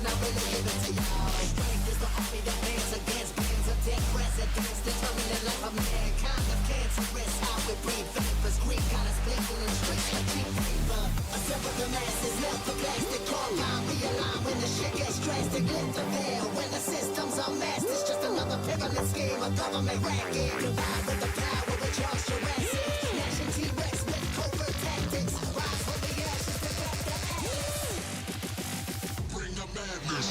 revolution, I really give it to y'all. Strength is the army that bands against bands of dead presidents, determined the life of mankind of cancerous. How we breathe vapors, Greek got us blinking in streets like cheap paper. Assemble the masses, melt the plastic, compound, realign when the shit gets drastic. Lift the veil when the systems are masked. It's just another pyramid scheme, a government racket. Divide with the power, with Charles Jurassic. Nation T-Rex with covert tactics. Rise from the ashes to back the atlas. Bring the madness.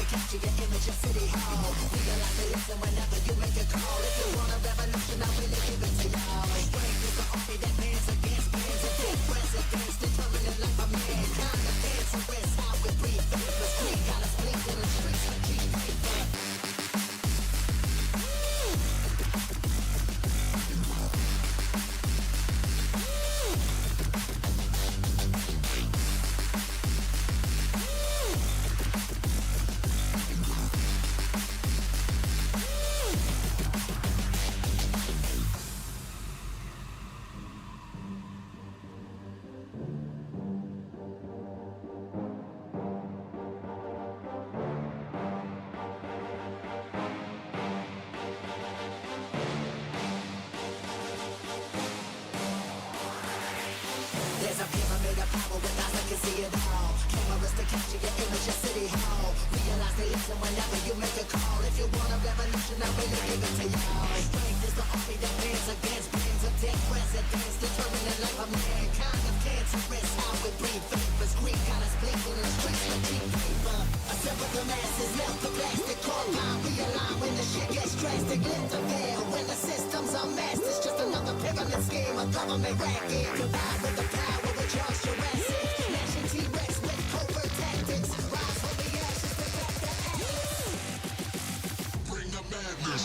Capture your image of City Hall. Realize the lesson whenever you make a call. If you want a revolution, I really give it to y'all. Strength is the army that bands against bands of dead presidents, determined the life of mankind. The cancerous, how we breathe vapors. Greek got us blinking in the streets like cheap paper. There's a pyramid of power with eyes that can see it all. Cameras to capture your image of City Hall. Realize they listen whenever you make a call. If you want a revolution, I really give it to y'all. Strength is the army that bands against bands of dead presidents, determined the life of mankind of cancerous. How we breathe vapors. Greek got us blinking in the streets like cheap paper. Assemble the masses, melt the plastic, compound, realign when the shit gets drastic. Lift the veil when the systems are masked. It's just another pyramid scheme, a government racket. Divide with the power, with Charles Jurassic. Nation T-Rex with covert tactics. Rise from the ashes to back the atlas. Bring the madness.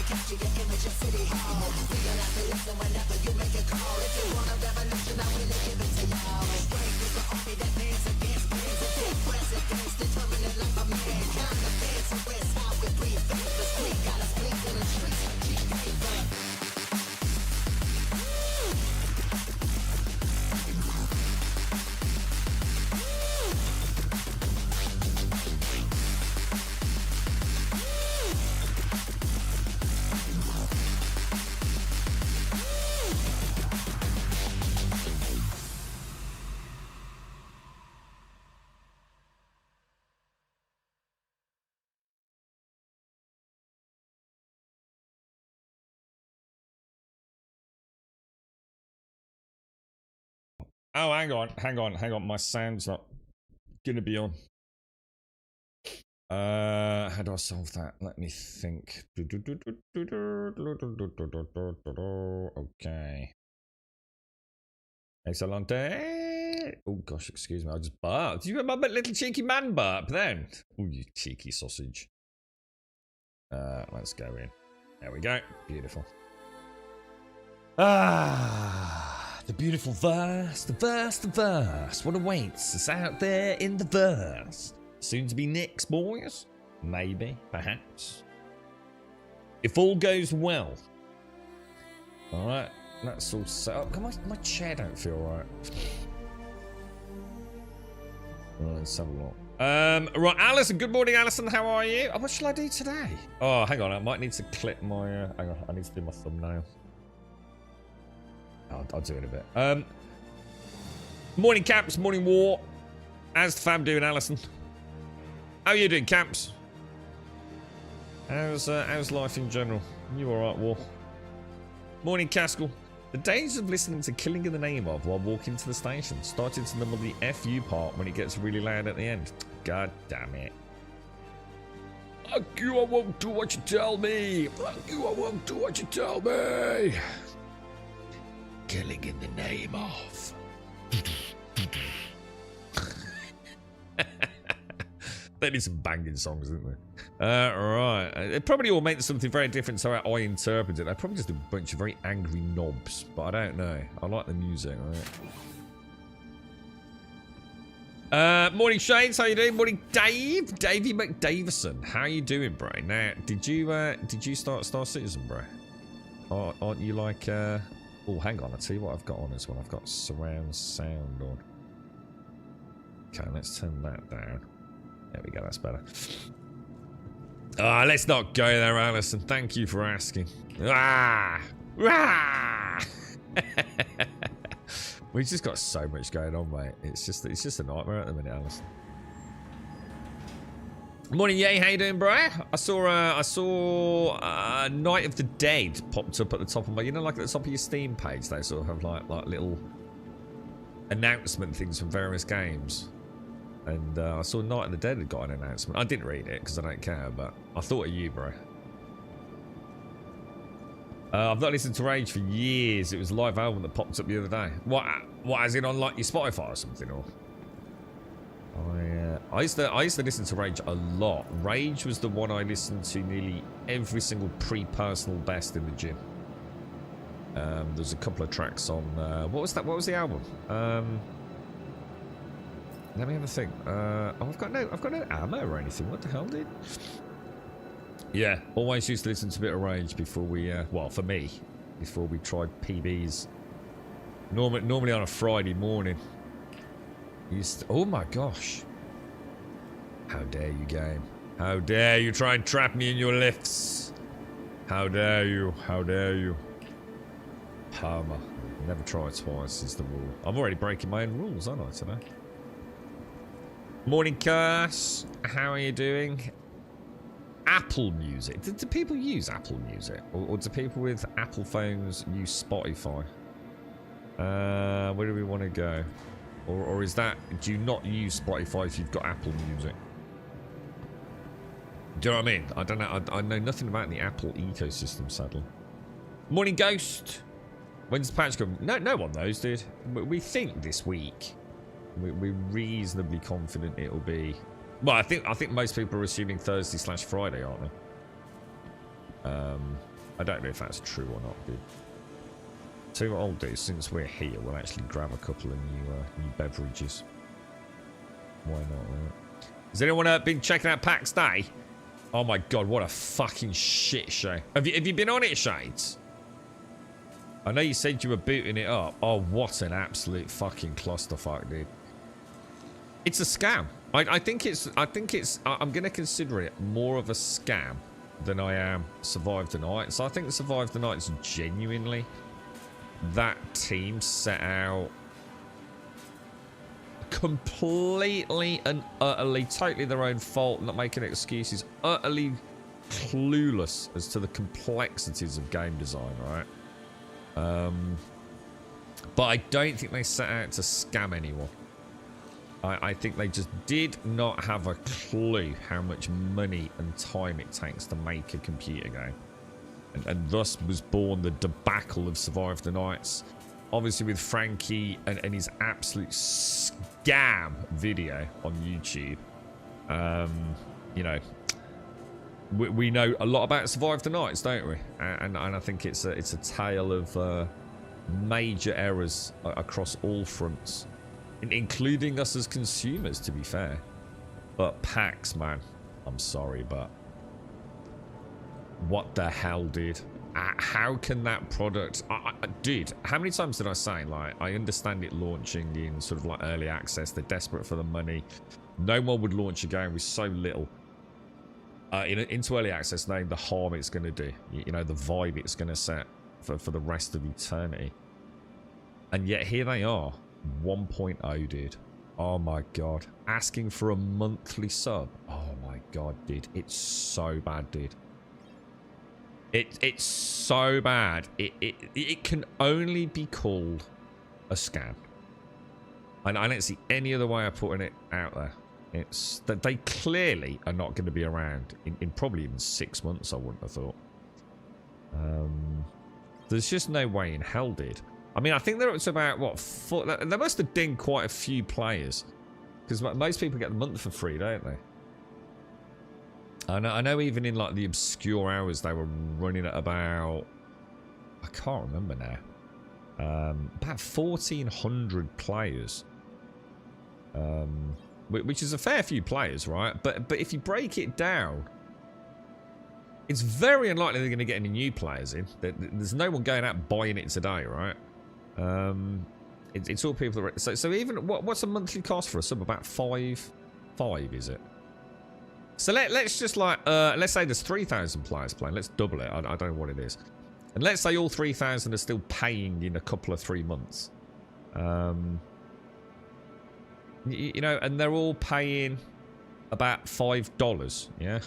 Capture your image of City Hall. Realize they listen whenever you make a call. If you want a revolution, I really give it to y'all. Strength is the army that bands against bands of dead presidents, determined the life of mankind. The cancerous, how we breathe vapors. Greek got us blinking in the streets like cheap paper. Oh, hang on. My sound's not gonna be on. How do I solve that? Let me think. Okay. Excellent. Oh gosh, excuse me. I just burped. Did you hear my little cheeky man burp then? Oh, you cheeky sausage. Let's go in. There we go. Beautiful. The beautiful verse, the verse. What awaits us out there in the verse? Soon to be Nick's, boys? Maybe, perhaps. If all goes well. Alright, that's all set up. My chair don't feel right. Let's have a look. Right, Alison, good morning, Alison. How are you? Oh, what shall I do today? Oh, hang on, I might need to clip my... hang on, I need to do my thumbnail. I'll do it in a bit. Morning, Caps. Morning, War. How's the fam doing, Alison? How are you doing, Caps? How's life in general? You alright, War? Morning, Caskell. The days of listening to Killing in the Name of while walking to the station started to number the FU part when it gets really loud at the end. God damn it. Fuck you, I won't do what you tell me. Fuck you, I won't do what you tell me. Killing in the name of. They need some banging songs, didn't they? Right. It probably all meant something very different to how I interpret it. They're probably just a bunch of very angry knobs, but I don't know. I like the music, right? Morning, Shades. How you doing? Morning, Dave. Davey McDavison. How you doing, bro? Now, did you start Star Citizen, bro? Aren't you like? Oh, hang on. I'll tell you what I've got on as well. I've got surround sound on. Okay, let's turn that down. There we go. That's better. Let's not go there, Alison. Thank you for asking. We've just got so much going on, mate. It's just a nightmare at the minute, Alison. Morning, yay. How you doing, bro? I saw Night of the Dead popped up at the top of my, like at the top of your Steam page. They sort of have like little announcement things from various games. And I saw Night of the Dead had got an announcement. I didn't read it because I don't care, but I thought of you, bro. I've not listened to Rage for years. It was a live album that popped up the other day. What as in on like your Spotify or something? Or I used to listen to Rage a lot. Rage was the one I listened to nearly every single pre-personal best in the gym. There's a couple of tracks on. What was that? What was the album? Let me have a think. I've got no ammo or anything. What the hell, dude? Yeah, always used to listen to a bit of Rage before we, well, for me, before we tried PBs. Normally on a Friday morning. Oh my gosh. How dare you, game. How dare you try and trap me in your lifts. How dare you. How dare you. Palmer. Never try twice is the rule. I'm already breaking my own rules, aren't I, today? Morning, Curse. How are you doing? Apple Music. Do people use Apple Music? Or do people with Apple phones use Spotify? Where do we want to go? Or is that... Do you not use Spotify if you've got Apple Music? Do you know what I mean? I don't know. I know nothing about the Apple ecosystem, sadly. Morning, Ghost. When's the patch come? No one knows, dude. We think this week. We're reasonably confident it'll be... Well, I think most people are assuming Thursday/Friday, aren't they? I don't know if that's true or not, dude. Tell you what I'll do, since we're here, we'll actually grab a couple of new beverages. Why not, right? Has anyone been checking out PAX Day? Oh my god, what a fucking shit show. Have you been on it, Shades? I know you said you were booting it up. Oh, what an absolute fucking clusterfuck, dude. It's a scam. I think it's I'm gonna consider it more of a scam than I am Survive the Night. So I think Survive the Night's genuinely that team set out completely and utterly, totally their own fault, not making excuses, utterly clueless as to the complexities of game design, right? But I don't think they set out to scam anyone. I think they just did not have a clue how much money and time it takes to make a computer game. And thus was born the debacle of Survive the Nights. Obviously with Frankie and his absolute scam video on YouTube. You know, we know a lot about Survive the Nights, don't we? And I think it's a tale of major errors across all fronts. Including us as consumers, to be fair. But PAX, man, I'm sorry, but what the hell, dude? How can that product... dude, how many times did I say, like, I understand it launching in sort of like early access. They're desperate for the money. No one would launch a game with so little into early access, knowing the harm it's going to do. You know, the vibe it's going to set for the rest of eternity. And yet here they are. 1.0, dude. Oh my god. Asking for a monthly sub. Oh my god, dude. It's so bad, dude. It's so bad. It can only be called a scam. And I don't see any other way of putting it out there. It's that they clearly are not going to be around in probably even 6 months, I wouldn't have thought. There's just no way in hell, dude. I mean, I think they're up to about, what, they must have dinged quite a few players. Because most people get the month for free, don't they? I know even in, like, the obscure hours, they were running at about... I can't remember now. About 1,400 players. Which is a fair few players, right? But if you break it down... It's very unlikely they're going to get any new players in. There's no one going out buying it today, right? It's all people that... So even... What's a monthly cost for a sub? About five, is it? So let's just like... let's say there's 3,000 players playing. Let's double it. I don't know what it is. And let's say all 3,000 are still paying in a couple of 3 months. You know, and they're all paying about $5, yeah?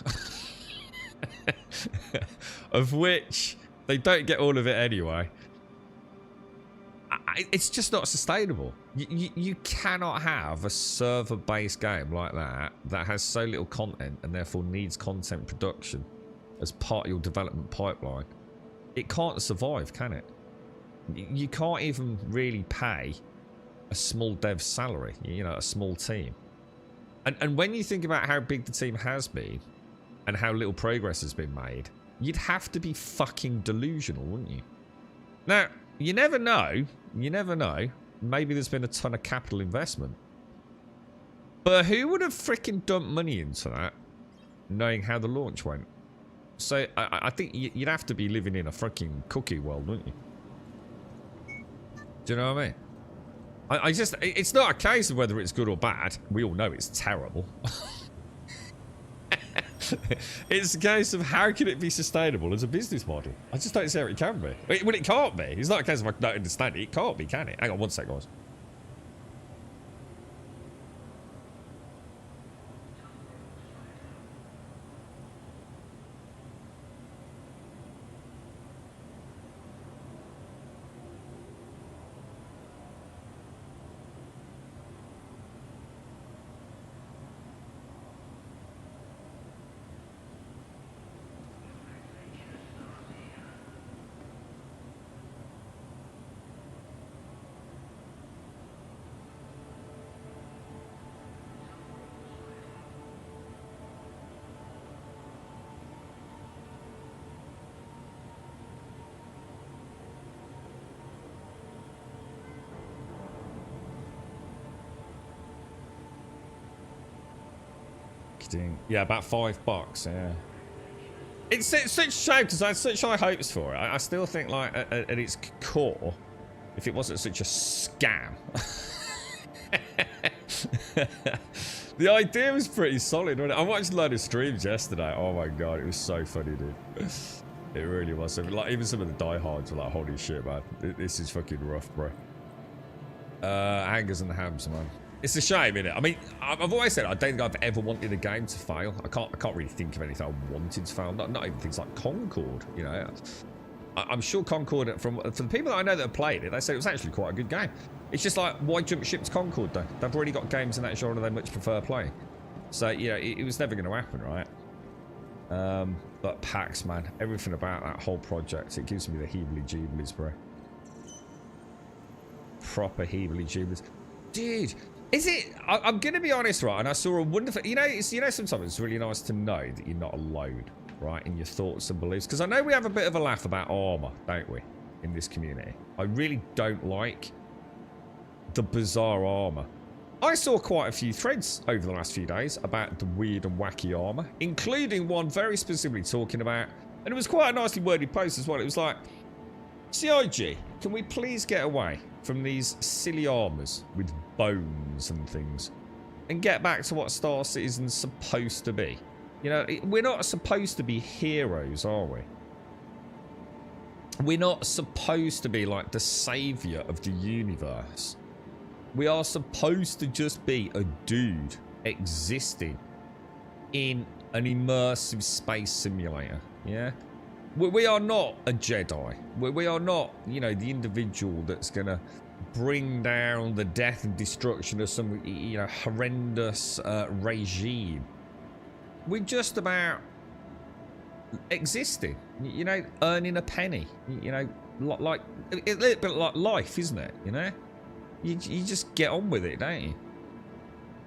Of which they don't get all of it anyway. It's just not sustainable. You cannot have a server-based game like that has so little content and therefore needs content production as part of your development pipeline. It can't survive, can it? You can't even really pay a small dev salary, you know, a small team. And when you think about how big the team has been and how little progress has been made, you'd have to be fucking delusional, wouldn't you? Now, you never know. You never know. Maybe there's been a ton of capital investment. But who would have freaking dumped money into that, knowing how the launch went? So, I think you'd have to be living in a fucking cookie world, wouldn't you? Do you know what I mean? I just... It's not a case of whether it's good or bad. We all know it's terrible. It's a case of how can it be sustainable as a business model? I just don't see how it can be. Well, it can't be. It's not a case of I don't understand it. It can't be, can it? Hang on one sec, guys. Yeah, about $5, yeah. It's such a shame because I had such high hopes for it. I still think, like, at its core, if it wasn't such a scam, the idea was pretty solid, wasn't it? I watched a load of streams yesterday. Oh my god, it was so funny, dude. It really was. So, like, even some of the diehards were like, holy shit, man. This is fucking rough, bro. Hangers and hams, man. It's a shame, innit? I mean, I've always said I don't think I've ever wanted a game to fail. I can't really think of anything I wanted to fail. Not even things like Concord, you know. I'm sure Concord, for the people that I know that have played it, they said it was actually quite a good game. It's just like, why jump ship to Concord, though? They've already got games in that genre they much prefer playing. So, you know, it was never going to happen, right? But PAX, man, everything about that whole project, it gives me the heebly-jeeblies, bro. Proper heebly-jeeblies. Dude, is it... I'm going to be honest, right? And I saw a wonderful... You know, sometimes it's really nice to know that you're not alone, right, in your thoughts and beliefs. Because I know we have a bit of a laugh about armor, don't we, in this community. I really don't like the bizarre armor. I saw quite a few threads over the last few days about the weird and wacky armor, including one very specifically talking about... And it was quite a nicely worded post as well. It was like, CIG, can we please get away from these silly armors with bones and things and get back to what Star Citizen's supposed to be? You know, we're not supposed to be heroes, are we? We're not supposed to be like the savior of the universe. We are supposed to just be a dude existing in an immersive space simulator, yeah? We are not a Jedi. We are not, you know, the individual that's going to bring down the death and destruction of some, you know, horrendous regime. We're just about existing, you know, earning a penny, you know, like a little bit like life, isn't it? You know, you just get on with it, don't you?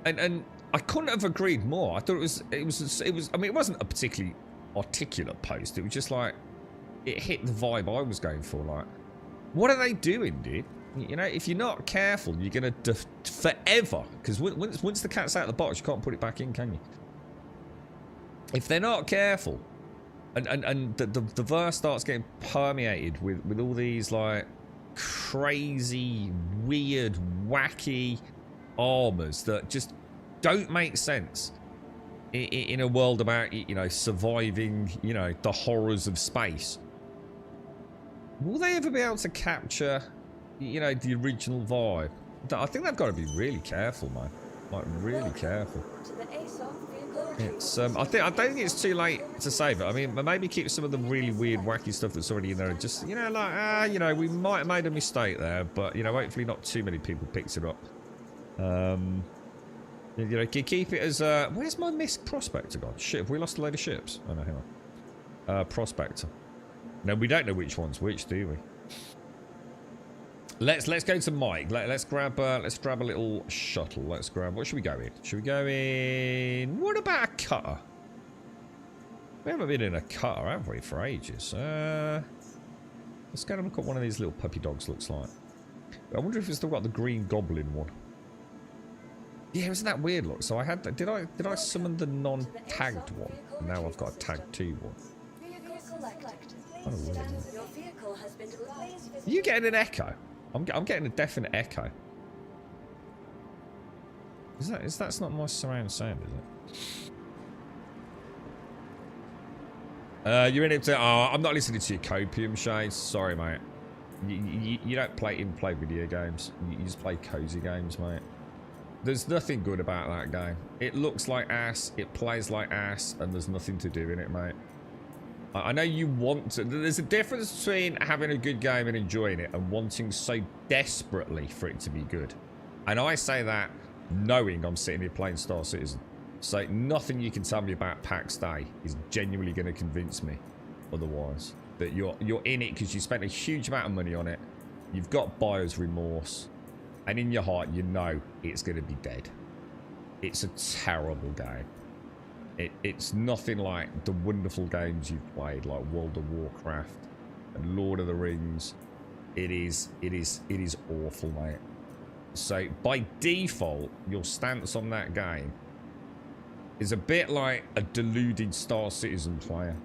And I couldn't have agreed more. I thought it was. I mean, it wasn't a particularly articulate post. It was just like it hit the vibe I was going for. Like, what are they doing, dude? You know, if you're not careful, you're gonna forever. Because once the cat's out of the box, you can't put it back in, can you? If they're not careful, and the verse starts getting permeated with all these like crazy, weird, wacky armors that just don't make sense in a world about, you know, surviving, you know, the horrors of space. Will they ever be able to capture, you know, the original vibe? I think they've got to be really careful, man. Like, really careful. It's I don't think it's too late to save it. I mean, maybe keep some of the really weird, wacky stuff that's already in there. Just, you know, like, you know, we might have made a mistake there, but, you know, hopefully not too many people picked it up. You know, keep it as where's my missed prospector gone? Shit, have we lost a load of ships? Oh no, hang on. Prospector. No, we don't know which one's which, do we? Let's go to Mike. Let's grab a little shuttle. Let's grab. What should we go in? Should we go in? What about a cutter? We haven't been in a cutter, have we, for ages? Let's go and look at one of these little puppy dogs. Looks like. I wonder if it's still got the green goblin one. Yeah, wasn't that weird look? So I had. Did I summon the non-tagged one? Now I've got a tagged 2 one. Oh, weird. Are you getting an echo? I'm getting a definite echo. That's not my surround sound, is it? You're in it to. Oh, I'm not listening to your copium shades. Sorry, mate. You don't play video games. You just play cozy games, mate. There's nothing good about that game. It looks like ass, it plays like ass, and there's nothing to do in it, mate. I know you want to. There's a difference between having a good game and enjoying it and wanting so desperately for it to be good. And I say that knowing I'm sitting here playing Star Citizen. So nothing you can tell me about PAX Day is genuinely going to convince me otherwise. That you're in it because you spent a huge amount of money on it. You've got buyer's remorse. And in your heart, you know it's going to be dead. It's a terrible game. It's nothing like the wonderful games you've played, like World of Warcraft and Lord of the Rings. It is awful, mate. So by default, your stance on that game is a bit like a deluded Star Citizen player.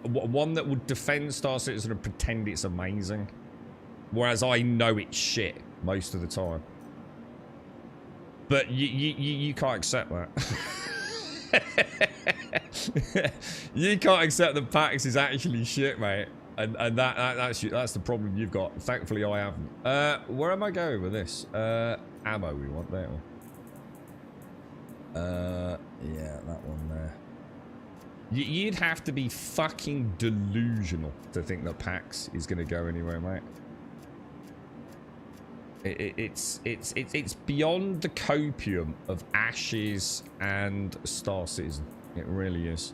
One that would defend Star Citizen and pretend it's amazing. Whereas I know it's shit most of the time. But you can't accept that. You can't accept that PAX is actually shit, mate. And that's the problem you've got. Thankfully, I haven't. Where am I going with this? Ammo we want, don't we? Yeah, that one there. You'd have to be fucking delusional to think that PAX is going to go anywhere, mate. It's beyond the copium of Ashes and Star Citizen. It really is.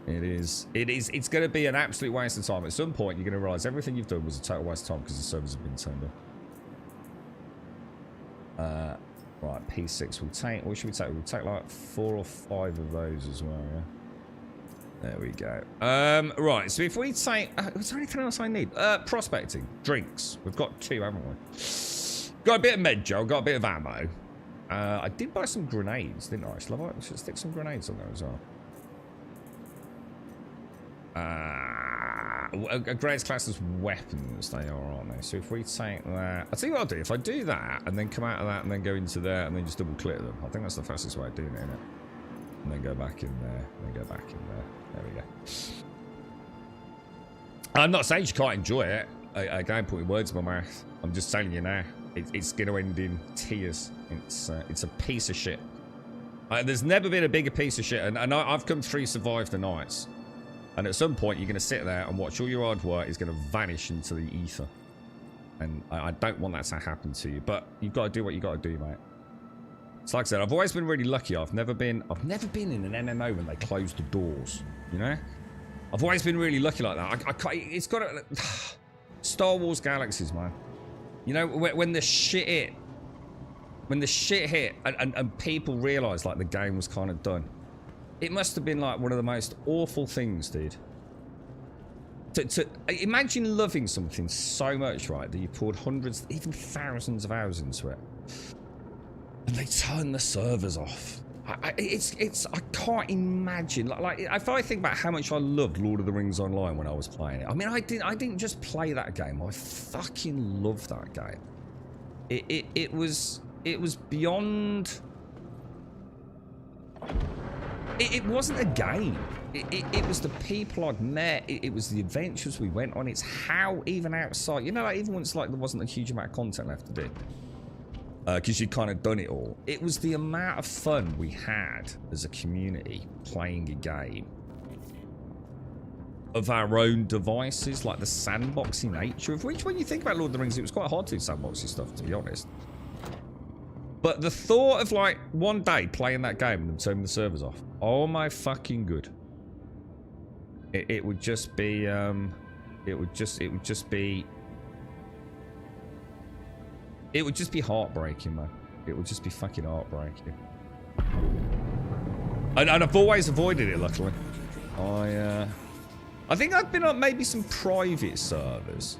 It's going to be an absolute waste of time. At some point, you're going to realize everything you've done was a total waste of time because the servers have been turned off. Right, P6 we'll take. What should we take? We'll take like 4 or 5 of those as well, yeah? There we go. Right, so if we take... is there anything else I need? Prospecting. Drinks. We've got 2, haven't we? Got a bit of med gel, got a bit of ammo. I did buy some grenades, didn't I? Should I stick some grenades on there as well? Grenades class as weapons, they are, aren't they? So if we take that... I'll tell you what I'll do. If I do that, and then come out of that, and then go into there, and then just double click them, I think that's the fastest way of doing it, isn't it? And then go back in there, and then go back in there. There we go. I'm not saying you can't enjoy it. Again, putting words in my mouth. I'm just telling you now. It's going to end in tears. It's a piece of shit. There's never been a bigger piece of shit. And I've come through Survive the Nights. And at some point, you're going to sit there and watch all your hard work is going to vanish into the ether. And I don't want that to happen to you. But you've got to do what you got to do, mate. It's like I said, I've always been really lucky. I've never been in an MMO when they close the doors, you know? I've always been really lucky like that. I can't, it's got to... Star Wars Galaxies, man. You know, when the shit hit... When the shit hit and people realised, like, the game was kind of done. It must have been, like, one of the most awful things, dude. To imagine loving something so much, right, that you poured hundreds, even thousands of hours into it. And they turn the servers off. I can't imagine. Like, if I think about how much I loved Lord of the Rings Online when I was playing it. I mean, I didn't just play that game. I fucking loved that game. It was beyond. It wasn't a game. It was the people I'd met. It was the adventures we went on. It's how even outside, you know, like even once like there wasn't a huge amount of content left to do. Because you'd kind of done it all. It was the amount of fun we had as a community playing a game of our own devices, like the sandboxing nature of which, when you think about Lord of the Rings, it was quite hard to do sandboxing stuff, to be honest. But the thought of like one day playing that game and then turning the servers off, oh my fucking good. It would just be, it would just be heartbreaking, man. It would just be fucking heartbreaking. And I've always avoided it, luckily. I think I've been on maybe some private servers,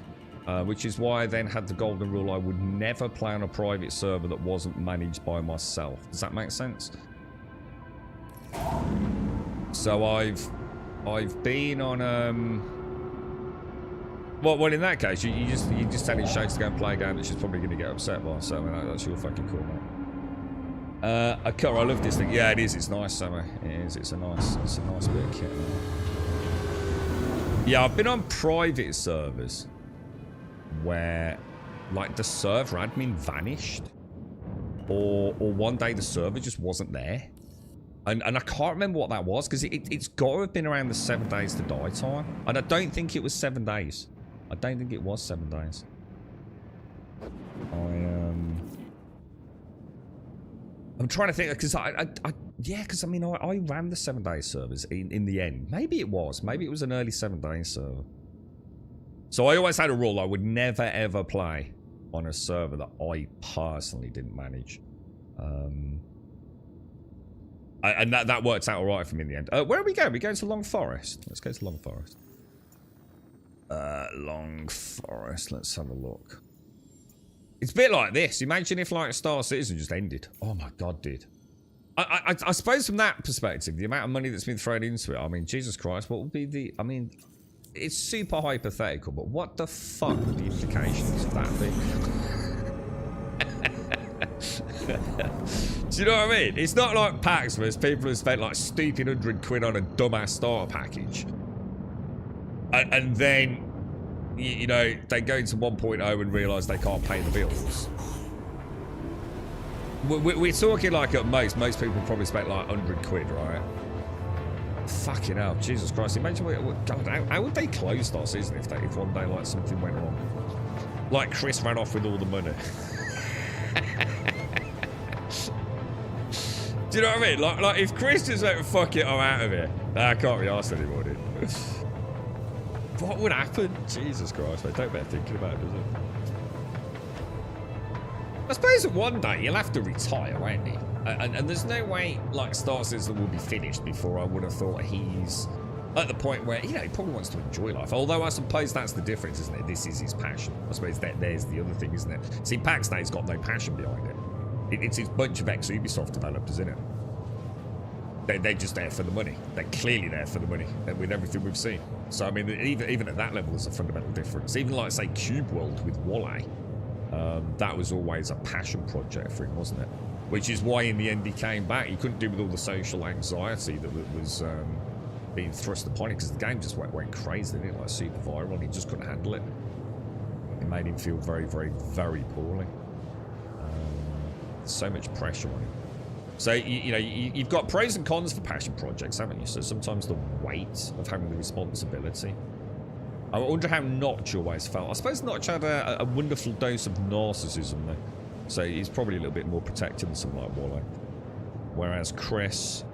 which is why I then had the golden rule I would never play on a private server that wasn't managed by myself. Does that make sense? So I've been on well, in that case, you just telling Shakes to go and play a game that she's probably going to get upset by. So I mean, that's your fucking call, mate. I love this thing. Yeah, it is. It's nice, Sammy. It is. It's a nice bit of kit, man. Yeah, I've been on private servers where, like, the server admin vanished, or one day the server just wasn't there, and I can't remember what that was because it's got to have been around the 7 days to die time, and I don't think it was 7 days. I don't think it was 7 days. I'm trying to think because because I mean I ran the 7 day servers in the end. Maybe it was an early 7 day server. So I always had a rule: I would never ever play on a server that I personally didn't manage. And that worked out all right for me in the end. Where are we going? We're going to Long Forest. Let's go to Long Forest. Long Forest. Let's have a look. It's a bit like this. Imagine if like Star Citizen just ended. Oh my god, dude. I suppose from that perspective, the amount of money that's been thrown into it, I mean, Jesus Christ, what would be the... I mean, it's super hypothetical, but what the fuck would the implications of that be? Do you know what I mean? It's not like PAX where people have spent like stupid £100 on a dumbass starter package. And then, you know, they go into 1.0 and realise they can't pay the bills. We're talking like at most people probably spent like £100, right? Fucking hell, Jesus Christ! Imagine God, how would they close Star Citizen if one day like something went wrong? Like Chris ran off with all the money. Do you know what I mean? Like if Chris just went, fuck it, I'm out of here. I can't be asked anymore, dude. What would happen? Jesus Christ, mate. Don't better thinking about it, does it? I suppose that one day you'll have to retire, won't he? And there's no way, like, Star Citizen will be finished before I would have thought he's at the point where, you know, he probably wants to enjoy life. Although I suppose that's the difference, isn't it? This is his passion. I suppose there's the other thing, isn't it? See, PAX Day's got no passion behind it. It's his bunch of ex-Ubisoft developers, isn't it? They're just there for the money. They're clearly there for the money with everything we've seen. So, I mean, even at that level, there's a fundamental difference. Even like, say, Cube World with Wally, that was always a passion project for him, wasn't it? Which is why, in the end, he came back. He couldn't do with all the social anxiety that was being thrust upon him because the game just went crazy, didn't it? Like, super viral, and he just couldn't handle it. It made him feel very, very, very poorly. So much pressure on him. So, you've got pros and cons for passion projects, haven't you? So sometimes the weight of having the responsibility. I wonder how Notch always felt. I suppose Notch had a wonderful dose of narcissism, though. So he's probably a little bit more protected than someone like Wallow. Whereas Chris...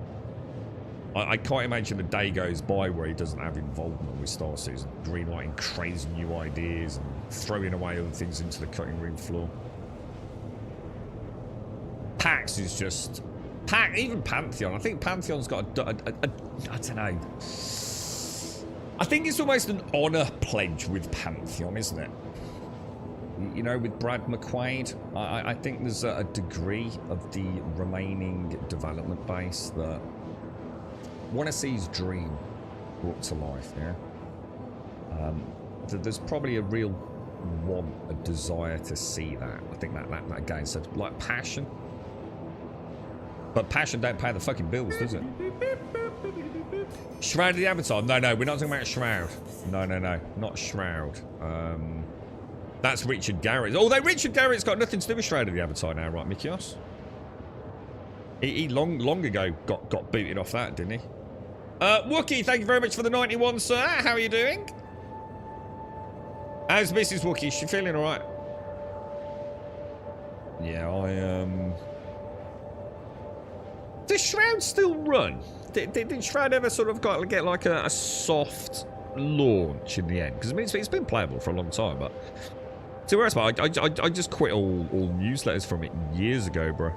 I can't imagine a day goes by where he doesn't have involvement with Star Citizen. Greenlighting crazy new ideas and throwing away other things into the cutting room floor. PAX is just... even Pantheon. I think Pantheon's got a I don't know. I think it's almost an honour pledge with Pantheon, isn't it? You know, with Brad McQuaid. I think there's a degree of the remaining development base that want to see his dream brought to life, yeah? There's probably a real want, a desire to see that. I think that game said, like, passion. But passion don't pay the fucking bills, does it? Shroud of the Avatar. No, we're not talking about Shroud. No, not Shroud. That's Richard Garrett. Although Richard Garrett's got nothing to do with Shroud of the Avatar now, right, Mikios? He long ago got booted off that, didn't he? Wookie, thank you very much for the 91, sir. How are you doing? How's Mrs. Wookie? Is she feeling alright? Yeah, Does Shroud still run? Did Shroud ever sort of get like a soft launch in the end? Because I mean, it's been playable for a long time, but to where I just quit all newsletters from it years ago, bro.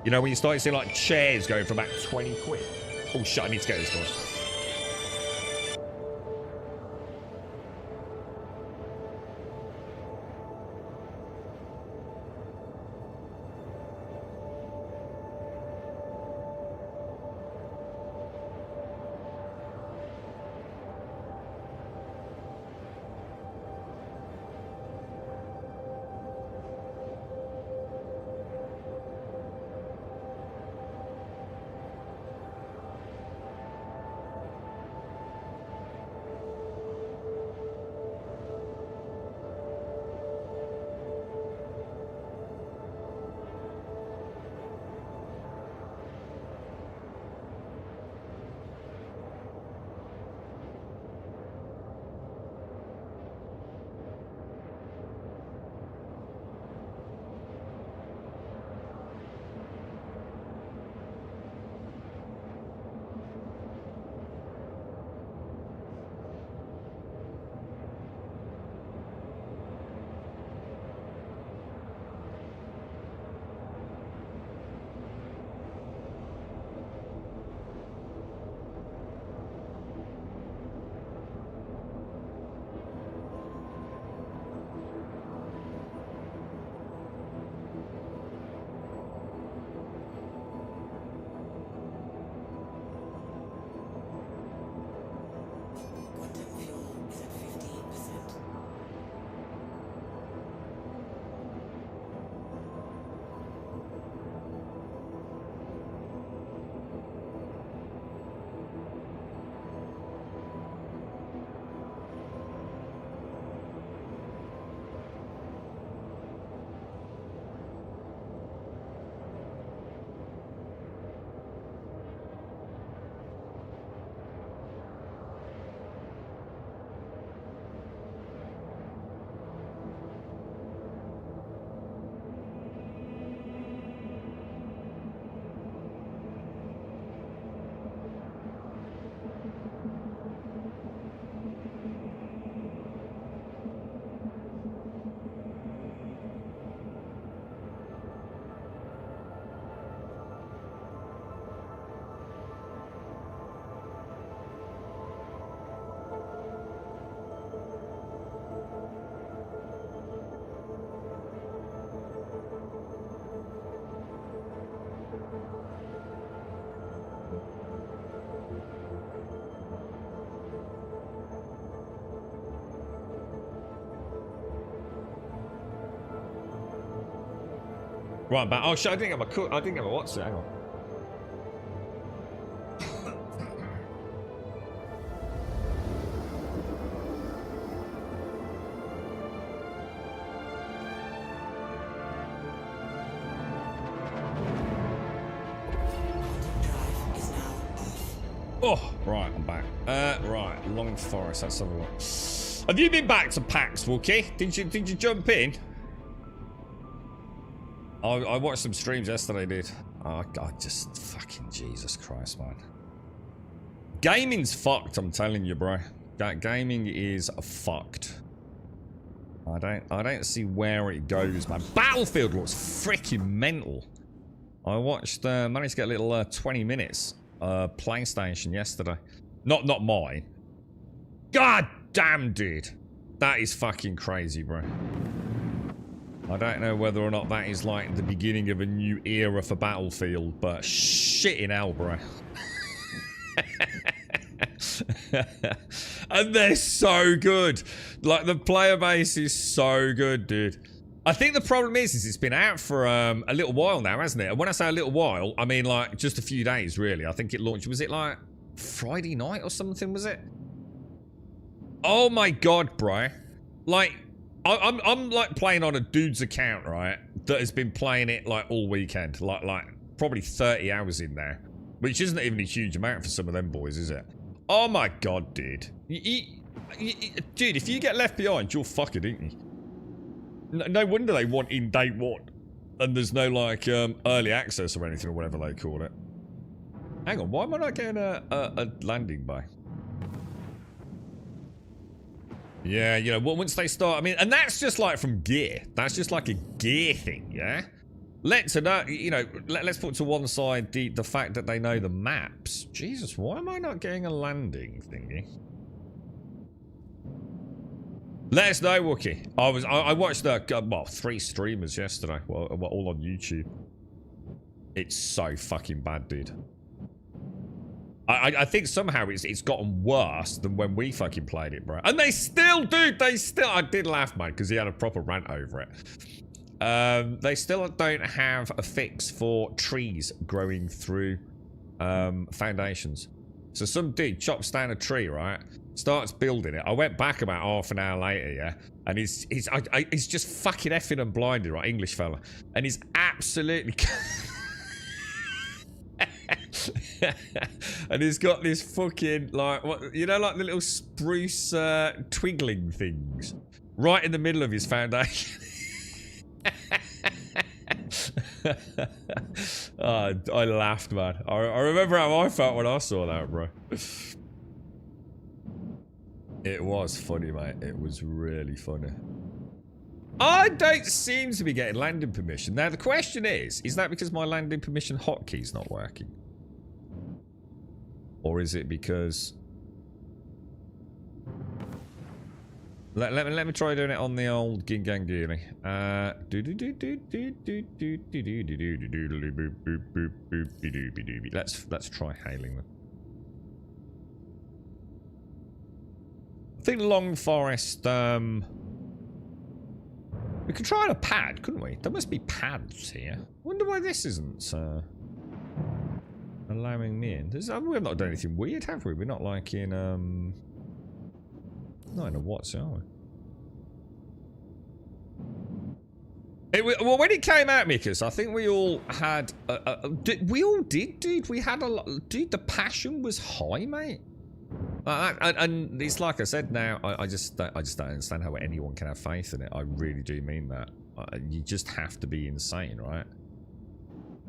You know, when you start seeing like chairs going for about 20 quid. Oh shit! I need to get this guy. Right, but oh shit! I didn't get my what's it? Hang on. Oh, right, I'm back. Right, Long Forest, let's have a look. Have you been back to PAX, Wookie? Did you jump in? I watched some streams yesterday, dude. Oh, God, just fucking Jesus Christ, man. Gaming's fucked, I'm telling you, bro. Gaming is fucked. I don't see where it goes, man. Battlefield looks freaking mental. I watched, managed to get a little 20 minutes PlayStation yesterday. Not mine. God damn, dude. That is fucking crazy, bro. I don't know whether or not that is like the beginning of a new era for Battlefield, but shit in hell, bro. And they're so good. Like, the player base is so good, dude. I think the problem is it's been out for a little while now, hasn't it? And when I say a little while, I mean like just a few days, really. I think it launched, was it like Friday night or something, was it? Oh my God, bro. Like, I'm like playing on a dude's account, right? That has been playing it like all weekend. Like probably 30 hours in there. Which isn't even a huge amount for some of them boys, is it? Oh my God, dude. Dude, if you get left behind, you're fucking, ain't you? No wonder they want in day one. And there's no like early access or anything or whatever they call it. Hang on, why am I not getting a landing bay? Yeah, you know, once they start, I mean, and that's just like from gear. That's just like a gear thing, yeah? Let's put to one side the fact that they know the maps. Jesus, why am I not getting a landing thingy? Let us know, Wookie. I watched well, 3 streamers yesterday, well, all on YouTube. It's so fucking bad, dude. I think somehow it's gotten worse than when we fucking played it, bro. And they still, dude, I did laugh, man, because he had a proper rant over it. They still don't have a fix for trees growing through foundations. So some dude chops down a tree, right? Starts building it. I went back about half an hour later, yeah, and he's just fucking effing and blinded, right, English fella, and he's absolutely. And he's got this fucking like what you know, like the little spruce twiggling things right in the middle of his foundation. Oh, I laughed, man. I remember how I felt when I saw that, bro. It was funny, mate. It was really funny. I don't seem to be getting landing permission. Now, the question is that because my landing permission hotkey's not working? Or is it because... Let me try doing it on the old Gingangiri. Let's try hailing them. I think Long Forest, we could try on a pad, couldn't we? There must be pads here. Wonder why this isn't allowing me in. We've not done anything weird, have we? We're not like in not in a what's, are we? Well, when it came out, Mikus, I think we all had we all did, dude. We had a lot, dude. The passion was high, mate. And it's like I said. Now, I just don't understand how anyone can have faith in it. I really do mean that. You just have to be insane, right?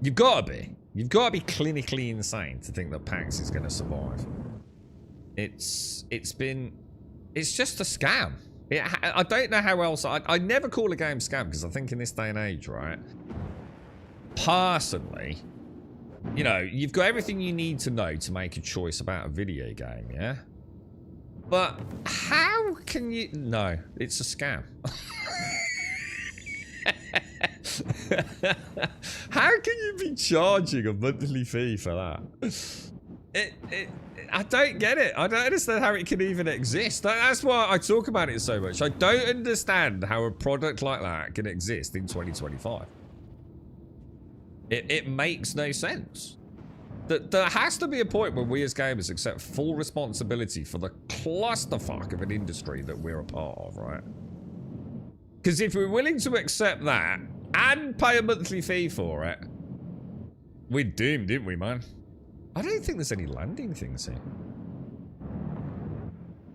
You've got to be. You've got to be clinically insane to think that PAX is going to survive. It's just a scam. I don't know how else. I never call a game scam because I think in this day and age, right? Personally, you know, you've got everything you need to know to make a choice about a video game, yeah? But how can you... No, it's a scam. How can you be charging a monthly fee for that? I don't get it. I don't understand how it can even exist. That's why I talk about it so much. I don't understand how a product like that can exist in 2025. It makes no sense. There has to be a point where we as gamers accept full responsibility for the clusterfuck of an industry that we're a part of, right? Because if we're willing to accept that and pay a monthly fee for it, we're doomed, didn't we, man? I don't think there's any landing things here.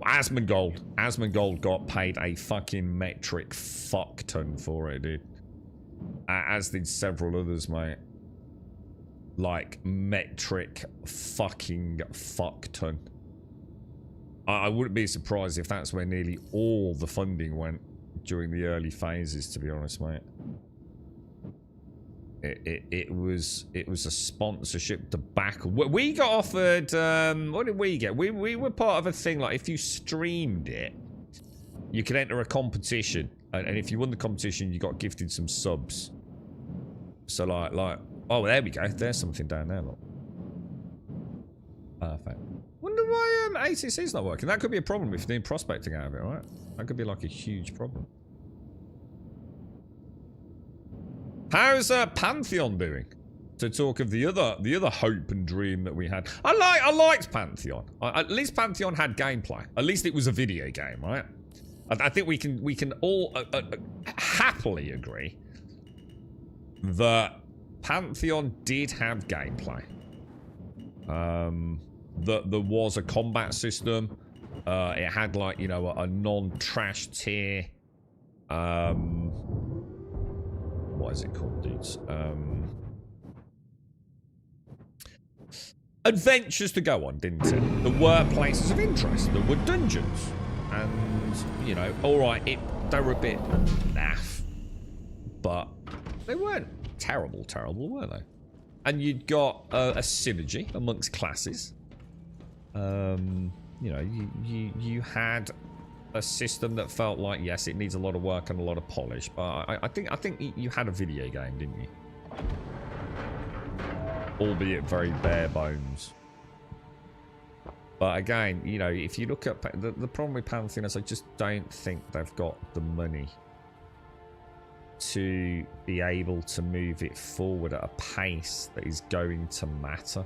Asmongold. Asmongold got paid a fucking metric fuck ton for it, dude. As did several others, mate. Like, metric fucking fuck ton. I wouldn't be surprised if that's where nearly all the funding went during the early phases, to be honest, mate. It was a sponsorship to back. We got offered, what did we get? We were part of a thing, like, if you streamed it, you could enter a competition. And if you won the competition, you got gifted some subs. So, like, oh, there we go. There's something down there, look. Perfect. Wonder why ATC's not working. That could be a problem if you need prospecting out of it, right? That could be like a huge problem. How's Pantheon doing? To talk of the other hope and dream that we had. I liked Pantheon. At least Pantheon had gameplay. At least it was a video game, right? I think we can all happily agree that Pantheon did have gameplay. That there was a combat system. It had, like, you know, a non-trash tier. What is it called, dudes? Adventures to go on, didn't it? There were places of interest. There were dungeons. And, you know, alright, they were a bit naff. But they weren't terrible, were they? And you'd got a synergy amongst classes. You know, you had a system that felt like, yes, it needs a lot of work and a lot of polish, but I think you had a video game, didn't you? Albeit very bare bones. But again, you know, if you look at the problem with Pantheon is I just don't think they've got the money to be able to move it forward at a pace that is going to matter.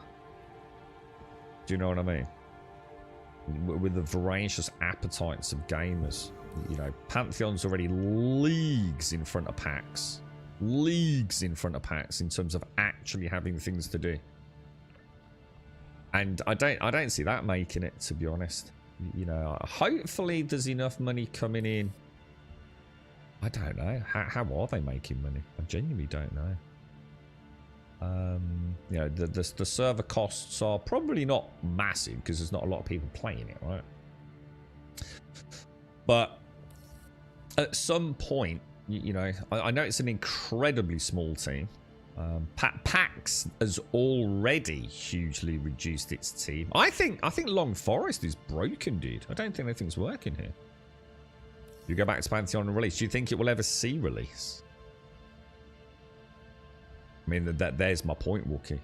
Do you know what I mean? With the voracious appetites of gamers, you know, Pantheon's already leagues in front of PAX. Leagues in front of PAX in terms of actually having things to do. And I don't see that making it, to be honest. You know, hopefully there's enough money coming in. I don't know. How are they making money? I genuinely don't know. You know, the server costs are probably not massive because there's not a lot of people playing it, right? But at some point, you know, I know it's an incredibly small team. PAX has already hugely reduced its team. I think Long Forest is broken, dude. I don't think anything's working here. You go back to Pantheon and release. Do you think it will ever see release? I mean, there's my point, Wookie.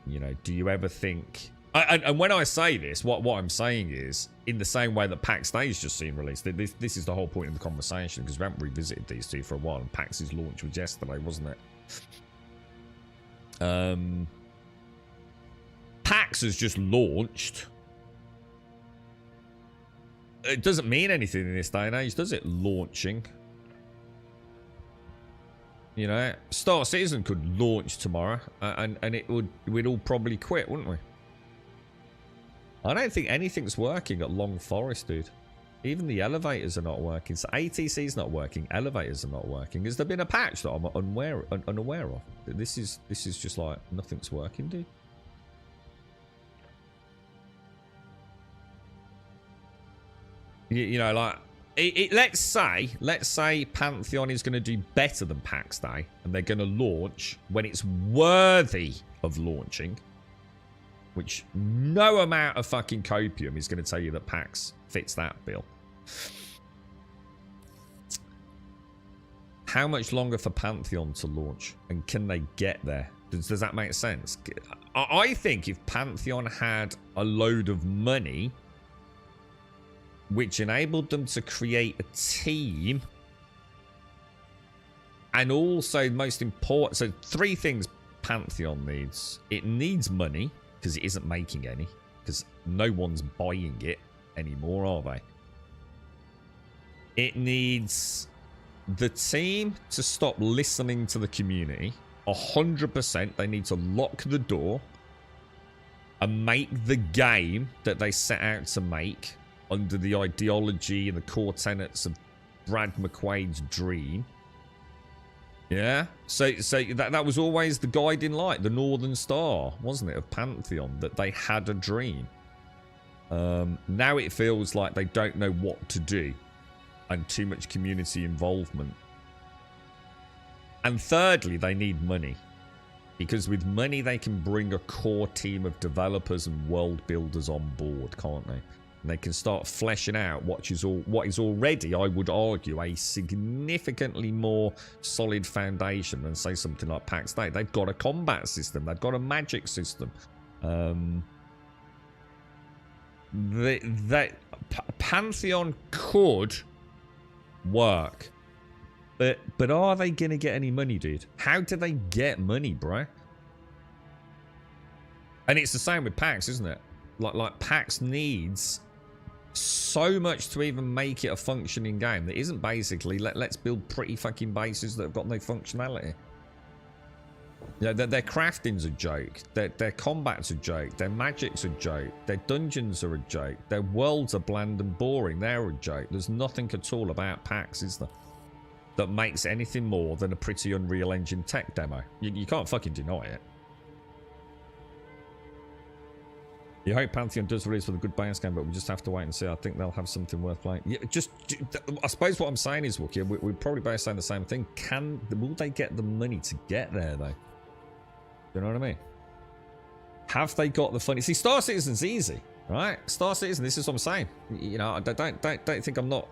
You know, do you ever think... And when I say this, what I'm saying is, in the same way that PAX Day's just seen released, this is the whole point of the conversation, because we haven't revisited these two for a while, and PAX's launch was yesterday, wasn't it? PAX has just launched. It doesn't mean anything in this day and age, does it? Launching. You know, Star Citizen could launch tomorrow, and we'd all probably quit, wouldn't we? I don't think anything's working at Long Forest, dude. Even the elevators are not working. So ATC's not working. Elevators are not working. Has there been a patch that I'm unaware of? This is just like nothing's working, dude. You know, like let's say Pantheon is going to do better than PAX Day, and they're going to launch when it's worthy of launching. Which no amount of fucking copium is going to tell you that PAX fits that bill. How much longer for Pantheon to launch? And can they get there? Does that make sense? I think if Pantheon had a load of money, which enabled them to create a team, and also most important, so 3 things Pantheon needs. It needs money, because it isn't making any, because no one's buying it anymore, are they? It needs the team to stop listening to the community. 100%, they need to lock the door. and make the game that they set out to make under the ideology and the core tenets of Brad McQuaid's dream. Yeah, so that was always the guiding light, the Northern Star, wasn't it, of Pantheon, that they had a dream. Now it feels like they don't know what to do, and too much community involvement. And thirdly, they need money, because with money they can bring a core team of developers and world builders on board, can't they? And they can start fleshing out what is already, I would argue, a significantly more solid foundation than, say, something like PAX Day. They've got a combat system. They've got a magic system. Pantheon could work. But are they going to get any money, dude? How do they get money, bro? And it's the same with PAX, isn't it? Like PAX needs so much to even make it a functioning game that isn't basically let's build pretty fucking bases that have got no functionality. Yeah, their crafting's a joke, their combat's a joke, their magic's a joke, their dungeons are a joke, their worlds are bland and boring, they're a joke. There's nothing at all about PAX, is there, that makes anything more than a pretty Unreal Engine tech demo. You can't fucking deny it. You hope Pantheon does release with a good base game, but we just have to wait and see. I think they'll have something worth playing. Yeah, I suppose what I'm saying is, Wookie, we're probably both saying the same thing. Will they get the money to get there, though? You know what I mean? Have they got the funny? See, Star Citizen's easy, right? Star Citizen, this is what I'm saying. You know, don't think I'm not,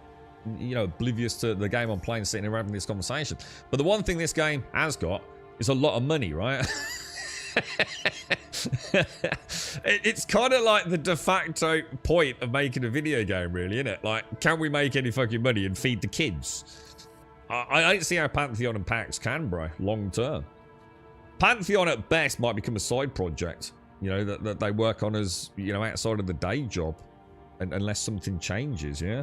you know, oblivious to the game I'm playing, sitting here having this conversation. But the one thing this game has got is a lot of money, right? It's kind of like the de facto point of making a video game, really, isn't it? Like, can we make any fucking money and feed the kids? I don't see how Pantheon and PAX can, bro, long term. Pantheon at best might become a side project, you know, that they work on as, you know, outside of the day job, unless something changes. Yeah,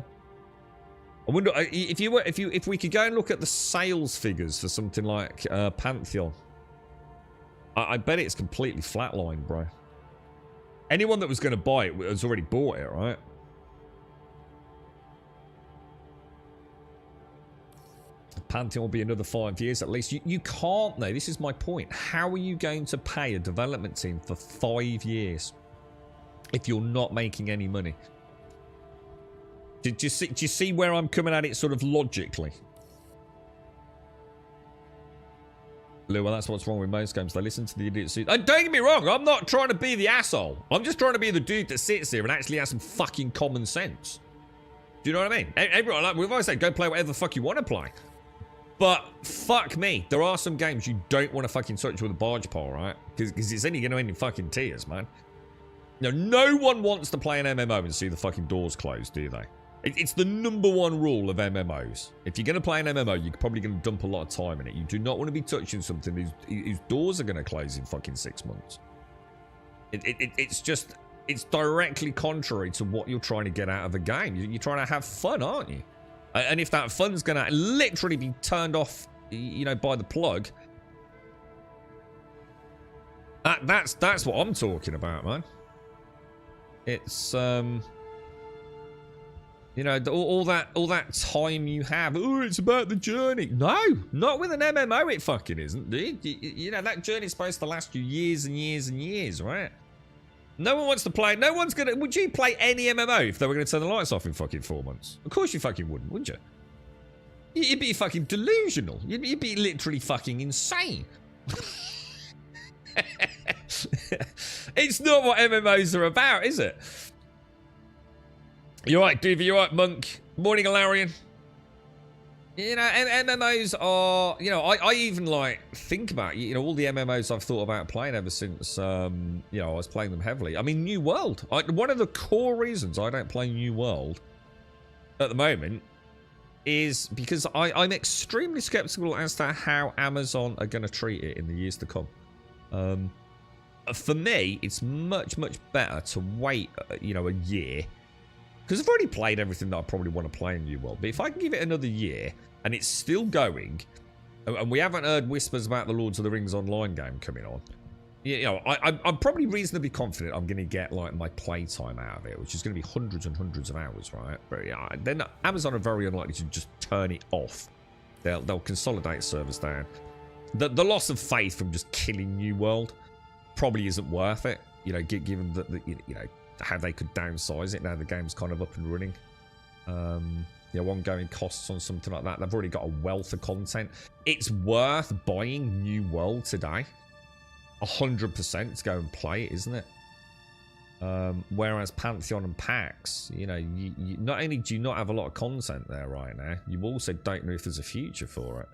I wonder if we could go and look at the sales figures for something like Pantheon. I bet it's completely flatlined, bro. Anyone that was going to buy it has already bought it, right? Pantheon will be another 5 years at least. You can't, though. This is my point. How are you going to pay a development team for 5 years if you're not making any money? Do you see where I'm coming at it sort of logically? Lou, well, that's what's wrong with most games. They listen to the idiots. Don't get me wrong. I'm not trying to be the asshole. I'm just trying to be the dude that sits here and actually has some fucking common sense. Do you know what I mean? Everyone, like we've always said, go play whatever the fuck you want to play. But fuck me, there are some games you don't want to fucking touch with a barge pole, right? Because it's only going to end in fucking tears, man. You know, no one wants to play an MMO and see the fucking doors closed, do they? It's the #1 rule of MMOs. If you're going to play an MMO, you're probably going to dump a lot of time in it. You do not want to be touching something whose doors are going to close in fucking 6 months. It's directly contrary to what you're trying to get out of a game. You're trying to have fun, aren't you? And if that fun's going to literally be turned off, you know, by the plug, that's what I'm talking about, man. It's you know, all that time you have. Oh, it's about the journey. No, not with an MMO. It fucking isn't, dude. You know, that journey's supposed to last you years and years and years, right? No one wants to play. No one's gonna. Would you play any MMO if they were gonna turn the lights off in fucking 4 months? Of course you fucking wouldn't, would you? You'd be fucking delusional. You'd be literally fucking insane. It's not what MMOs are about, is it? You're right, Doovie. You're right, Monk. Morning, Alarian. You know, MMOs are, you know, I even like think about, you know, all the MMOs I've thought about playing ever since, you know, I was playing them heavily. I mean, New World. One of the core reasons I don't play New World at the moment is because I'm extremely skeptical as to how Amazon are going to treat it in the years to come. For me, it's much, much better to wait, you know, a year. Because I've already played everything that I probably want to play in New World. But if I can give it another year and it's still going, and we haven't heard whispers about the Lords of the Rings online game coming on, you know, I'm probably reasonably confident I'm going to get like my playtime out of it, which is going to be hundreds and hundreds of hours, right? But yeah, then Amazon are very unlikely to just turn it off. They'll consolidate servers down. The loss of faith from just killing New World probably isn't worth it. You know, given that you know how they could downsize it now the game's kind of up and running. You know, ongoing costs on something like that. They've already got a wealth of content. It's worth buying New World today. 100% to go and play it, isn't it? Whereas Pantheon and PAX, you know, you not only do you not have a lot of content there right now, you also don't know if there's a future for it.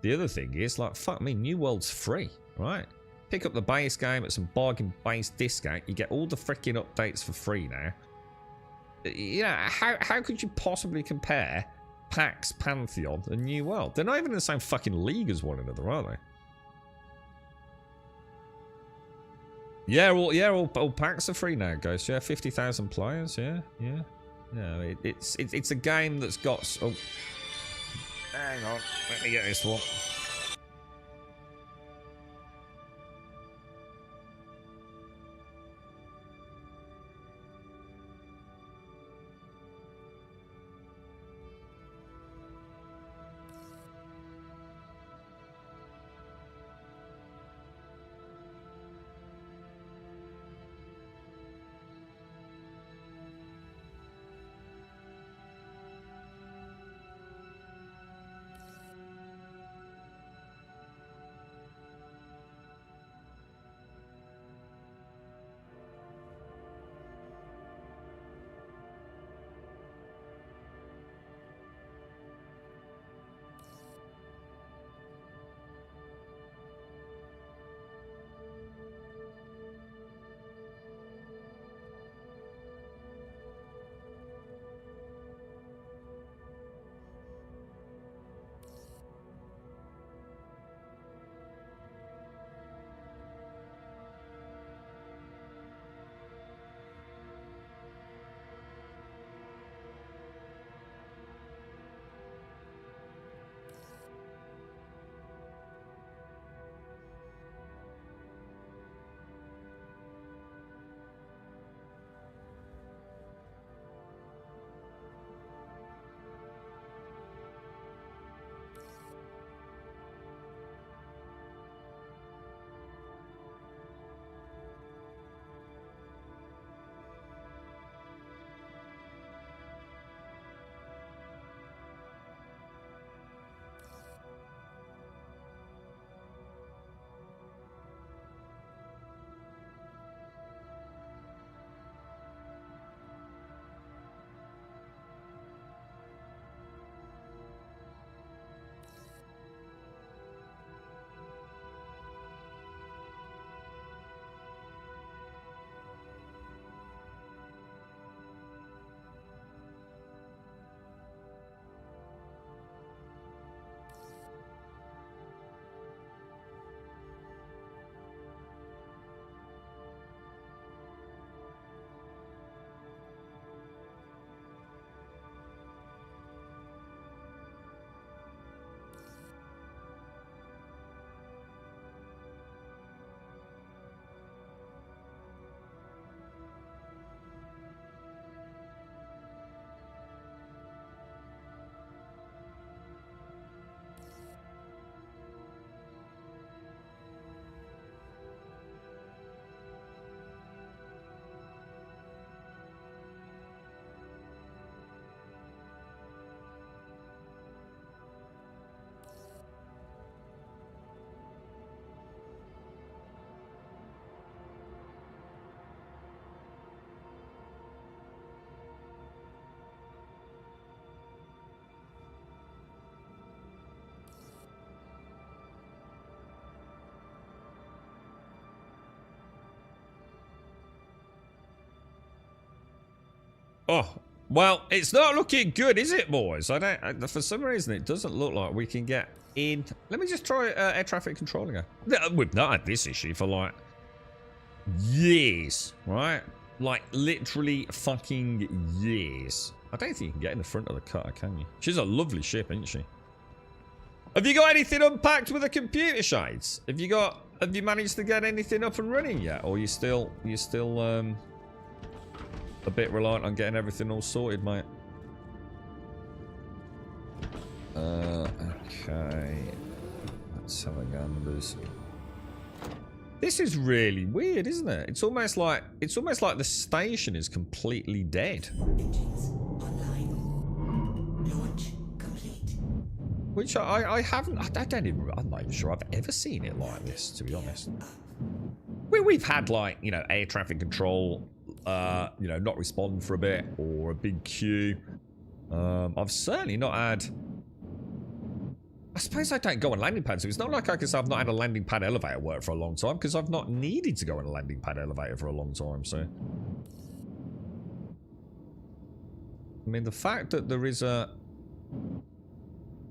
The other thing is, like, fuck me, New World's free, right? Pick up the base game at some bargain based discount. You get all the freaking updates for free now. You know, how could you possibly compare PAX, Pantheon, and New World? They're not even in the same fucking league as one another, are they? Yeah, all packs are free now, Ghost. Yeah, 50,000 players. Yeah. It's a game that's got. Oh, hang on, let me get this one. Oh, well, it's not looking good, is it, boys? I don't. For some reason, it doesn't look like we can get in. Let me just try air traffic control again. We've not had this issue for like years, right? Like literally fucking years. I don't think you can get in the front of the cutter, can you? She's a lovely ship, isn't she? Have you got anything unpacked with the computer shades? Have you managed to get anything up and running yet? Or you still a bit reliant on getting everything all sorted, mate? Okay. Let's have a gambers. This is really weird, isn't it? It's almost like the station is completely dead. Engines online. Launch complete. Which I haven't. I'm not even sure I've ever seen it like this, to be honest. We've had, like, you know, air traffic control, you know, not respond for a bit, or a big queue. I've certainly not had. I suppose I don't go on landing pads, so it's not like I can say I've not had a landing pad elevator work for a long time, because I've not needed to go on a landing pad elevator for a long time, so. I mean, the fact that there is a...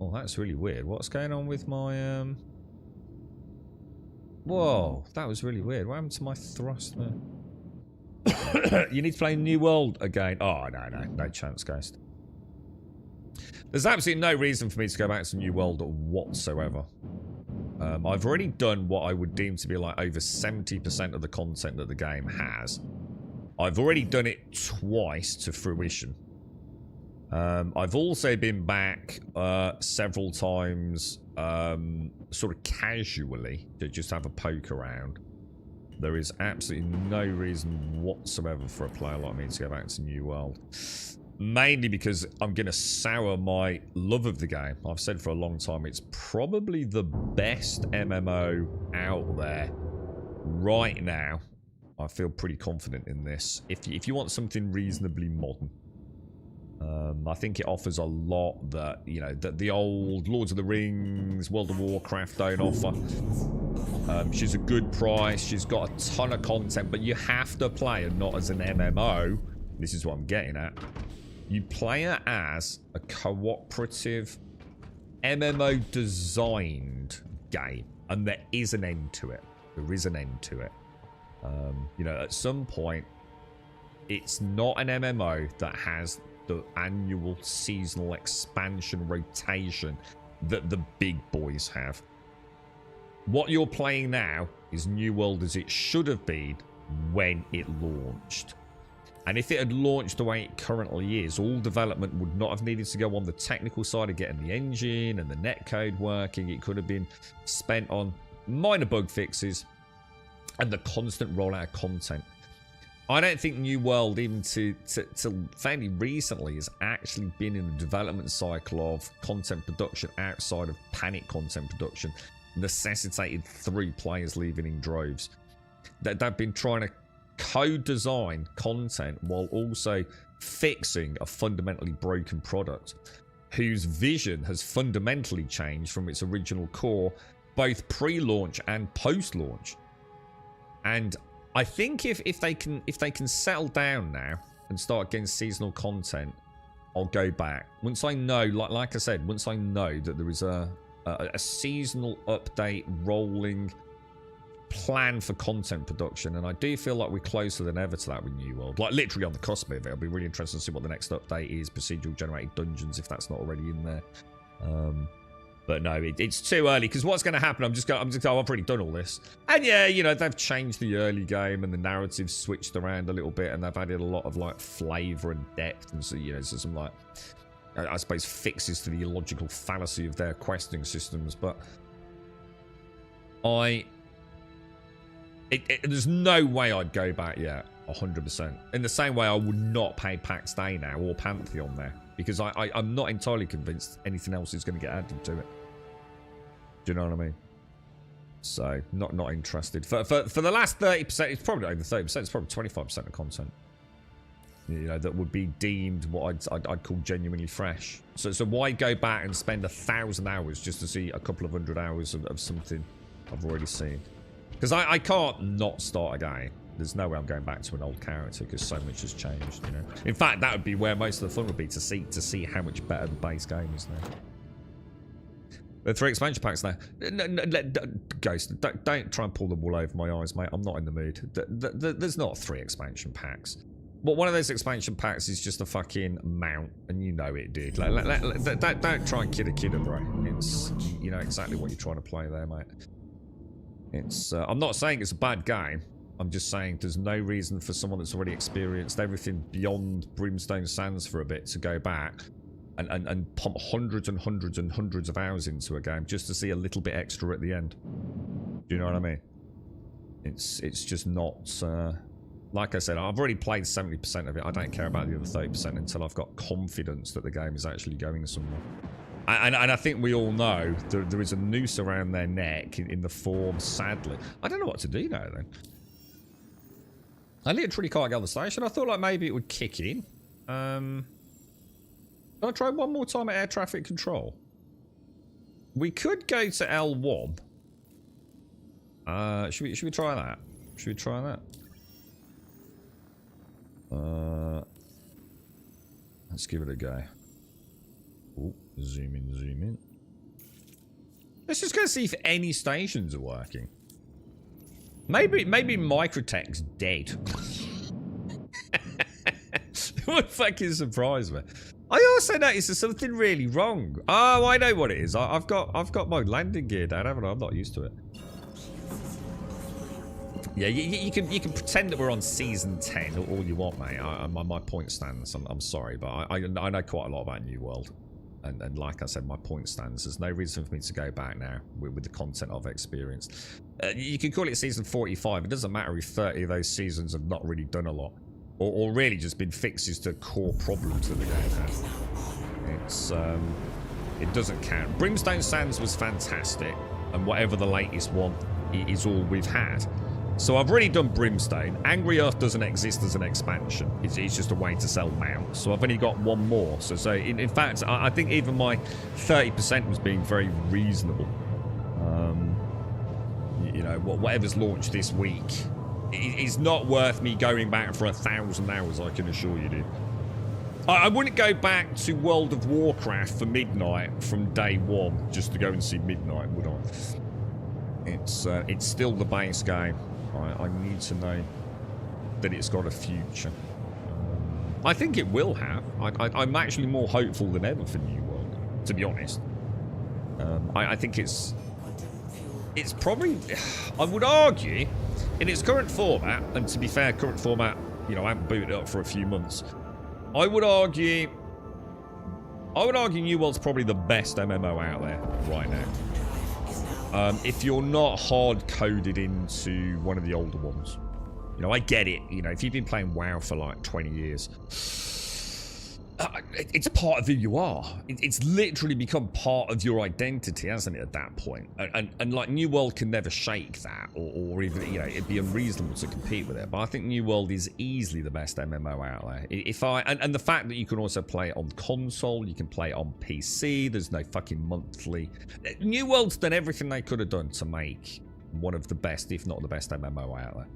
Oh, that's really weird. What's going on with my, Whoa, that was really weird. What happened to my thruster? You need to play New World again. Oh, no chance, guys. There's absolutely no reason for me to go back to New World whatsoever. I've already done what I would deem to be like over 70% of the content that the game has. I've already done it twice to fruition. I've also been back several times sort of casually to just have a poke around. There is absolutely no reason whatsoever for a player like me to go back to New World. Mainly because I'm going to sour my love of the game. I've said for a long time it's probably the best MMO out there right now. I feel pretty confident in this. If you want something reasonably modern. I think it offers a lot that, you know, that the old Lords of the Rings, World of Warcraft don't offer. She's a good price. She's got a ton of content, but you have to play her not as an MMO. This is what I'm getting at. You play her as a cooperative MMO designed game, and there is an end to it. There is an end to it. You know, at some point, it's not an MMO that has the annual seasonal expansion rotation that the big boys have. What you're playing now is New World as it should have been when it launched. And if it had launched the way it currently is, all development would not have needed to go on the technical side of getting the engine and the netcode working. It could have been spent on minor bug fixes and the constant rollout of content. I don't think New World, even till fairly recently, has actually been in the development cycle of content production outside of panic content production, necessitated 3 players leaving in droves. They've been trying to co-design content while also fixing a fundamentally broken product whose vision has fundamentally changed from its original core, both pre-launch and post-launch. And I think if they can settle down now and start getting seasonal content, I'll go back. Once I know, like I said, once I know that there is a seasonal update rolling plan for content production, and I do feel like we're closer than ever to that with New World. Like literally on the cusp of it. I'll be really interested to see what the next update is. Procedural generated dungeons, if that's not already in there. But no, it's too early, because what's going to happen, I've already done all this. And yeah, you know, they've changed the early game and the narrative switched around a little bit, and they've added a lot of like flavor and depth, and so, you know, so some like, I suppose, fixes to the illogical fallacy of their questing systems. But there's no way I'd go back yet, 100%. In the same way I would not pay PAX Day now or Pantheon there, because I'm not entirely convinced anything else is going to get added to it. Do you know what I mean? So, not interested. For the last 30%, it's probably not over 30%, it's probably 25% of content, you know, that would be deemed what I'd call genuinely fresh. So why go back and spend 1,000 hours just to see a couple of 100 hours of something I've already seen? Because I can't not start a game. There's no way I'm going back to an old character, because so much has changed, you know. In fact, that would be where most of the fun would be, to see how much better the base game is now. There are 3 expansion packs now. Ghost, don't try and pull the wool over my eyes, mate. I'm not in the mood. There's not 3 expansion packs. But one of those expansion packs is just a fucking mount, and you know it, dude. Don't try and kid a kidder, bro. It's, you know exactly what you're trying to play there, mate. It's, I'm not saying it's a bad game. I'm just saying there's no reason for someone that's already experienced everything beyond Brimstone Sands for a bit to go back and pump hundreds and hundreds and hundreds of hours into a game just to see a little bit extra at the end. Do you know what I mean? It's just not... like I said, I've already played 70% of it. I don't care about the other 30% until I've got confidence that the game is actually going somewhere. And I think we all know there is a noose around their neck in the form, sadly. I don't know what to do now, then. I literally can't get on the station. I thought like maybe it would kick in. Can I try one more time at air traffic control? We could go to L1. Should we try that? Should we try that? Let's give it a go. Ooh, zoom in, zoom in. Let's just go see if any stations are working. Maybe Microtech's dead. It would fucking surprise me. I also noticed there's something really wrong. Oh, I know what it is. I've got my landing gear down, haven't I? I'm not used to it. Yeah, you can pretend that we're on season 10 all you want, mate. My point stands. I'm sorry, but I know quite a lot about New World, and like I said, my point stands. There's no reason for me to go back now with the content I've experienced. You can call it season 45. It doesn't matter if 30 of those seasons have not really done a lot, or really just been fixes to core problems of the game. It's it doesn't count. Brimstone Sands was fantastic, and whatever the latest one is all we've had. So I've already done Brimstone. Angry Earth doesn't exist as an expansion. It's just a way to sell mounts. So I've only got one more. So in fact, I think even my 30% was being very reasonable. You know, whatever's launched this week is not worth me going back for 1,000 hours, I can assure you, dude. I wouldn't go back to World of Warcraft for Midnight from day one just to go and see Midnight, would I? It's still the base game. I need to know that it's got a future. I think it will have. I'm actually more hopeful than ever for New World, to be honest. I think it's probably, I would argue, in its current format, and to be fair, current format, you know, I haven't booted it up for a few months. I would argue New World's probably the best MMO out there right now. If you're not hard-coded into one of the older ones. You know, I get it. You know, if you've been playing WoW for like 20 years, it's part of who you are. It's literally become part of your identity, hasn't it, at that point? And like, New World can never shake that, or even, you know, it'd be unreasonable to compete with it. But I think New World is easily the best MMO out there. And the fact that you can also play it on console, you can play it on PC, there's no fucking monthly. New World's done everything they could have done to make one of the best, if not the best MMO out there.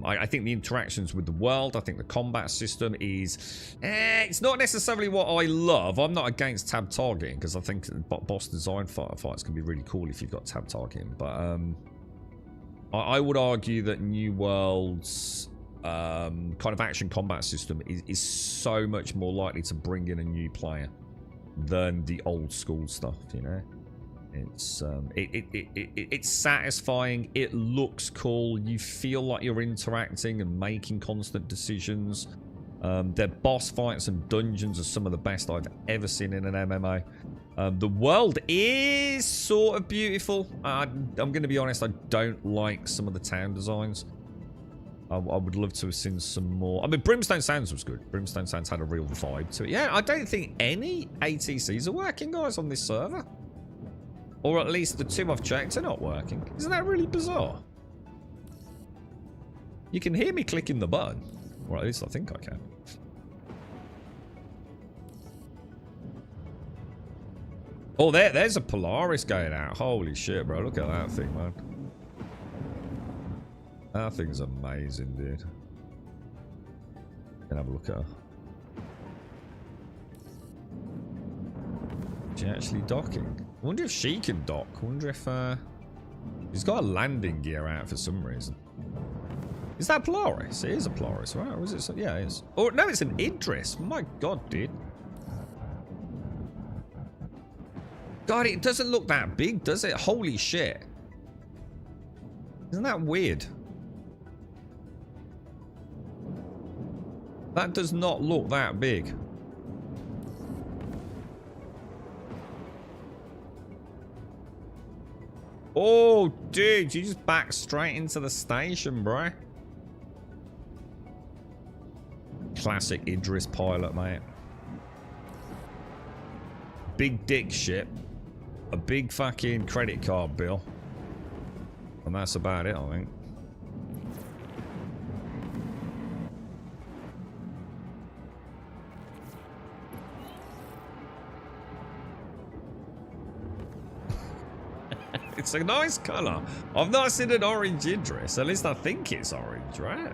I think the interactions with the world, I think the combat system is... it's not necessarily what I love. I'm not against tab targeting, because I think boss design fights can be really cool if you've got tab targeting. But I would argue that New World's kind of action combat system is so much more likely to bring in a new player than the old school stuff, you know? It's satisfying. It looks cool. You feel like you're interacting and making constant decisions. Their boss fights and dungeons are some of the best I've ever seen in an MMO. The world is sort of beautiful. I'm going to be honest, I don't like some of the town designs. I would love to have seen some more. I mean, Brimstone Sands was good. Brimstone Sands had a real vibe to it. Yeah, I don't think any ATCs are working, guys, on this server. Or at least the two I've checked are not working. Isn't that really bizarre? You can hear me clicking the button. Or at least I think I can. Oh, there's a Polaris going out. Holy shit, bro. Look at that thing, man. That thing's amazing, dude. Can have a look at her. Is she actually docking? I wonder if she can dock. I wonder if... She's got a landing gear out for some reason. Is that Polaris? It is a Polaris, right? Or is it? Yeah, it is. Oh, no, it's an Idris. My God, dude. God, it doesn't look that big, does it? Holy shit. Isn't that weird? That does not look that big. Oh, dude, you just backed straight into the station, bro. Classic Idris pilot, mate. Big dick ship. A big fucking credit card bill. And that's about it, I think. It's a nice colour. I've not seen an orange Idris. At least I think it's orange, right?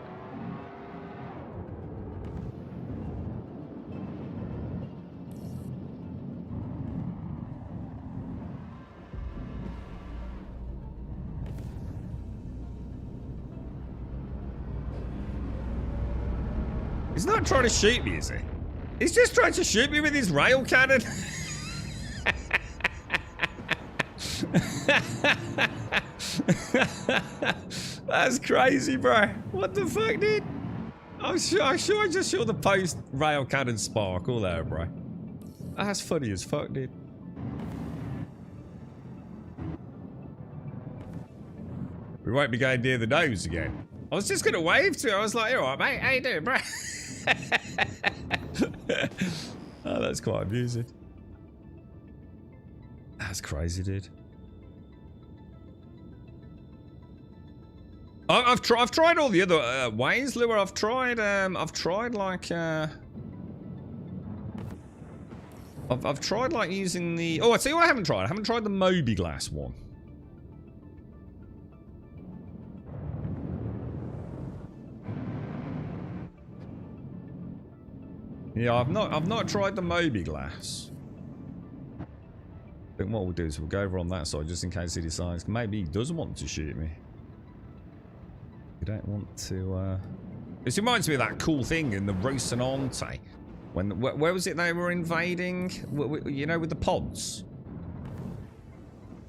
He's not trying to shoot me, is he? He's just trying to shoot me with his rail cannon. That's crazy, bro. What the fuck, dude? I'm sure I just saw the post rail cannon sparkle there, bro. That's funny as fuck, dude. We won't be going near the nose again. I was just gonna wave to her. I was like, "All right, mate. How you doing, bro?" Oh, that's quite amusing. That's crazy, dude. I've tried all the other ways, Lua. I've tried like I've tried like using the. Oh, I tell you what, I haven't tried. I haven't tried the Moby Glass one. Yeah, I've not tried the Moby Glass. I think what we'll do is we'll go over on that side just in case he decides. Maybe he does want to shoot me. You don't want to. This reminds me of that cool thing in the Rocinante. When where was it they were invading? You know, with the pods.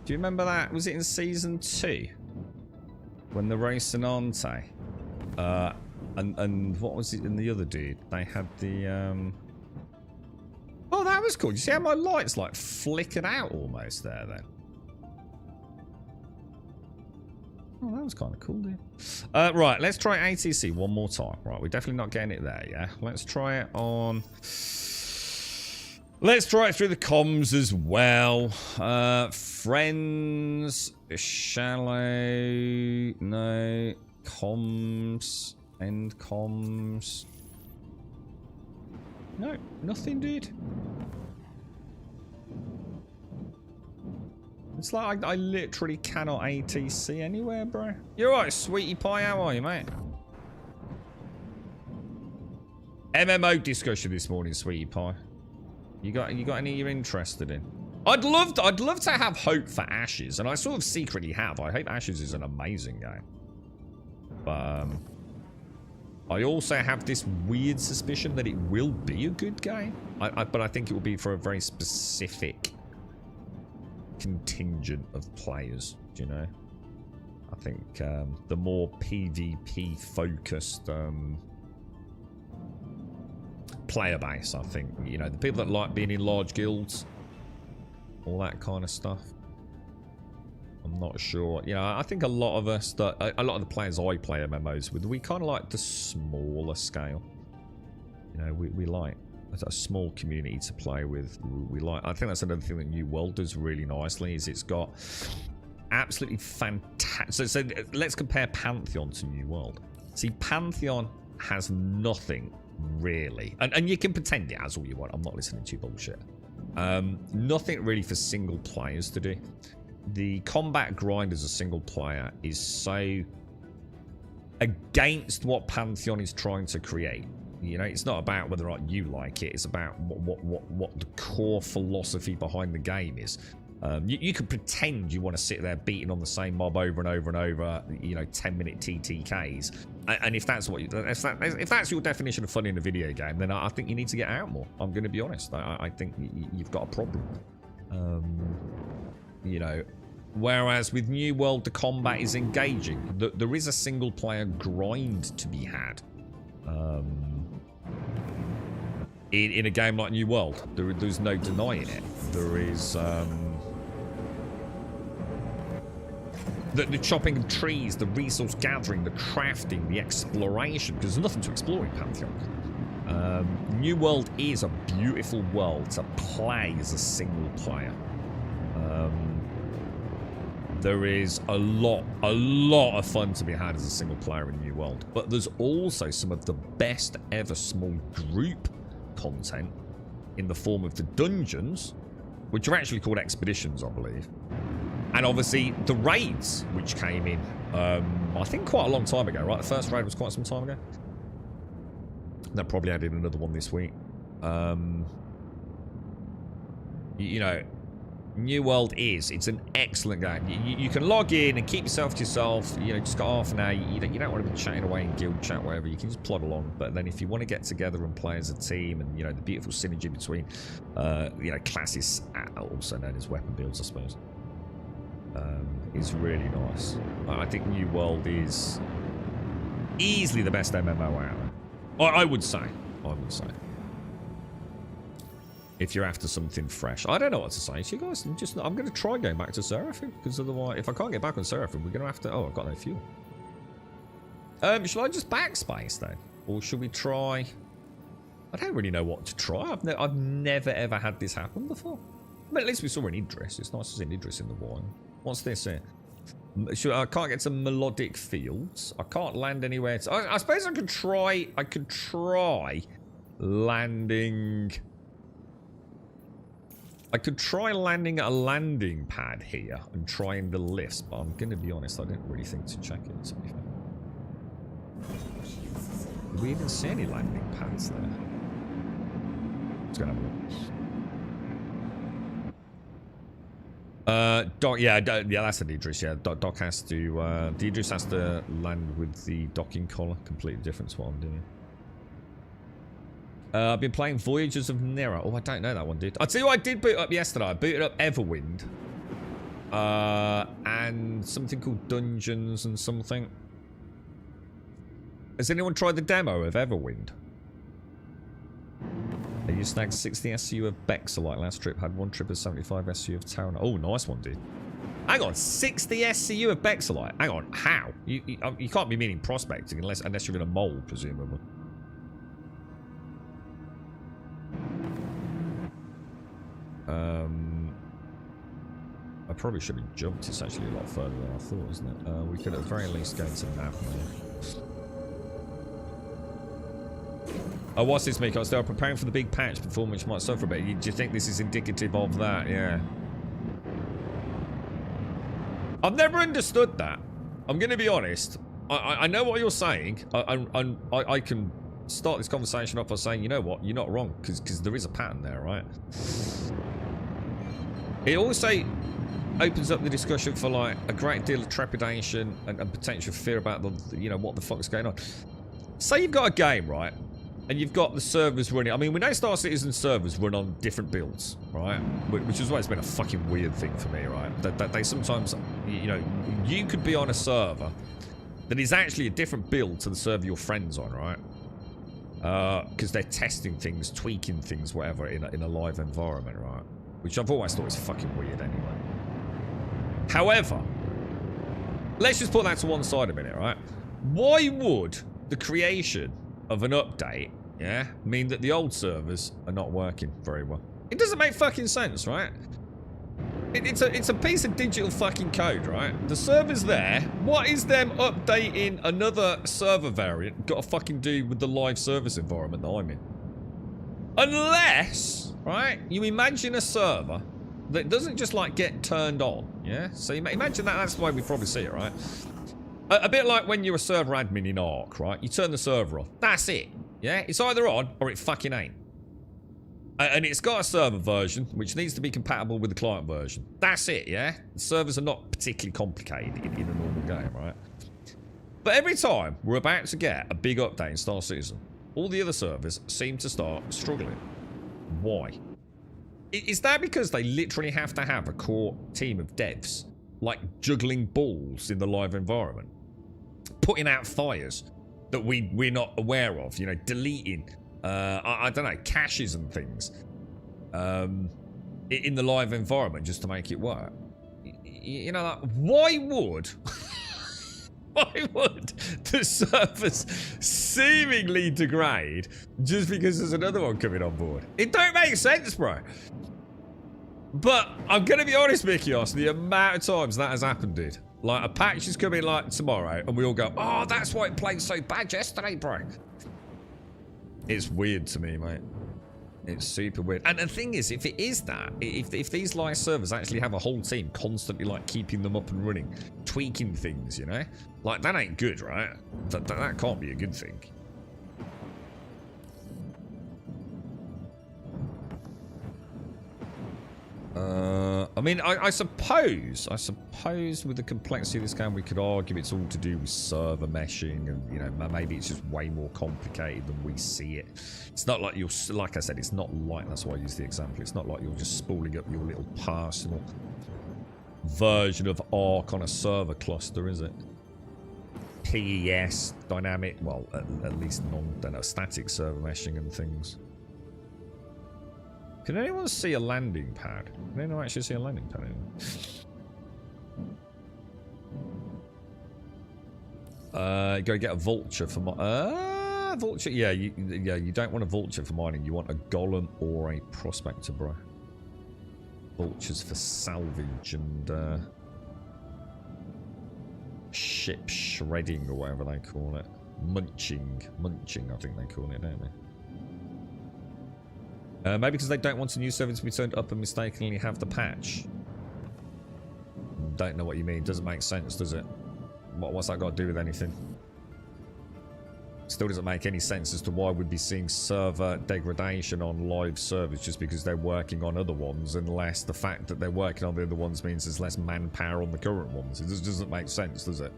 Do you remember that? Was it in season 2? When the Rocinante. And what was it in the other dude? They had the Oh, that was cool. You see how my lights like flickered out almost there then? Oh, that was kind of cool, dude. Right, let's try ATC one more time. Right, we're definitely not getting it there, yeah? Let's try it on. Let's try it through the comms as well. Friends, shallow, no, comms. End comms. No, nothing, dude. It's like I literally cannot ATC anywhere, bro. You're right, sweetie pie. How are you, mate? MMO discussion this morning, sweetie pie. You got any you're interested in? I'd love to have hope for Ashes, and I sort of secretly have. I hope Ashes is an amazing game, but I also have this weird suspicion that it will be a good game. But I think it will be for a very specific contingent of players, do you know? I think the more PvP focused player base, I think, you know, the people that like being in large guilds, all that kind of stuff. I'm not sure. You know, I think a lot of us, a lot of the players I play MMOs with, we kind of like the smaller scale. You know, we like a small community to play with. We like. I think that's another thing that New World does really nicely. Is it's got absolutely fantastic. So let's compare Pantheon to New World. See, Pantheon has nothing really, and you can pretend it has all you want. I'm not listening to your bullshit. Nothing really for single players to do. The combat grind as a single player is so against what Pantheon is trying to create. You know, it's not about whether or not you like it. It's about what the core philosophy behind the game is. You could pretend you want to sit there beating on the same mob over and over and over, you know, 10-minute TTKs. And if that's what if that's your definition of fun in a video game, then I think you need to get out more. I'm going to be honest. I think you've got a problem. You know, whereas with New World, the combat is engaging. There is a single-player grind to be had. In a game like New World, there's no denying it. There is the chopping of trees, the resource gathering, the crafting, the exploration, because there's nothing to explore in Pantheon. New World is a beautiful world to play as a single player. There is a lot of fun to be had as a single player in New World, but there's also some of the best ever small group content in the form of the dungeons, which are actually called expeditions, I believe. And obviously the raids, which came in, I think quite a long time ago, right? The first raid was quite some time ago. They probably added another one this week. You know, New World it's an excellent game. You can log in and keep yourself to yourself. You know, just got half an hour. You don't want to be chatting away in guild chat, whatever. You can just plod along. But then if you want to get together and play as a team, and you know the beautiful synergy between, you know, classes, also known as weapon builds, I suppose, is really nice. I think New World is easily the best MMO out there. I would say. If you're after something fresh. I don't know what to say to you guys. I'm going to try going back to Seraphim, because otherwise, if I can't get back on Seraphim, we're going to have to... Oh, I've got no fuel. Shall I just backspace, then? Or should we try... I don't really know what to try. I've never, ever had this happen before. But at least we saw an Idris. It's nice to see an Idris in the wild. What's this here? I can't get to melodic fields. I can't land anywhere. I suppose I could try... landing... I could try landing at a landing pad here and trying the lifts, but I'm going to be honest, I didn't really think to check it, to be fair. Did we even see any landing pads there? Let's go have a look. Doc, yeah, that's an Idris, yeah. Doc has to, the Idris has to land with the docking collar, completely different to what I'm doing. I've been playing Voyages of Nera. Oh, I don't know that one, dude. I'll tell you what I did boot up yesterday. I booted up Everwind. And something called Dungeons and something. Has anyone tried the demo of Everwind? You snagged 60 SCU of Bexalite last trip. Had one trip of 75 SCU of Taran. Oh, nice one, dude. Hang on, 60 SCU of Bexalite. Hang on, how? You can't be meaning prospecting unless you're in a mole, presumably. I probably should have jumped. It's actually a lot further than I thought, isn't it? We could at the very least go to Navmir. Oh, what's this, Miko? They are preparing for the big patch, performance might suffer a bit. Do you think this is indicative of that? Yeah. I've never understood that. I'm going to be honest. I know what you're saying. I can start this conversation off by saying, you know what? You're not wrong, because there is a pattern there, right? It also opens up the discussion for like a great deal of trepidation and potential fear about the, you know, what the fuck's going on. Say you've got a game, right, and you've got the servers running. I mean, we know Star Citizen servers run on different builds, right? Which is why it's been a fucking weird thing for me, right? That they sometimes, you know, you could be on a server that is actually a different build to the server your friend's on, right? Because they're testing things, tweaking things, whatever, in a live environment, right? Which I've always thought is fucking weird anyway. However, let's just put that to one side a minute, right? Why would the creation of an update, yeah, mean that the old servers are not working very well? It doesn't make fucking sense, right? It's a piece of digital fucking code, right? The server's there. What is them updating another server variant got to fucking do with the live service environment that I'm in? Unless, right, you imagine a server that doesn't just like get turned on, yeah? So you imagine that's the way we probably see it, right? A bit like when you're a server admin in Ark, right? You turn the server off. That's it, yeah? It's either on or it fucking ain't. And it's got a server version, which needs to be compatible with the client version. That's it, yeah? The servers are not particularly complicated in a normal game, right? But every time we're about to get a big update in Star Citizen, all the other servers seem to start struggling. Why? Is that because they literally have to have a core team of devs, like juggling balls in the live environment, putting out fires that we're not aware of, you know, deleting, I don't know, caches and things in the live environment just to make it work? You know, like, why would... Why would the servers seemingly degrade just because there's another one coming on board? It don't make sense, bro. But I'm going to be honest, Mikios, the amount of times that has happened, dude. Like, a patch is coming, like, tomorrow, and we all go, oh, that's why it played so bad yesterday, bro. It's weird to me, mate. It's super weird. And the thing is, if it is that, if these live servers actually have a whole team constantly, like, keeping them up and running, tweaking things, you know? Like, that ain't good, right? That can't be a good thing. I mean, I suppose with the complexity of this game, we could argue it's all to do with server meshing, and you know, maybe it's just way more complicated than we see it. It's not like like I said, it's not like, that's why I use the example. It's not like you're just spooling up your little personal version of Arc on a server cluster, is it? PES, dynamic, well, at least static server meshing and things. Can anyone see a landing pad? Can anyone actually see a landing pad anymore? Go get a vulture for vulture. Yeah, you don't want a vulture for mining. You want a golem or a prospector, bro. Vultures for salvage and ship shredding or whatever they call it. Munching, I think they call it, don't they? Maybe because they don't want a new server to be turned up and mistakenly have the patch. Don't know what you mean. Doesn't make sense, does it? What's that got to do with anything? Still doesn't make any sense as to why we'd be seeing server degradation on live servers just because they're working on other ones, unless the fact that they're working on the other ones means there's less manpower on the current ones. It just doesn't make sense, does it?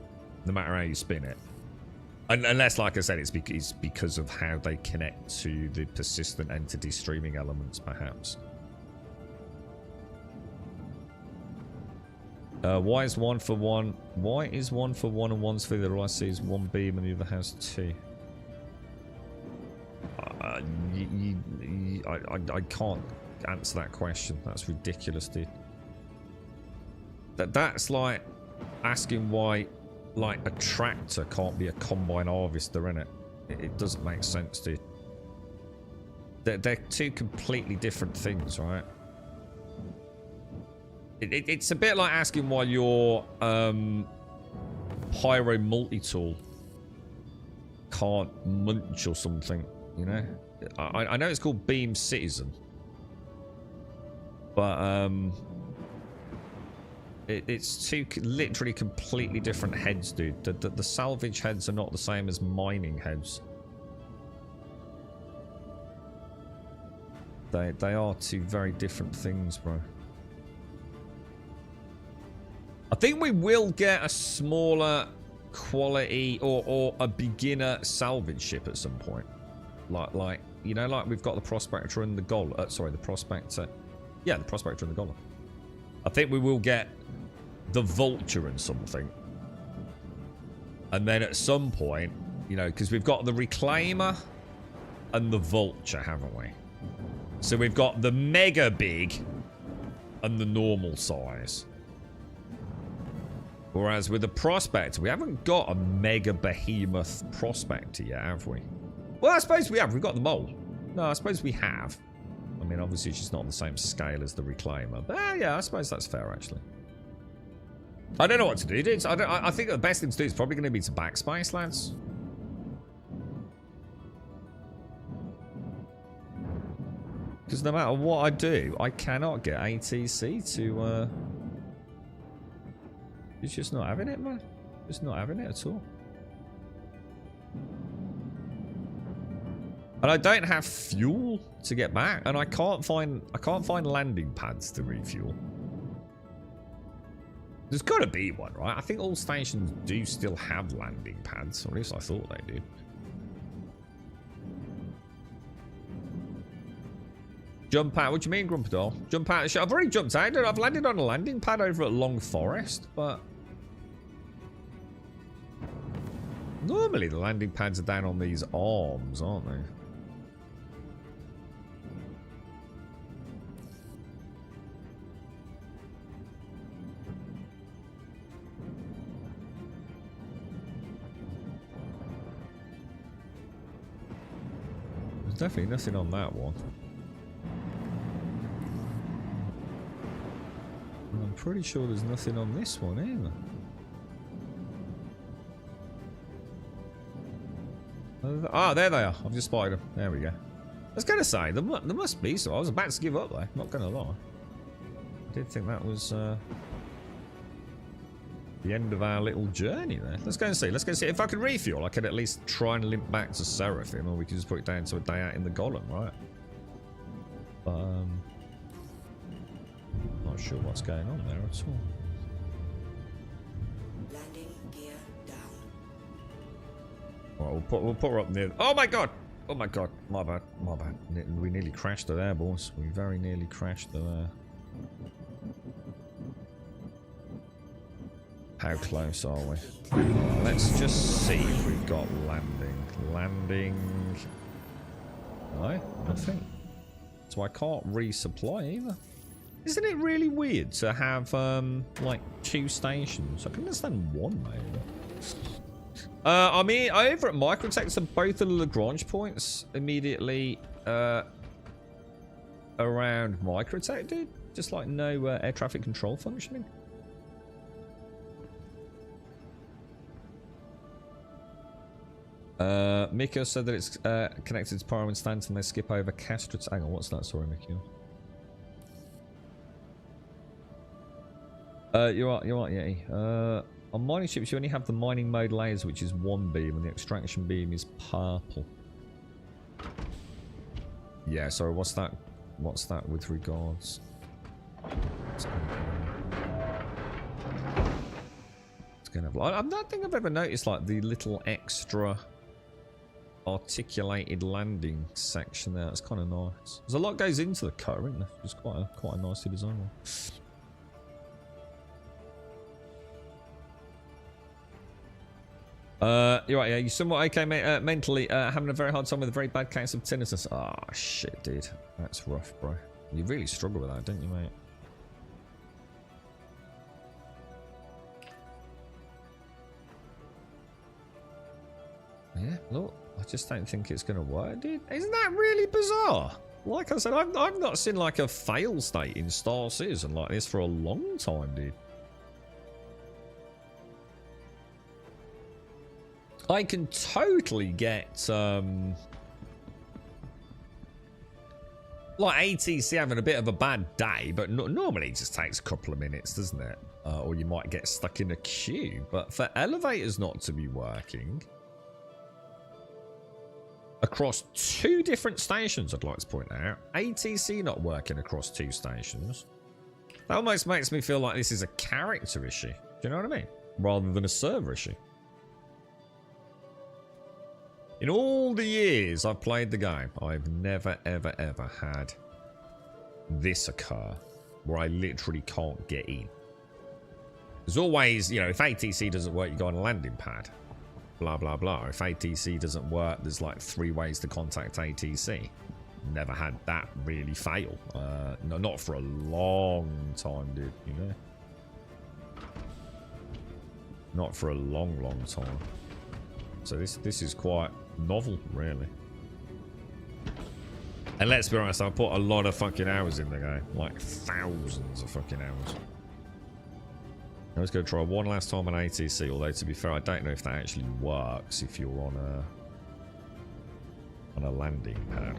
No matter how you spin it. Unless, like I said, it's because of how they connect to the persistent entity streaming elements, perhaps. Why is 1 for 1? Why is 1 for 1 and 1's for the other? All I see is 1 beam and the other has 2. I can't answer that question. That's ridiculous, dude. That's like asking why, like, a tractor can't be a combine harvester, innit? It doesn't make sense, dude. They're two completely different things, right? It's a bit like asking why your pyro multi-tool can't munch or something, you know? I know it's called Beam Citizen, but it's two literally completely different heads, dude. The salvage heads are not the same as mining heads. They are two very different things, bro. I think we will get a smaller quality or a beginner salvage ship at some point. Like you know, like we've got the Prospector and the Golem. Sorry, the Prospector. Yeah, the Prospector and the Golem. I think we will get the Vulture and something. And then at some point, you know, because we've got the Reclaimer and the Vulture, haven't we? So we've got the Mega Big and the normal size. Whereas with the Prospector, we haven't got a Mega Behemoth Prospector yet, have we? Well, I suppose we have. We've got the Mole. No, I suppose we have. I mean, obviously, it's just not on the same scale as the Reclaimer. But yeah, I suppose that's fair, actually. I don't know what to do, dude. I think the best thing to do is probably going to be to backspace, lads. Because no matter what I do, I cannot get ATC to... It's just not having it, man. Just not having it at all. And I don't have fuel to get back, and I can't find landing pads to refuel. There's got to be one, right? I think all stations do still have landing pads, or at least I thought they did. Jump out. What do you mean, Grumpador? Jump out. I've already jumped out. I've landed on a landing pad over at Long Forest, but normally the landing pads are down on these arms, aren't they? There's definitely nothing on that one. And I'm pretty sure there's nothing on this one either. Ah, there they are. I've just spotted them. There we go. I was going to say, there must be some. I was about to give up though, not going to lie. I did think that was the end of our little journey there. Let's go and see. Let's go and see. If I can refuel, I could at least try and limp back to Seraphim, or we can just put it down to a day out in the Golem, right? But, not sure what's going on there at all. Landing gear down. Right, we'll put her up near. Oh my god! Oh my god! My bad. My bad. We nearly crashed her there, boys. We very nearly crashed her there. How close are we? Let's just see if we've got landing. Landing. No, nothing. So I can't resupply either. Isn't it really weird to have like 2 stations? I can understand one maybe. I mean, over at Microtech, so both of the Lagrange points immediately around Microtech, dude. Just like no air traffic control functioning. Miko said that it's connected to Pyro and Stance and they skip over Castro. Hang on, what's that? Sorry, Miko. You're right, Yeti. On mining ships, you only have the mining mode layers, which is 1 beam, and the extraction beam is purple. Yeah, sorry, what's that? What's that with regards? It's gonna have, I don't think I've ever noticed like the little extra articulated landing section there. It's kind of nice. There's a lot goes into the car, isn't there? It's quite a nicely designed one. You're right, yeah, you're somewhat okay, mate. Mentally, having a very hard time with a very bad case of tinnitus. Ah, oh, shit, dude. That's rough, bro. You really struggle with that, don't you, mate? Yeah, look, I just don't think it's going to work, dude. Isn't that really bizarre? Like I said, I've not seen like a fail state in Star Citizen like this for a long time, dude. I can totally get like ATC having a bit of a bad day, but normally it just takes a couple of minutes, doesn't it? Or you might get stuck in a queue. But for elevators not to be working across 2 different stations, I'd like to point out, ATC not working across 2 stations, that almost makes me feel like this is a character issue. Do you know what I mean? Rather than a server issue. In all the years I've played the game, I've never, ever, ever had this occur where I literally can't get in. There's always, you know, if ATC doesn't work, you go on a landing pad. Blah, blah, blah. If ATC doesn't work, there's like 3 ways to contact ATC. Never had that really fail. No, not for a long time, dude, you know? Not for a long, long time. So this is quite novel, really. And let's be honest, I've put a lot of fucking hours in the game. Like thousands of fucking hours. I was going to try one last time on ATC, although to be fair, I don't know if that actually works if you're on a landing pad.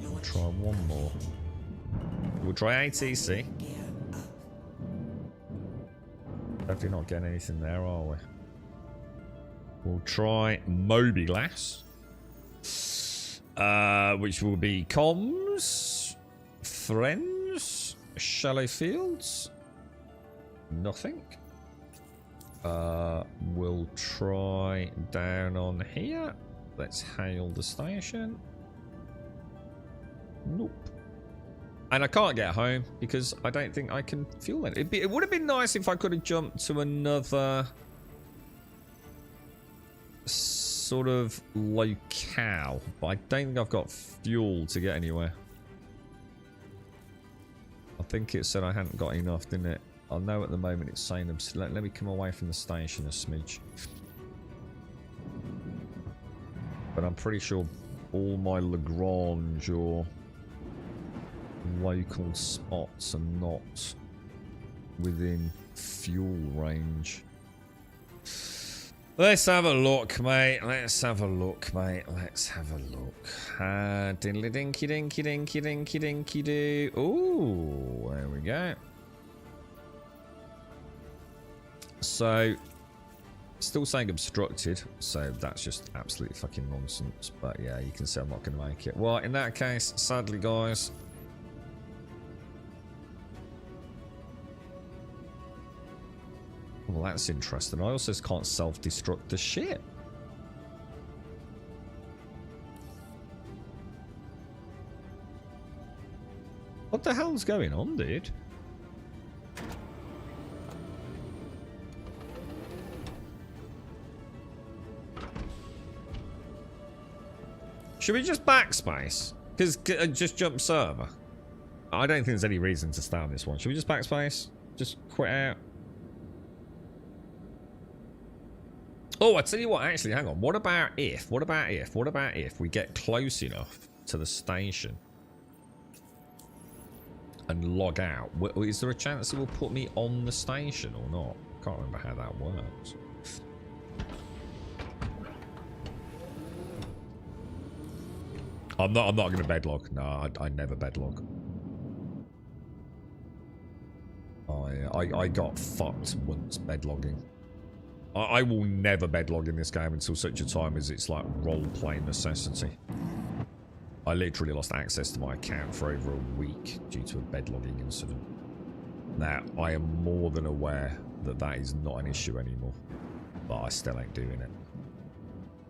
We'll try one more. We'll try ATC. Definitely not getting anything there, are we? We'll try Moby Glass. Which will be comms, friends, shallow fields, nothing. We'll try down on here. Let's hail the station. Nope. And I can't get home because I don't think I can fuel it. It would have been nice if I could have jumped to another sort of locale, but I don't think I've got fuel to get anywhere. I think it said I hadn't got enough, didn't it? I know at the moment it's saying let me come away from the station a smidge. But I'm pretty sure all my Lagrange or local spots are not within fuel range. Let's have a look, mate. Let's have a look, mate. Let's have a look. Diddly dinky dinky dinky dinky dinky doo. Ooh, there we go. So, still saying obstructed, so that's just absolutely fucking nonsense. But yeah, you can see I'm not going to make it. Well, in that case, sadly, guys. Well, that's interesting. I also can't self-destruct the ship. What the hell's going on, dude? Should we just backspace? Because just jump server. I don't think there's any reason to stay on this one. Should we just backspace? Just quit out? Oh, I tell you what, actually, hang on. What about if we get close enough to the station and log out? Is there a chance it will put me on the station or not? I can't remember how that works. I'm not going to bedlog. No, I never bedlog. I got fucked once bedlogging. I will never bedlog in this game until such a time as it's like role-play necessity. I literally lost access to my account for over a week due to a bedlogging incident. Now, I am more than aware that that is not an issue anymore, but I still ain't doing it.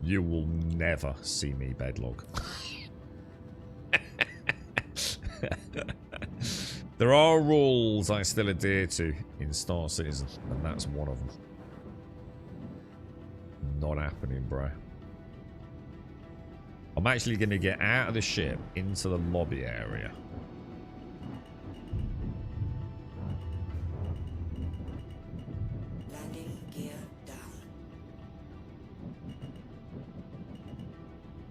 You will never see me bedlog. There are rules I still adhere to in Star Citizen, and that's one of them. Not happening, bro. I'm actually going to get out of the ship into the lobby area. Landing gear down.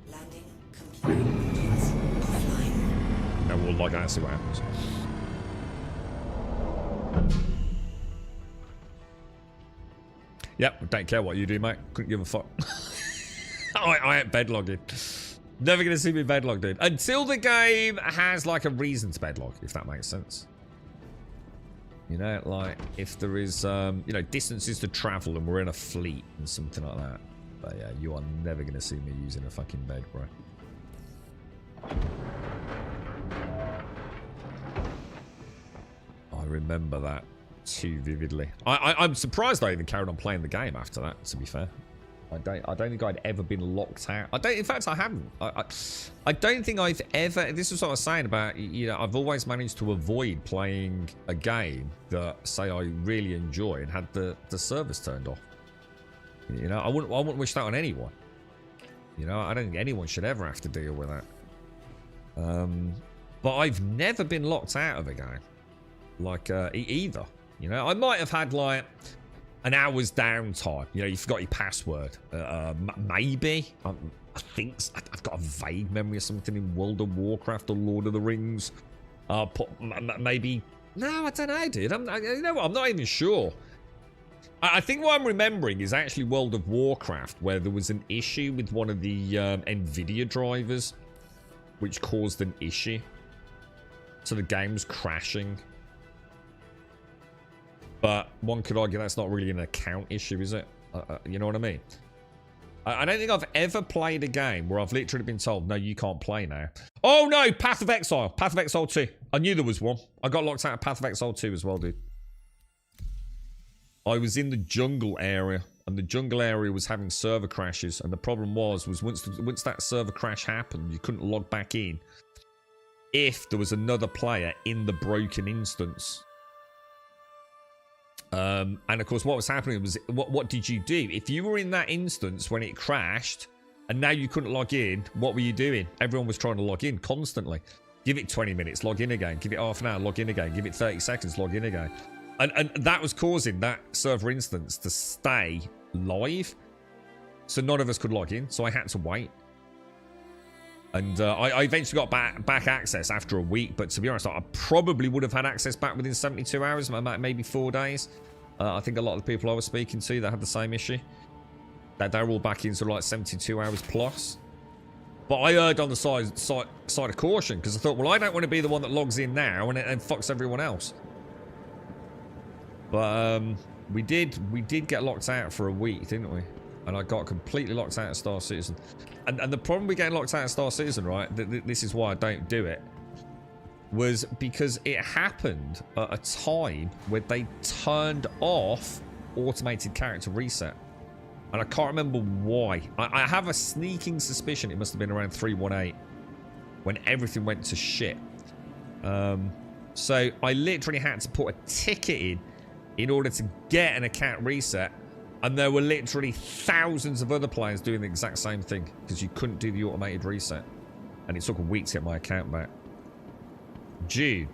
Landing complete. Engines offline. Now we'll log out and see what happens. Yep, don't care what you do, mate. Couldn't give a fuck. I ain't bedlogging. Never gonna see me bedlog, dude. Until the game has like a reason to bedlog, if that makes sense. You know, like if there is, you know, distances to travel and we're in a fleet and something like that. But yeah, you are never gonna see me using a fucking bed, bro. I remember that too vividly. I'm surprised I even carried on playing the game after that, to be fair. I don't think I'd ever been locked out. In fact, I haven't. I don't think I've ever, this is what I was saying about, you know, I've always managed to avoid playing a game that, say, I really enjoy and had the servers turned off. You know, I wouldn't wish that on anyone. You know, I don't think anyone should ever have to deal with that. But I've never been locked out of a game. Like, either. You know, I might have had, like, an hour's downtime. You know, you forgot your password. Maybe. I think I've got a vague memory of something in World of Warcraft or Lord of the Rings. Maybe. No, I don't know, dude. You know what? I'm not even sure. I think what I'm remembering is actually World of Warcraft, where there was an issue with one of the NVIDIA drivers, which caused an issue. So the game was crashing. But one could argue that's not really an account issue, is it? You know what I mean? I don't think I've ever played a game where I've literally been told, no, you can't play now. Oh, no, Path of Exile. Path of Exile 2. I knew there was one. I got locked out of Path of Exile 2 as well, dude. I was in the jungle area, and the jungle area was having server crashes, and the problem was once that server crash happened, you couldn't log back in if there was another player in the broken instance. And of course, what was happening was, what did you do? If you were in that instance when it crashed, and now you couldn't log in, what were you doing? Everyone was trying to log in constantly. Give it 20 minutes, log in again. Give it half an hour, log in again. Give it 30 seconds, log in again. And that was causing that server instance to stay live. So none of us could log in, so I had to wait. And I eventually got back access after a week, but to be honest, I probably would have had access back within 72 hours, maybe 4 days. I think a lot of the people I was speaking to that had the same issue. That they're all back in sort of like 72 hours plus. But I erred on the side of caution, because I thought, well, I don't want to be the one that logs in now and fucks everyone else. But we did get locked out for a week, didn't we? And I got completely locked out of Star Citizen. And the problem with getting locked out of Star Citizen, right, this is why I don't do it, was because it happened at a time where they turned off automated character reset. And I can't remember why. I have a sneaking suspicion it must have been around 3.18 when everything went to shit. So I literally had to put a ticket in order to get an account reset. And there were literally thousands of other players doing the exact same thing because you couldn't do the automated reset. And it took a week to get my account back. June.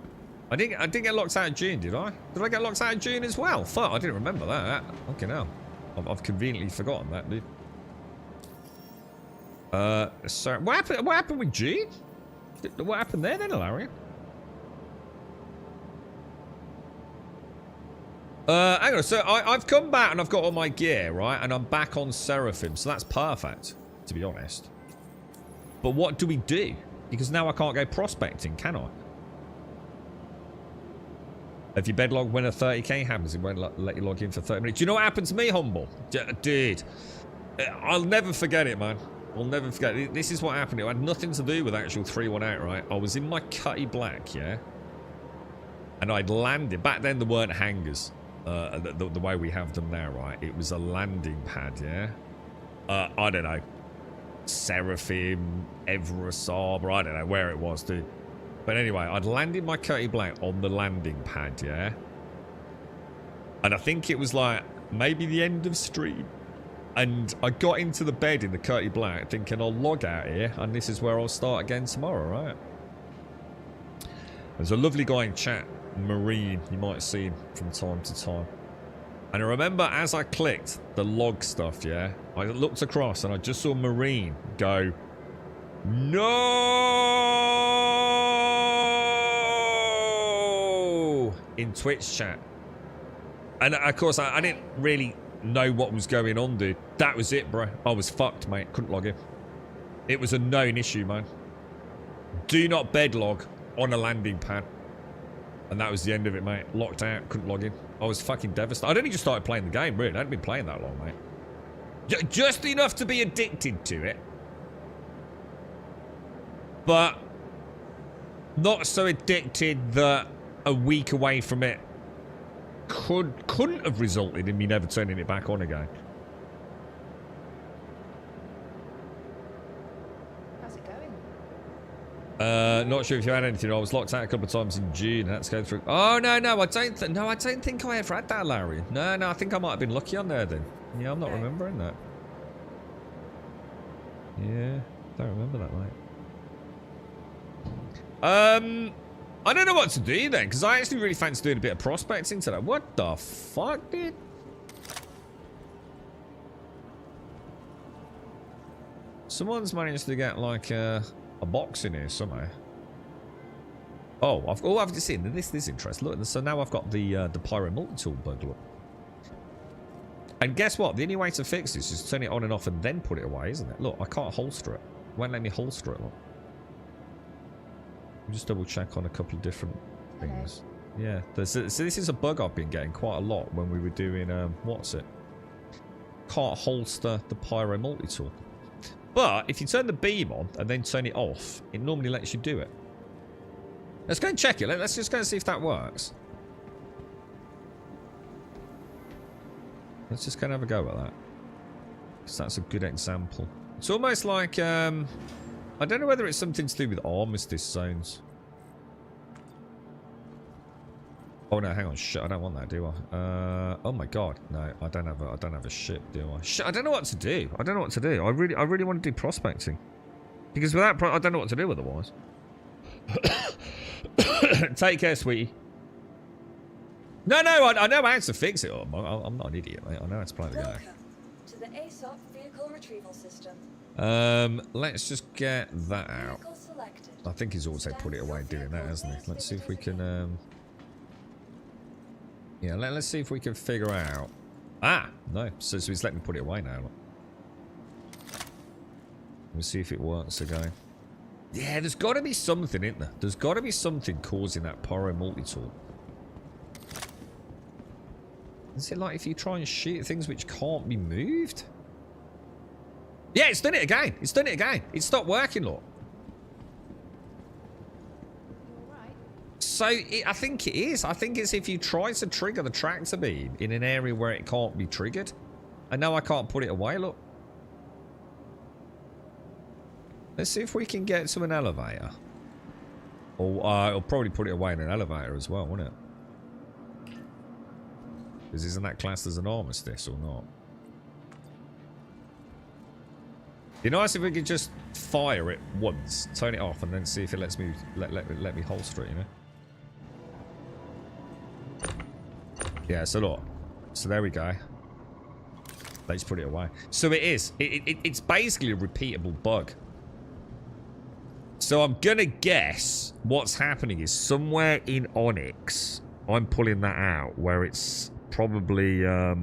I didn't get locked out of June, did I? Did I get locked out of June as well? Fuck, I didn't remember that. Okay, now. I've conveniently forgotten that, dude. So what happened with June? What happened there then, Larry? Hang on, so I've come back and I've got all my gear, right? And I'm back on Seraphim, so that's perfect, to be honest. But what do we do? Because now I can't go prospecting, can I? If your bedlog when a 30k happens, it won't let you log in for 30 minutes. Do you know what happened to me, Humble? Dude, I'll never forget it, man. I'll never forget it. This is what happened. It had nothing to do with actual 318, right? I was in my Cutty Black, yeah? And I'd landed. Back then, there weren't hangars. The way we have them now, right? It was a landing pad, yeah? I don't know. Seraphim, Everest, Arbor, I don't know where it was, dude. But anyway, I'd landed my Cutty Black on the landing pad, yeah? And I think it was like maybe the end of stream. And I got into the bed in the Cutty Black thinking I'll log out here and this is where I'll start again tomorrow, right? There's a lovely guy in chat, Marine, you might see him from time to time. And I remember as I clicked the log stuff, yeah, I looked across and I just saw Marine go, no, in Twitch chat. And of course, I didn't really know what was going on, dude. That was it, bro. I was fucked, mate. Couldn't log in. It was a known issue, man. Do not bed log on a landing pad. And that was the end of it, mate. Locked out, couldn't log in. I was fucking devastated. I'd only just started playing the game, really. I hadn't been playing that long, mate. Just enough to be addicted to it. But not so addicted that a week away from it couldn't have resulted in me never turning it back on again. How's it going? Not sure if you had anything. I was locked out a couple of times in June. Let's go through. Oh no, I don't think I ever had that, Larry. No, I think I might have been lucky on there then. Yeah, I'm not remembering that. Yeah, don't remember that, mate. I don't know what to do then, because I actually really fancy doing a bit of prospecting today. What the fuck, dude? Someone's managed to get like a box in here somewhere. Oh, I've just seen this interest. Look, so now I've got the Pyro multi-tool bug. Look. And guess what? The only way to fix this is turn it on and off and then put it away, isn't it? Look, I can't holster it. It won't let me holster it. Look. Just double check on a couple of different things. Yeah. So this is a bug I've been getting quite a lot when we were doing, what's it? Can't holster the pyro multi-tool. But if you turn the beam on and then turn it off, it normally lets you do it. Let's go and check it. Let's just go and see if that works. Let's just go and have a go at that. Because that's a good example. It's almost like, I don't know whether it's something to do with armistice zones. Oh no, hang on, shit, I don't want that, do I? Oh my god, no, I don't have a ship, do I? Shit, I don't know what to do. I don't know what to do. I really want to do prospecting. Because without I don't know what to do otherwise. Take care, sweetie. No, I know how to fix it. I'm not an idiot, mate. I know how to play the game. Welcome to the ASOP vehicle retrieval system. Let's just get that out. Vehicle selected. I think he's also put it away doing that, hasn't he? Let's see if we can, yeah, let's see if we can figure out... Ah! No, so he's letting me put it away now. Look. Let me see if it works again. Yeah, there's got to be something, isn't there? There's got to be something causing that pyro multi-tool. Is it like if you try and shoot things which can't be moved? Yeah, it's done it again. It's done it again. It stopped working, look. So, I think it is. I think it's if you try to trigger the tractor beam in an area where it can't be triggered. And now I can't put it away, look. Let's see if we can get to an elevator. Or, I'll probably put it away in an elevator as well, won't it? Because isn't that classed as an armistice or not? It'd be nice if we could just fire it once, turn it off, and then see if it lets me let me holster it, you know? Yeah, so look. So there we go. Let's put it away. So it is. It's basically a repeatable bug. So I'm gonna guess what's happening is somewhere in Onyx, I'm pulling that out where it's probably yeah.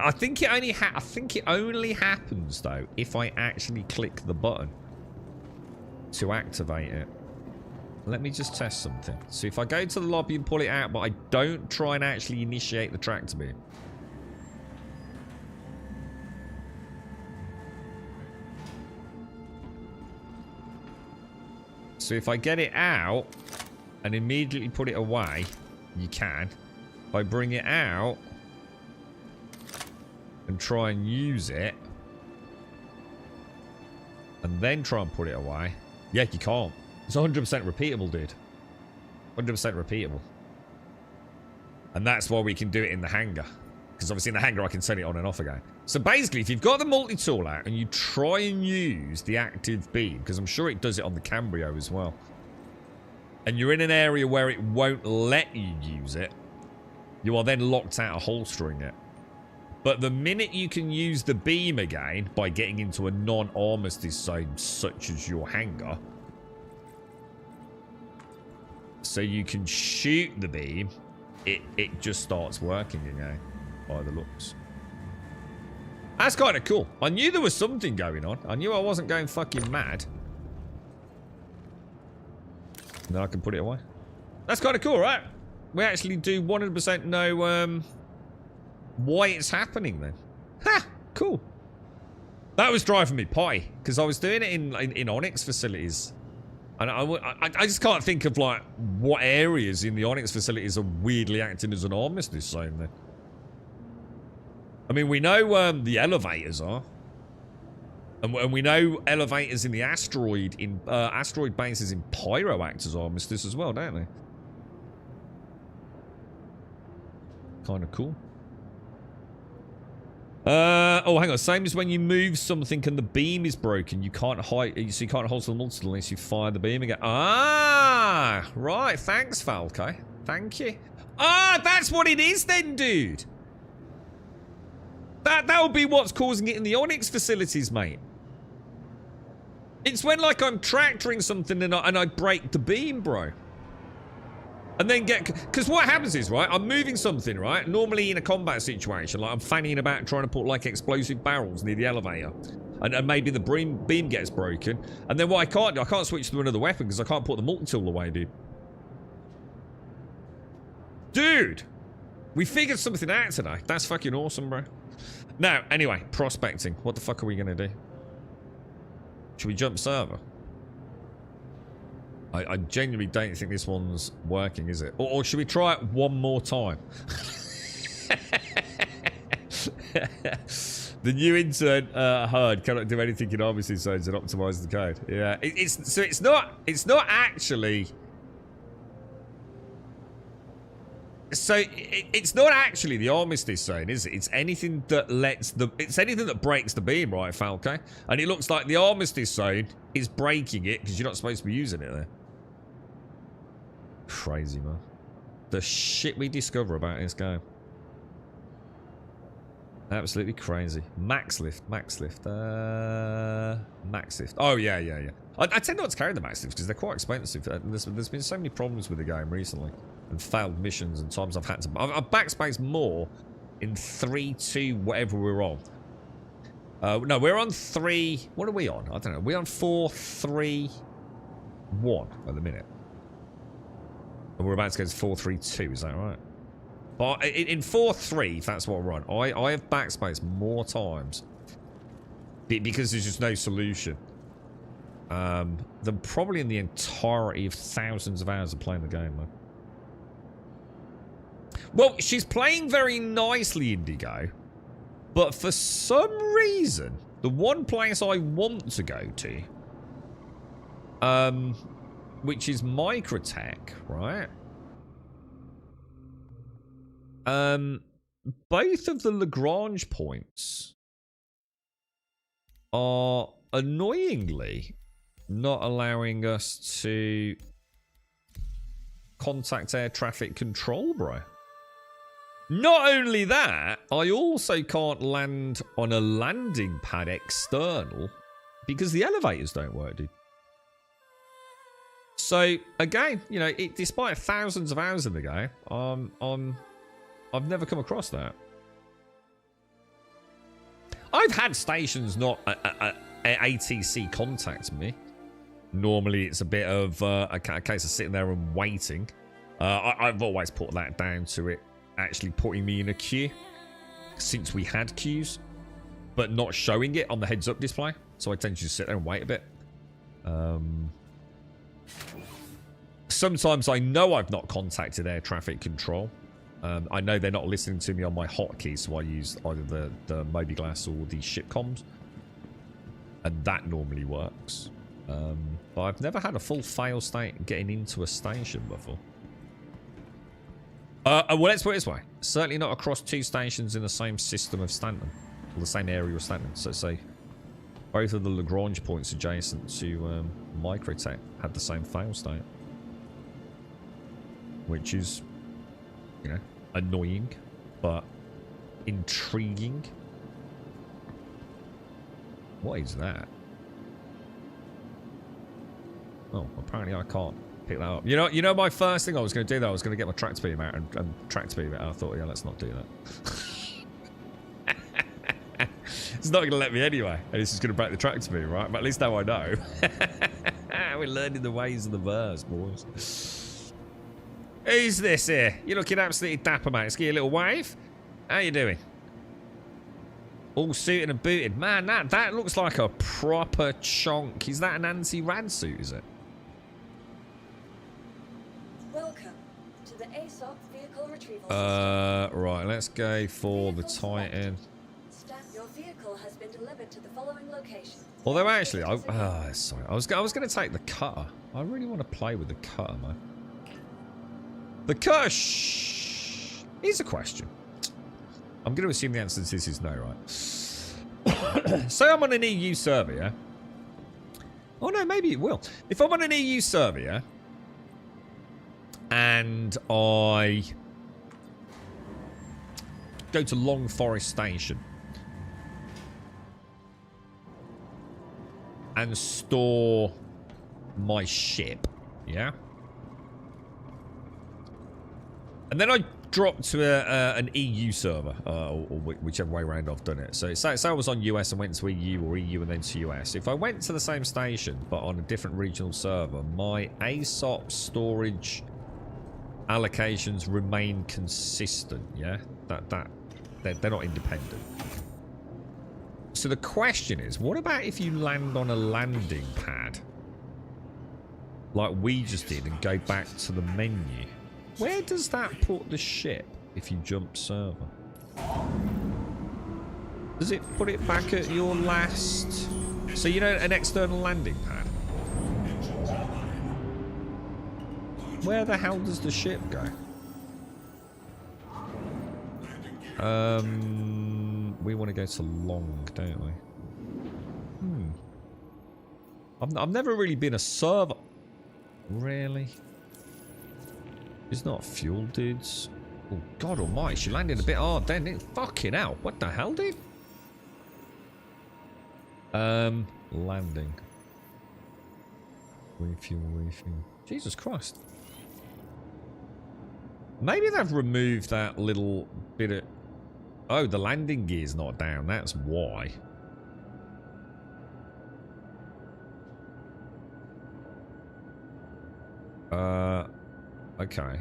I think it only happens though if I actually click the button to activate it. Let me just test something. So if I go to the lobby and pull it out, but I don't try and actually initiate the tractor beam. So if I get it out and immediately put it away, you can. If I bring it out and try and use it and then try and put it away, yeah, you can't. It's 100% repeatable, dude. 100% repeatable. And that's why we can do it in the hangar. Because obviously in the hangar I can turn it on and off again. So basically, if you've got the multi-tool out and you try and use the active beam, because I'm sure it does it on the Cambrio as well, and you're in an area where it won't let you use it, you are then locked out of holstering it. But the minute you can use the beam again by getting into a non-armistice zone such as your hangar, so you can shoot the beam, it just starts working again, by the looks. That's kind of cool. I knew there was something going on. I knew I wasn't going fucking mad. And then I can put it away. That's kind of cool, right? We actually do 100% know why it's happening then. Ha! Cool. That was driving me pie, because I was doing it in Onyx facilities. And I just can't think of, like, what areas in the Onyx facilities are weirdly acting as an armistice zone then. I mean, we know the elevators are. And we know elevators in the asteroid bases in Pyro act as armistice as well, don't they? Kind of cool. Oh, hang on. Same as when you move something and the beam is broken. You can't hide, so you can't hold the multi-tool unless you fire the beam again. Ah, right. Thanks, Falco. Thank you. Ah, that's what it is then, dude. That'll be what's causing it in the Onyx facilities, mate. It's when, like, I'm tractoring something and I break the beam, bro. And then because what happens is, right, I'm moving something, right, normally in a combat situation, like I'm fannying about trying to put, like, explosive barrels near the elevator. And maybe the beam gets broken. And then what I can't do, I can't switch to another weapon because I can't put the multi-tool away, dude. Dude! We figured something out today. That's fucking awesome, bro. Now, anyway, prospecting. What the fuck are we going to do? Should we jump server? I genuinely don't think this one's working, is it? Or should we try it one more time? The new intern Herd cannot do anything in Armistice zones and optimize the code. Yeah, it's not actually. So it's not actually the Armistice zone, is it? It's anything that anything that breaks the beam, right, Falco? And it looks like the Armistice zone is breaking it because you're not supposed to be using it there. Crazy, man. The shit we discover about this game. Absolutely crazy. Max lift. Oh, yeah. I tend not to carry the max lifts because they're quite expensive. There's been so many problems with the game recently. And failed missions and times I've had to... I've backspaced more in 3-2 whatever we're on. No, we're on 3... What are we on? I don't know. We're on 4-3-1 at the minute. And we're about to go to 4-3-2, is that right? But in 4-3, that's what we're on. I have backspaced more times because there's just no solution than probably in the entirety of thousands of hours of playing the game, man. Well, she's playing very nicely, Indigo, but for some reason, the one place I want to go to, which is Microtech, right? Both of the Lagrange points are annoyingly not allowing us to contact air traffic control, bro. Not only that, I also can't land on a landing pad external because the elevators don't work, dude. So, again, you know, despite thousands of hours in the game, I've never come across that. I've had stations not ATC contact me. Normally, it's a bit of a case of sitting there and waiting. I've always put that down to it actually putting me in a queue since we had queues, but not showing it on the heads-up display. So I tend to just sit there and wait a bit. Sometimes I know I've not contacted air traffic control. I know they're not listening to me on my hotkey, so I use either the Mobi-Glass or the ship comms. And that normally works. But I've never had a full fail state getting into a station before. Well, let's put it this way. Certainly not across two stations in the same system of Stanton. Or the same area of Stanton. So say both of the Lagrange points adjacent to Microtech had the same fail state. Which is, you know, annoying, but intriguing. What is that? Oh, apparently I can't pick that up. You know, my first thing I was going to do, though, I was going to get my tractor beam out and tractor beam it. I thought, yeah, let's not do that. It's not going to let me anyway. And it's just going to break the tractor beam, right? But at least now I know. We're learning the ways of the verse, boys. Who's this here? You're looking absolutely dapper, mate. Let's give you a little wave. How you doing? All suited and booted. Man, that looks like a proper chonk. Is that an anti-rad suit, is it? Welcome to the ASOP vehicle retrieval system. Right, let's go for the Titan. Your vehicle has been delivered to the following location. Although actually, sorry, I was going to take the cutter. I really want to play with the cutter, man. The cutter is a question. I'm going to assume the answer to this is no, right? Say I'm on an EU server, yeah? Oh no, maybe it will. If I'm on an EU server, yeah? And I go to Long Forest Station and store my ship, yeah? And then I dropped to an EU server, or whichever way around I've done it. So say I was on US and went to EU, or EU and then to US. If I went to the same station but on a different regional server, my ASOP storage allocations remain consistent. Yeah, they're not independent. So the question is, what about if you land on a landing pad like we just did and go back to the menu? Where does that put the ship if you jump server? Does it put it back at your last... So, you know, an external landing pad? Where the hell does the ship go? We want to go to long, don't we? I've never really been a server. Really? It's not fuel, dudes. Oh, God almighty, she landed a bit hard then, didn't it? Fucking hell. What the hell, dude? Landing. Refuel. Jesus Christ. Maybe they've removed that little bit of... Oh, the landing gear's not down. That's why. Okay.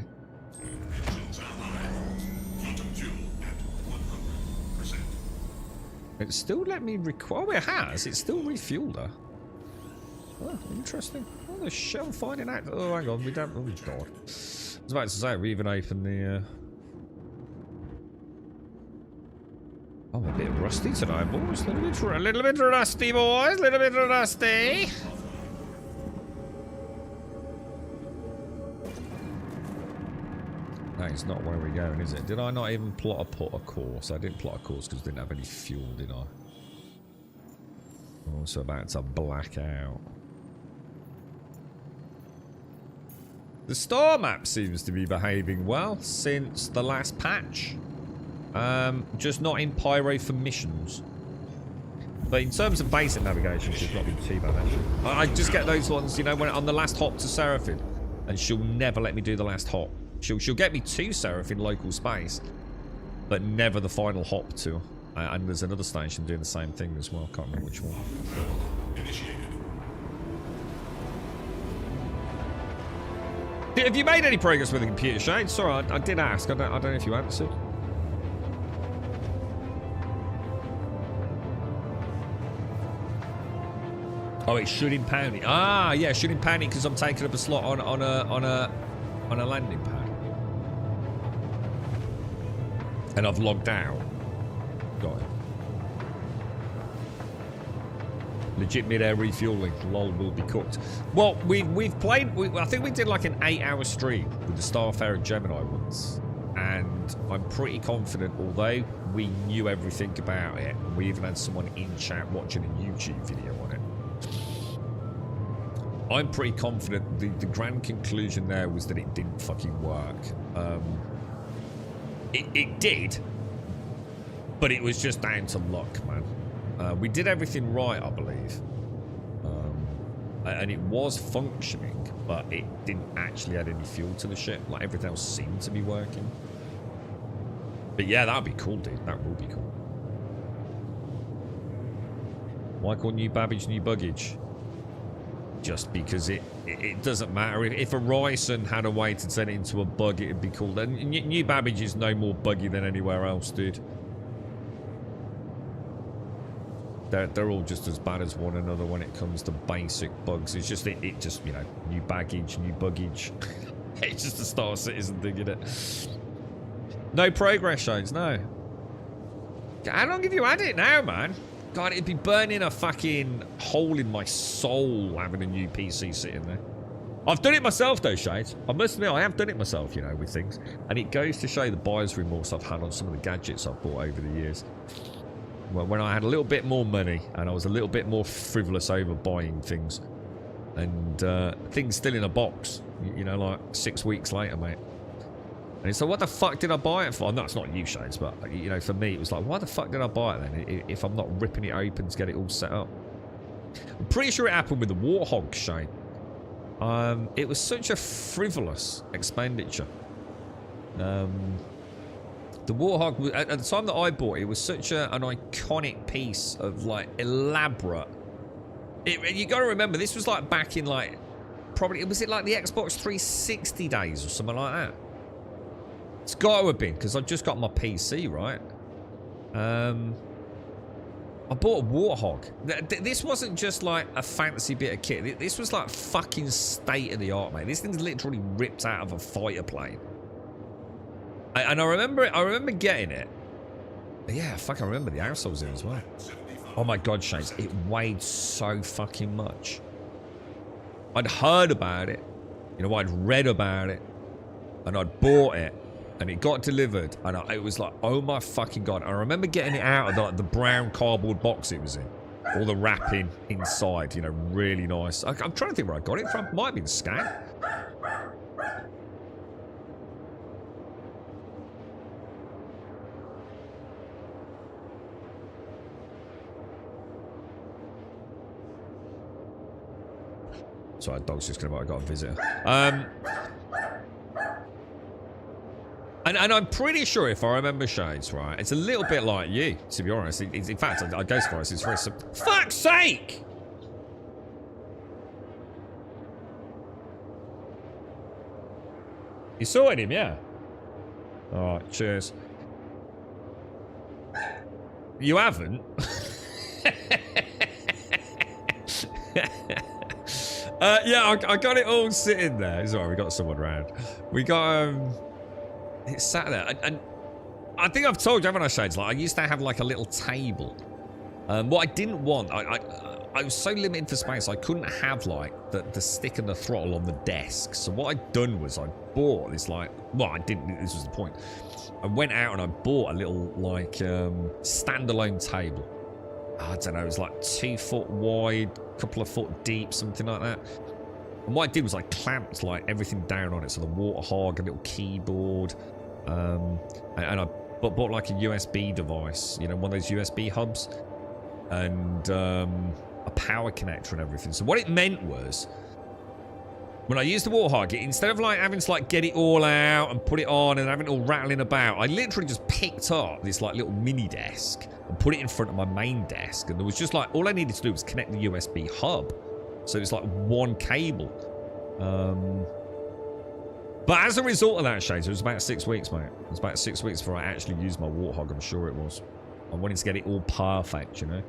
It still let me oh, it has. It still refueled her. Oh, interesting. Oh, the shell finding out. Oh, hang on. We don't... Oh, God. I was about to say, we even opened the... Oh, I'm a bit rusty tonight, boys. A little bit rusty, boys. A little bit rusty. That is not where we're going, is it? Did I not even put a course? I didn't plot a course because I didn't have any fuel, did I? I'm also about to black out. The star map seems to be behaving well since the last patch. Just not in pyro for missions. But in terms of basic navigation, she's not been too bad, actually. I just get those ones, you know, when on the last hop to Seraphim. And she'll never let me do the last hop. She'll get me to Seraphim local space, but never the final hop to. And there's another station doing the same thing as well. Can't remember which one. Have you made any progress with the computer, Shade? Sorry, I did ask. I don't know if you answered. Oh, it's shooting pounding. Ah, yeah, shooting pounding because I'm taking up a slot on a landing pad. And I've logged out. Got it. Legit mid-air refueling. Lol will be cooked. Well, we've played... I think we did like an 8-hour stream with the Starfarer Gemini once. And I'm pretty confident, although we knew everything about it, we even had someone in chat watching a YouTube video on it. I'm pretty confident the grand conclusion there was that it didn't fucking work. It did, but it was just down to luck, man. We did everything right, I believe. And it was functioning, but it didn't actually add any fuel to the ship. Like, everything else seemed to be working. But yeah, that would be cool, dude. That will be cool. Why call new baggage new buggage? Just because it doesn't matter. If a Ryson had a way to turn it into a bug, it'd be cool. And new Babbage is no more buggy than anywhere else, dude. They're all just as bad as one another when it comes to basic bugs. It's just, it just, you know, new baggage, new buggage. It's just a Star Citizen thing, isn't it? No progress shows, no. How long have you had it now, man? God, it'd be burning a fucking hole in my soul having a new PC sitting there. I've done it myself though, Shades. I must admit, I have done it myself, you know, with things. And it goes to show the buyer's remorse I've had on some of the gadgets I've bought over the years. Well, when I had a little bit more money and I was a little bit more frivolous over buying things. And things still in a box, you know, like 6 weeks later, mate. And so what the fuck did I buy it for? No, it's not you, Shades, but, you know, for me, it was like, why the fuck did I buy it then if I'm not ripping it open to get it all set up? I'm pretty sure it happened with the Warthog, Shane. It was such a frivolous expenditure. The Warthog, at the time that I bought it, was such an iconic piece of, like, elaborate... you got to remember, this was, like, back in, like, probably... Was it, like, the Xbox 360 days or something like that? It's got to have been, because I've just got my PC, right? I bought a Warthog. This wasn't just, like, a fancy bit of kit. This was, like, fucking state-of-the-art, mate. This thing's literally ripped out of a fighter plane. And I remember getting it. But yeah, fuck, I remember the house I was in as well. Oh my god, Shades, it weighed so fucking much. I'd heard about it. You know, I'd read about it. And I'd bought it. And it got delivered. And it was like, oh my fucking god. I remember getting it out of the brown cardboard box it was in. All the wrapping inside, you know, really nice. I'm trying to think where I got it from. Might have been Scan. Sorry, dog's just gonna. I got a visitor. And I'm pretty sure, if I remember Shades right, it's a little bit like you, to be honest. In fact, I go as far as it's very simple. Fuck's sake! You sorted him, yeah. All right, cheers. You haven't. Yeah, I got it all sitting there. Sorry, we got someone around. We got it sat there, and I think I've told you, haven't I, Shades? Like, I used to have like a little table. What I didn't want, I was so limited for space, I couldn't have like the stick and the throttle on the desk. So what I'd done was I bought this like, well, I didn't. This was the point. I went out and I bought a little like standalone table. I don't know, it was like 2 foot wide, couple of foot deep, something like that. And what I did was I clamped like everything down on it. So the Warthog, a little keyboard, and I bought like a USB device, you know, one of those USB hubs, and a power connector and everything. So what it meant was, when I used the Warthog, instead of like having to like get it all out and put it on and having it all rattling about, I literally just picked up this like little mini desk and put it in front of my main desk, and there was just like, all I needed to do was connect the USB hub. So it's like one cable. But as a result of that, Shades, it was about 6 weeks, mate. It was about 6 weeks before I actually used my Warthog, I'm sure it was. I wanted to get it all perfect, you know?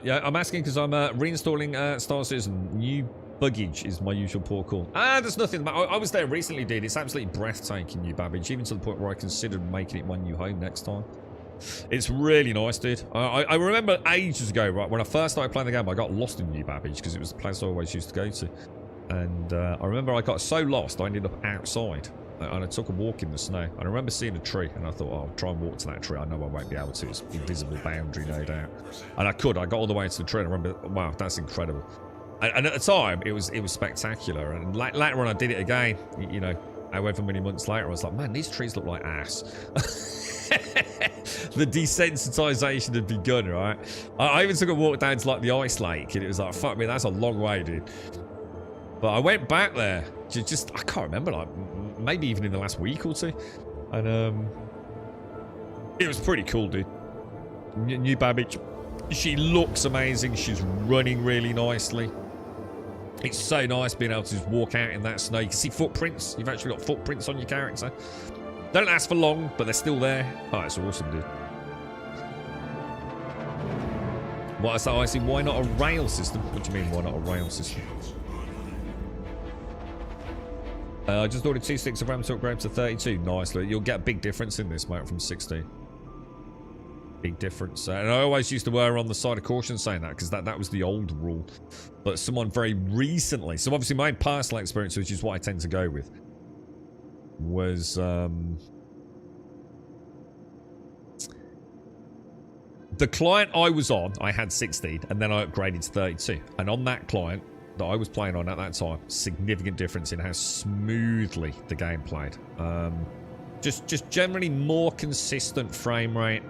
Yeah, I'm asking because I'm reinstalling Star Citizen. New Buggage is my usual port call. There's nothing. I was there recently, dude. It's absolutely breathtaking, New Babbage, even to the point where I considered making it my new home next time. It's really nice, dude. I remember ages ago, right, when I first started playing the game, I got lost in New Babbage because it was the place I always used to go to. And I remember I got so lost, I ended up outside. And I took a walk in the snow. And I remember seeing a tree, and I thought, oh, I'll try and walk to that tree. I know I won't be able to. It's invisible boundary, no doubt. And I could. I got all the way to the tree, and I remember, wow, that's incredible. And at the time, it was spectacular. And later on, I did it again. You know, however many months later, I was like, man, these trees look like ass. The desensitization had begun, right? I even took a walk down to like the ice lake, and it was like, fuck me, that's a long way, dude. But I went back there, just I can't remember, like maybe even in the last week or two, and it was pretty cool, dude. New Babbage, she looks amazing. She's running really nicely. It's so nice being able to just walk out in that snow. You can see footprints. You've actually got footprints on your character. Don't last for long, but they're still there. Oh, it's awesome, dude. What I say, I see. Why not a rail system? What do you mean, why not a rail system? I just ordered 2 sticks of RAM to upgrade to 32. Nicely. You'll get a big difference in this, mate, from 16. Big difference. And I always used to err on the side of caution saying that, because that was the old rule. But someone very recently, so obviously my personal experience, which is what I tend to go with, was the client I was on, I had 16, and then I upgraded to 32. And on that client that I was playing on at that time, significant difference in how smoothly the game played. Just generally more consistent frame rate,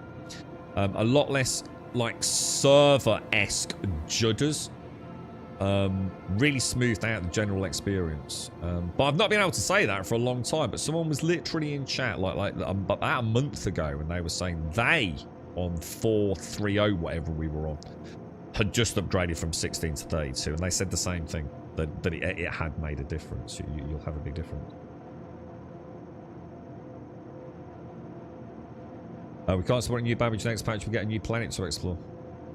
a lot less like server-esque judders. Really smoothed out the general experience. But I've not been able to say that for a long time. But someone was literally in chat like about a month ago, and they were saying they on 4.3.0 whatever we were on had just upgraded from 16 to 32, and they said the same thing, that it had made a difference. You'll have a big difference. We can't support a new Babbage next patch. We get a new planet to explore.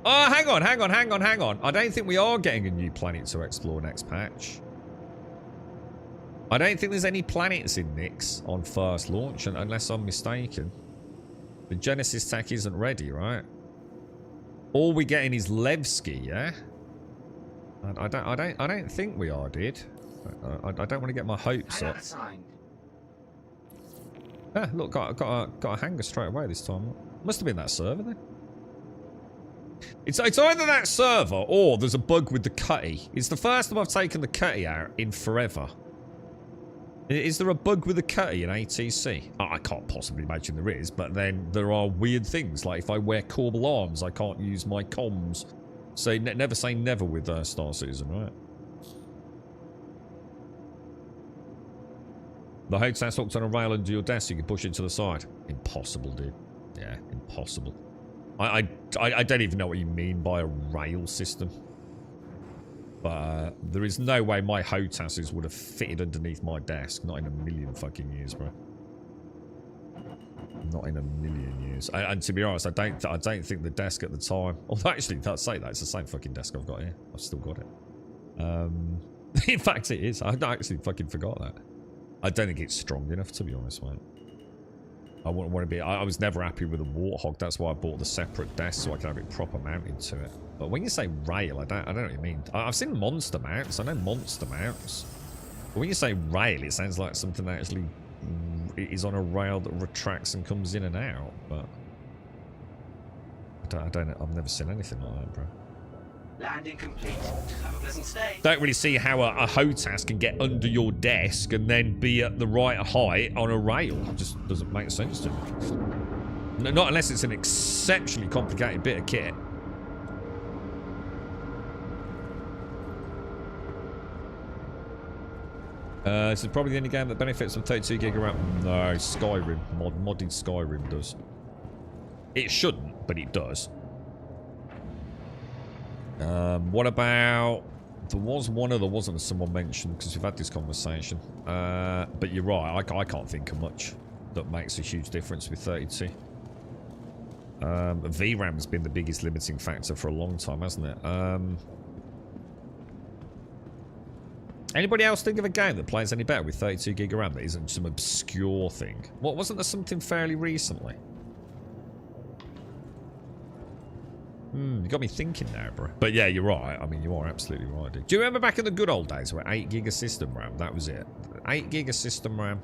Oh, hang on. I don't think we are getting a new planet to explore next patch. I don't think there's any planets in Nyx on first launch, unless I'm mistaken. The Genesis tech isn't ready, right? All we're getting is Levski, yeah? I don't think we are, dude. I don't want to get my hopes up. Ah, look, got a hanger straight away this time. Must have been that server then. It's either that server or there's a bug with the cutty. It's the first time I've taken the cutty out in forever. Is there a bug with the cutty in ATC? Oh, I can't possibly imagine there is, but then there are weird things. Like if I wear corbel arms, I can't use my comms. So never say never with Star Citizen, right? The hostess hooked on a rail under your desk, you can push it to the side. Impossible, dude. Yeah, impossible. I don't even know what you mean by a rail system. But there is no way my HOTASes would have fitted underneath my desk. Not in a million fucking years, bro. Not in a million years. And to be honest, I don't think the desk at the time... Although actually, I'd say that. It's the same fucking desk I've got here. I've still got it. In fact, it is. I actually fucking forgot that. I don't think it's strong enough, to be honest, mate. I wouldn't want to be... I was never happy with a Warthog. That's why I bought the separate desk, so I can have it proper mounted to it. But when you say rail, I don't know what you mean. I've seen monster mounts. I know monster mounts. But when you say rail, it sounds like something that actually is on a rail that retracts and comes in and out. But I don't know. I've never seen anything like that, bro. Landing complete. Have a pleasant stay. Don't really see how a HOTAS can get under your desk and then be at the right height on a rail. It just doesn't make sense to me. Not unless it's an exceptionally complicated bit of kit. This is probably the only game that benefits from 32 gig RAM. No, Skyrim. Modded Skyrim does. It shouldn't, but it does. What about... There was one other, wasn't there, someone mentioned, because we've had this conversation. But you're right, I can't think of much that makes a huge difference with 32. VRAM's been the biggest limiting factor for a long time, hasn't it? Anybody else think of a game that plays any better with 32 gig of RAM that isn't some obscure thing? What, wasn't there something fairly recently? You got me thinking now, bro. But yeah, you're right. I mean, you are absolutely right, dude. Do you remember back in the good old days where 8 gig of system RAM? That was it. 8 gig of system RAM.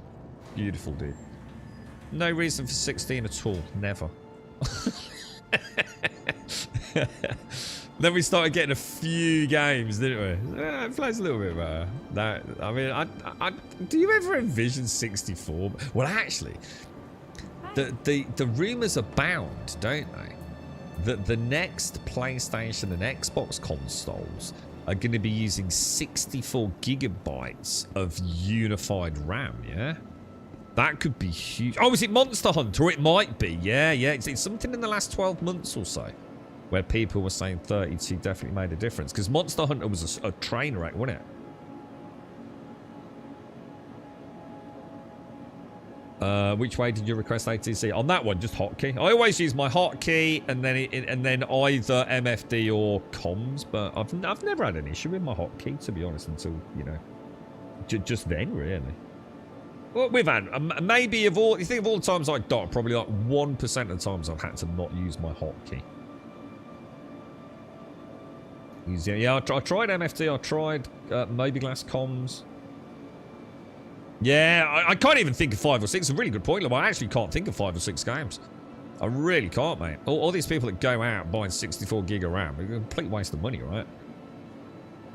Beautiful, dude. No reason for 16 at all. Never. Then we started getting a few games, didn't we? It plays a little bit better. That, I mean, do you ever envision 64? Well, actually, the rumors abound, don't they? That the next PlayStation and Xbox consoles are going to be using 64 gigabytes of unified RAM, yeah? That could be huge. Oh, is it Monster Hunter? It might be. Yeah. It's something in the last 12 months or so where people were saying 32 definitely made a difference. Because Monster Hunter was a train wreck, wasn't it? Which way did you request ATC? On that one, just hotkey. I always use my hotkey and then either MFD or comms, but I've never had an issue with my hotkey, to be honest, until, you know, just then, really. Well, we've had maybe of all the times I dot, probably like 1% of the times I've had to not use my hotkey. Yeah, I tried MFD. I tried Mobiglass comms. Yeah, I can't even think of 5 or 6. It's a really good point. I actually can't think of 5 or 6 games. I really can't, mate. All these people that go out buying 64 gig of RAM, it's a complete waste of money, right?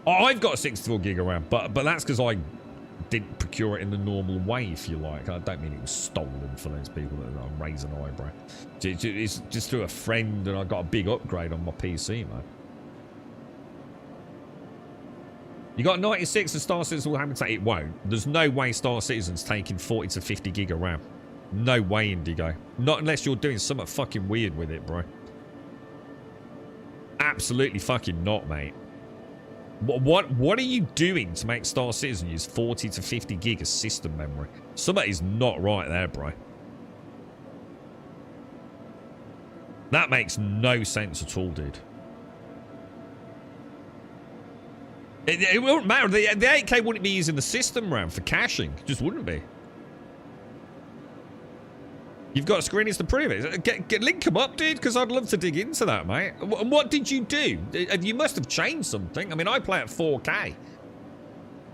I've got a 64 gig of RAM, but that's because I didn't procure it in the normal way, if you like. I don't mean it was stolen for those people that raise an eyebrow. It's just through a friend, and I got a big upgrade on my PC, man. You got 96 and Star Citizen will happen to it won't. There's no way Star Citizen's taking 40 to 50 gig of RAM. No way, Indigo. Not unless you're doing something fucking weird with it, bro. Absolutely fucking not, mate. What are you doing to make Star Citizen use 40 to 50 gig of system memory? Something is not right there, bro. That makes no sense at all, dude. It wouldn't matter. The 8K wouldn't be using the system RAM for caching. It just wouldn't be. You've got screenings to prove it. Link them up, dude, because I'd love to dig into that, mate. What did you do? You must have changed something. I mean, I play at 4K.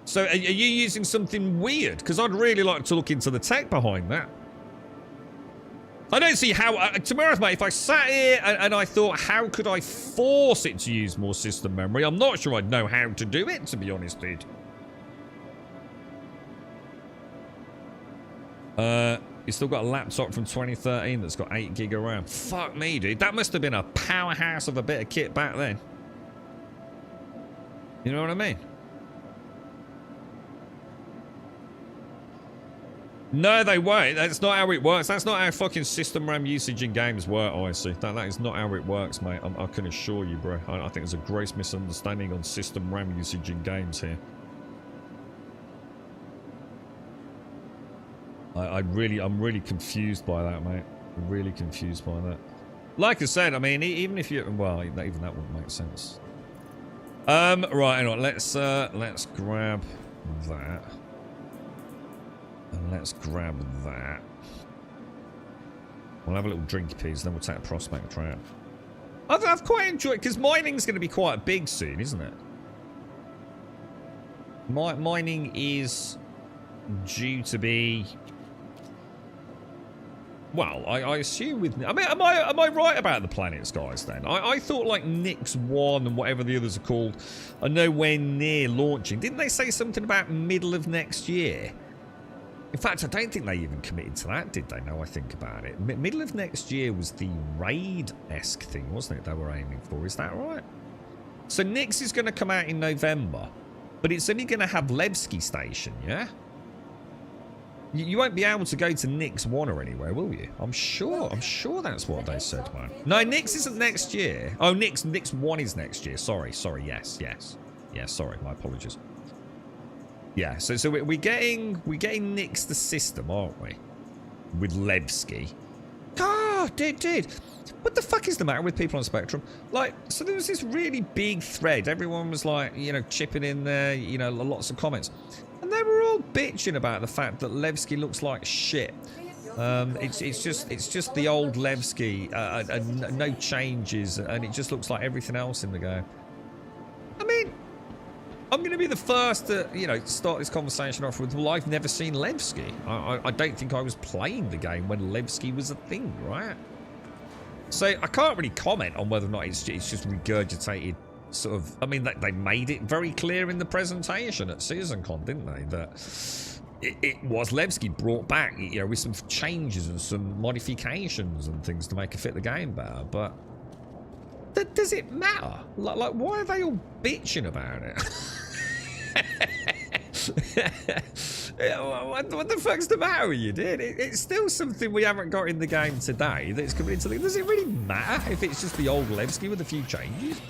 So are you using something weird? Because I'd really like to look into the tech behind that. I don't see how... to be honest, mate, if I sat here and I thought, how could I force it to use more system memory? I'm not sure I'd know how to do it, to be honest, dude. You still got a laptop from 2013 that's got 8 gig of RAM. Fuck me, dude. That must have been a powerhouse of a bit of kit back then. You know what I mean? No, they won't. That's not how it works. That's not how fucking system RAM usage in games work, I see. That is not how it works, mate. I can assure you, bro. I think there's a gross misunderstanding on system RAM usage in games here. I'm really confused by that, mate. I'm really confused by that. Like I said, I mean, even if you... Well, even that wouldn't make sense. Right, hang on. Let's grab that. And let's grab that. We'll have a little drink piece, then we'll take a prospect route. I've quite enjoyed it, because mining's going to be quite big soon, isn't it? Mining is due to be... Well, I assume with... I mean, am I right about the planets, guys, then? I thought, like, Nyx 1 and whatever the others are called are nowhere near launching. Didn't they say something about middle of next year? In fact, I don't think they even committed to that, did they? Now I think about it. Middle of next year was the raid-esque thing, wasn't it, they were aiming for? Is that right? So Nyx is going to come out in November, but it's only going to have Levski Station, yeah? You won't be able to go to Nyx 1 or anywhere, will you? I'm sure that's what they said, man. No, Nyx isn't next year. Oh, Nyx 1 is next year. Sorry, yes. Yeah, sorry, my apologies. Yeah, so we're getting Nyx the system, aren't we? With Levski. God, dude. What the fuck is the matter with people on Spectrum? Like, so there was this really big thread. Everyone was like, you know, chipping in there, you know, lots of comments. And they were all bitching about the fact that Levski looks like shit. It's just the old Levski, no changes, and it just looks like everything else in the game. I mean, I'm going to be the first to, you know, start this conversation off with, well, I've never seen Levski. I don't think I was playing the game when Levski was a thing, right? So I can't really comment on whether or not it's just regurgitated sort of... I mean, they made it very clear in the presentation at SeasonCon, didn't they? That it was Levski brought back, you know, with some changes and some modifications and things to make it fit the game better, but... Does it matter? Like, why are they all bitching about it? What the fuck's the matter with you, dude? It's still something we haven't got in the game today that's coming into the... Does it really matter if it's just the old Levski with a few changes?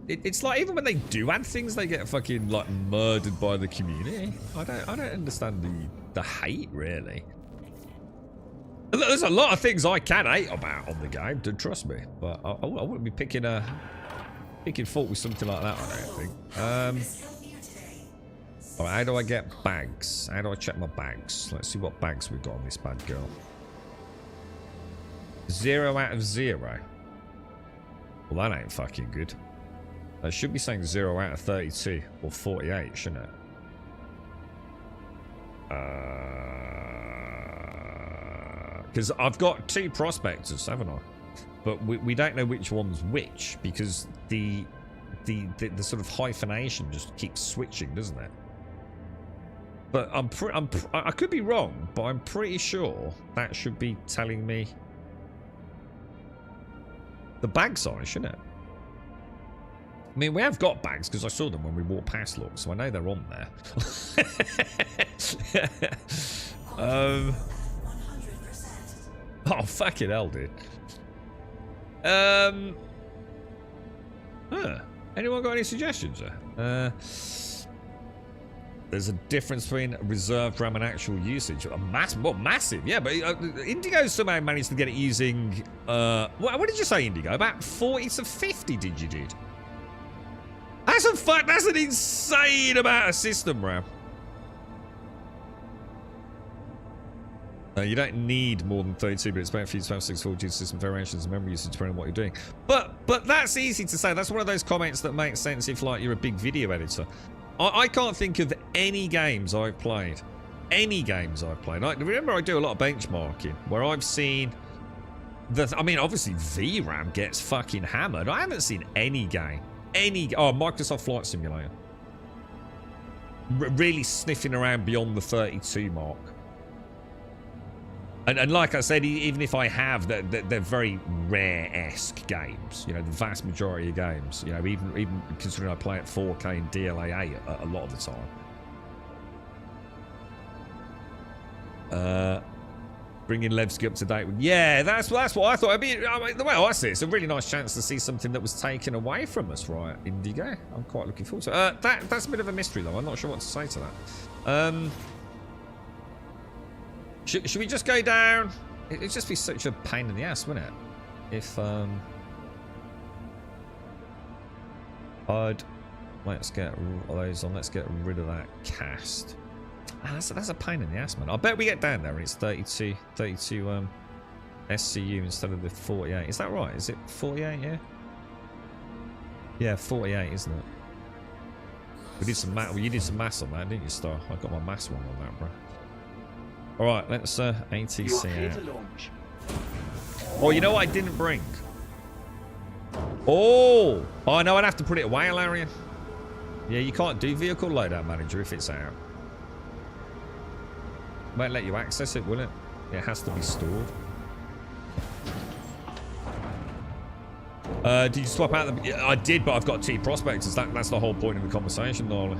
It's like, even when they do add things, they get fucking, like, murdered by the community. I don't understand the hate, really. There's a lot of things I can hate about on the game, trust me. But I wouldn't be picking fault with something like that, I don't think. Alright, how do I get bags? How do I check my bags? Let's see what bags we've got on this bad girl. 0 out of 0. Well, that ain't fucking good. That should be saying 0 out of 32 or 48, shouldn't it? Because I've got 2 prospectors, haven't I? But we don't know which one's which, because the sort of hyphenation just keeps switching, doesn't it? But I could be wrong, but I'm pretty sure that should be telling me the bag size, shouldn't it? I mean, we have got bags because I saw them when we walked past, look, so I know they're on there. Oh, fucking hell, dude. Anyone got any suggestions there? There's a difference between reserved RAM and actual usage. Massive, yeah, but Indigo somehow managed to get it using, what did you say, Indigo? About 40 to 50, did you, dude? That's an insane amount of system RAM. You don't need more than 32, but it's better for you to have 64 due to system variations and memory usage depending on what you're doing. But that's easy to say. That's one of those comments that makes sense if, like, you're a big video editor. I can't think of any games I've played. Remember, I do a lot of benchmarking where I've seen I mean, obviously VRAM gets fucking hammered. I haven't seen any game. Microsoft Flight Simulator. Really sniffing around beyond the 32 mark. And like I said, even if I have, they're very rare-esque games. You know, the vast majority of games. You know, even considering I play at 4K and DLAA a lot of the time. Bringing Levski up to date with... Yeah, that's what I thought. I mean, the way I see it, it's a really nice chance to see something that was taken away from us, right, Indigo? I'm quite looking forward to it. That's a bit of a mystery, though. I'm not sure what to say to that. Should we just go down? It'd just be such a pain in the ass, wouldn't it? If, let's get those on. Let's get rid of that cast. That's a pain in the ass, man. I bet we get down there and it's 32 SCU instead of the 48. Is that right? Is it 48, yeah? Yeah, 48, isn't it? We did some math. Well, you did some maths on that, didn't you, Star? I got my maths wrong on that, bro. Alright, let's ATC out. Oh, you know what I didn't bring? Oh, I know I'd have to put it away, Alarian. Yeah, you can't do vehicle loadout manager if it's out. Won't let you access it, will it? It has to be stored. Did you swap out the... Yeah, I did, but I've got T prospectors. That's the whole point of the conversation, Norley.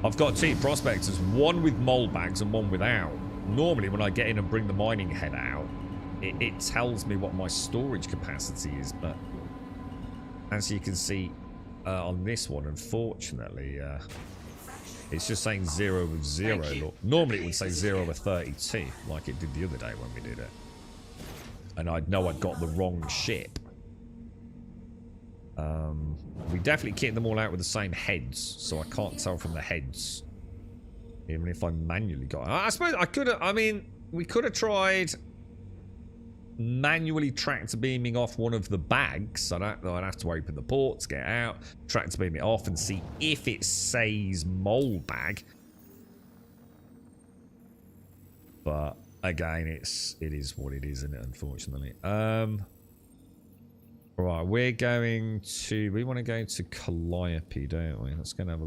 I've got T prospectors, one with mold bags and one without. Normally, when I get in and bring the mining head out, it tells me what my storage capacity is, but as you can see on this one, unfortunately, it's just saying 0 with 0. Look, normally it would say 0 with 32, like it did the other day when we did it. And I know I'd got the wrong ship. We definitely kitted them all out with the same heads, so I can't tell from the heads. Even if I manually got it. I suppose I could have, I mean, we could have tried manually tractor beaming off one of the bags. I'd have to open the ports, get out, tractor beam it off and see if it says mole bag. But again, it is what it is, isn't it, unfortunately. Right, we want to go to Calliope, don't we? Let's go and have a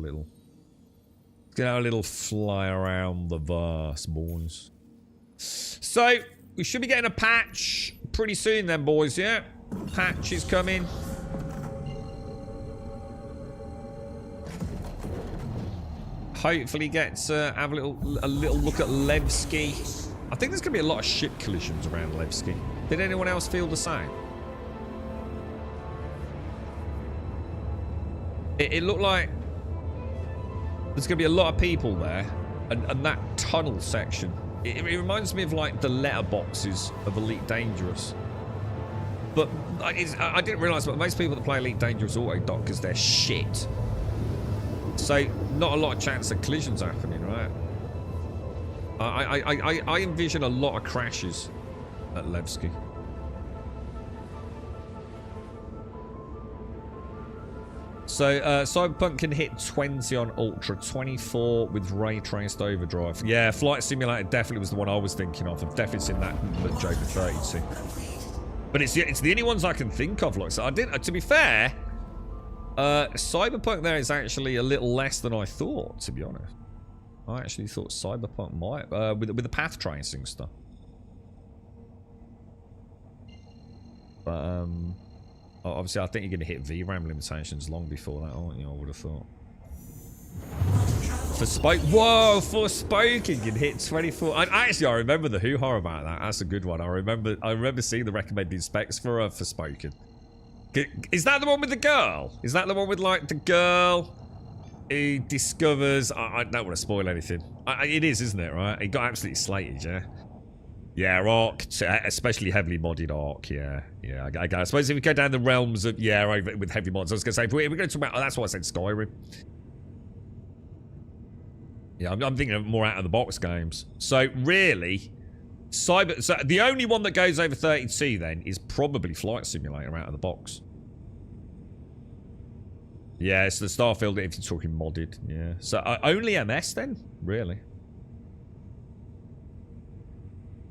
little fly around the verse, boys. So, we should be getting a patch pretty soon then, boys, yeah? Patch is coming. Hopefully get to have a little look at Levski. I think there's going to be a lot of ship collisions around Levski. Did anyone else feel the same? It looked like there's going to be a lot of people there, and that tunnel section. It reminds me of like the letterboxes of Elite Dangerous. But I didn't realise, but most people that play Elite Dangerous auto dock because they're shit. So not a lot of chance of collisions happening, right? I envision a lot of crashes at Levski. So, Cyberpunk can hit 20 on Ultra, 24 with ray traced overdrive. Yeah, Flight Simulator definitely was the one I was thinking of. I've definitely seen that Joker 32. But it's the only ones I can think of. Like, so I did. To be fair, Cyberpunk there is actually a little less than I thought. To be honest, I actually thought Cyberpunk might with the path tracing stuff. But Obviously, I think you're going to hit VRAM limitations long before that, aren't you? I would have thought. For spoke, whoa! For spoken, you'd hit 24. Actually, I remember the hoo-ha about that. That's a good one. I remember seeing the recommended specs for spoken. Is that the one with the girl? Is that the one with like the girl who discovers? I don't want to spoil anything. It is, isn't it? Right? It got absolutely slated, yeah. Yeah, Ark, especially heavily modded Ark. Yeah. I suppose if we go down the realms of with heavy mods, I was going to say if we're going to talk about. That's why I said Skyrim. Yeah, I'm thinking of more out of the box games. So really, so the only one that goes over 32 then is probably Flight Simulator out of the box. Yeah, it's the Starfield if you're talking modded. Yeah, so only MS then, really.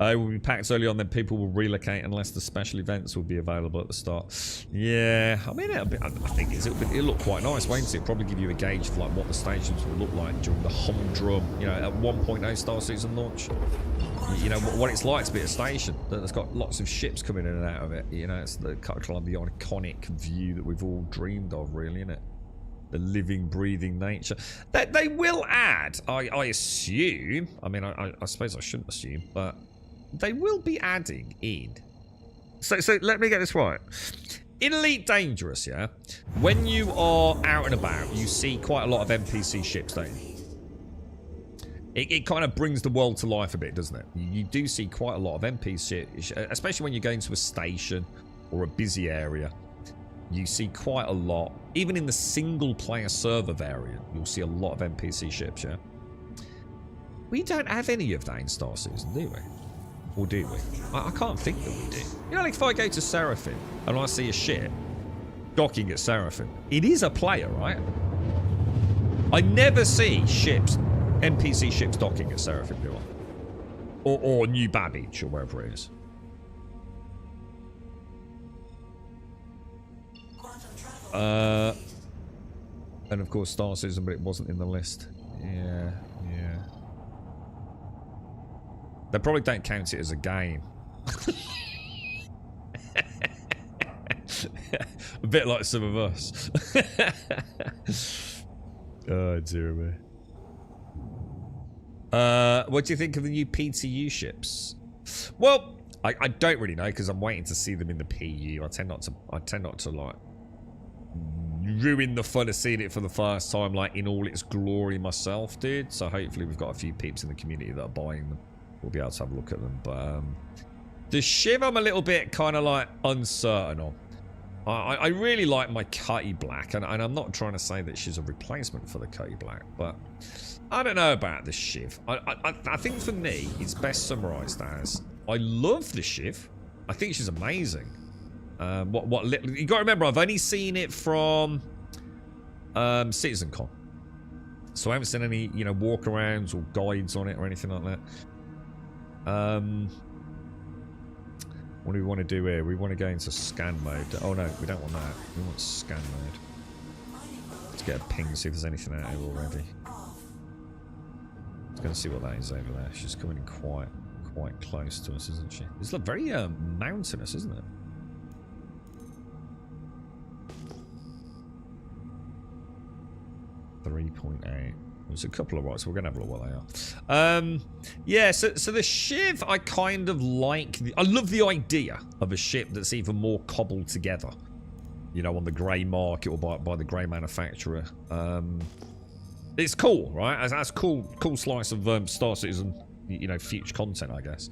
Will be packed early on, then people will relocate unless the special events will be available at the start. Yeah, I mean, I think it'll look quite nice, won't it? Probably give you a gauge for like what the stations will look like during the humdrum, you know, at 1.0 Star Citizen launch. You know what it's like to be at a station that's got lots of ships coming in and out of it. You know, it's the kind of the iconic view that we've all dreamed of, really, isn't it? The living, breathing nature. They will add, I assume. I mean, I suppose I shouldn't assume, but they will be adding in. So let me get this right. In Elite Dangerous, yeah, when you are out and about, you see quite a lot of NPC ships, don't you? It kind of brings the world to life a bit, doesn't it? You do see quite a lot of NPC, especially when you're going to a station or a busy area. You see quite a lot. Even in the single-player server variant, you'll see a lot of NPC ships, yeah? We don't have any of that in Star Citizen, do we? Or do we? I can't think that we do. You know, like if I go to Seraphim and I see a ship docking at Seraphim, it is a player, right? I never see ships, NPC ships docking at Seraphim, do I? Or New Babbage, or wherever it is. And of course Star Citizen, but it wasn't in the list. Yeah. They probably don't count it as a game. A bit like some of us. Oh dear me. What do you think of the new PTU ships? Well, I don't really know because I'm waiting to see them in the PU. I tend not to like ruin the fun of seeing it for the first time, like in all its glory myself, dude. So hopefully we've got a few peeps in the community that are buying them. We'll be able to have a look at them. But the Shiv I'm a little bit kind of like uncertain on. I really like my Cutty Black, and I'm not trying to say that she's a replacement for the Cutty Black, but I don't know about the Shiv. I think for me, it's best summarised as I love the Shiv. I think she's amazing. You got to remember, I've only seen it from CitizenCon, so I haven't seen any, you know, walkarounds or guides on it or anything like that. What do we want to do here? We want to go into scan mode. Oh no, we don't want that. We want scan mode. Let's get a ping, see if there's anything out here already. Let's go and see what that is over there. She's coming in quite close to us, isn't she? It's very mountainous, isn't it? .8. There's a couple of rights, so we're gonna have a look what they are. Yeah, so the Shiv, I kind of like. I love the idea of a ship that's even more cobbled together. You know, on the grey market or by the grey manufacturer. It's cool, right? That's cool slice of Star Citizen, you know, future content, I guess.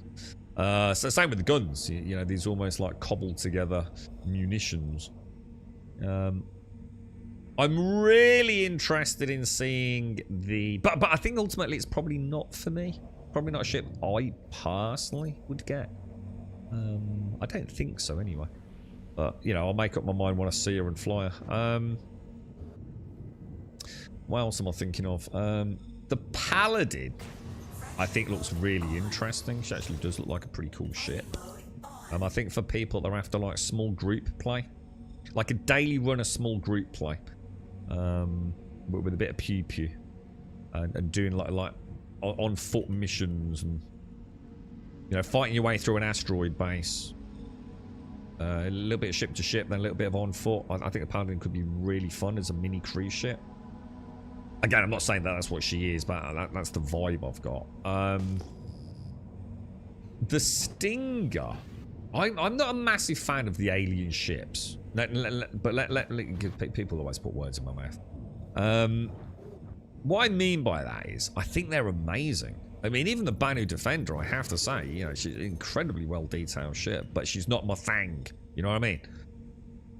So same with the guns. You know, these almost like cobbled together munitions. I'm really interested in seeing the... But I think ultimately it's probably not for me. Probably not a ship I personally would get. I don't think so anyway. But, you know, I'll make up my mind when I see her and fly her. What else am I thinking of? The Paladin, I think, looks really interesting. She actually does look like a pretty cool ship. I think for people that are after, like, small group play. Like a daily run, a small group play. With a bit of pew and doing like on foot missions and, you know, fighting your way through an asteroid base, A little bit of ship to ship, then a little bit of on foot. I think the Paladin could be really fun as a mini cruise ship. Again, I'm not saying that that's what she is, but that's the vibe I've got. The Stinger. I'm not a massive fan of the alien ships. People always put words in my mouth. What I mean by that is, I think they're amazing. I mean, even the Banu Defender, I have to say, you know, she's an incredibly well detailed ship, but she's not my thing. You know what I mean?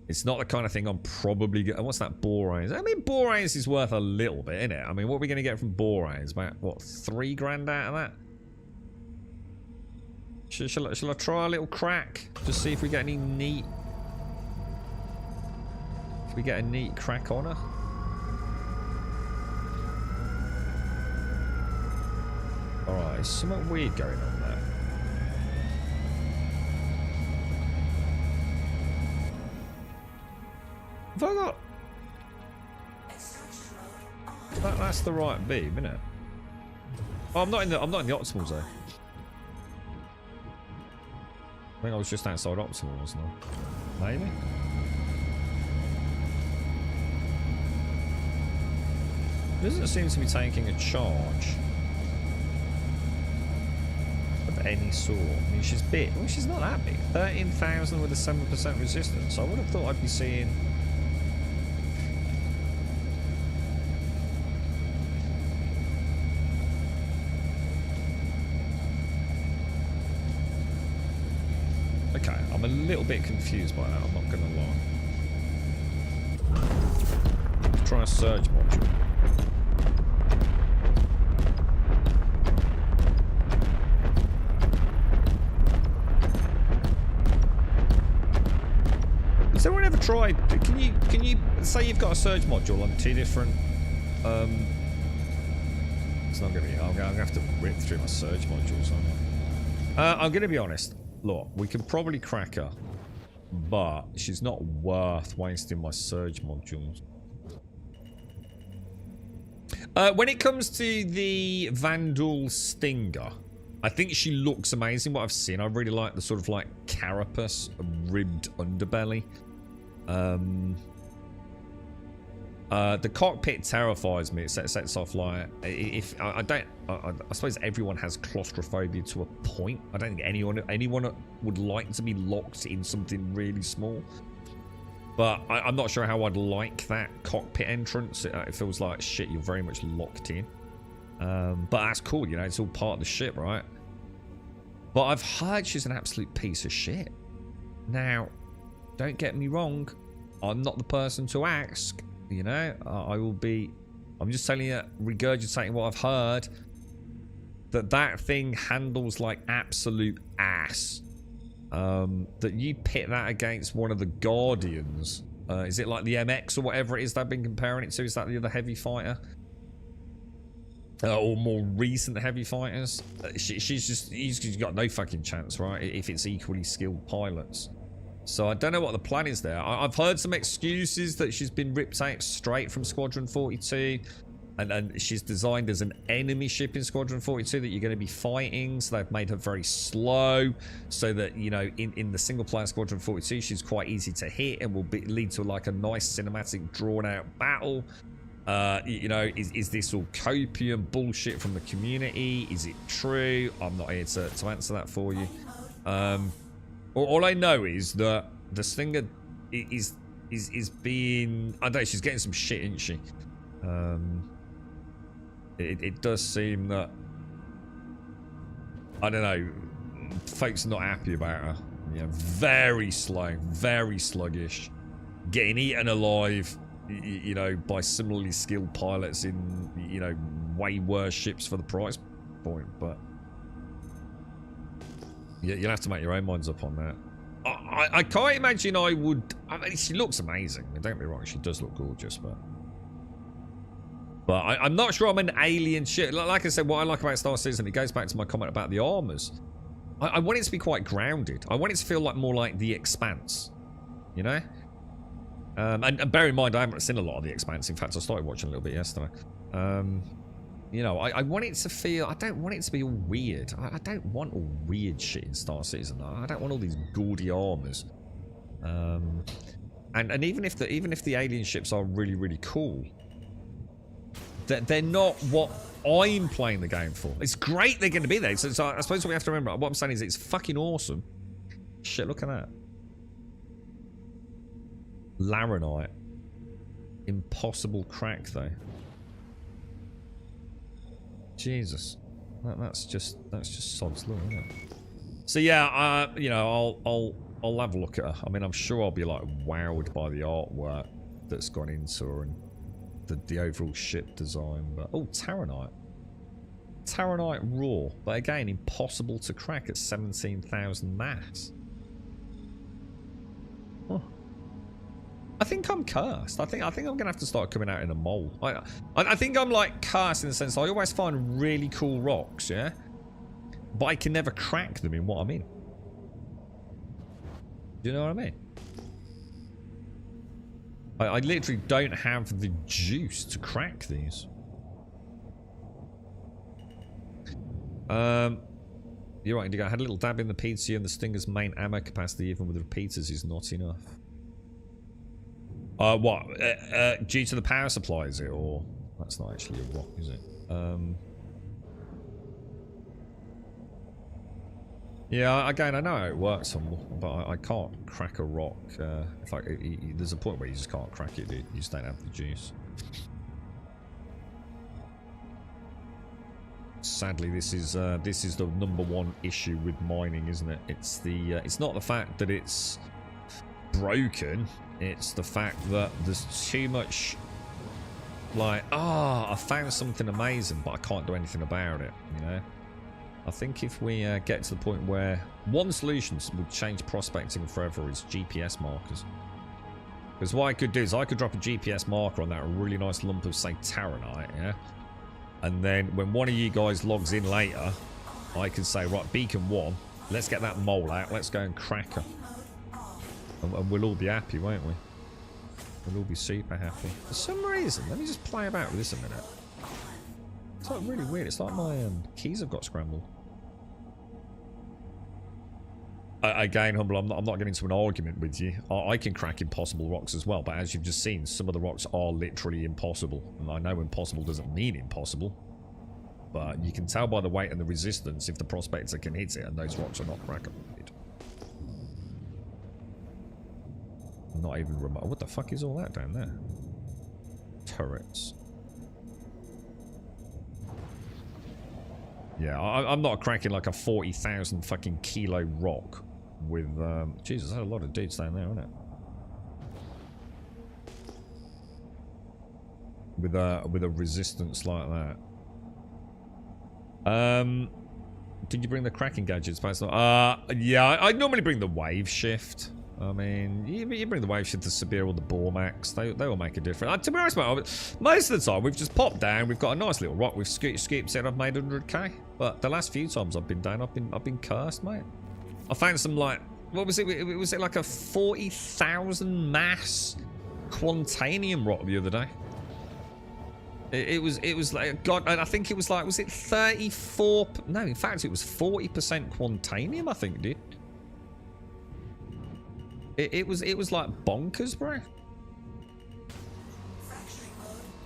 It's not the kind of thing I'm probably going to... What's that Boranes? I mean, Boranes is worth a little bit, isn't it? I mean, what are we going to get from Boranes? About, what, 3 grand out of that? Shall I try a little crack? Just see if we get any neat... If we get a neat crack on her? Alright, there's something weird going on there. Have I got... That's the right beam, isn't it? Oh, I'm not in the optimal zone. I think I was just outside optimal, wasn't I? Maybe? Doesn't seem to be taking a charge of any sort. I mean, she's big. Well, she's not that big. 13,000 with a 7% resistance. I would have thought I'd be seeing... Okay, I'm a little bit confused by that, I'm not gonna lie. Let's try a surge module. Has anyone ever tried? Can you say you've got a surge module on 2 different? It's not gonna be. I'm gonna have to rip through my surge modules, aren't I? I'm gonna be honest. Look, we can probably crack her, but she's not worth wasting my surge modules. When it comes to the Vandal Stinger, I think she looks amazing. What I've seen, I really like the sort of like carapace, ribbed underbelly. The cockpit terrifies me. It sets off like I suppose everyone has claustrophobia to a point. I don't think anyone would like to be locked in something really small. But I'm not sure how I'd like that cockpit entrance. It feels like shit. You're very much locked in. But that's cool. You know, it's all part of the ship, right? But I've heard she's an absolute piece of shit. Now, don't get me wrong. I'm not the person to ask. You know, I'm just telling you, regurgitating what I've heard, that thing handles like absolute ass. That you pit that against one of the Guardians. Is it like the MX or whatever it is they've been comparing it to? Is that the other heavy fighter? Or more recent heavy fighters? He's got no fucking chance, right? If it's equally skilled pilots. So I don't know what the plan is there. I've heard some excuses that she's been ripped out straight from Squadron 42. And she's designed as an enemy ship in Squadron 42 that you're going to be fighting. So they've made her very slow. So that, you know, in the single player Squadron 42, she's quite easy to hit. And will lead to like a nice cinematic drawn out battle. You know, is this all copium bullshit from the community? Is it true? I'm not here to answer that for you. All I know is that the Stinger is being... I don't know, she's getting some shit, isn't she? It does seem that... I don't know, folks are not happy about her. You know, very slow, very sluggish. Getting eaten alive, you know, by similarly skilled pilots in, you know, way worse ships for the price point, but... Yeah, you'll have to make your own minds up on that. I can't imagine I would... I mean, she looks amazing. Don't get me wrong, she does look gorgeous, but I'm not sure I'm an alien ship. Like I said, what I like about Star Citizen, it goes back to my comment about the armors. I want it to be quite grounded. I want it to feel like more like The Expanse, you know? And bear in mind, I haven't seen a lot of The Expanse. In fact, I started watching a little bit yesterday. You know, I want it to feel... I don't want it to be all weird. I don't want all weird shit in Star Citizen. I don't want all these gaudy armors. And even if the alien ships are really cool, they're not what I'm playing the game for. It's great they're going to be there. So I suppose what we have to remember, what I'm saying is it's fucking awesome. Shit, look at that. Laranite. Impossible crack though. Jesus. That's just sod's law, isn't it? So yeah, you know, I'll have a look at her. I mean, I'm sure I'll be like wowed by the artwork that's gone into her and the overall ship design. But oh, Taranite raw, but again, impossible to crack at 17,000 mass. Huh. I think I'm cursed. I think I'm gonna have to start coming out in a mole. I think I'm like cursed in the sense I always find really cool rocks, yeah, but I can never crack them in what I'm in. Do you know what I mean? I literally don't have the juice to crack these. You're right, Indigo. I had a little dab in the pizza and the Stinger's main ammo capacity, even with the repeaters, is not enough. What? Due to the power supply, is it? Or that's not actually a rock, is it? Yeah, again, I know how it works, but I can't crack a rock. In fact, there's a point where you just can't crack it, dude. You just don't have the juice. Sadly, this is the #1 issue with mining, isn't it? It's not the fact that it's broken. It's the fact that there's too much. Like, I found something amazing, but I can't do anything about it. You know. I think if we get to the point where one solution would change prospecting forever is GPS markers. Because what I could do is I could drop a GPS marker on that really nice lump of, say, Taranite, yeah? And then when one of you guys logs in later, I can say, right, Beacon 1, let's get that mole out, let's go and crack her. And we'll all be happy, won't we? We'll all be super happy. For some reason, let me just play about with this a minute. It's like really weird, it's like my keys have got scrambled. Again, Humble, I'm not getting into an argument with you. I can crack impossible rocks as well, but as you've just seen, some of the rocks are literally impossible. And I know impossible doesn't mean impossible, but you can tell by the weight and the resistance if the prospector can hit it, and those rocks are not crackable. Not even remote. What the fuck is all that down there? Turrets. Yeah, I'm not cracking like a 40,000 fucking kilo rock with, Jesus, there's a lot of dudes down there, isn't it? With a resistance like that. Did you bring the cracking gadgets? Yeah, I normally bring the wave shift. I mean, you bring the wave shift to Sabir or the Bormax, they will make a difference. To be honest, most of the time we've just popped down, we've got a nice little rock, we've scooped it, I've made 100k. But the last few times I've been down, I've been cursed, mate. I found some like, what was it? Was it like a 40,000 mass Quantanium rock the other day? It was like, God, I think it was like, was it 34? No, in fact, it was 40% Quantanium, I think, dude. It was like bonkers, bro.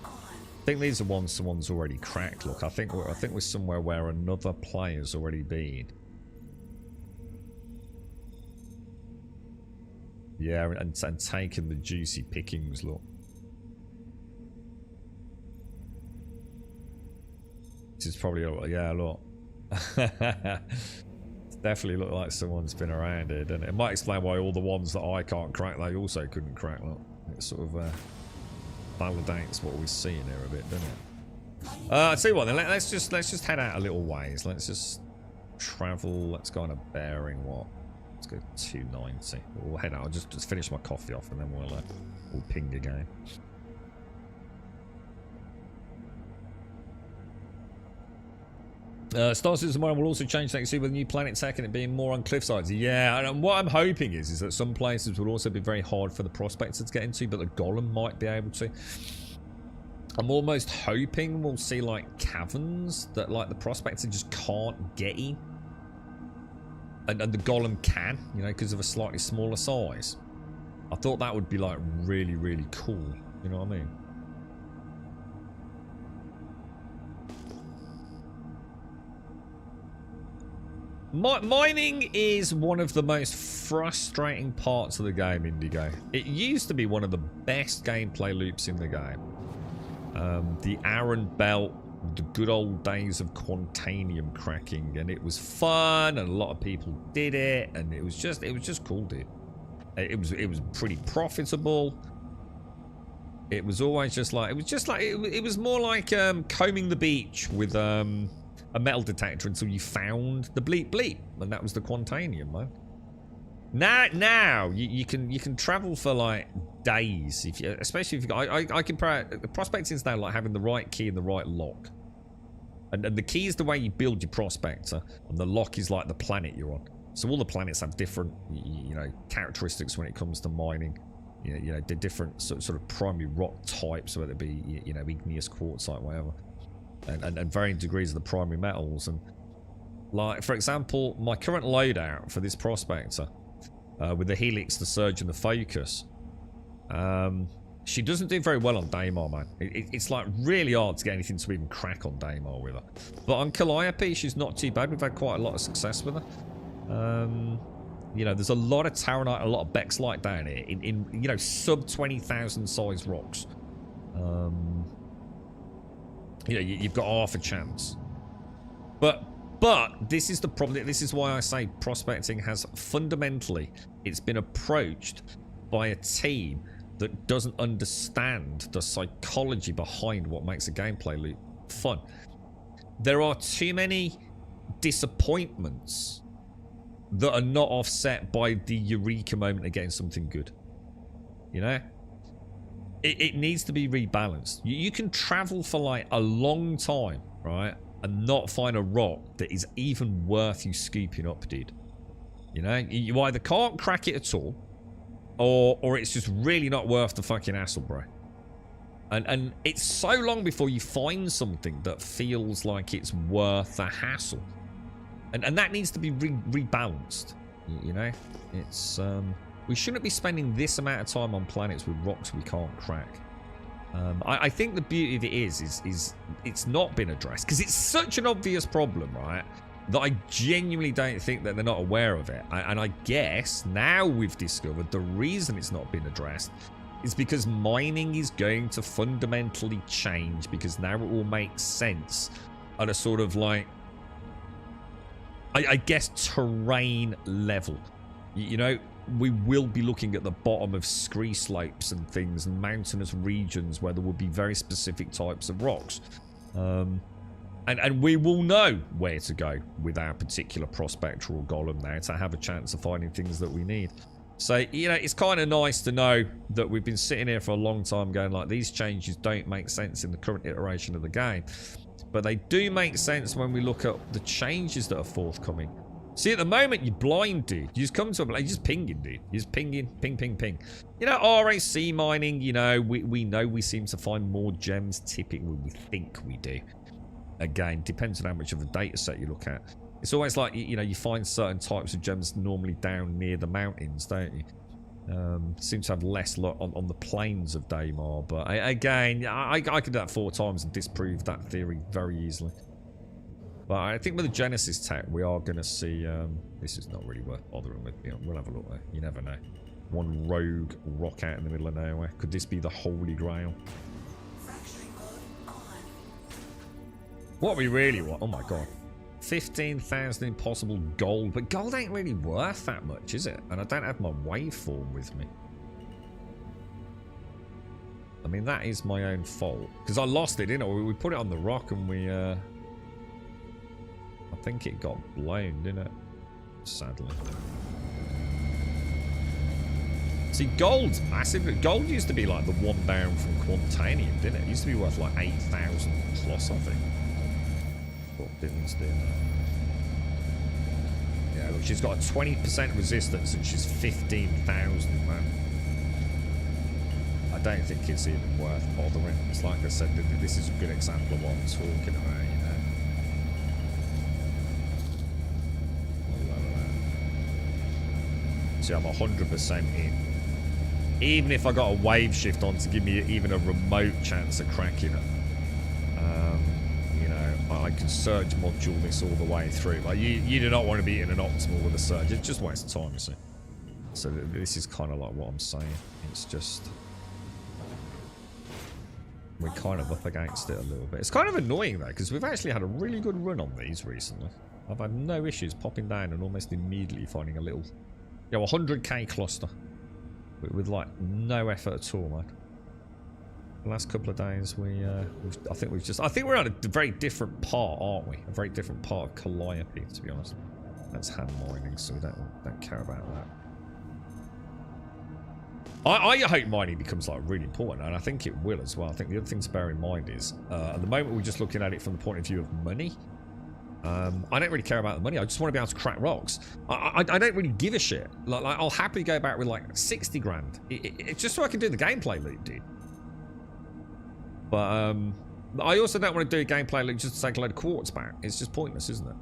I think these are ones someone's already cracked. Look, I think we're somewhere where another player's already been. Yeah, and taking the juicy pickings. Look, this is probably yeah. Look. Definitely look like someone's been around here, doesn't it? It might explain why all the ones that I can't crack, they also couldn't crack. Look, it sort of validates what we're seeing here a bit, doesn't it? I'll tell you what, then let's just head out a little ways. Let's just travel. Let's go on a bearing. What? Let's go 290. We'll head out. I'll just finish my coffee off, and then we'll ping again. Star Citizen tomorrow will also change next year with new planet tech and it being more on cliff sides. Yeah, and what I'm hoping is that some places will also be very hard for the prospector to get into, but the golem might be able to. I'm almost hoping we'll see like caverns that like the prospector just can't get in, and the golem can, you know, because of a slightly smaller size. I thought that would be like really, really cool. You know what I mean? Mining is one of the most frustrating parts of the game, Indigo. It used to be one of the best gameplay loops in the game. The Iron Belt, the good old days of Quantanium cracking, and it was fun, and a lot of people did it, and it was just cool, dude. It was pretty profitable. It was always just like it was more like combing the beach with a metal detector until you found the bleep bleep, and that was the Quantanium, man. Now you can travel for like days, if you, especially if you got. I can prospecting's now like having the right key and the right lock, and the key is the way you build your prospector, and the lock is like the planet you're on. So all the planets have different, you know, characteristics when it comes to mining. You know, the different sort of primary rock types, whether it be, you know, igneous, quartzite, whatever, and varying degrees of the primary metals. And like, for example, my current loadout for this prospector, with the Helix, the Surge, and the Focus, she doesn't do very well on Daymar, man. It's like really hard to get anything to even crack on Daymar with her. But on Calliope, she's not too bad. We've had quite a lot of success with her. You know, there's a lot of Taronite, a lot of Bexlite down here in you know, sub 20,000 size rocks. You know, you've got half a chance. But this is the problem. This is why I say prospecting has fundamentally, it's been approached by a team that doesn't understand the psychology behind what makes a gameplay loop fun. There are too many disappointments that are not offset by the eureka moment of getting something good. You know? It needs to be rebalanced. You can travel for like a long time, right? And not find a rock that is even worth you scooping up, dude. You know? You either can't crack it at all, or it's just really not worth the fucking hassle, bro. And it's so long before you find something that feels like it's worth the hassle. And that needs to be rebalanced, you know? It's, we shouldn't be spending this amount of time on planets with rocks we can't crack. I think the beauty of it is it's not been addressed, because it's such an obvious problem, right? That I genuinely don't think that they're not aware of it. And I guess now we've discovered the reason it's not been addressed is because mining is going to fundamentally change, because now it will make sense at a sort of like, I guess, terrain level. You know, we will be looking at the bottom of scree slopes and things, and mountainous regions where there will be very specific types of rocks. And we will know where to go with our particular prospector or golem now to have a chance of finding things that we need. So, you know, it's kind of nice to know that we've been sitting here for a long time going like, these changes don't make sense in the current iteration of the game. But they do make sense when we look at the changes that are forthcoming. See, at the moment, you're blind, dude. You just come to a place, you're just pinging, dude. You're just pinging, ping, ping, ping. You know, RAC mining, you know, we know we seem to find more gems typically. We think we do. Again, depends on how much of a data set you look at. It's always like, you know, you find certain types of gems normally down near the mountains, don't you? Seems to have less luck on the plains of Daymar, but again, I could do that 4 times and disprove that theory very easily. But I think with the Genesis tech, we are going to see, this is not really worth bothering with. You know, we'll have a look there. You never know. One rogue rock out in the middle of nowhere. Could this be the Holy Grail? What we really want, oh my god. 15,000 impossible gold, but gold ain't really worth that much, is it? And I don't have my waveform with me. I mean, that is my own fault, because I lost it, didn't I? We put it on the rock and we I think it got blown, didn't it? Sadly. See, gold's massive. Gold used to be like the one down from Quantanium, didn't it? It used to be worth like 8,000 plus, I think. Didn't do that. Yeah, look, she's got a 20% resistance and she's 15,000, man. I don't think it's even worth bothering. It's like I said, this is a good example of what I'm talking about, you know. See, I'm 100% in. Even if I got a wave shift on to give me even a remote chance of cracking it. You know, I can surge module this all the way through. Like, you do not want to be in an optimal with a surge. It just wastes time, you see. So this is kind of like what I'm saying. It's just... we're kind of up against it a little bit. It's kind of annoying, though, because we've actually had a really good run on these recently. I've had no issues popping down and almost immediately finding a little... you know, 100k cluster. With like, no effort at all, man. The last couple of days, I think we're on a very different part, aren't we? A very different part of Calliope, to be honest. That's hand mining, so we don't care about that. I hope mining becomes like really important, and I think it will as well. I think the other thing to bear in mind is, at the moment we're just looking at it from the point of view of money. I don't really care about the money. I just want to be able to crack rocks. I don't really give a shit. Like I'll happily go back with like 60 grand. It's just so I can do the gameplay loop, dude. But I also don't want to do a gameplay loop just to take a load of quartz back. It's just pointless, isn't it?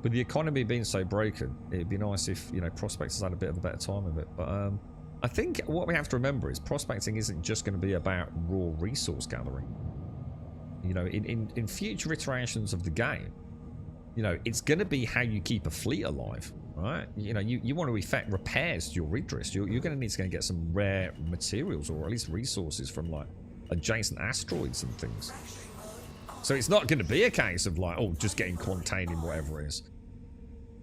With the economy being so broken, it'd be nice if, you know, prospectors had a bit of a better time of it. But I think what we have to remember is prospecting isn't just going to be about raw resource gathering. You know, in future iterations of the game, you know, it's going to be how you keep a fleet alive, right? You know, you want to effect repairs to your Idris. You're going to need to go and get some rare materials, or at least resources from like adjacent asteroids and things. So it's not going to be a case of like, oh, just getting containing whatever it is.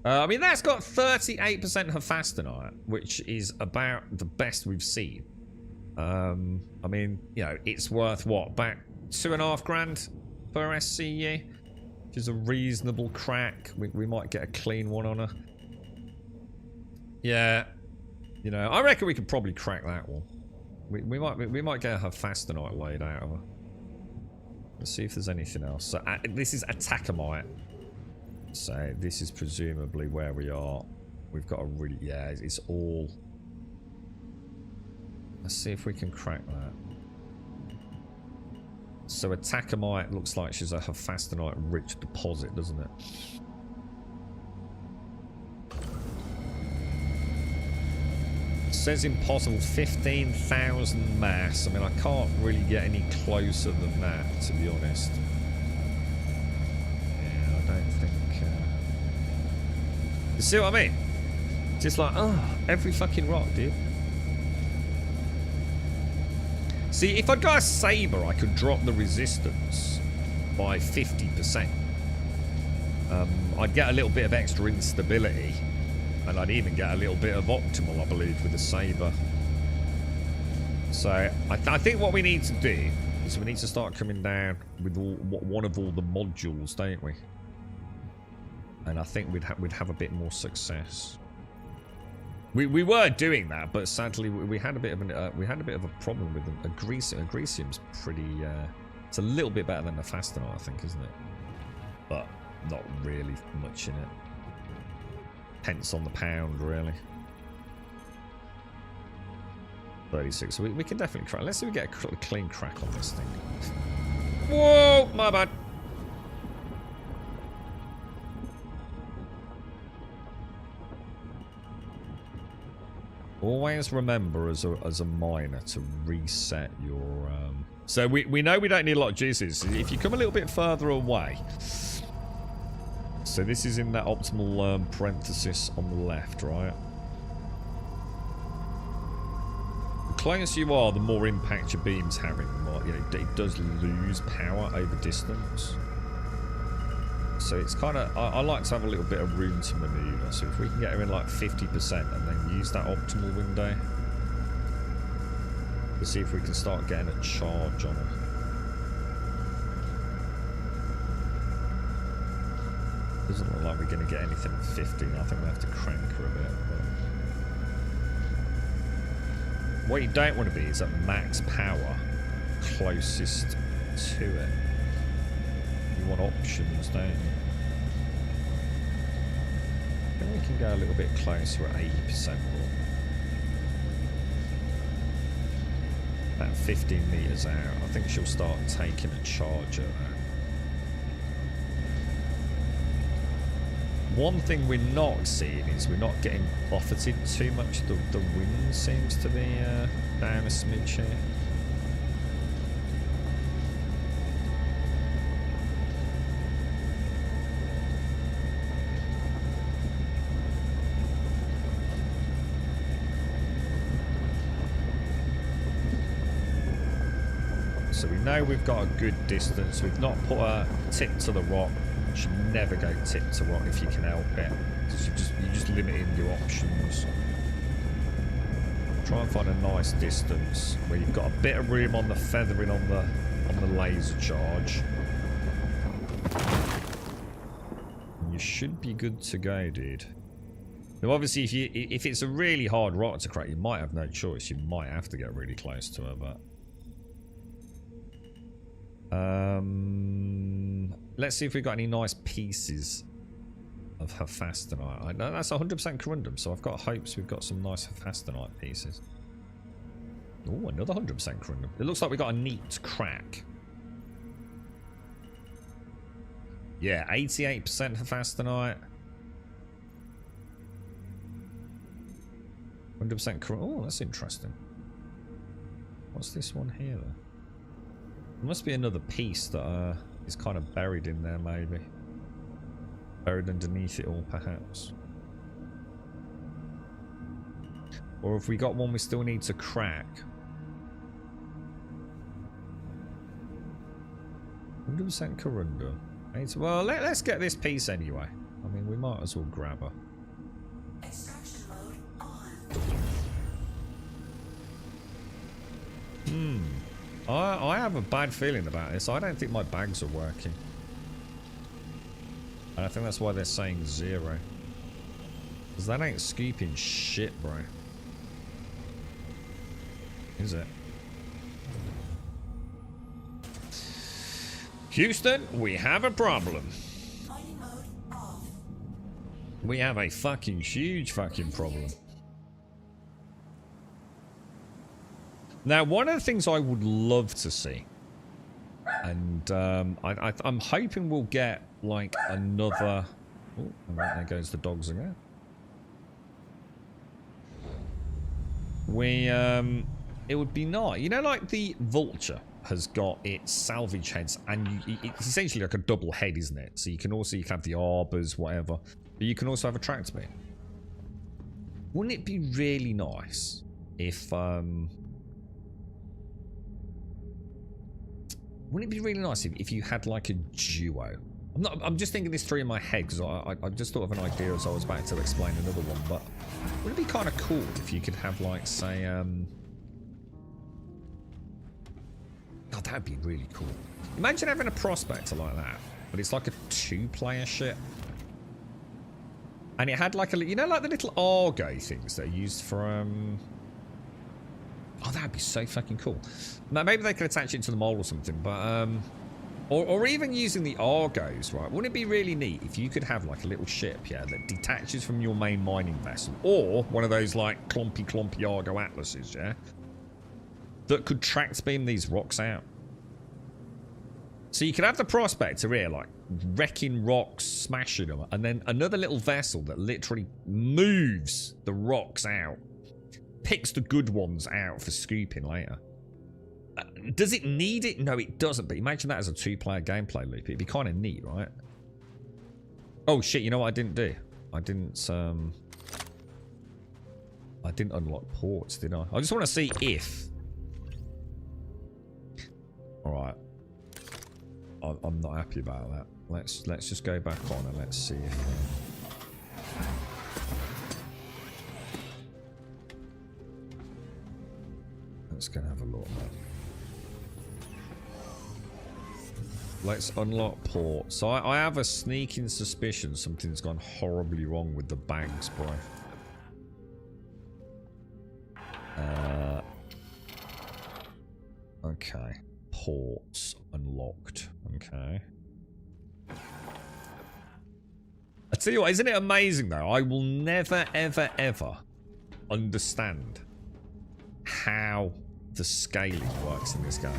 I mean, that's got 38% hephaestonite, which is about the best we've seen. I mean, you know, it's worth what, about 2.5 grand per SCU, which is a reasonable crack. We might get a clean one on her. Yeah, you know, I reckon we could probably crack that one. We might get her hephaestonite laid out of her. Let's see if there's anything else. So this is Atacamite. So this is presumably where we are. We've got a really, yeah, it's all. Let's see if we can crack that. So Atacamite looks like she's a hephaestonite rich deposit, doesn't it? Says impossible, 15,000 mass. I mean, I can't really get any closer than that, to be honest. Yeah, I don't think... You see what I mean? Just like, oh, every fucking rock, dude. See, if I got a saber, I could drop the resistance by 50%. I'd get a little bit of extra instability. And I'd even get a little bit of optimal, I believe, with the saber. So I think what we need to do is we need to start coming down with one of all the modules, don't we? And I think we'd have a bit more success. We were doing that, but sadly we had a bit of a problem with them. Agresium's pretty. It's a little bit better than the hephaestonite, I think, isn't it? But not really much in it. Pence on the pound, really. 36. So we can definitely crack. Let's see if we get a clean crack on this thing. Whoa, my bad. Always remember as a miner to reset your. So we know we don't need a lot of juices. If you come a little bit further away. So this is in that optimal parenthesis on the left, right? The closer you are, the more impact your beam's having. You know, it does lose power over distance. So it's kind of... I like to have a little bit of room to maneuver. So if we can get her in like 50% and then use that optimal window. To see if we can start getting a charge on her. Doesn't look like we're going to get anything at 15. I think we have to crank her a bit. But what you don't want to be is at max power closest to it. You want options, don't you? I think we can go a little bit closer at 80% more. About 15 meters out. I think she'll start taking a charge at that. One thing we're not seeing is we're not getting buffeted too much. The wind seems to be down a smidge here. So we know we've got a good distance. We've not put a tip to the rock. You should never go tip to rock if you can help it. You're just limiting your options. Try and find a nice distance where you've got a bit of room on the feathering on the laser charge. And you should be good to go, dude. Now, obviously, if it's a really hard rock to crack, you might have no choice. You might have to get really close to her, but. Let's see if we've got any nice pieces of Hephaestonite. I know that's 100% corundum, so I've got hopes we've got some nice Hephaestonite pieces. Oh, another 100% corundum. It looks like we got a neat crack. Yeah, 88% Hephaestonite. 100% corundum. Oh, that's interesting. What's this one here, though? There must be another piece that is kind of buried in there, maybe. Buried underneath it all, perhaps. Or if we got one we still need to crack. 100% corundum. Well, let's get this piece anyway. I mean, we might as well grab her. Extraction mode on. I have a bad feeling about this. I don't think my bags are working. And I think that's why they're saying 0. Because that ain't scooping shit, bro. Is it? Houston, we have a problem. Mining mode off. We have a fucking huge fucking problem. Now, one of the things I would love to see, and I'm hoping we'll get like another. Oh, there goes the dogs again. It would be nice, you know, like the Vulture has got its salvage heads, and it's essentially like a double head, isn't it? So you can have the arbors, whatever, but you can also have a tractor beam. Wouldn't it be really nice if Wouldn't it be really nice if you had like a duo? I'm just thinking this through in my head because I just thought of an idea as I was about to explain another one. But would it be kind of cool if you could have like, say, God, that would be really cool. Imagine having a prospector like that, but it's like a 2-player ship, and it had like a, you know, like the little Argo things that are used for oh, that'd be so fucking cool. Now, maybe they could attach it to the mole or something, but or even using the Argos, right? Wouldn't it be really neat if you could have like a little ship, yeah, that detaches from your main mining vessel, or one of those like clumpy Argo Atlases, yeah, that could tract beam these rocks out. So you could have the prospector here, like wrecking rocks, smashing them, and then another little vessel that literally moves the rocks out. Picks the good ones out for scooping later. Does it need it? No, it doesn't. But imagine that as a 2-player gameplay loop. It'd be kind of neat, right? Oh shit! You know what I didn't do? I didn't unlock ports, did I? I just want to see if. All right. I'm not happy about that. Let's just go back on and let's see if. Let's go and have a look, man. Let's unlock port. So I have a sneaking suspicion something's gone horribly wrong with the bags, bro. Okay. Ports unlocked. Okay. I tell you what, isn't it amazing though? I will never, ever, ever understand how the scaling works in this game.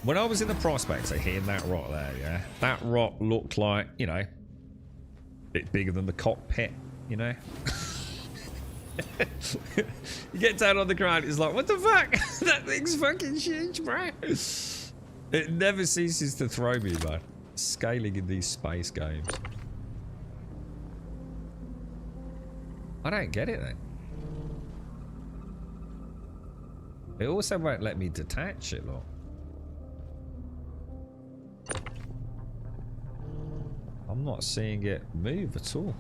When I was in the prospector hitting that rock there, yeah, that rock looked like, you know, Bit bigger than the cockpit, you know. You get down on the ground, it's like, what the fuck? That thing's fucking huge, bro. It never ceases to throw me, man. Scaling in these space games. I don't get it then. It also won't let me detach it, look. I'm not seeing it move at all.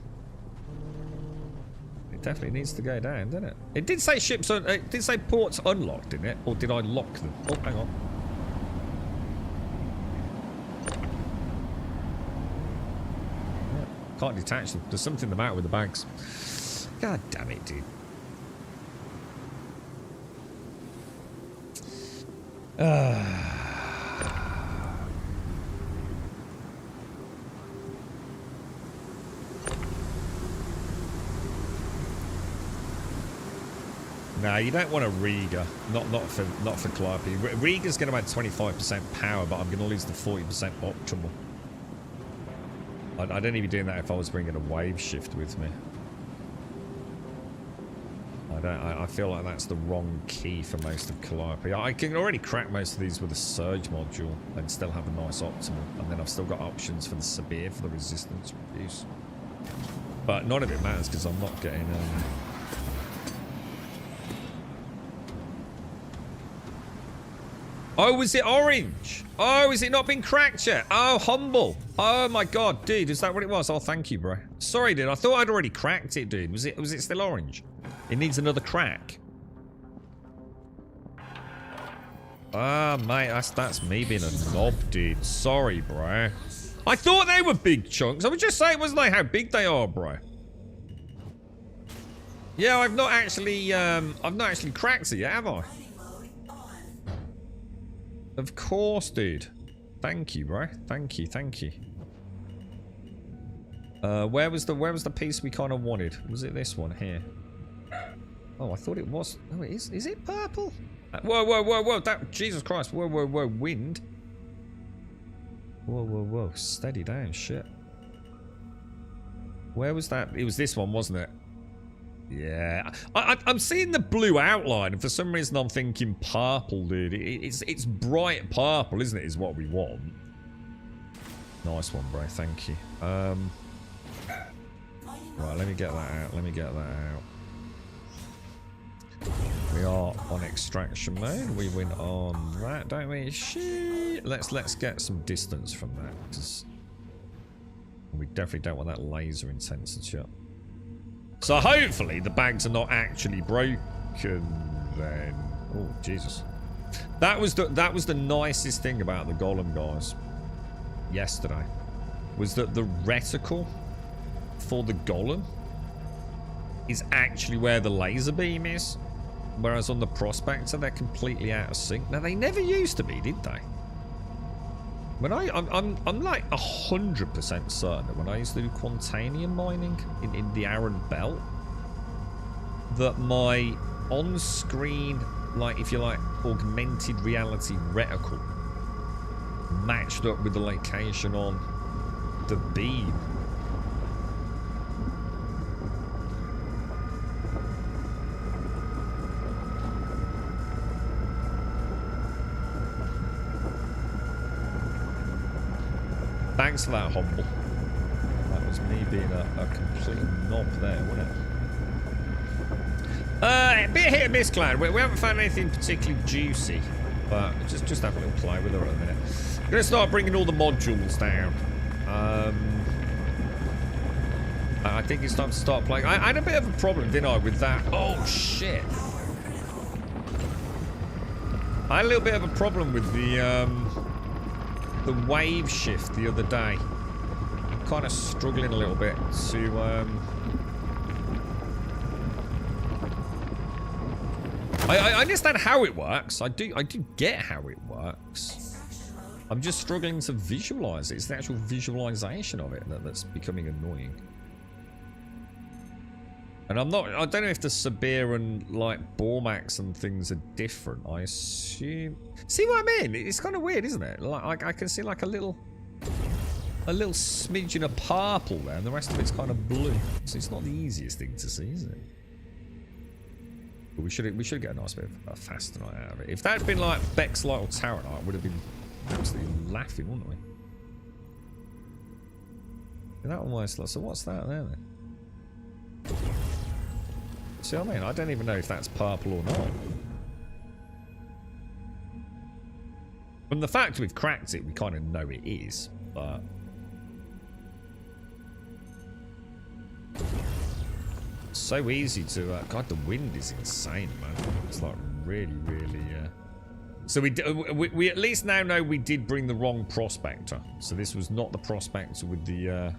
It definitely needs to go down, doesn't it? It did say ships on. It did say ports unlocked, didn't it? Or did I lock them? Oh, hang on. Yeah, can't detach them. There's something the matter with the bags. God damn it, dude. No, you don't want a Riga. Not for Calliope. Riga's going to add 25% power, but I'm going to lose the 40% optimal. I'd only be doing that if I was bringing a wave shift with me. I feel like that's the wrong key for most of Calliope. I can already crack most of these with a surge module and still have a nice optimal, and then I've still got options for the severe for the resistance reduce. But none of it matters because I'm not getting. Oh, was it orange? Oh, is it not been cracked yet? Oh, humble. Oh my god, dude, is that what it was? Oh, thank you, bro. Sorry, dude. I thought I'd already cracked it, dude. Was it still orange? It needs another crack. Ah, mate, that's me being a knob, dude. Sorry, bro. I thought they were big chunks. I was just saying, wasn't I, how big they are, bro? Yeah, I've not actually cracked it yet, have I? Of course, dude. Thank you, bro. Thank you. Where was the piece we kind of wanted? Was it this one here? Oh, I thought it was. Oh, it is. Is it purple? Whoa! That Jesus Christ! Whoa! Wind. Whoa! Steady down, shit. Where was that? It was this one, wasn't it? Yeah, I'm seeing the blue outline, and for some reason I'm thinking purple, dude. It's bright purple, isn't it? Is what we want. Nice one, bro. Thank you. Right, let me get that out. We are on extraction mode. We win on that, don't we? Shit. Let's get some distance from that, because we definitely don't want that laser intensity up. So hopefully the bags are not actually broken then. Oh Jesus. That was the nicest thing about the Golem guys yesterday, was that the reticle for the Golem is actually where the laser beam is, whereas on the Prospector they're completely out of sync. Now they never used to be, did they? When I'm like 100% certain that when I used to do Quantanium mining in the Aran Belt, that my on-screen, like if you like, augmented reality reticle matched up with the location on the beam. Thanks for that, Humble. That was me being a complete knob there, wasn't it? A bit hit and miss, Cloud. We haven't found anything particularly juicy, but just have a little play with her at a minute. I'm going to start bringing all the modules down. I think it's time to start playing. I had a bit of a problem, didn't I, with that? Oh, shit. I had a little bit of a problem with the wave shift the other day. I'm kind of struggling a little bit to I understand how it works. I do get how it works. I'm just struggling to visualize it. It's the actual visualization of it that's becoming annoying. And I don't know if the Siberian like Bormax and things are different. I assume. See what I mean? It's kind of weird, isn't it? Like I can see like a little a little smidgen of purple there, and the rest of it's kind of blue. So it's not the easiest thing to see, is it? But we should get a nice bit of a fastenite out of it. If that had been like Bexlite or Taranite, would have been absolutely laughing, wouldn't we? That almost like, so what's that there then? See what I mean? I don't even know if that's purple or not. From the fact we've cracked it, we kind of know it is, but... so easy to... God, the wind is insane, man. It's like really, really... So we at least now know we did bring the wrong prospector. So this was not the prospector with the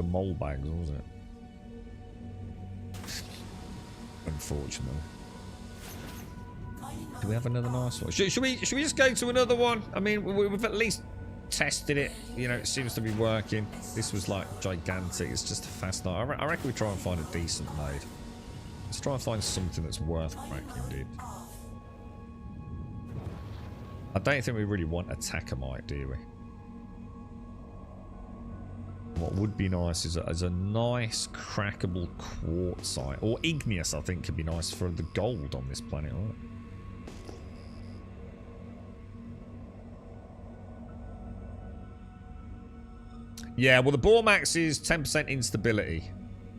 mole bags, was it? Unfortunately. Do we have another nice one? Should we just go to another one? I mean, we've at least tested it. You know, it seems to be working. This was like gigantic. It's just a fast night. I reckon we try and find a decent node. Let's try and find something that's worth cracking, dude. I don't think we really want Attackamite, do we? What would be nice is a nice crackable quartzite. Or igneous, I think, could be nice for the gold on this planet, right? Yeah, well, the Bormax is 10% instability.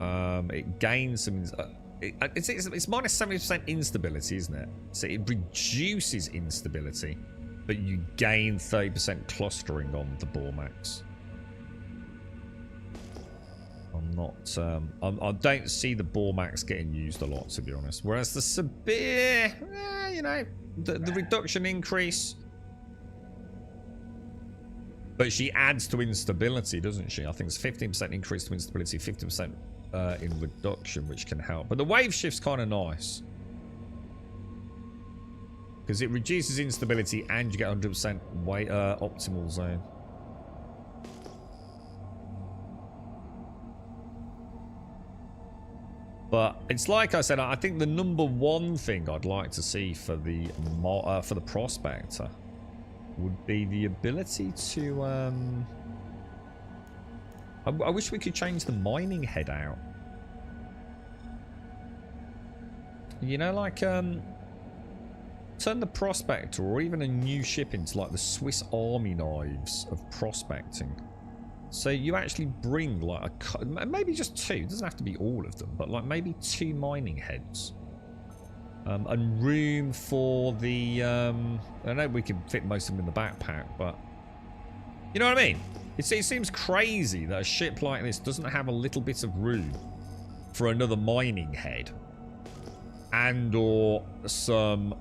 It gains some... it's minus 70% instability, isn't it? So it reduces instability, but you gain 30% clustering on the Bormax. I'm not... I don't see the Bormax getting used a lot, to be honest. Whereas the Sabir, you know, the reduction increase... But she adds to instability, doesn't she? I think it's 15% increase to instability, 50% in reduction, which can help. But the wave shift's kind of nice. Because it reduces instability and you get 100% optimal zone. But it's like I said, I think the number one thing I'd like to see for the prospector would be the ability to I wish we could change the mining head out. You know, like turn the prospector or even a new ship into like the Swiss Army knives of prospecting. So you actually bring like maybe just two, it doesn't have to be all of them, but like maybe 2 mining heads. And room for the... I know we can fit most of them in the backpack, but... You know what I mean? It seems crazy that a ship like this doesn't have a little bit of room for another mining head. And or some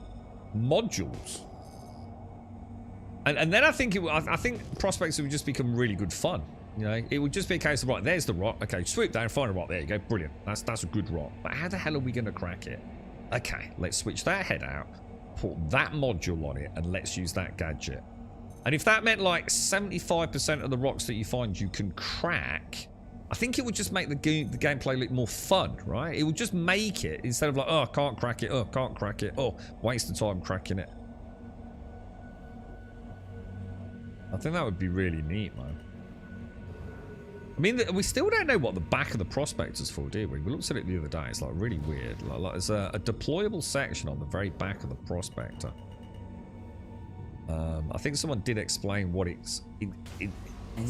modules. And then I think I think prospects would just become really good fun. You know, it would just be a case of, right, there's the rock. Okay, swoop down, find a rock. There you go. Brilliant. That's a good rock. But how the hell are we going to crack it? Okay, let's switch that head out, put that module on it, and let's use that gadget. And if that meant like 75% of the rocks that you find you can crack, I think it would just make the gameplay look more fun, right? It would just make it, instead of like, oh, can't crack it, oh, can't crack it, oh, waste of time cracking it. I think that would be really neat, man. I mean, we still don't know what the back of the prospector's for, do we? We looked at it the other day. It's like really weird. Like there's a deployable section on the very back of the prospector. I think someone did explain what it's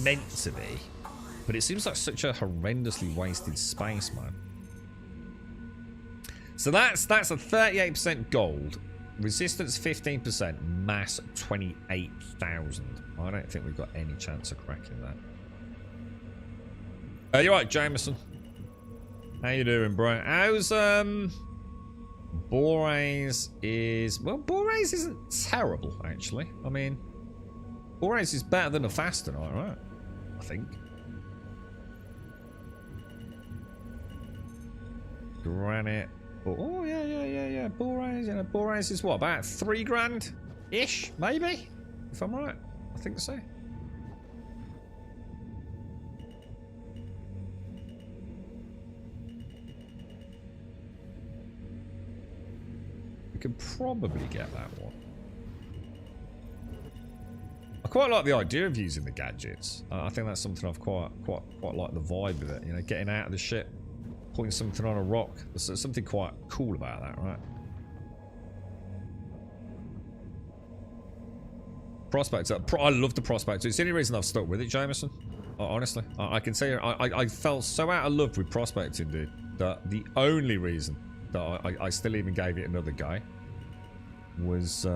meant to be, but it seems like such a horrendously wasted space, man. So that's a 38% gold, resistance 15%, mass 28,000. I don't think we've got any chance of cracking that. You're right, Jameson. How you doing, bro? How's Boraze is... Well, Boraze isn't terrible, actually. I mean, Boraze is better than a Fastenite, right? I think. Granite. Oh, yeah. Boraze, you know, Boraze is what, about 3 grand-ish, maybe? If I'm right. I think so. We could probably get that one. I quite like the idea of using the gadgets. I think that's something I've quite like the vibe of it. You know, getting out of the ship, putting something on a rock. There's something quite cool about that, right? Prospector. I love the Prospector. It's the only reason I've stuck with it, Jameson. Honestly, I can say I felt so out of love with prospecting, dude, that the only reason that I still even gave it another go was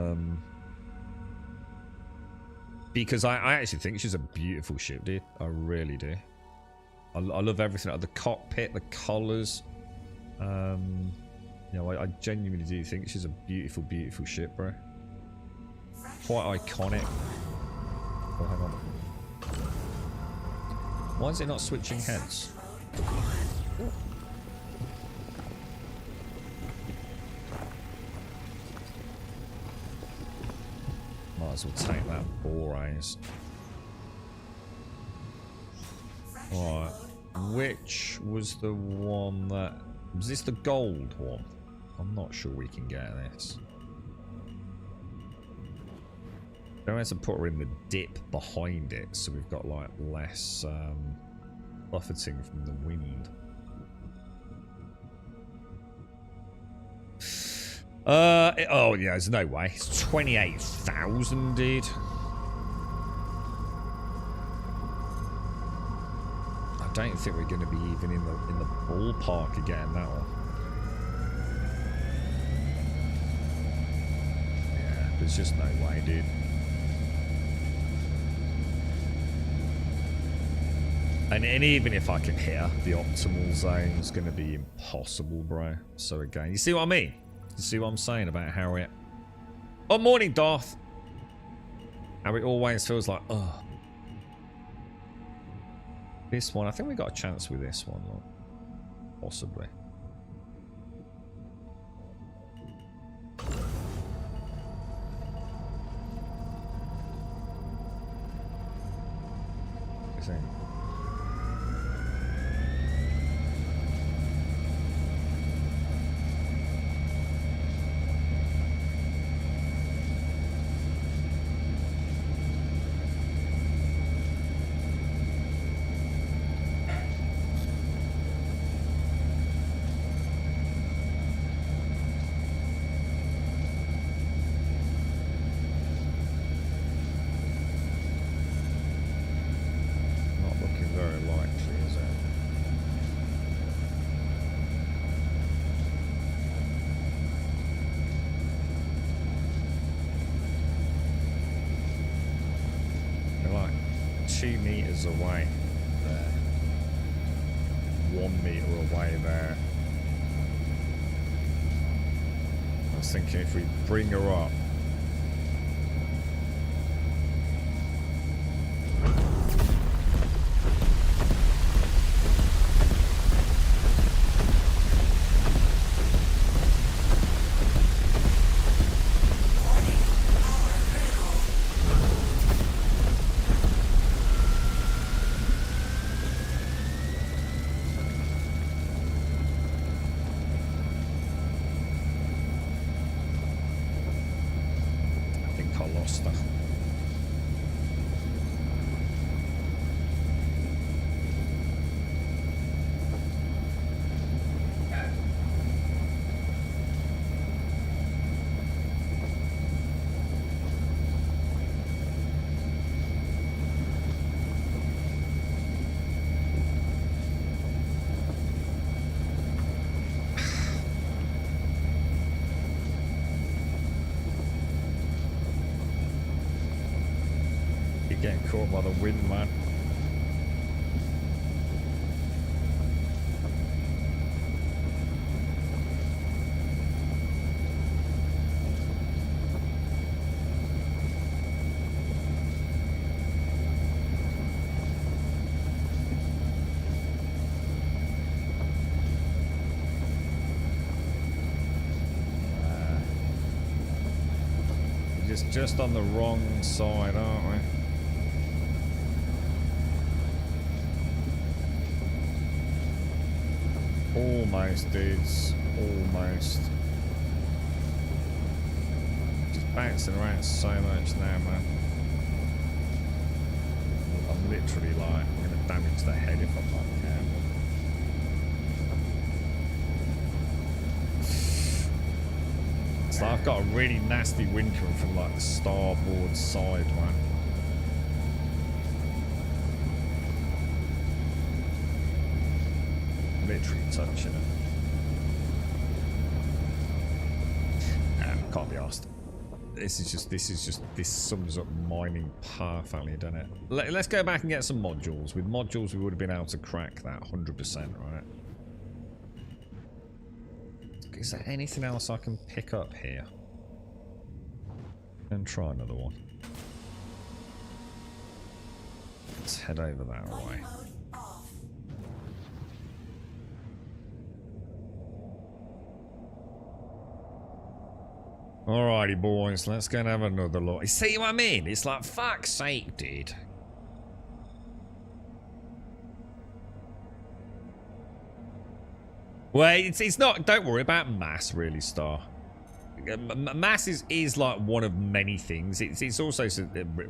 because I actually think she's a beautiful ship, dude. I really do. I love everything, like the cockpit, the colours. You know, I genuinely do think she's a beautiful, beautiful ship, bro. Quite iconic. Oh, hang on. Why is it not switching heads? Might as well take that ball raise. Alright. Which was the one that... Was this the gold one? I'm not sure we can get this. I'm going to put her in the dip behind it, so we've got like less buffeting from the wind. Oh yeah, there's no way. It's 28,000, dude. I don't think we're going to be even in the ballpark again that one. Yeah, there's just no way, dude. And even if I can hit her, the optimal zone is going to be impossible, bro. So again, you see what I mean? You see what I'm saying about how it... Oh, morning, Darth. How it always feels like, oh. This one, I think we got a chance with this one, look. Possibly. What do you think? Away there, 1 meter away there. I was thinking if we bring her up, getting caught by the wind, man. Just on the wrong side, aren't we? Almost, dudes. Almost. Just bouncing around so much now, man. literally like, I'm going to damage their head if I'm not careful. So I've got a really nasty wind coming from like the starboard side, man. Literally touching it. Can't be asked. This sums up mining perfectly, doesn't it? Let's go back and get some modules. With modules, we would have been able to crack that 100%, right? Is there anything else I can pick up here? And try another one. Let's head over that way. Alrighty, boys, let's go and have another look. You see what I mean? It's like, fuck's sake, dude. Well, it's not, don't worry about mass, really, Star. Mass is like one of many things. It's also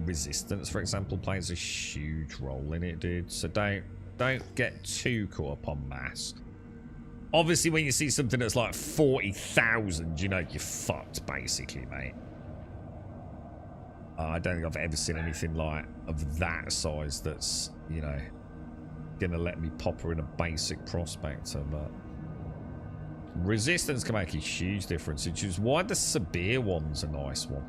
resistance, for example, plays a huge role in it, dude. So don't get too caught up on mass. Obviously, when you see something that's like 40,000, you know you're fucked, basically, mate. I don't think I've ever seen anything like of that size that's, you know, gonna let me pop her in a basic prospector, but resistance can make a huge difference, which is why the severe one's a nice one.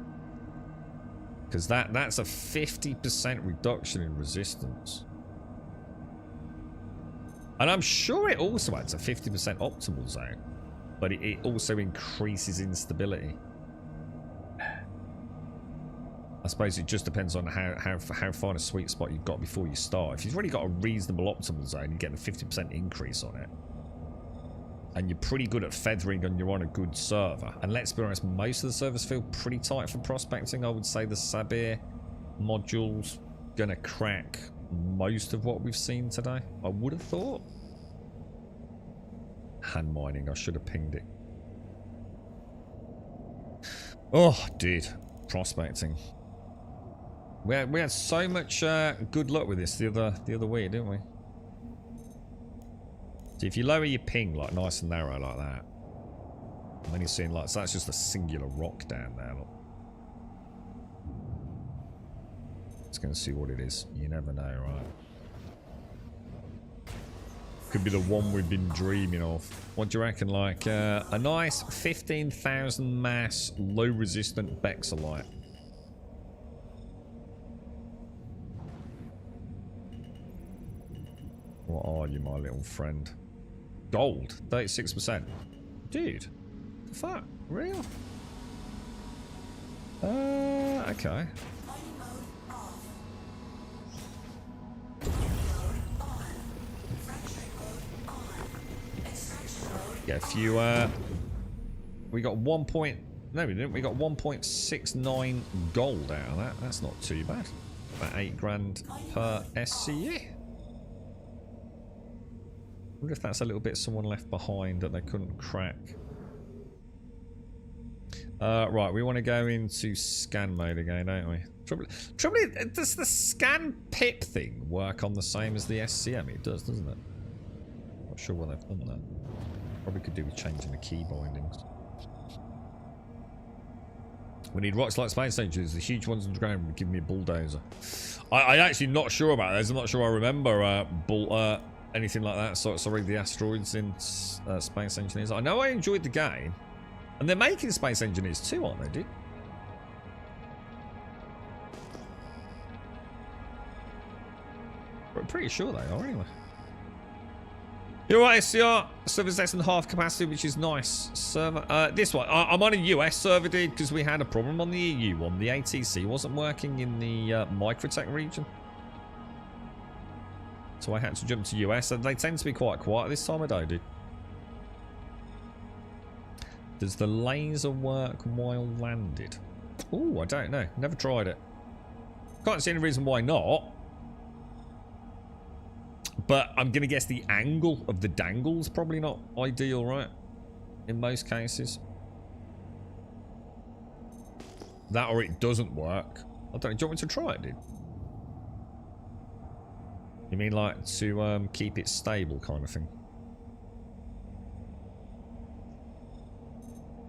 Because that's a 50% reduction in resistance. And I'm sure it also adds a 50% optimal zone, but it also increases instability. I suppose it just depends on how far a sweet spot you've got before you start. If you've already got a reasonable optimal zone, you get a 50% increase on it. And you're pretty good at feathering and you're on a good server. And let's be honest, most of the servers feel pretty tight for prospecting. I would say the Sabir module's gonna crack most of what we've seen today. I would have thought. Hand mining, I should have pinged it. Oh, dude. Prospecting. We had so much good luck with this the other week, didn't we? So if you lower your ping like nice and narrow like that, and then you're seeing like, so that's just a singular rock down there. Look. It's going to see what it is. You never know, right? Could be the one we've been dreaming of. What do you reckon? Like a nice 15,000 mass, low resistant Bexalite. What are you, my little friend? Gold, 36%. Dude, the fuck? Real? Okay. Yeah, if you, we got 1 point, no we didn't, we got 1.69 gold out of that. That's not too bad. About 8 grand per SCE. I wonder if that's a little bit someone left behind that they couldn't crack. Right, we want to go into scan mode again, don't we? Trouble is, does the scan pip thing work on the same as the SCM? It does, doesn't it? Not sure why they've done that. Probably could do with changing the key bindings. We need rocks like space stations. The huge ones on the ground would give me a bulldozer. I actually not sure about those. I'm not sure I remember anything like that. So sorry, the asteroids in Space Engineers. I know I enjoyed the game, and they're making Space Engineers too, aren't they, dude? I'm pretty sure they are, anyway. You're right, SCR. Server's less than half capacity, which is nice. Server, this one. I'm on a US server, dude, because we had a problem on the EU one. The ATC wasn't working in the Microtech region. So I had to jump to US, and they tend to be quite quiet this time of day, dude. Does the laser work while landed? Oh, I don't know. Never tried it. Can't see any reason why not. But I'm going to guess the angle of the dangle's probably not ideal, right? In most cases. That or it doesn't work. I don't know. Do you want me to try it, dude? You mean like to keep it stable kind of thing?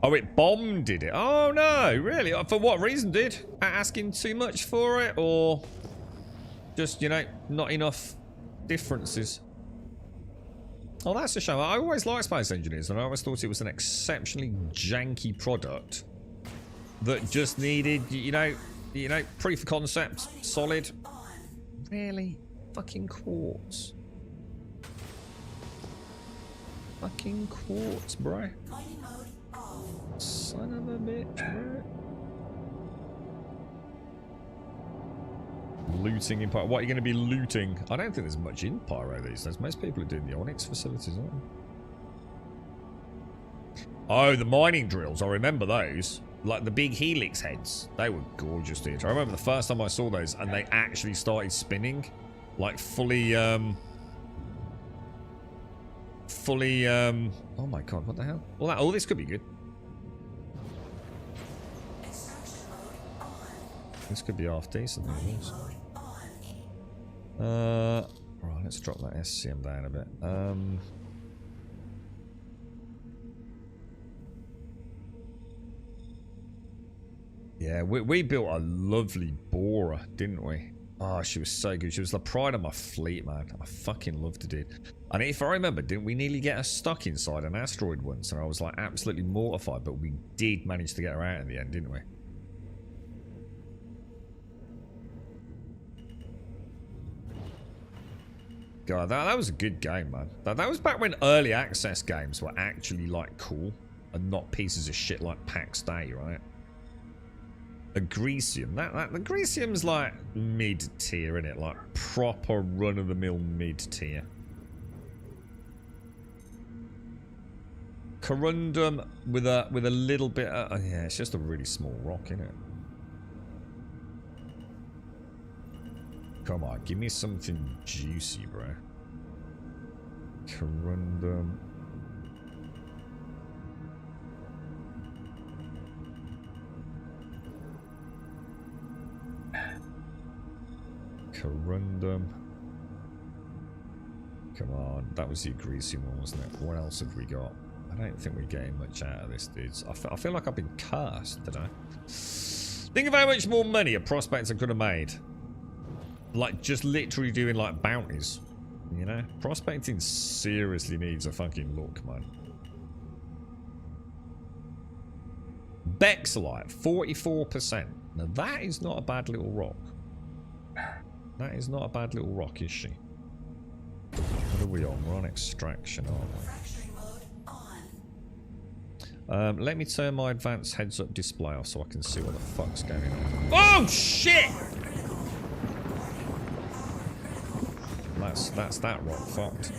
Oh, it bombed, did it? Oh no, really? For what reason, dude? Asking too much for it, or just, you know, not enough differences? Oh, that's a shame. I always liked Space Engineers, and I always thought it was an exceptionally janky product that just needed, you know, proof of concept, solid. Really? Fucking quartz. Fucking quartz, bro. Son of a bitch, bro. Looting in Pyro. What are you going to be looting? I don't think there's much in Pyro these days. Most people are doing the Onyx facilities, aren't they? Oh, the mining drills. I remember those. Like the big helix heads. They were gorgeous, dude. I remember the first time I saw those and they actually started spinning. Like fully, oh my god, what the hell? Well, oh, this could be good. This could be half decent. Right, let's drop that SCM down a bit. Yeah, we built a lovely borer, didn't we? Oh, she was so good. She was the pride of my fleet, man. I fucking loved it, dude. And if I remember, didn't we nearly get her stuck inside an asteroid once? And I was like absolutely mortified, but we did manage to get her out in the end, didn't we? God, that was a good game, man. That was back when early access games were actually like cool and not pieces of shit like PAX Day, right? Agresium. The Agresium's like mid-tier, isn't it? Like proper run-of-the-mill mid-tier. Corundum with a little bit of, yeah, it's just a really small rock, isn't it? Come on, give me something juicy, bro. Corundum. Corundum. Come on, that was the Agresium one, wasn't it? What else have we got? I don't think we're getting much out of this, dudes. I feel like I've been cursed today. Think of how much more money a prospector could have made. Like, just literally doing, like, bounties. You know? Prospecting seriously needs a fucking look, man. Bexelite, 44%. Now, that is not a bad little rock. That is not a bad little rock, is she? What are we on? We're on extraction, aren't we? Let me turn my advanced heads-up display off so I can see what the fuck's going on. Oh, shit! That's that rock fucked.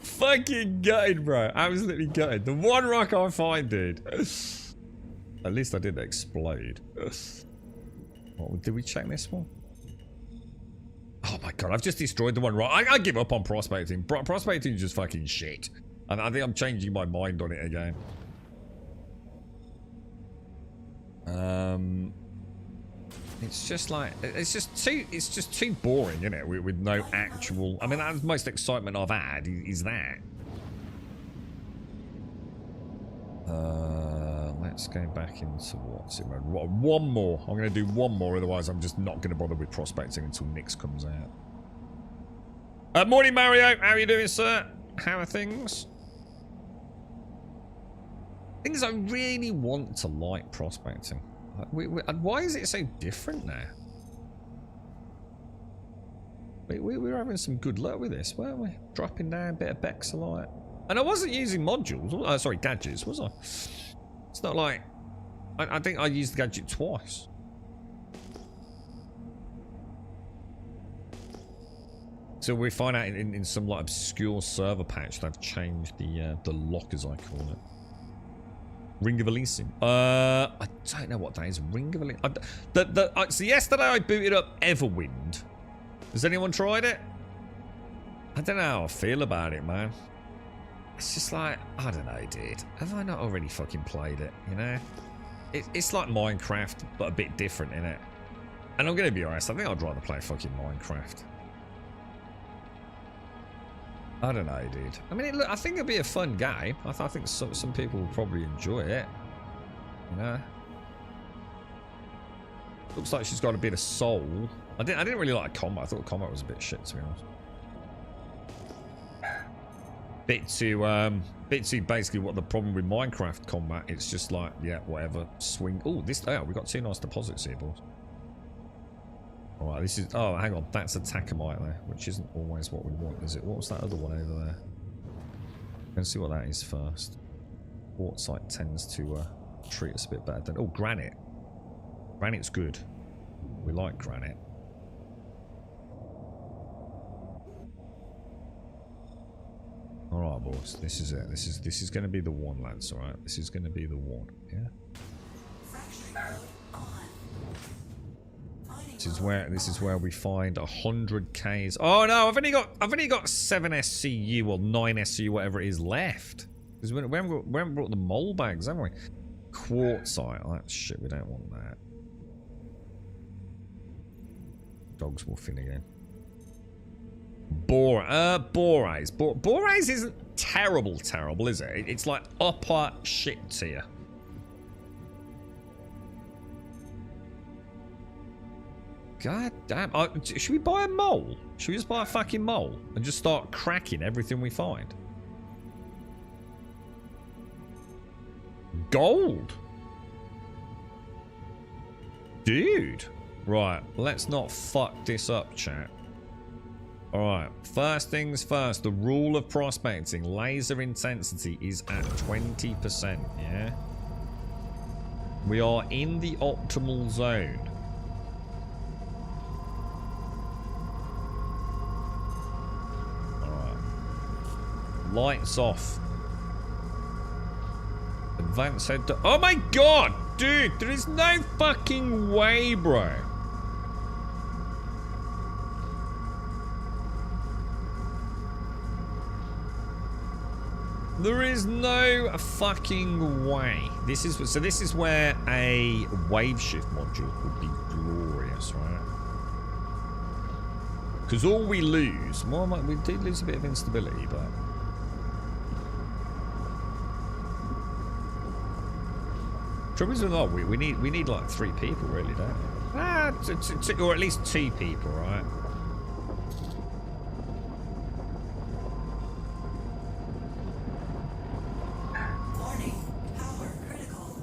Fucking gutted, bro. Absolutely gutted. The one rock I find, dude. At least I didn't explode. What, did we check this one? Oh my god, I've just destroyed the one rock. I give up on prospecting. Prospecting is just fucking shit. And I think I'm changing my mind on it again. It's just like, it's just too boring, isn't it? With no actual, I mean, that's the most excitement I've had is that. Let's go back into what's it, man? One more. I'm going to do one more, otherwise I'm just not going to bother with prospecting until Nix comes out. Morning, Mario. How are you doing, sir? How are things? Things I really want to like prospecting. Why is it so different now? We were having some good luck with this, weren't we? Dropping down a bit of Bexelite. And I wasn't using modules. Sorry, gadgets, was I? It's not like... I think I used the gadget twice. So we find out in some like obscure server patch they've changed the lock, as I call it. Ring of Elysium. I don't know what that is. Ring of Elysium. So yesterday I booted up Everwind. Has anyone tried it? I don't know how I feel about it, man. It's just like, I don't know, dude. Have I not already fucking played it, you know? It's like Minecraft, but a bit different, innit? And I'm gonna be honest, I think I'd rather play fucking Minecraft. I don't know, dude. I mean, I think it'd be a fun game. I think some people will probably enjoy it. You know? Looks like she's got a bit of soul. I didn't really like combat. I thought combat was a bit shit, to be honest. Bit too basically what the problem with Minecraft combat. It's just like, yeah, whatever. Swing. Oh, we got 2 nice deposits here, boys. Alright, this is... Oh, hang on. That's a Takamite there, which isn't always what we want, is it? What was that other one over there? Let's see what that is first. Quartzite tends to treat us a bit better than... Oh, granite. Granite's good. We like granite. Alright, boys. This is it. This is going to be the one, lads, alright? This is going to be the one, yeah? This is where we find 100 Ks. Oh no, I've only got 7 SCU or 9 SCU, whatever it is, left. Because we haven't brought the mole bags, haven't we? Quartzite. Oh, that shit, we don't want that. Dog's woofing again. Boraze. Boraze isn't terrible, is it? It's like upper shit tier. God damn. Should we buy a mole? Should we just buy a fucking mole and just start cracking everything we find? Gold? Dude. Right, let's not fuck this up, chat. Alright, first things first. The rule of prospecting. Laser intensity is at 20%, yeah? We are in the optimal zone. Lights off. Advanced head to... Oh my god! Dude, there is no fucking way, bro. There is no fucking way. This is where a wave shift module would be glorious, right? Because all we lose... Well, we did lose a bit of instability, but... Trouble is with that, we need like 3 people, really, don't we? Or at least 2 people, right? Warning, power critical.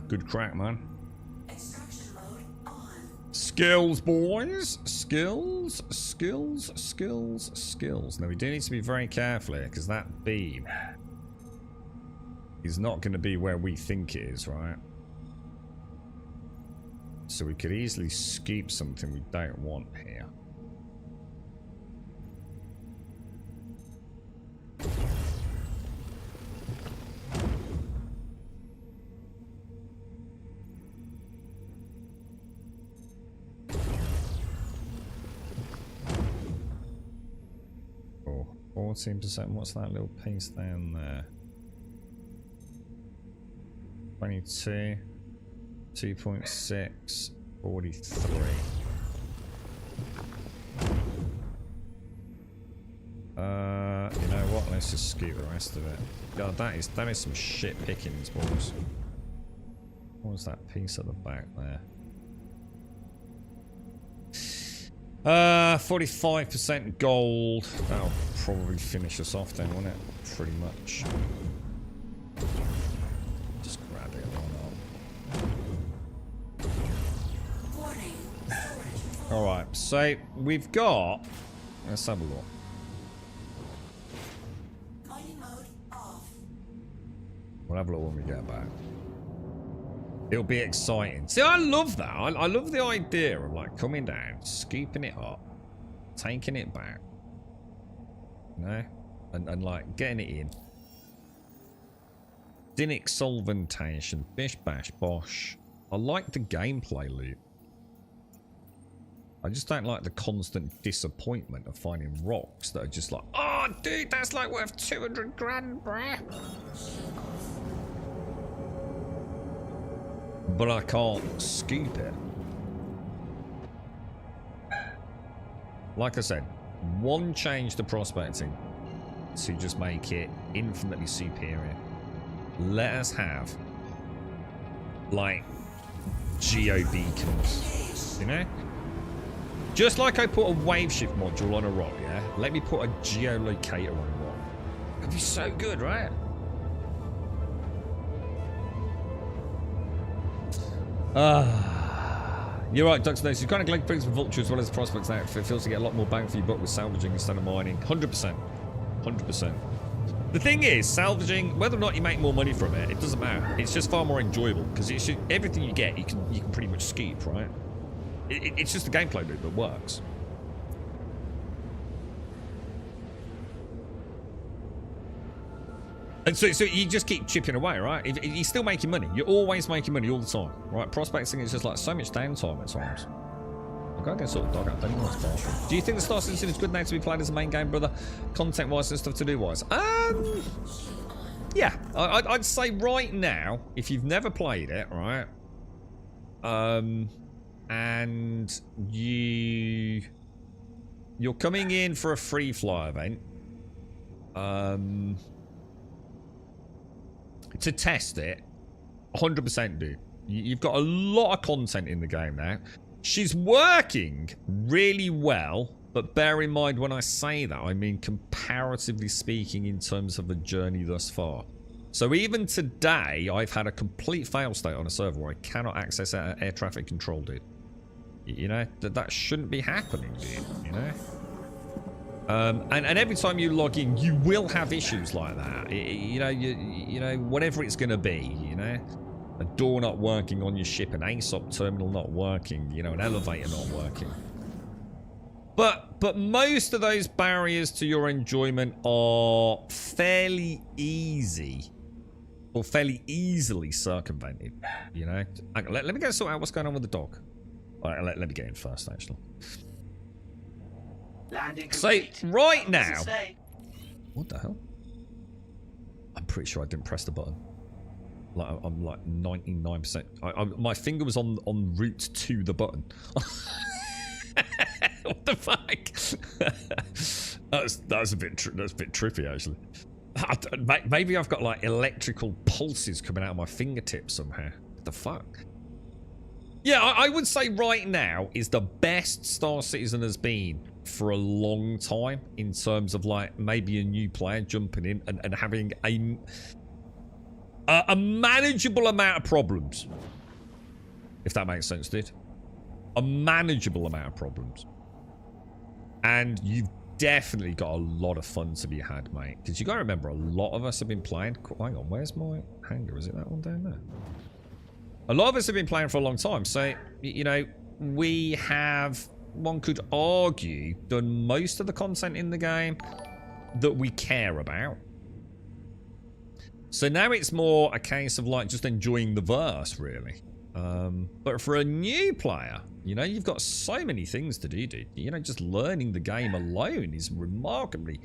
Good crack, man. Extraction mode on. Skills, boys. Skills. Now, we do need to be very careful here, because that beam is not going to be where we think it is, right? So we could easily scoop something we don't want here. Oh, 14%. What's that little piece down there? 22. 2.6, 43. You know what? Let's just scoop the rest of it. God, that is some shit pickings, boys. What was that piece at the back there? 45% gold. That'll probably finish us off then, won't it? Pretty much. Just grab it. Alright, so we've got... Let's have a look. Mining mode off. We'll have a look when we get back. It'll be exciting. See, I love that. I love the idea of like coming down, scooping it up, taking it back. You know? And like getting it in. Dinic solventation, bish bash bosh. I like the gameplay loop. I just don't like the constant disappointment of finding rocks that are just like, oh dude, that's like worth 200 grand, bruh. But I can't scoop it. Like I said, one change to prospecting to just make it infinitely superior. Let us have like geo beacons, you know? Just like I put a wave shift module on a rock, yeah? Let me put a geolocator on a rock. That'd be so good, right? You're right, Ducks Nose. You kind of collect things from Vulture as well as prospects now. It feels to get a lot more bang for your buck with salvaging instead of mining. 100%. 100%. The thing is, salvaging, whether or not you make more money from it, it doesn't matter. It's just far more enjoyable because everything you get, you can pretty much scoop, right? It's just a gameplay loop that works. And so you just keep chipping away, right? You're still making money. You're always making money all the time, right? Prospecting is just like so much downtime at times. I gotta get sort of dog out. Don't know what's far. Do you think the Star Citizen is good now to be played as a main game, brother? Content-wise and stuff to do-wise? Yeah. I'd say right now, if you've never played it, right? And you're coming in for a free fly event. To test it, 100% do. You've got a lot of content in the game now. She's working really well, but bear in mind when I say that, I mean comparatively speaking in terms of the journey thus far. So even today, I've had a complete fail state on a server where I cannot access air traffic control, dude. You know, that shouldn't be happening, dude, you know? And every time you log in, you will have issues like that. You know, whatever it's going to be, you know? A door not working on your ship, an ASOP terminal not working, you know, an elevator not working. But most of those barriers to your enjoyment are fairly easy. Or fairly easily circumvented, you know? Let me go sort out what's going on with the dog. Alright, let me get in first, actually. Landing So, complete. right now... Stay. What the hell? I'm pretty sure I didn't press the button. Like, I'm like 99%. My finger was on route to the button. What the fuck? that was a bit trippy, actually. Maybe I've got like electrical pulses coming out of my fingertips somehow. What the fuck? Yeah, I would say right now is the best Star Citizen has been for a long time in terms of like maybe a new player jumping in and having a manageable amount of problems. If that makes sense, dude. A manageable amount of problems. And you've definitely got a lot of fun to be had, mate. Because you got to remember, a lot of us have been playing... Hang on, where's my hangar? Is it that one down there? A lot of us have been playing for a long time. So, you know, we have, one could argue, done most of the content in the game that we care about. So now it's more a case of like just enjoying the verse, really. But for a new player, you know, you've got so many things to do, dude. You know, just learning the game alone is remarkably,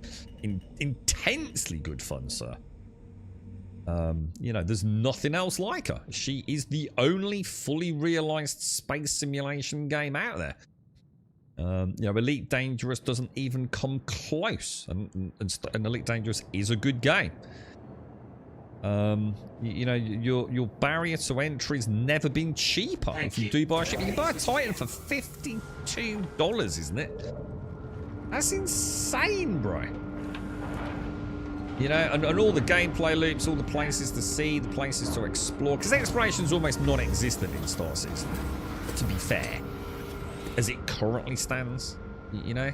intensely good fun, sir. You know, there's nothing else like her. She is the only fully realized space simulation game out there. You know, Elite Dangerous doesn't even come close, and Elite Dangerous is a good game. You know, your barrier to entry's never been cheaper. If you do buy a ship, you can buy a Titan for $52, isn't it? That's insane, bro. You know, and all the gameplay loops, all the places to see, the places to explore. Because exploration's almost non-existent in Star Citizen, to be fair. As it currently stands, you know?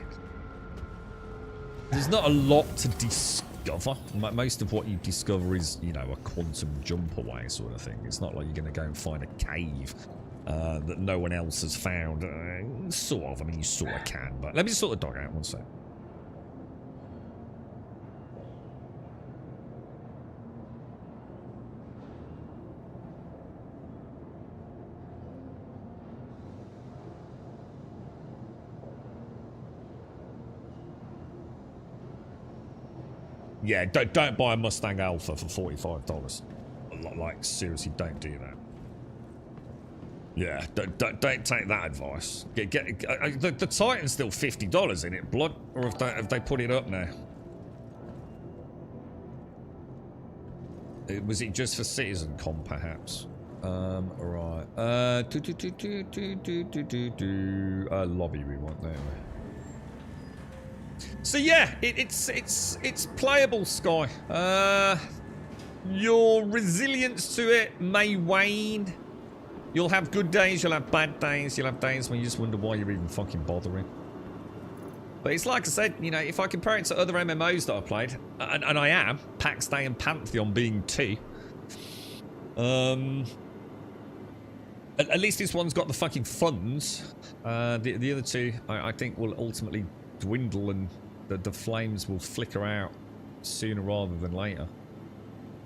There's not a lot to discover discover. Most of what you discover is, you know, a quantum jump away sort of thing. It's not like you're going to go and find a cave that no one else has found. Sort of. I mean, you sort of can. But let me just sort the dog out one sec. Yeah, don't buy a Mustang Alpha for $45. Like, seriously, don't do that. Yeah, don't take that advice. The Titan's still $50 in it, blood, or have they put it up now? Was it just for CitizenCon, perhaps? Right. Lobby we want there. So yeah, it's playable, Sky. Your resilience to it may wane. You'll have good days, you'll have bad days, you'll have days when you just wonder why you're even fucking bothering. But it's like I said, you know, if I compare it to other MMOs that I played, and I am, Pax Day and Pantheon being two, at least this one's got the fucking funds. The other two, I think, will ultimately dwindle and the flames will flicker out sooner rather than later.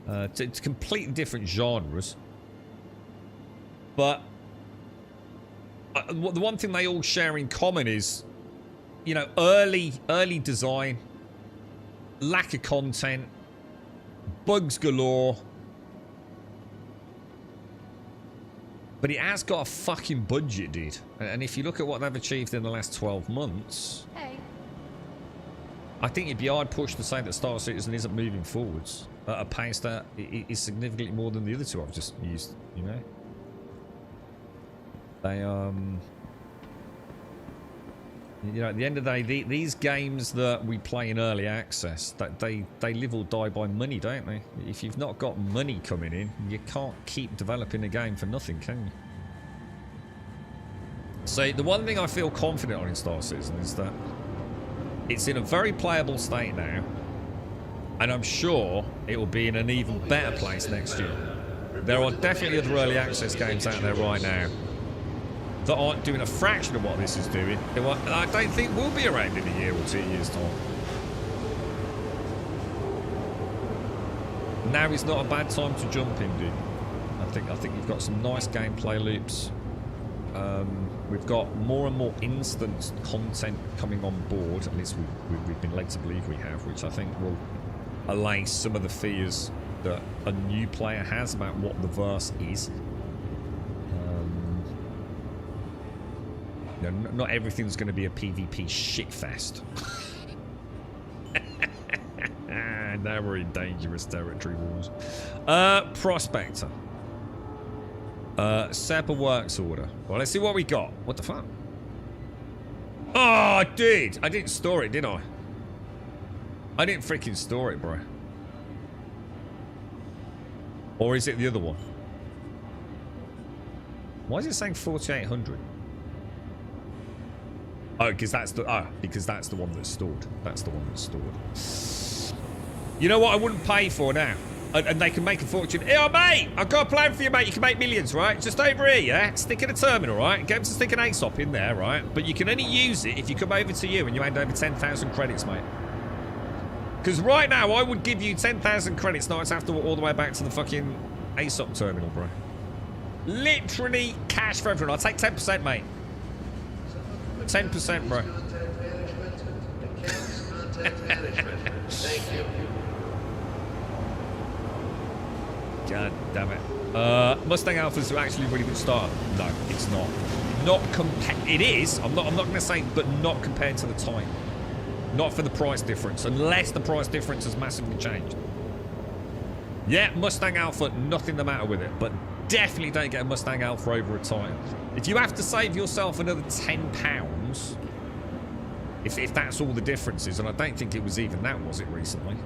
It's completely different genres. But the one thing they all share in common is, you know, early design, lack of content, bugs galore. But it has got a fucking budget, dude. And if you look at what they've achieved in the last 12 months, Hey. I think it'd be hard push to say that Star Citizen isn't moving forwards at a pace that is significantly more than the other two I've just used, you know? They, you know, at the end of the day, these games that we play in early access, that they live or die by money, don't they? If you've not got money coming in, you can't keep developing a game for nothing, can you? So the one thing I feel confident on in Star Citizen is that it's in a very playable state now, and I'm sure it will be in an even better place next year. There are definitely other early access games out there right now that aren't doing a fraction of what this is doing. I don't think we'll be around in a year or 2 years' time. Now is not a bad time to jump in, dude. I think you've got some nice gameplay loops. We've got more and more instant content coming on board. At least we've been led to believe we have, which I think will allay some of the fears that a new player has about what the verse is. You know, not everything's going to be a PvP shitfest. Now we're in dangerous territory, wars. Prospector. Set up a works order. Well, let's see what we got. What the fuck? Oh, dude! I didn't store it, did I? I didn't freaking store it, bro. Or is it the other one? Why is it saying 4,800? Oh, because that's the one that's stored. That's the one that's stored. You know what I wouldn't pay for now? And they can make a fortune. Hey, mate! I've got a plan for you, mate. You can make millions, right? Just over here, yeah? Stick in a terminal, right? Get them to stick an ASOP in there, right? But you can only use it if you come over to you and you hand over 10,000 credits, mate. Because right now, I would give you 10,000 credits, not to have to walk all the way back to the fucking ASOP terminal, bro. Literally cash for everyone. I'll take 10%, mate. 10%, bro. Thank you. God damn it. Mustang Alpha's actually a really good start. No, it's not. It is. I'm not going to say, but not compared to the Titan. Not for the price difference, unless the price difference has massively changed. Yeah, Mustang Alpha, nothing the matter with it, but definitely don't get a Mustang Alpha over a Titan. If you have to save yourself another £10, if that's all the difference is, and I don't think it was even that, was it, recently?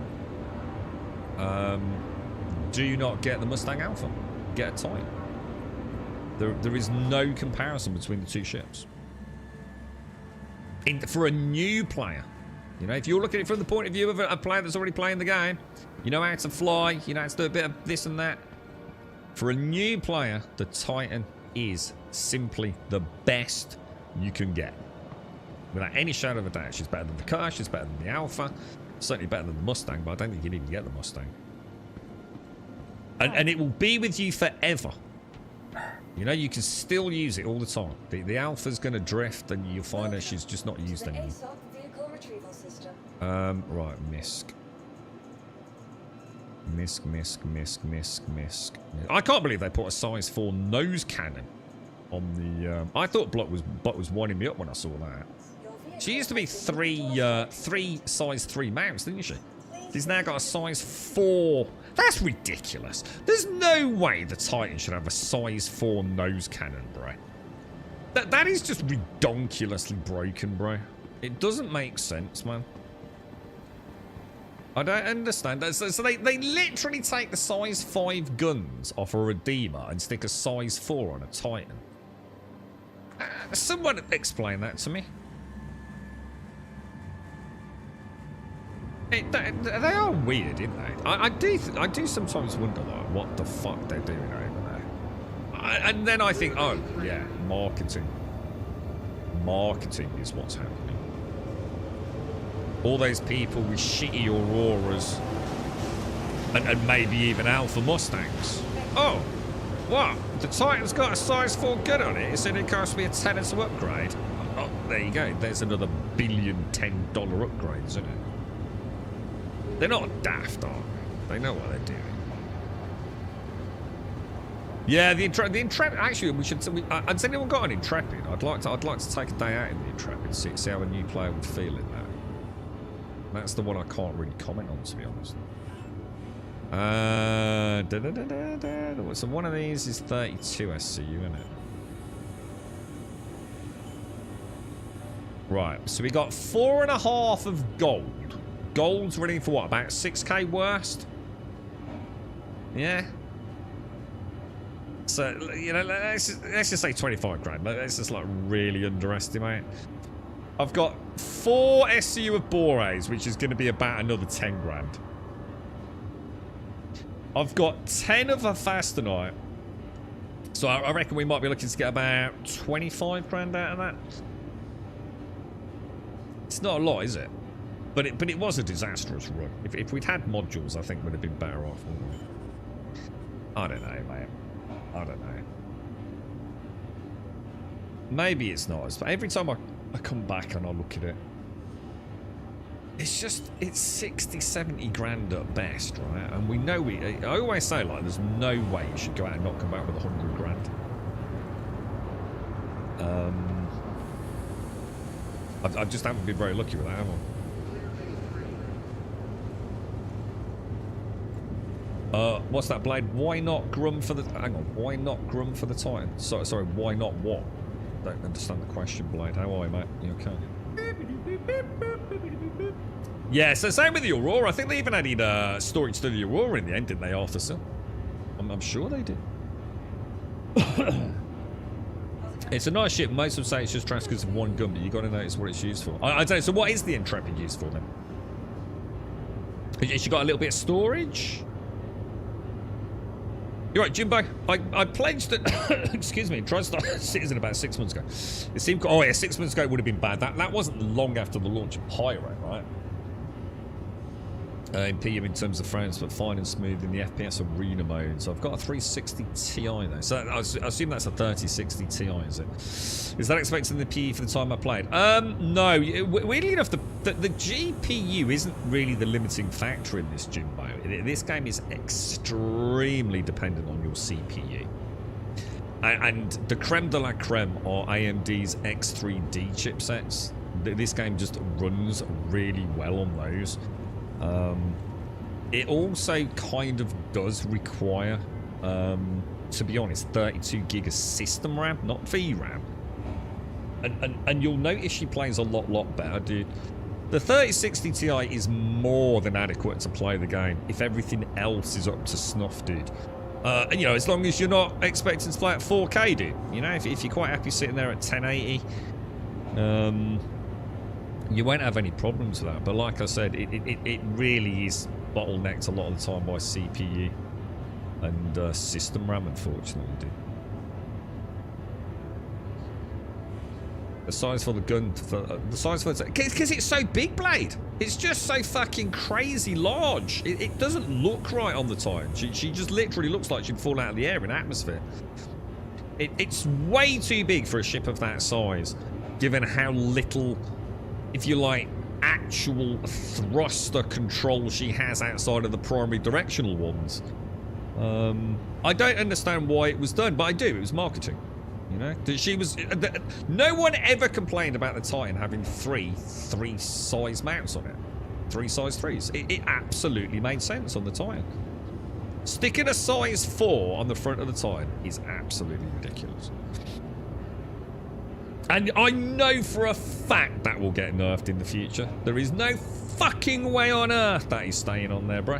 Do not get the Mustang Alpha. Get a Titan. There is no comparison between the two ships. For a new player, You know, if you're looking at it from the point of view of a player that's already playing the game, you know how to fly, you know how to do a bit of this and that. For a new player, the Titan is simply the best you can get. Without any shadow of a doubt. She's better than the car, she's better than the Alpha, certainly better than the Mustang, but I don't think you'd even get the Mustang. And it will be with you forever. You know, you can still use it all the time. The Alpha's going to drift and you'll find that she's just not used anymore. Vehicle retrieval system. Right, MISC. MISC. I can't believe they put a size 4 nose cannon on the... I thought Butt was winding me up when I saw that. She used to be three size 3 mounts, didn't she? She's now got a size 4. That's ridiculous. There's no way the Titan should have a size 4 nose cannon, bro. That is just redonkulously broken, bro. It doesn't make sense, man. I don't understand. So they literally take the size 5 guns off a Redeemer and stick a size 4 on a Titan. Someone explain that to me. They are weird, aren't they? I do sometimes wonder, like, what the fuck they're doing over there. And then I think, oh, yeah, marketing. Marketing is what's happening. All those people with shitty Auroras and maybe even Alpha Mustangs. Oh, what? The Titan's got a size 4 gun on it. It said it cost me a tenner to upgrade. Oh, there you go. There's another $1 $10 upgrade, isn't it? They're not daft, are they? They know what they're doing. Yeah, the Intrepid. Actually, we should. Has anyone got an Intrepid? I'd like to take a day out in the Intrepid, see how a new player would feel in that. That's the one I can't really comment on, to be honest. So one of these is 32 SCU, isn't it? Right. So we got 4.5 of gold. Gold's running for what? About 6k worst? Yeah. So, you know, let's just say 25 grand. Let's just, like, really underestimate. I've got 4 SCU of Borays, which is going to be about another 10 grand. I've got 10 of a Fastenite. So I reckon we might be looking to get about 25 grand out of that. It's not a lot, is it? But it was a disastrous run. If we'd had modules, I think we'd have been better off, wouldn't we? I don't know, mate. I don't know. Maybe it's not as... Every time I come back and I look at it, it's just... It's 60, 70 grand at best, right? And we know I always say, like, there's no way you should go out and not come back with 100 grand. I just haven't been very lucky with that, have I? What's that, Blade? Why not Grum for the... Hang on. Why not Grum for the Titan? Sorry, why not what? Don't understand the question, Blade. How are you, mate? You okay? Yeah, so same with the Aurora. I think they even added storage to the Aurora in the end, didn't they, after Sil? I'm sure they did. It's a nice ship. Most would say it's just trash because of one gun, but you got to notice what it's used for. I don't know. So what is the Intrepid used for, then? Has she got a little bit of storage? You're right, Jimbo. I pledged that... excuse me. TriStar Citizen about 6 months ago. It seemed... Oh, yeah, 6 months ago it would have been bad. That wasn't long after the launch of Pyro, right? In PM in terms of frames, but fine and smooth in the FPS arena mode. So I've got a 360 Ti though. So I assume that's a 3060 Ti, is it? Is that expected in the PE for the time I played? No. Weirdly enough, the GPU isn't really the limiting factor in this, Jimbo. This game is extremely dependent on your CPU. And the creme de la creme are AMD's X3D chipsets. This game just runs really well on those. It also kind of does require, to be honest, 32 gig of system RAM, not VRAM. And you'll notice she plays a lot better, dude. The 3060 Ti is more than adequate to play the game if everything else is up to snuff, dude. And, you know, as long as you're not expecting to play at 4K, dude. You know, if you're quite happy sitting there at 1080, you won't have any problems with that. But like I said, it really is bottlenecked a lot of the time by CPU and system RAM, unfortunately, dude. The size for the gun, the size for the... Because it's so big, Blade. It's just so fucking crazy large. It doesn't look right on the Titan. She just literally looks like she'd fall out of the air in atmosphere. It's way too big for a ship of that size, given how little, if you like, actual thruster control she has outside of the primary directional ones. I don't understand why it was done, but I do. It was marketing. You know, she was. No one ever complained about the Titan having three size mounts on it, 3 size 3s. It absolutely made sense on the Titan. Sticking a size 4 on the front of the Titan is absolutely ridiculous. And I know for a fact that will get nerfed in the future. There is no fucking way on earth that is staying on there, bro.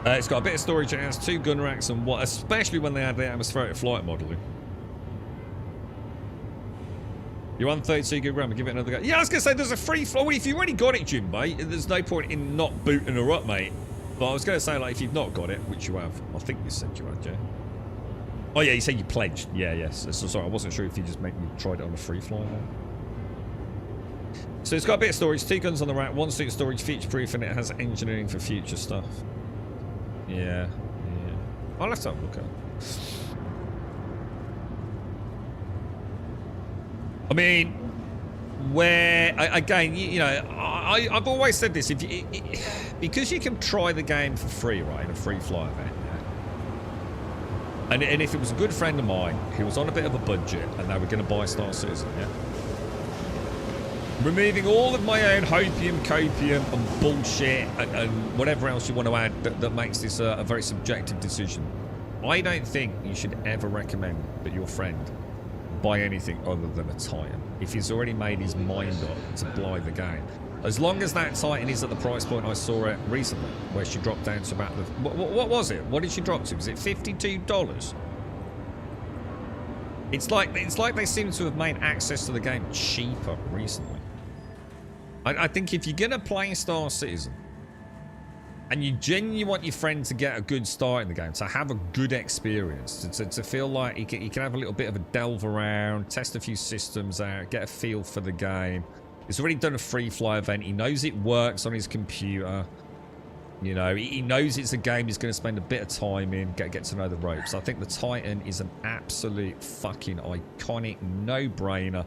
It's got a bit of storage, it has 2 gun racks and what, especially when they add the atmospheric flight modeling. You're on 32 gig RAM, give it another go. Yeah, I was going to say, there's a free flow. Well, if you've already got it, Jim, mate, there's no point in not booting her up, mate. But I was going to say, like, if you've not got it, which you have, I think you said you had, yeah? Oh, yeah, you said you pledged. Yeah, yes. So, sorry, I wasn't sure if you just tried it on a free fly. So it's got a bit of storage, 2 guns on the rack, 1 suit storage, future-proof, and it has engineering for future stuff. Yeah. I'll have to have a look at it. I mean, where again, you know, I've always said this: if you, because you can try the game for free, right, in a free fly event, yeah? And if it was a good friend of mine who was on a bit of a budget and they were going to buy Star Citizen, yeah, removing all of my own hopium, copium, and bullshit, and whatever else you want to add that makes this a very subjective decision, I don't think you should ever recommend that your friend buy anything other than a Titan if he's already made his mind up to buy the game. As long as that Titan is at the price point I saw it recently, where she dropped down to about the... What was it? What did she drop to? Was it $52? It's like they seem to have made access to the game cheaper recently. I think if you're going to play Star Citizen and you genuinely want your friend to get a good start in the game, to have a good experience, to feel like he can have a little bit of a delve around, test a few systems out, get a feel for the game. He's already done a free fly event. He knows it works on his computer. You know, he knows it's a game he's going to spend a bit of time in, get to know the ropes. I think the Titan is an absolute fucking iconic no-brainer.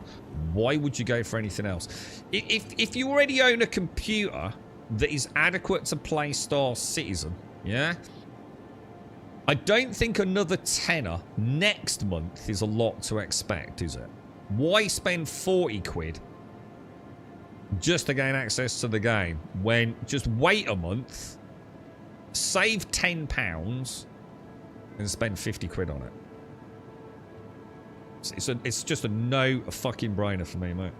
Why would you go for anything else? If you already own a computer that is adequate to play Star Citizen, yeah, I don't think another tenner next month is a lot to expect, is it? Why spend 40 quid just to gain access to the game when just wait a month, save £10 and spend 50 quid on it? It's just a fucking brainer for me, mate.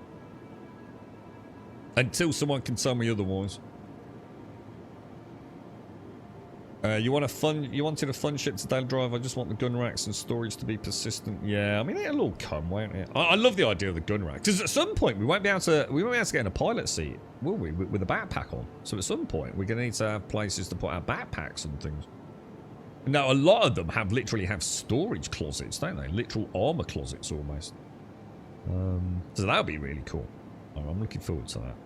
Until someone can tell me otherwise. You wanted a fun ship to daily drive. I just want the gun racks and storage to be persistent. Yeah, I mean it'll all come, won't it? I love the idea of the gun rack, because at some point we won't be able to get in a pilot seat, will we? With a backpack on. So at some point we're gonna need to have places to put our backpacks and things. Now a lot of them literally have storage closets, don't they? Literal armor closets almost. So that'll be really cool. I'm looking forward to that.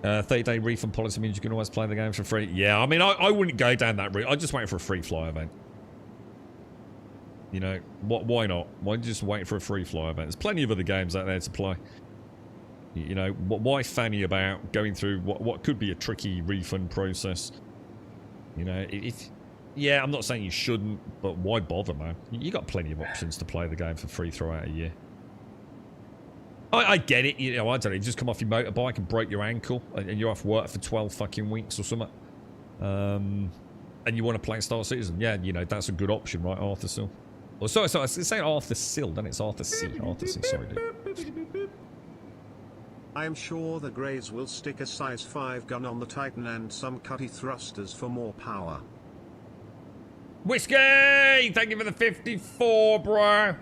30-day refund policy means you can always play the game for free. Yeah, I mean, I wouldn't go down that route. I'd just wait for a free fly event. You know, why not? Why just wait for a free fly event? There's plenty of other games out there to play. You know, why fanny about going through what could be a tricky refund process? You know, yeah, I'm not saying you shouldn't, but why bother, man? You got plenty of options to play the game for free throughout a year. I get it, you know, I don't know, you just come off your motorbike and break your ankle and you're off work for 12 fucking weeks or something. And you want to play Star Citizen. Yeah, you know, that's a good option, right, Arthur Sill? Oh, sorry, it's saying Arthur Sill, then it's Arthur C. Arthur C, sorry, dude. I am sure the Greys will stick a size 5 gun on the Titan and some cutty thrusters for more power. Whiskey! Thank you for the 54, bro.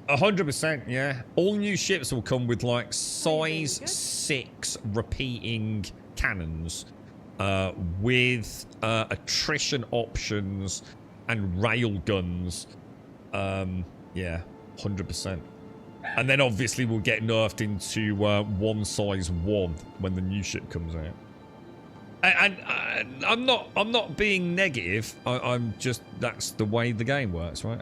100%, yeah. All new ships will come with like size 6 repeating cannons with attrition options and rail guns. Yeah, 100%. And then obviously we'll get nerfed into one size 1 when the new ship comes out. And I'm not being negative. I'm just, that's the way the game works, right?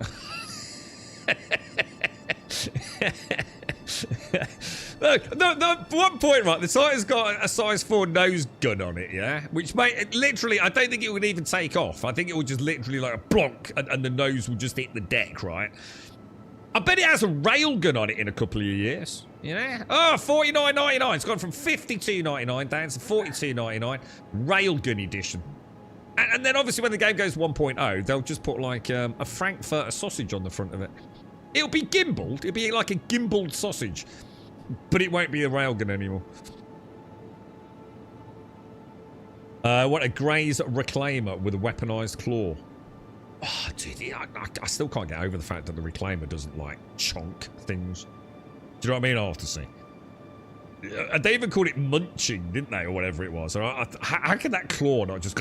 Look, at one point, right, the Titan's got a size 4 nose gun on it, yeah? Which literally, I don't think it would even take off. I think it would just literally like a plonk and the nose will just hit the deck, right? I bet it has a railgun on it in a couple of years. You know? Oh, $49.99. It's gone from $52.99 down to $42.99. Railgun edition. And then obviously when the game goes 1.0, they'll just put like a Frankfurter sausage on the front of it. It'll be gimbaled. It'll be like a gimbaled sausage. But it won't be a railgun anymore. What a Grey's Reclaimer with a weaponized claw. Oh, dude, I still can't get over the fact that the Reclaimer doesn't, like, chonk things. Do you know what I mean, Arthur? They even called it munching, didn't they, or whatever it was. How can that claw not just...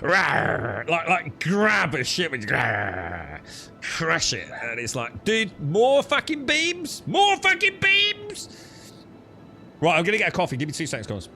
like grab a ship and crush it. And it's like, dude, more fucking beams? More fucking beams? Right, I'm going to get a coffee. Give me 2 seconds, guys.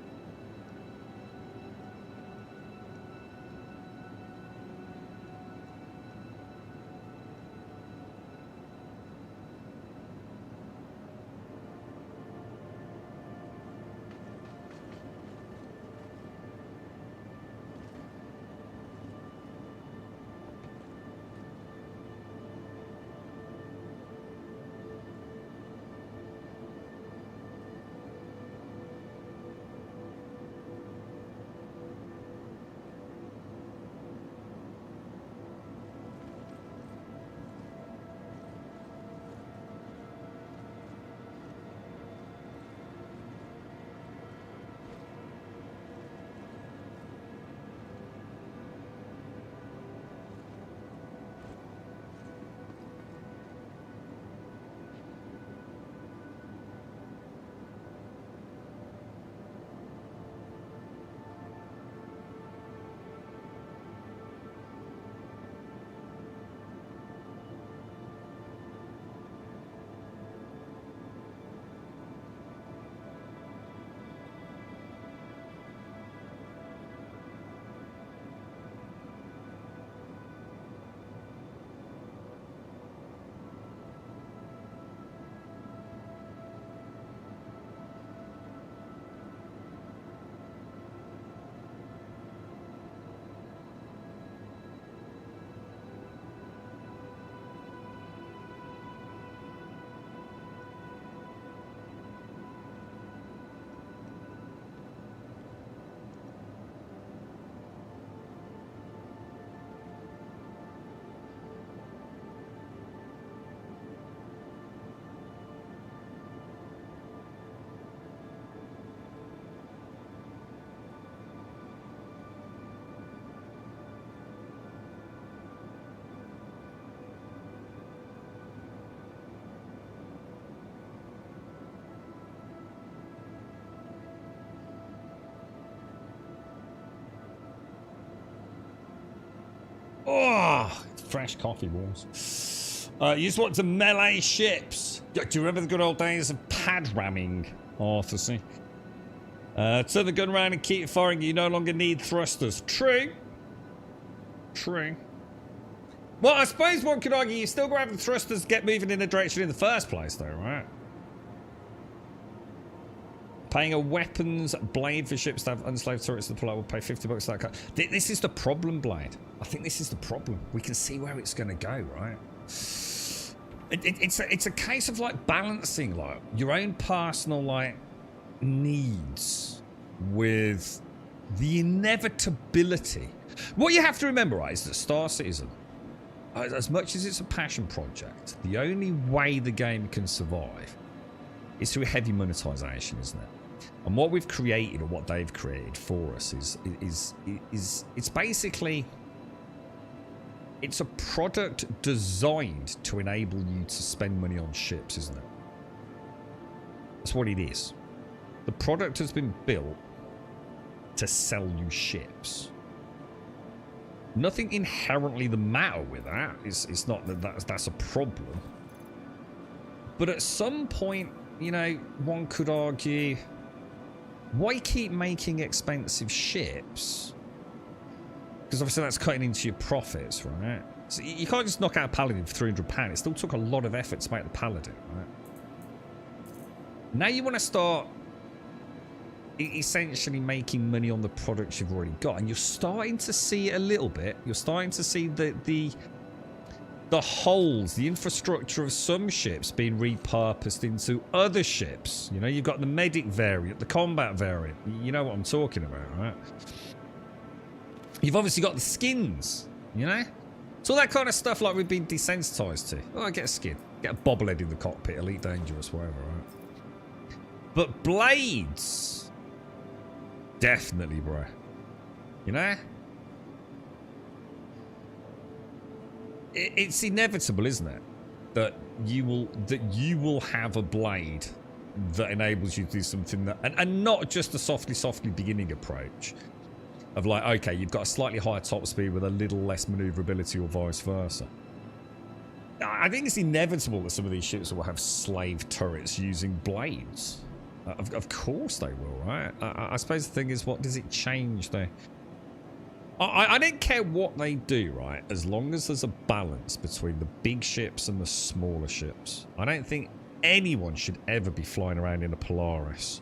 Oh, fresh coffee walls. You just want to melee ships. Do you remember the good old days of pad ramming, Arthur? Turn the gun around and keep firing. You no longer need thrusters. True. True. Well, I suppose one could argue you still got to have the thrusters get moving in the direction in the first place, though, right? Paying a weapons blade for ships to have unslaved turrets to the plot will pay $50 for that cut. This is the problem, Blade. I think this is the problem. We can see where it's going to go, right? It's a case of like balancing like your own personal like needs with the inevitability. What you have to remember, right, is that Star Citizen, as much as it's a passion project, the only way the game can survive is through heavy monetization, isn't it? And what we've created, or what they've created for us, is it's basically It's a product designed to enable you to spend money on ships, isn't it? That's what it is. The product has been built to sell you ships. Nothing inherently the matter with that. It's not that that's a problem. But at some point, you know, one could argue, why keep making expensive ships? Because obviously that's cutting into your profits, right? So you can't just knock out a Paladin for £300. It still took a lot of effort to make the Paladin, right? Now you want to start essentially making money on the products you've already got, and you're starting to see it a little bit. You're starting to see the holes, the infrastructure of some ships being repurposed into other ships. You know, you've got the medic variant, the combat variant. You know what I'm talking about, right? You've obviously got the skins, you know? It's all that kind of stuff like we've been desensitized to. Oh, I get a skin. Get a bobblehead in the cockpit, Elite Dangerous, whatever, right? But blades, definitely, bro. You know? It's inevitable, isn't it? That you will have a blade that enables you to do something that, and not just a softly beginning approach of like, okay, you've got a slightly higher top speed with a little less maneuverability or vice versa. I think it's inevitable that some of these ships will have slave turrets using blades. Of course they will, right? I suppose the thing is, what does it change there? I don't care what they do, right? As long as there's a balance between the big ships and the smaller ships. I don't think anyone should ever be flying around in a Polaris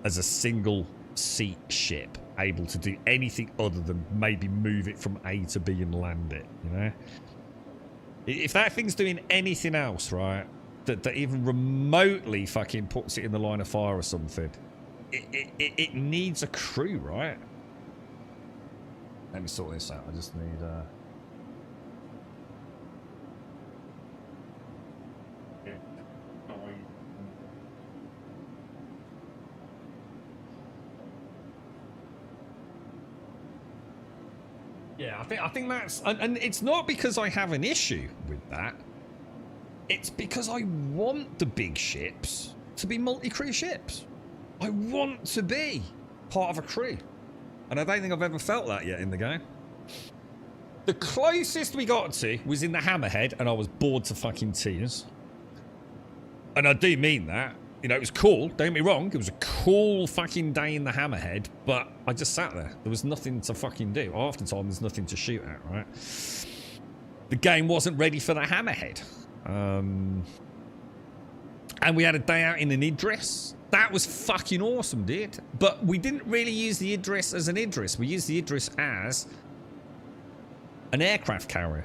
as a single seat ship, able to do anything other than maybe move it from A to B and land it, you know? If that thing's doing anything else, right, that even remotely fucking puts it in the line of fire or something, it needs a crew, right? Let me sort this out. I just need yeah, I think that's, and it's not because I have an issue with that. It's because I want the big ships to be multi-crew ships. I want to be part of a crew. And I don't think I've ever felt that yet in the game. The closest we got to was in the Hammerhead, and I was bored to fucking tears. And I do mean that. You know, it was cool. Don't get me wrong. It was a cool fucking day in the Hammerhead, but I just sat there. There was nothing to fucking do. Half the time, there's nothing to shoot at, right? The game wasn't ready for the Hammerhead. And we had a day out in an Idris. That was fucking awesome, dude. But we didn't really use the Idris as an Idris. We used the Idris as an aircraft carrier.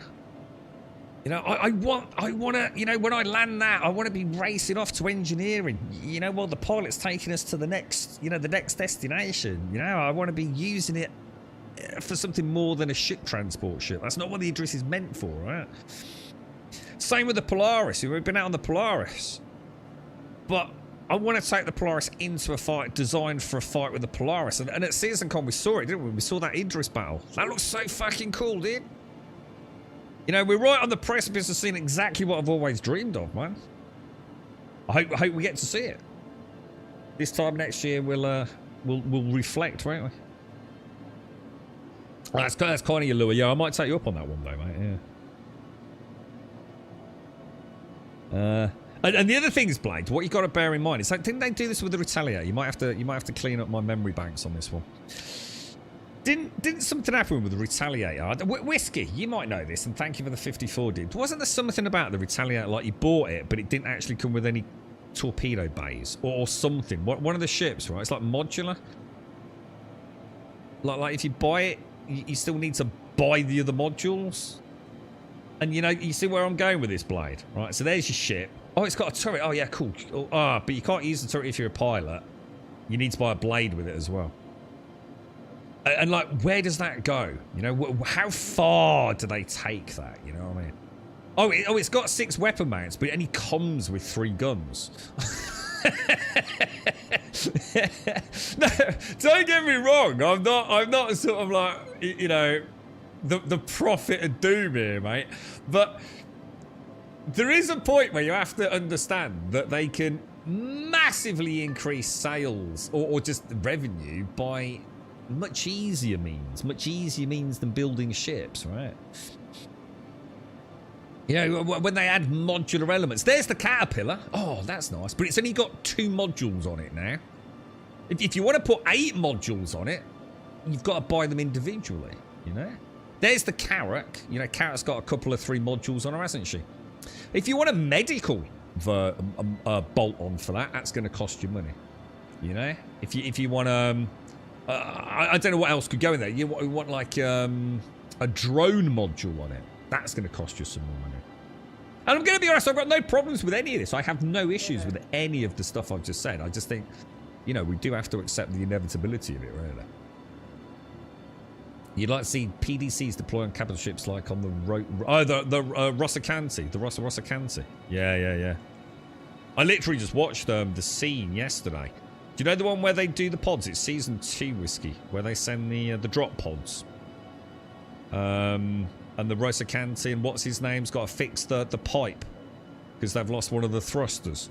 You know, I want to, you know, when I land that, I want to be racing off to engineering. You know, while the pilot's taking us to the next, you know, the next destination. You know, I want to be using it for something more than a ship transport ship. That's not what the Idris is meant for, right? Same with the Polaris. We've been out on the Polaris. But I want to take the Polaris into a fight designed for a fight with the Polaris. And at CitizenCon we saw it, didn't we? We saw that Idris battle. That looks so fucking cool, dude. You know, we're right on the precipice of seeing exactly what I've always dreamed of, man. I hope we get to see it. This time next year we'll reflect, won't we? That's kind of your lure. Yeah, I might take you up on that one though, mate. Yeah. And the other thing is, Blade, what you got to bear in mind is, like, didn't they do this with the Retaliator? You might have to clean up my memory banks on this one. Didn't something happen with the Retaliator? Whiskey, you might know this, and thank you for the 54, dude. Wasn't there something about the Retaliator, like you bought it, but it didn't actually come with any torpedo bays or something? One of the ships, right? It's like modular. Like if you buy it, you still need to buy the other modules. And you know, you see where I'm going with this, Blade, right? So there's your ship. Oh, it's got a turret. Oh, yeah, cool. But you can't use the turret if you're a pilot. You need to buy a blade with it as well. And like, where does that go? You know, how far do they take that? You know what I mean? Oh, it's got 6 weapon mounts, but it only comes with 3 guns. No, don't get me wrong. I'm not sort of like, you know, the prophet of doom here, mate. But there is a point where you have to understand that they can massively increase sales or just revenue by much easier means than building ships, right? You know, when they add modular elements. There's the caterpillar. Oh, that's nice. But it's only got 2 modules on it now. If you want to put 8 modules on it, you've got to buy them individually, you know? There's the carrot. You know, carrot's got a couple of 3 modules on her, hasn't she? If you want a medical bolt on for that, that's going to cost you money. You know? If you want I don't know what else could go in there. You want like a drone module on it. That's going to cost you some more money. And I'm going to be honest, I've got no problems with any of this. I have no issues with any of the stuff I've just said. I just think, you know, we do have to accept the inevitability of it, really. You'd like to see PDCs deploy on capital ships like on the Rosacanti. The Rosacanti. Yeah. I literally just watched the scene yesterday. Do you know the one where they do the pods? It's season 2 whiskey, where they send the drop pods. And the Rosacanti and what's his name's got to fix the pipe because they've lost one of the thrusters.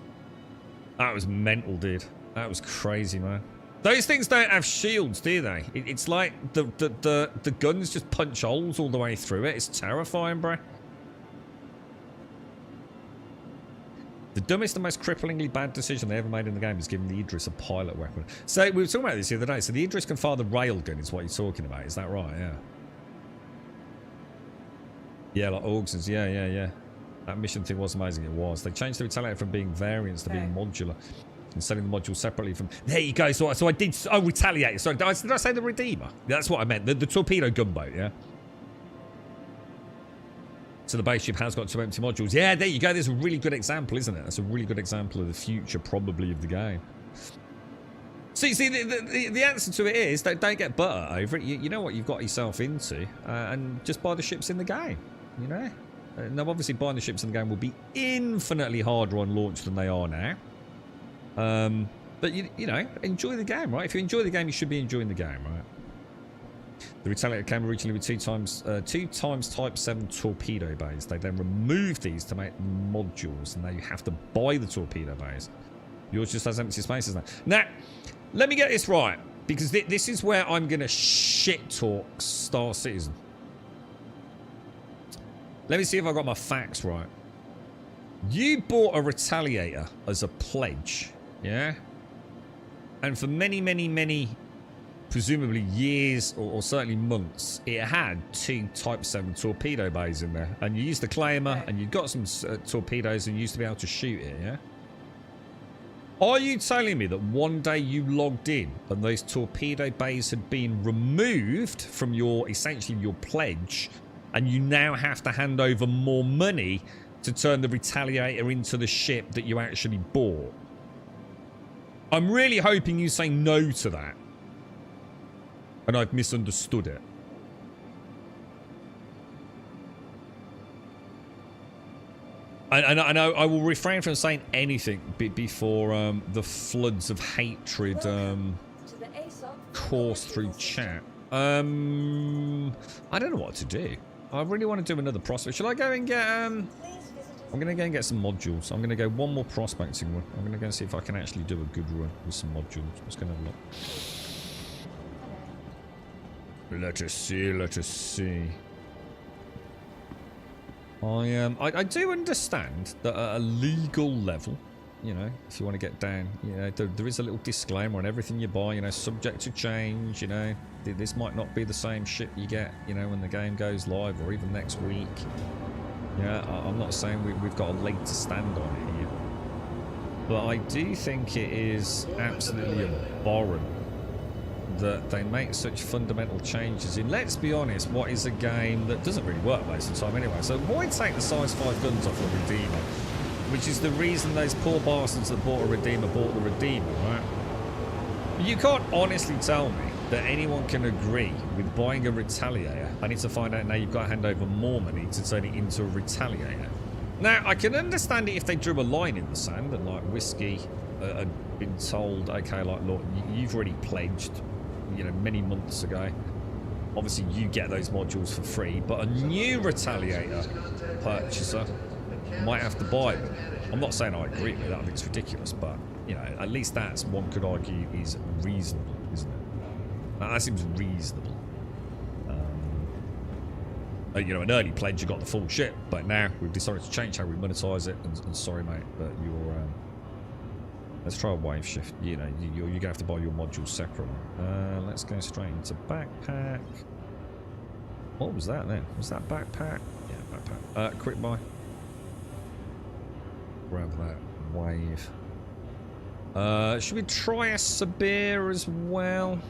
That was mental, dude. That was crazy, man. Those things don't have shields, do they? It's like the guns just punch holes all the way through it. It's terrifying, bro. The dumbest and most cripplingly bad decision they ever made in the game is giving the Idris a pilot weapon. So we were talking about this the other day. So the Idris can fire the railgun is what you're talking about. Is that right? Yeah. Yeah, like Augsons. Yeah. That mission thing was amazing. It was. They changed the Retaliator from being variants to being modular. And selling the module separately from... There you go. So I did... Oh, Retaliator. Sorry, did I say the Redeemer? That's what I meant. The torpedo gunboat, yeah? So the base ship has got 2 empty modules. Yeah, there you go. There's a really good example, isn't it? That's a really good example of the future, probably, of the game. See, the answer to it is don't get butter over it. You know what you've got yourself into, and just buy the ships in the game, you know? Now, obviously, buying the ships in the game will be infinitely harder on launch than they are now. But, you know, enjoy the game, right? If you enjoy the game, you should be enjoying the game, right? The Retaliator came originally with 2 times Type 7 torpedo bays. They then removed these to make modules, and now you have to buy the torpedo bays. Yours just has empty spaces now. Now, let me get this right, because this is where I'm going to shit-talk Star Citizen. Let me see if I got my facts right. You bought a Retaliator as a pledge, yeah? And for many, presumably years or certainly months, it had 2 Type 7 torpedo bays in there. And you used the Claimer, and you got some torpedoes, and you used to be able to shoot it, yeah? Are you telling me that one day you logged in and those torpedo bays had been removed from your, essentially your pledge, and you now have to hand over more money to turn the Retaliator into the ship that you actually bought? I'm really hoping you say no to that. And I've misunderstood it. And I will refrain from saying anything before the floods of hatred course through chat. I don't know what to do. I really want to do another prospect. Shall I go and get... I'm going to go and get some modules. I'm going to go one more prospecting run. I'm going to go and see if I can actually do a good run with some modules. Let's go and have a look. Let us see. I do understand that at a legal level, you know, if you want to get down, you know, there is a little disclaimer on everything you buy, you know, subject to change, you know. This might not be the same ship you get, you know, when the game goes live or even next week. Yeah, I'm not saying we've got a leg to stand on it here. But I do think it is absolutely abhorrent that they make such fundamental changes in, let's be honest, what is a game that doesn't really work most of the time anyway. So why take the size 5 guns off the Redeemer? Which is the reason those poor bastards that bought a Redeemer bought the Redeemer, right? You can't honestly tell me that anyone can agree with buying a Retaliator. I need to find out now you've got to hand over more money to turn it into a Retaliator. Now, I can understand it if they drew a line in the sand and, like, Whiskey had been told, okay, like, look, you've already pledged, you know, many months ago. obviously you get those modules for free, but a new Retaliator purchaser might have to buy them. I'm not saying I agree with that, I think it's ridiculous, but, you know, at least that's, one could argue, is reasonable, isn't it? That seems reasonable. You know, an early pledge, you got the full ship, but now we've decided to change how we monetize it, and sorry, mate, but you're, let's try a wave shift. You know, you're going to have to buy your modules separately. Let's go straight into backpack. What was that then? Was that backpack? Yeah, backpack. Quick buy. Grab that wave. Should we try a Sabir as well?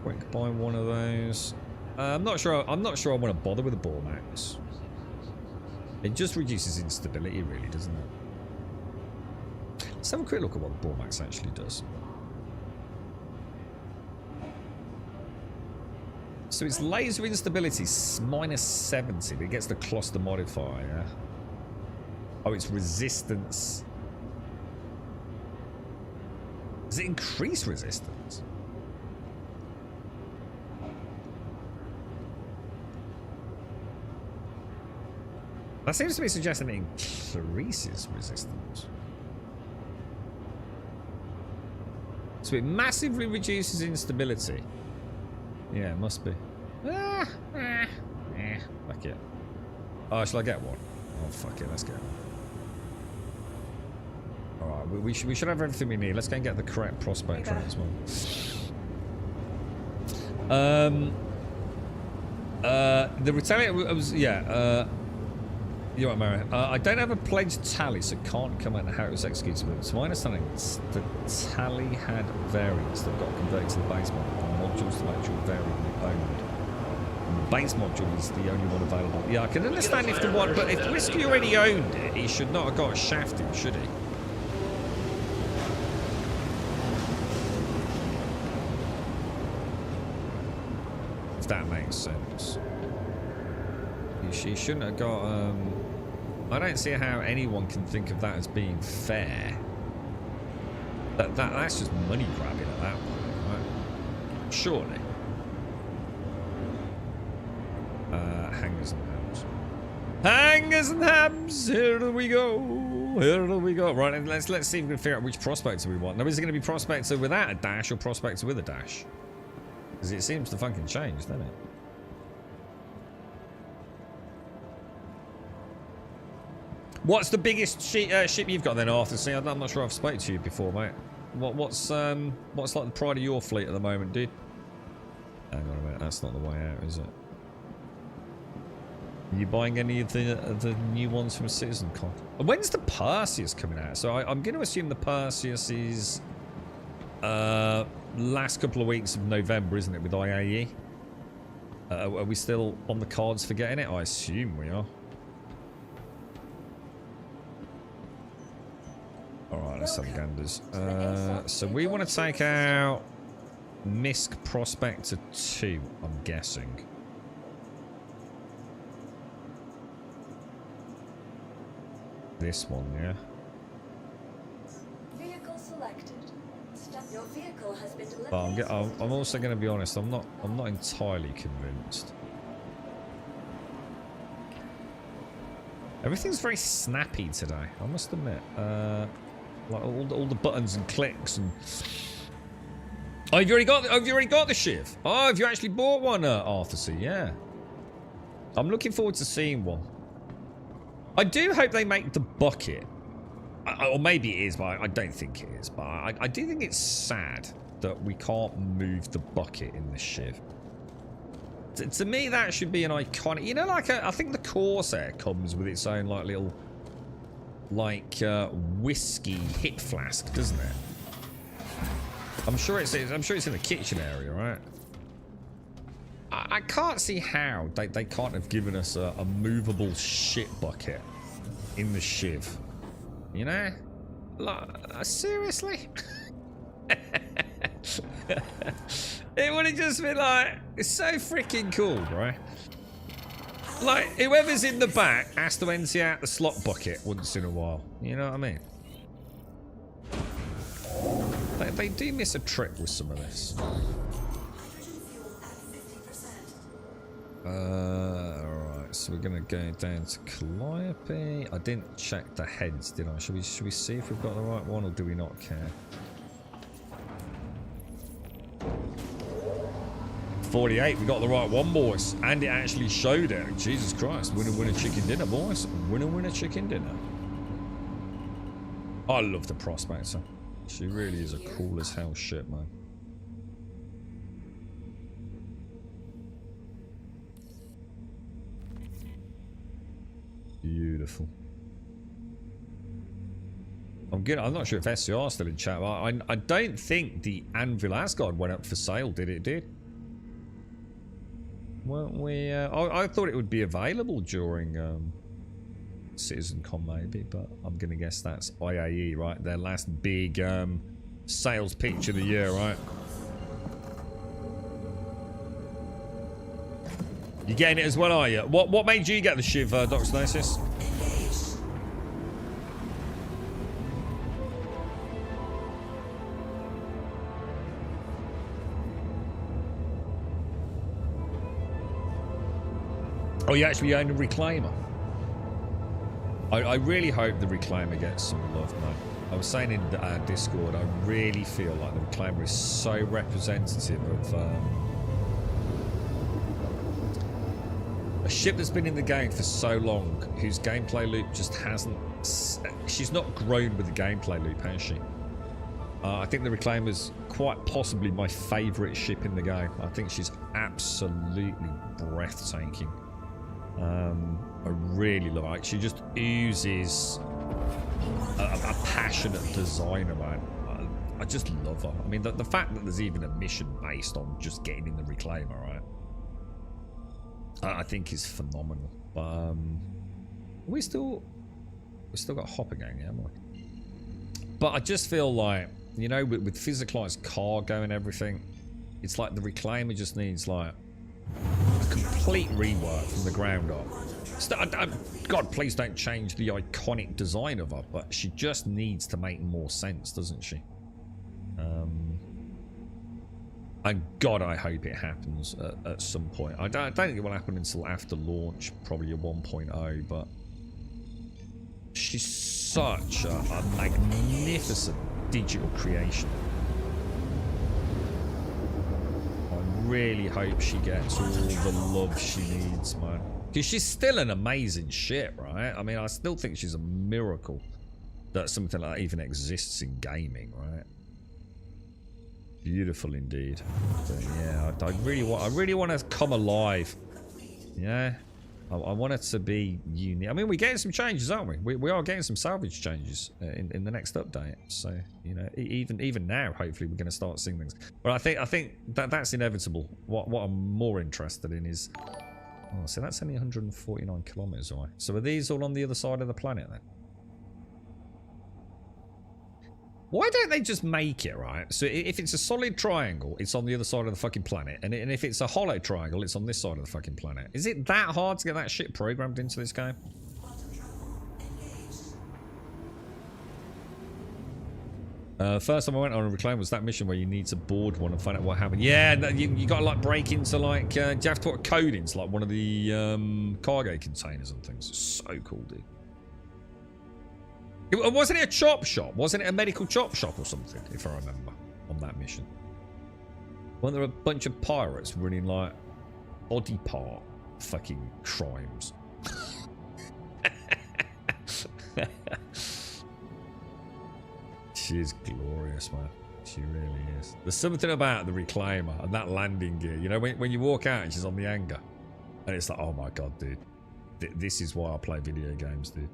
Quick buy one of those. I'm not sure I want to bother with the Bormax. It just reduces instability, really, doesn't it? Let's have a quick look at what the Bormax actually does. So its laser instability is -70, but it gets the cluster modifier. Oh, its resistance. Does it increase resistance? That seems to be suggesting it increases resistance. So it massively reduces instability. Yeah, it must be. Fuck it. Oh, shall I get one? Oh, fuck it, let's get one. Alright, we should have everything we need. Let's go and get the correct prospect trait as well. The Retaliator was, yeah, you're right, Mary. I don't have a pledge tally, so can't comment on how it was executed. But to my understanding, the tally had variants that got converted to the base module. The modules to actual variant owned. And the base module is the only one available. Yeah, I can understand if the one, but if Whiskey already owned it, he should not have got a shafting, should he? If that makes sense. He shouldn't have got, I don't see how anyone can think of that as being fair. That's just money grabbing at that point, right? Surely. Hangers and hams. Hangers and hams! Here we go! Here we go! Right, and let's see if we can figure out which prospector we want. Now, is it going to be prospector without a dash or prospector with a dash? Because it seems to fucking change, doesn't it? What's the biggest ship you've got then, Arthur? See, I'm not sure I've spoken to you before, mate. What's like the pride of your fleet at the moment, dude? Hang on a minute, that's not the way out, is it? Are you buying any of the new ones from CitizenCon? When's the Perseus coming out? So I'm going to assume the Perseus is last couple of weeks of November, isn't it, with IAE? Are we still on the cards for getting it? I assume we are. Alright, let's have ganders. So we want to take out Misk Prospector 2, I'm guessing. This one, yeah? Vehicle selected. Your vehicle has been delivered. But I'm also going to be honest, I'm not entirely convinced. Everything's very snappy today, I must admit. Like all the buttons and clicks and. Oh, have you already got the Shiv? Oh, have you actually bought one, Arthur C? Yeah. I'm looking forward to seeing one. I do hope they make the bucket. Or maybe it is, but I don't think it is. But I do think it's sad that we can't move the bucket in the Shiv. To me, that should be an iconic. You know, like I think the Corsair comes with its own like little, like whiskey hip flask, doesn't it? I'm sure it's in the kitchen area, right? I can't see how they can't have given us a movable shit bucket in the Shiv. You know, like, seriously. It would have just been like, it's so freaking cool, right? Like, whoever's in the back has to empty out the slot bucket once in a while. You know what I mean? They do miss a trick with some of this. Alright, so we're gonna go down to Calliope. I didn't check the heads, did I? Should we see if we've got the right one, or do we not care? 48, we got the right one, boys. And it actually showed it. Jesus Christ. Winner, winner, chicken dinner, boys. Winner, winner, chicken dinner. I love the Prospector. She really is a cool as hell ship, man. Beautiful. I'm not sure if SCR is still in chat, but I don't think the Anvil Asgard went up for sale, did it? Did? Weren't we? I thought it would be available during CitizenCon maybe, but I'm gonna guess that's IAE, right? Their last big sales pitch of the year, right? You getting it as well, are you? What made you get the Shiv, Dr. Stasis? Oh, you actually own a Reclaimer. I really hope the Reclaimer gets some love, man. I was saying in Discord, I really feel like the Reclaimer is so representative of a ship that's been in the game for so long, whose gameplay loop just hasn't... She's not grown with the gameplay loop, has she? I think the Reclaimer's quite possibly my favourite ship in the game. I think she's absolutely breathtaking. I really love her. She just oozes a passionate designer, man. I just love her. I mean, the fact that there's even a mission based on just getting in the Reclaimer, right? I think is phenomenal. But we still got Hopper Gang, yeah, haven't we? But I just feel like, you know, with physicalized cargo and everything, it's like the Reclaimer just needs like a complete rework from the ground up. God, please don't change the iconic design of her, but she just needs to make more sense, doesn't she? And God, I hope it happens at some point. I don't think it will happen until after launch, probably a 1.0, but she's such a magnificent digital creation. I really hope she gets all the love she needs, man. Because she's still an amazing ship, right? I mean, I still think she's a miracle that something like that even exists in gaming, right? Beautiful indeed. But yeah, I really want to come alive. Yeah, I want it to be unique. I mean, we're getting some changes, aren't we? We are getting some salvage changes in the next update. So you know, even now, hopefully, we're going to start seeing things. But I think that's inevitable. What I'm more interested in is, oh, so that's only 149 kilometers away. So are these all on the other side of the planet then? Why don't they just make it, right? So if it's a solid triangle, it's on the other side of the fucking planet. And if it's a hollow triangle, it's on this side of the fucking planet. Is it that hard to get that shit programmed into this game? First time I went on a Reclaim was that mission where you need to board one and find out what happened. Yeah, you got to like break into like, do you have to put code into like one of the cargo containers and things? It's so cool, dude. Wasn't it a chop shop? Wasn't it a medical chop shop or something, if I remember, on that mission? Weren't there a bunch of pirates running like body part fucking crimes? She is glorious, man. She really is. There's something about the Reclaimer and that landing gear. You know, when you walk out and she's on the hangar, and it's like, oh my god, dude. This is why I play video games, dude.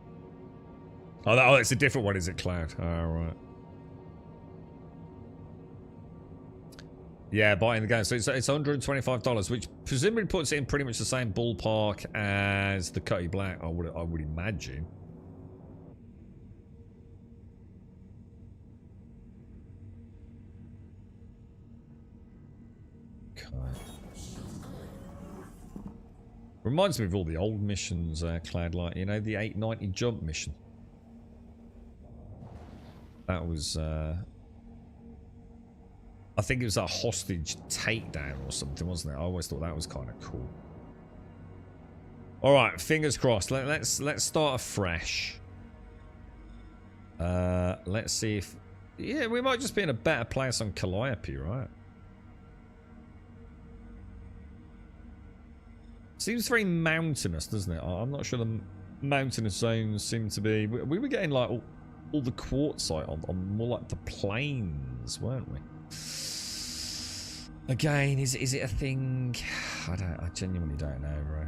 Oh, it's a different one, is it, Cloud? Oh, right. Yeah, buying the game. So it's $125, which presumably puts it in pretty much the same ballpark as the Cutty Black, I would imagine. Okay. Reminds me of all the old missions, Cloud, like, you know, the 890 jump mission. That was, I think it was a hostage takedown or something, wasn't it? I always thought that was kind of cool. All right, fingers crossed. Let's start afresh. Let's see if... Yeah, we might just be in a better place on Calliope, right? Seems very mountainous, doesn't it? I'm not sure the mountainous zones seem to be... We were getting like all the quartzite on more like the plains, weren't we? Again, is it a thing? I genuinely don't know, bro.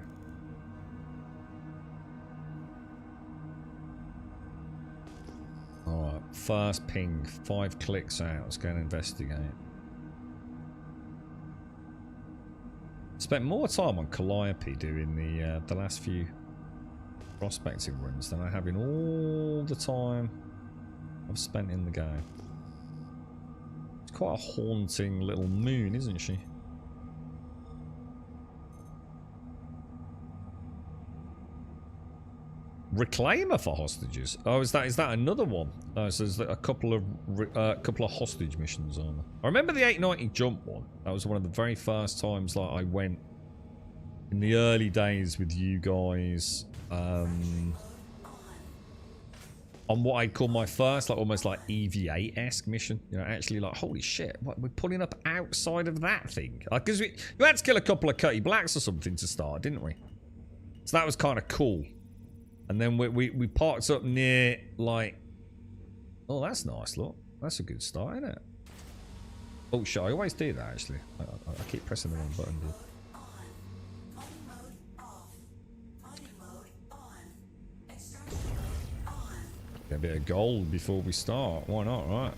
Alright, first ping, 5 clicks out. Let's go and investigate. Spent more time on Calliope doing the last few prospecting runs than I have in all the time I've spent in the game. It's quite a haunting little moon, isn't she? Reclaimer for hostages. Oh, is that another one? Oh, so there's a couple of hostage missions on there. I remember the 890 jump one. That was one of the very first times like I went in the early days with you guys on what I'd call my first like almost like EVA-esque mission. You know, actually like holy shit, what, we're pulling up outside of that thing. Like, because we had to kill a couple of Cutty Blacks or something to start, didn't we? So that was kind of cool. And then we parked up near, like... Oh, that's nice, look. That's a good start, isn't it? Oh, shit, I always do that, actually. I keep pressing the wrong button, dude. Get a bit of gold before we start. Why not, right?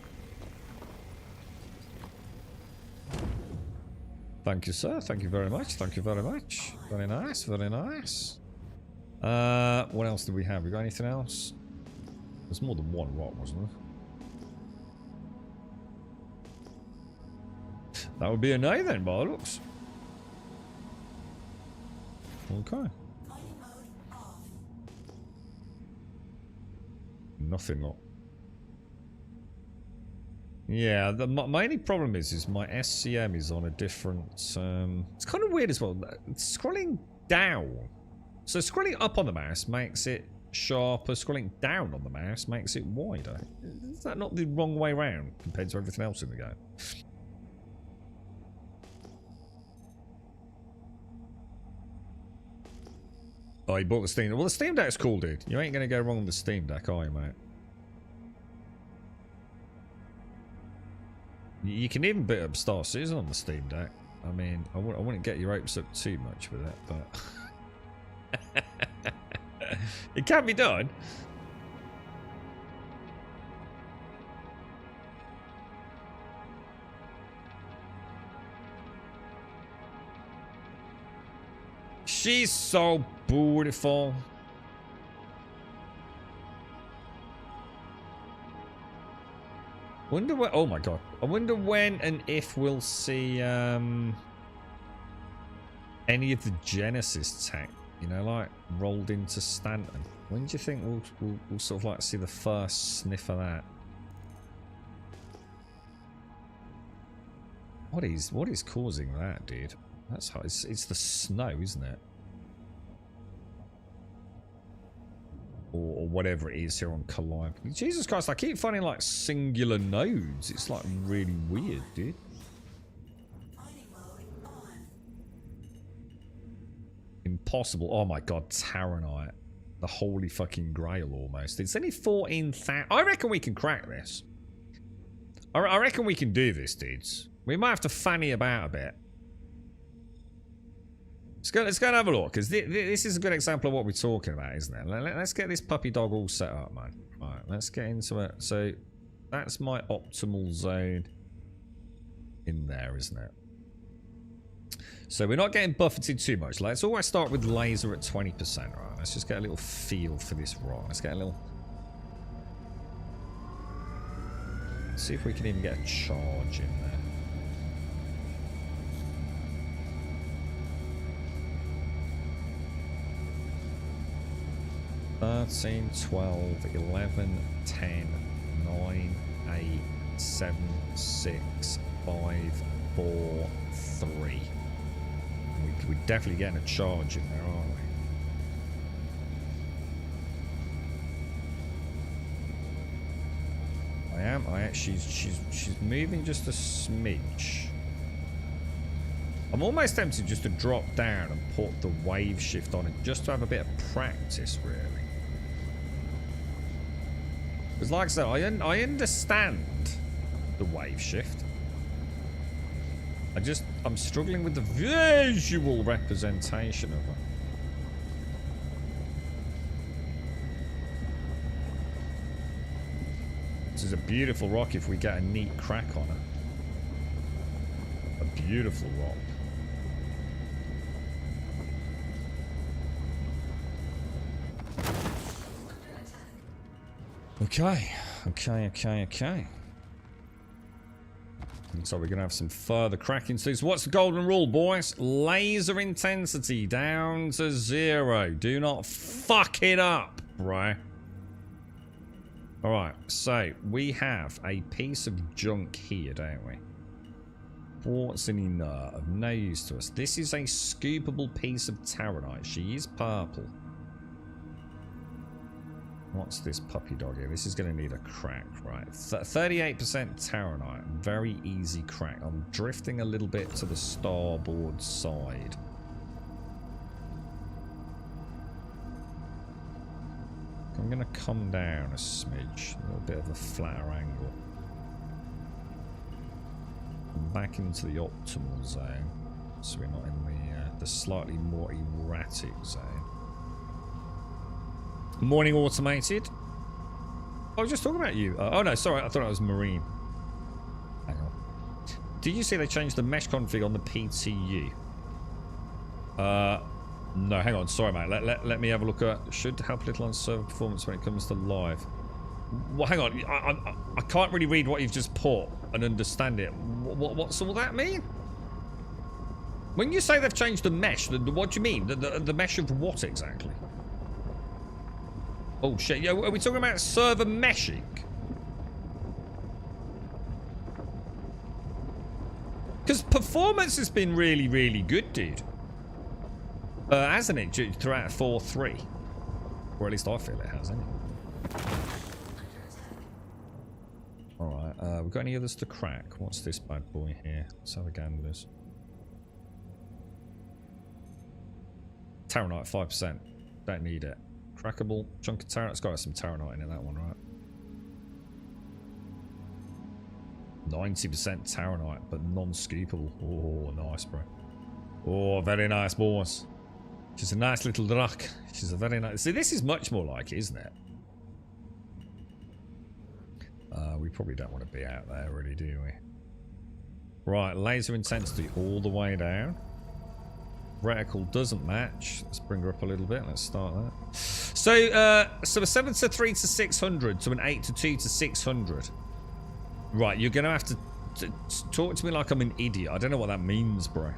Thank you, sir. Thank you very much. Thank you very much. Very nice, very nice. What else do we have? We got anything else? There's more than one rock, wasn't there? That would be a no then, by the looks. Okay. Nothing, look. Yeah, my only problem is my SCM is on a different... it's kind of weird as well. Scrolling down... So scrolling up on the mouse makes it sharper, scrolling down on the mouse makes it wider. Is that not the wrong way around compared to everything else in the game? Oh, you bought the Steam Deck. Well, the Steam Deck's cool, dude. You ain't going to go wrong with the Steam Deck, are you, mate? You can even bit up Star Citizen on the Steam Deck. I mean, I wouldn't get your hopes up too much with it, but... It can be done. She's so beautiful. Wonder what? Oh my god! I wonder when and if we'll see any of the Genesis tech. You know, like rolled into Stanton. When do you think we'll sort of like see the first sniff of that? What is causing that, dude? That's how it's the snow, isn't it? Or whatever it is here on Calliope. Jesus Christ! I keep finding like singular nodes. It's like really weird, dude. Impossible. Oh my god, Taranite. The holy fucking grail almost. It's only 14,000. I reckon we can crack this. I reckon we can do this, dudes. We might have to fanny about a bit. Let's go and have a look, because this is a good example of what we're talking about, isn't it? Let's get this puppy dog all set up, man. Right, let's get into it. So, that's my optimal zone in there, isn't it? So we're not getting buffeted too much. Let's always start with laser at 20%. Right, let's just get a little feel for this rock. Let's get a little... Let's see if we can even get a charge in there. (13, 12, 11, 10, 9, 8, 7, 6, 5, 4, 3. We're definitely getting a charge in there, aren't we? am. She's moving just a smidge. I'm almost tempted just to drop down and put the wave shift on it, just to have a bit of practice, really. Because like I said, I understand the wave shift. I'm struggling with the visual representation of her. This is a beautiful rock if we get a neat crack on her. A beautiful rock. Okay. So we're going to have some further cracking soon. So what's the golden rule, boys? Laser intensity down to 0. Do not fuck it up, bro. Alright, so we have a piece of junk here, don't we? Quartz and inert of no use to us. This is a scoopable piece of taronite. She is purple. What's this puppy dog here? This is going to need a crack, right? 38% taronite. Very easy crack. I'm drifting a little bit to the starboard side. I'm going to come down a smidge. A little bit of a flatter angle. Back into the optimal zone. So we're not in the slightly more erratic zone. Morning automated. I was just talking about you. Oh no, sorry, I thought it was marine. Hang on. Did you see they changed the mesh config on the PTU? No, hang on, sorry mate. Let me have a look at. Should help a little on server performance when it comes to live. Well, hang on. I can't really read what you've just put and understand it. What's all that mean? When you say they've changed the mesh, what do you mean? The mesh of what exactly? Oh shit, yeah, are we talking about server meshing? Because performance has been really, really good, dude. Hasn't it, throughout 4.3? Or at least I feel it has, anyway. Alright, we've got any others to crack? What's this bad boy here? Let's have a gamblers. Taronite, 5%. Don't need it. Crackable. Chunk of taronite. It's got some taronite in it, that one, right? 90% taronite, but non-scoopable. Oh, nice, bro. Oh, very nice, boys. She's a nice little rock. She's a very nice... See, this is much more like it, isn't it? We probably don't want to be out there, really, do we? Right, laser intensity all the way down. Reticle doesn't match. Let's bring her up a little bit. Let's start that. So a 7 to 3 to 600 to an 8 to 2 to 600. Right, you're going to have to talk to me like I'm an idiot. I don't know what that means, bro.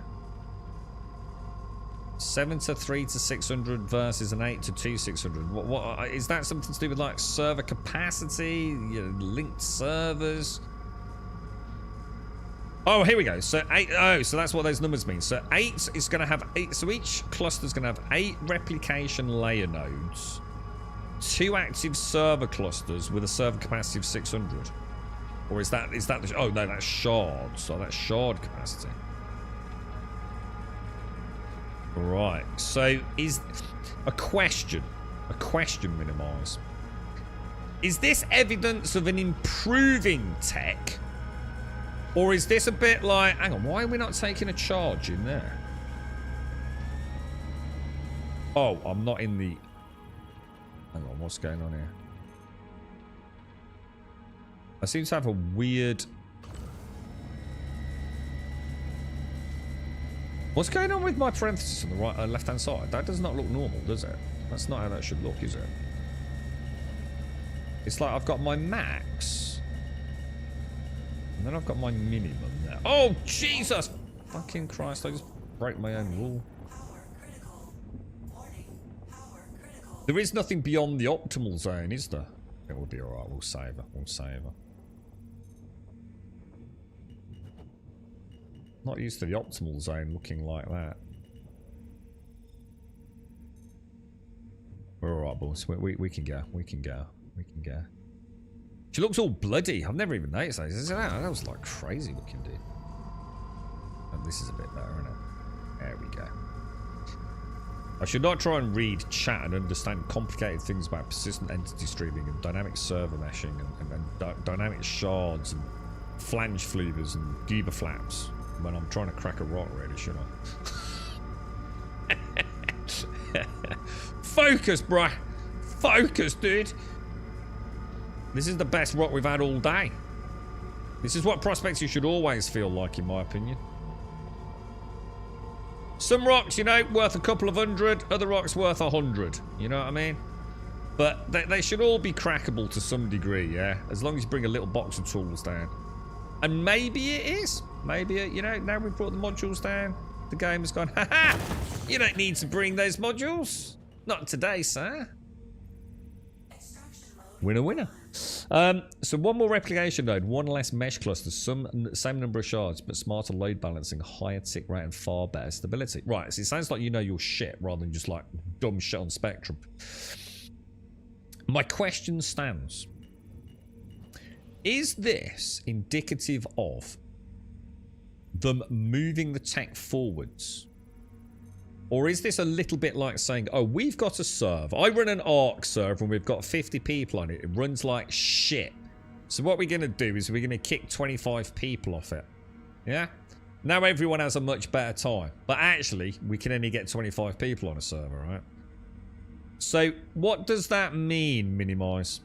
7 to 3 to 600 versus an 8 to 2 600. What is that something to do with like server capacity, linked servers? Oh, here we go. So 8. Oh, so that's what those numbers mean. So 8 is going to have 8. So each cluster is going to have 8 replication layer nodes, 2 active server clusters with a server capacity of 600. Or is that the? Oh no, that's shards. So that's shard capacity. Right. So is a question minimize? Is this evidence of an improving tech? Or is this a bit like, hang on, why are we not taking a charge in there? Oh, I'm not in the... Hang on, what's going on here? I seem to have a weird... What's going on with my parenthesis on the right, left-hand side? That does not look normal, does it? That's not how that should look, is it? It's like I've got my max... And then I've got my minimum there. Oh, Jesus! Fucking Christ, I just broke my own rule. There is nothing beyond the optimal zone, is there? It will be alright, we'll save her. We'll save her. Not used to the optimal zone looking like that. We're alright, boys. We can go. We can go. We can go. She looks all bloody. I've never even noticed that. That was like crazy looking, dude. And this is a bit better, isn't it? There we go. I should not try and read chat and understand complicated things about persistent entity streaming and dynamic server meshing and dynamic shards and flange fleavers and Guber flaps when I'm trying to crack a rock, really, should I? Focus, bruh. Focus, dude. This is the best rock we've had all day. This is what prospects you should always feel like, in my opinion. Some rocks, you know, worth a couple of hundred. Other rocks worth 100. You know what I mean? But they should all be crackable to some degree, yeah? As long as you bring a little box of tools down. And maybe it is. Maybe, you know, now we've brought the modules down, the game has gone, haha! You don't need to bring those modules. Not today, sir. Winner, winner. So one more replication node, one less mesh cluster, same number of shards, but smarter load balancing, higher tick rate, and far better stability. Right, so it sounds like you know your shit rather than just like dumb shit on Spectrum. My question stands. Is this indicative of them moving the tech forwards? Or is this a little bit like saying, oh, we've got a server. I run an ARC server and we've got 50 people on it. It runs like shit. So what we're going to do is we're going to kick 25 people off it. Yeah? Now everyone has a much better time. But actually, we can only get 25 people on a server, right? So what does that mean, Minimize?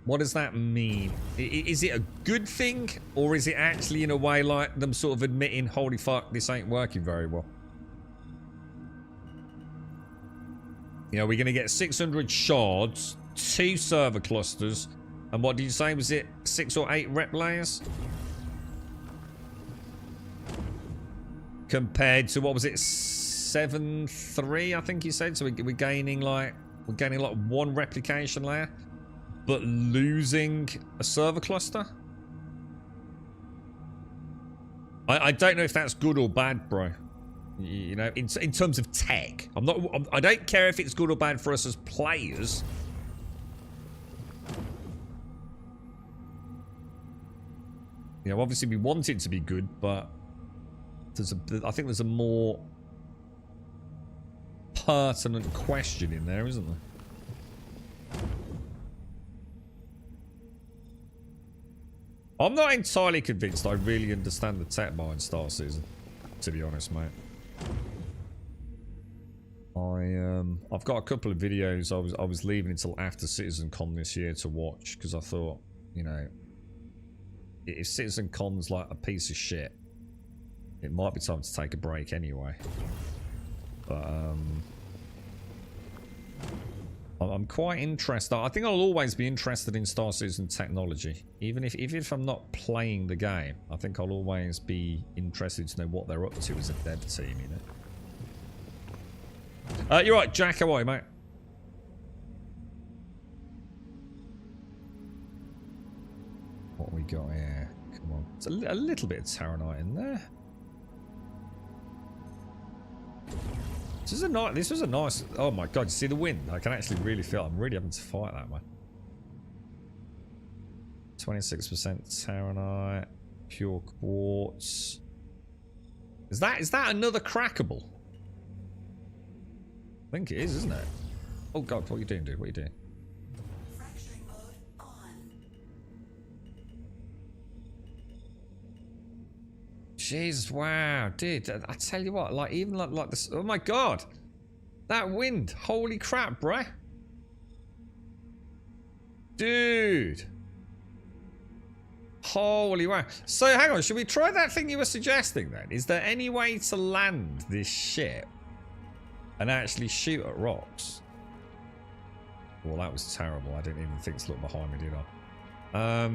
What does that mean? Is it a good thing? Or is it actually in a way like them sort of admitting, holy fuck, this ain't working very well? You know, we're going to get 600 shards, 2 server clusters, and what did you say? Was it 6 or 8 rep layers? Compared to, what was it, 7-3, I think you said? So we're gaining like 1 replication layer. But losing a server cluster? I don't know if that's good or bad, bro. You know, in terms of tech. I don't care if it's good or bad for us as players. You know, obviously we want it to be good, but I think there's a more pertinent question in there, isn't there? I'm not entirely convinced I really understand the tech behind Star Citizen, to be honest, mate. I've got a couple of videos I was leaving until after CitizenCon this year to watch, because I thought, you know, if CitizenCon's like a piece of shit, it might be time to take a break anyway. But I'm quite interested. I think I'll always be interested in Star Citizen technology. Even if I'm not playing the game, I think I'll always be interested to know what they're up to as a dev team, you know. You're right, Jack. How are you, mate? What we got here? Come on. It's a little bit of Terranite in there. This was a nice. Oh my god! You see the wind? I can actually really feel. I'm really having to fight that one. 26% Terranite, pure quartz. Is that another crackable? I think it is, isn't it? Oh god! What are you doing, dude? What are you doing? Fracturing mode on. Jesus, wow, dude! I tell you what, like even like this. Oh my god, that wind! Holy crap, bruh! Dude! Holy wow! So hang on, should we try that thing you were suggesting then? Is there any way to land this ship and actually shoot at rocks? Well, that was terrible. I didn't even think to look behind me, did I?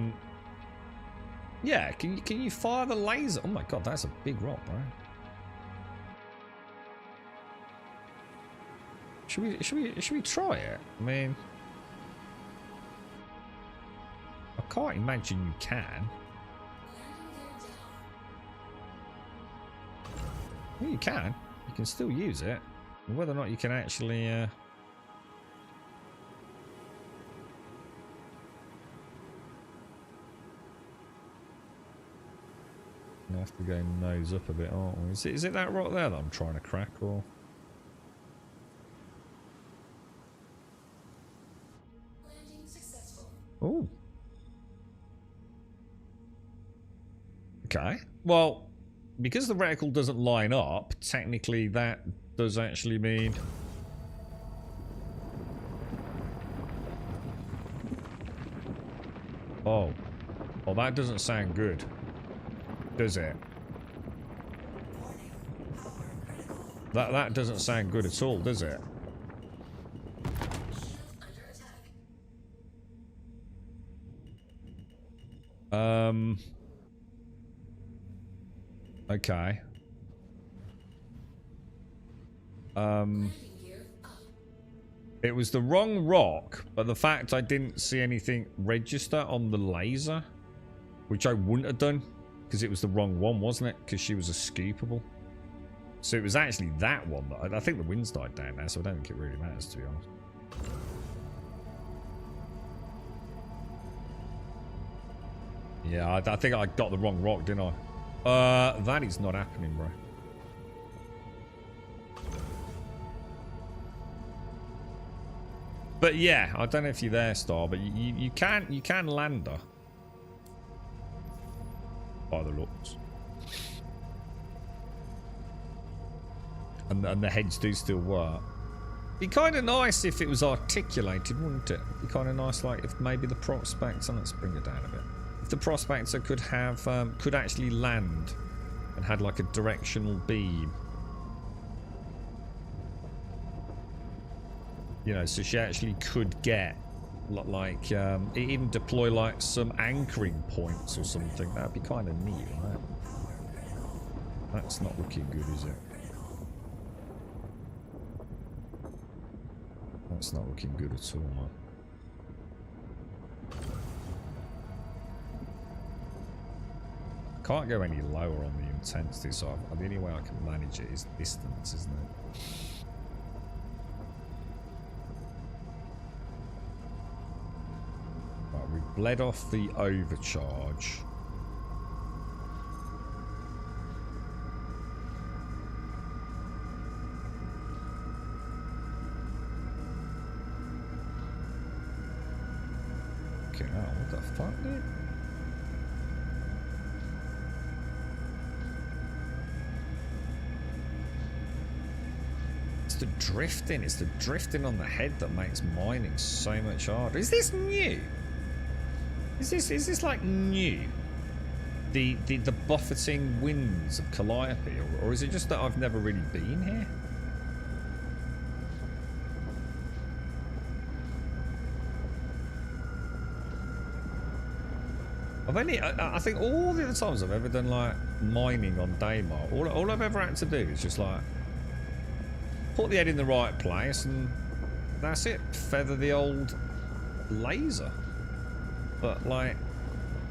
Yeah, can you fire the laser? Oh my god, that's a big rock, bro. Should we try it? I mean, I can't imagine you can. Well, you can. You can still use it. Whether or not you can actually Gonna have to go nose up a bit, aren't we? Is it that rock there that I'm trying to crack, or? Landing successful. Oh. Okay. Well, because the reticle doesn't line up, technically that does actually mean... Oh. Well, that doesn't sound good. Does it? That doesn't sound good at all, does it? Okay. It was the wrong rock, but the fact I didn't see anything register on the laser, which I wouldn't have done, because it was the wrong one, wasn't it? Because she was a scoopable. So it was actually that one. That I think the wind's died down now, so I don't think it really matters, to be honest. Yeah, I think I got the wrong rock, didn't I? That is not happening, bro. But yeah, I don't know if you're there, Star, but you can land her. By the looks. And the heads do still work. Be kind of nice if it was articulated, wouldn't it? Be kind of nice, like if maybe the prospector. Let's bring it down a bit. If the prospector could have could actually land and had like a directional beam. You know, so she actually could get like even deploy like some anchoring points or something. That'd be kind of neat, right? That's not looking good, is it? That's not looking good at all, man. Can't go any lower on the intensity, so the only way I can manage it is distance, isn't it? Right, we've bled off the overcharge. Okay, now what the fuck, dude? It's the drifting. It's the drifting on the head that makes mining so much harder. Is this new? Is this like new? The buffeting winds of Calliope, or is it just that I've never really been here? I think all the other times I've ever done like mining on Daymar, all I've ever had to do is just like put the head in the right place and that's it. Feather the old laser. But like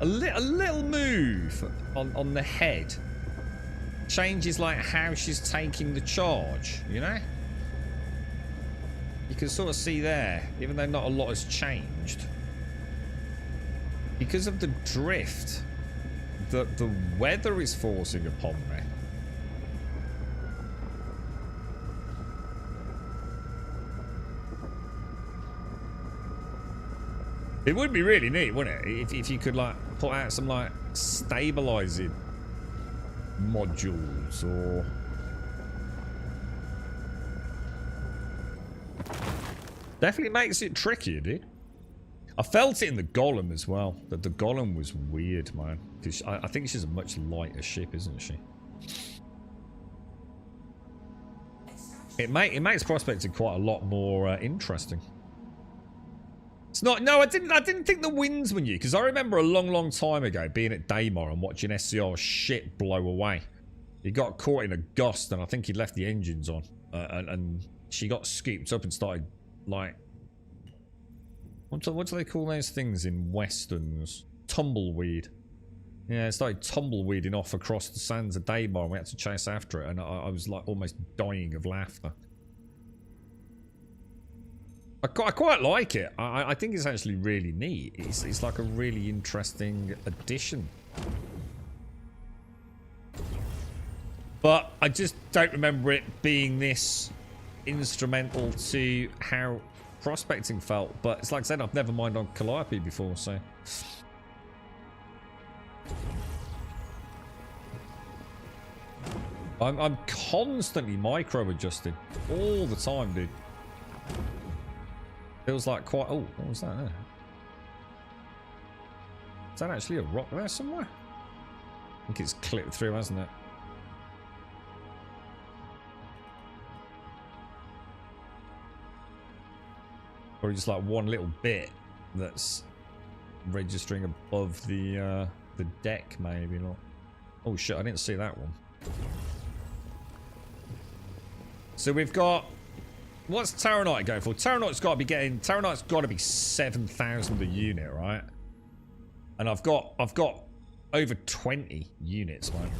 a little move on the head changes like how she's taking the charge, you know? You can sort of see there, even though not a lot has changed. Because of the drift that the weather is forcing upon me. It would be really neat, wouldn't it? If you could like put out some like stabilizing modules or... Definitely makes it trickier, dude. I felt it in the Golem as well. That the Golem was weird, man. Because I think she's a much lighter ship, isn't she? It makes prospecting quite a lot more interesting. It's not. No, I didn't think the winds were new because I remember a long time ago being at Daymar and watching SCR shit blow away. He got caught in a gust and I think he left the engines on, and she got scooped up and started like. What do they call those things in westerns? Tumbleweed. Yeah, it started tumbleweeding off across the sands of Daymar and we had to chase after it and I was like almost dying of laughter. I quite like it. I think it's actually really neat. It's like a really interesting addition. But I just don't remember it being this instrumental to how prospecting felt. But it's like I said, I've never mined on Calliope before, so... I'm constantly micro-adjusting. All the time, dude. Feels like quite... Oh, what was that there? Is that actually a rock there somewhere? I think it's clipped through, hasn't it? Or just like one little bit that's registering above the deck, maybe not. Oh shit, I didn't see that one. So we've got, what's Terranite going for? Terranite's got to be 7,000 a unit, right? And I've got over 20 units, man.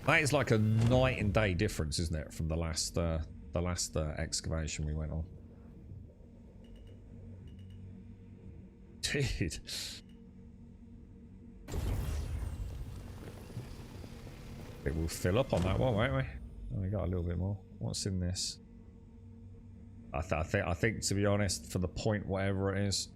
That is like a night and day difference, isn't it, from the last excavation we went on? Dude. It will fill up on that one, won't we? Oh, we got a little bit more. What's in this? I think, to be honest, for the point, whatever it is.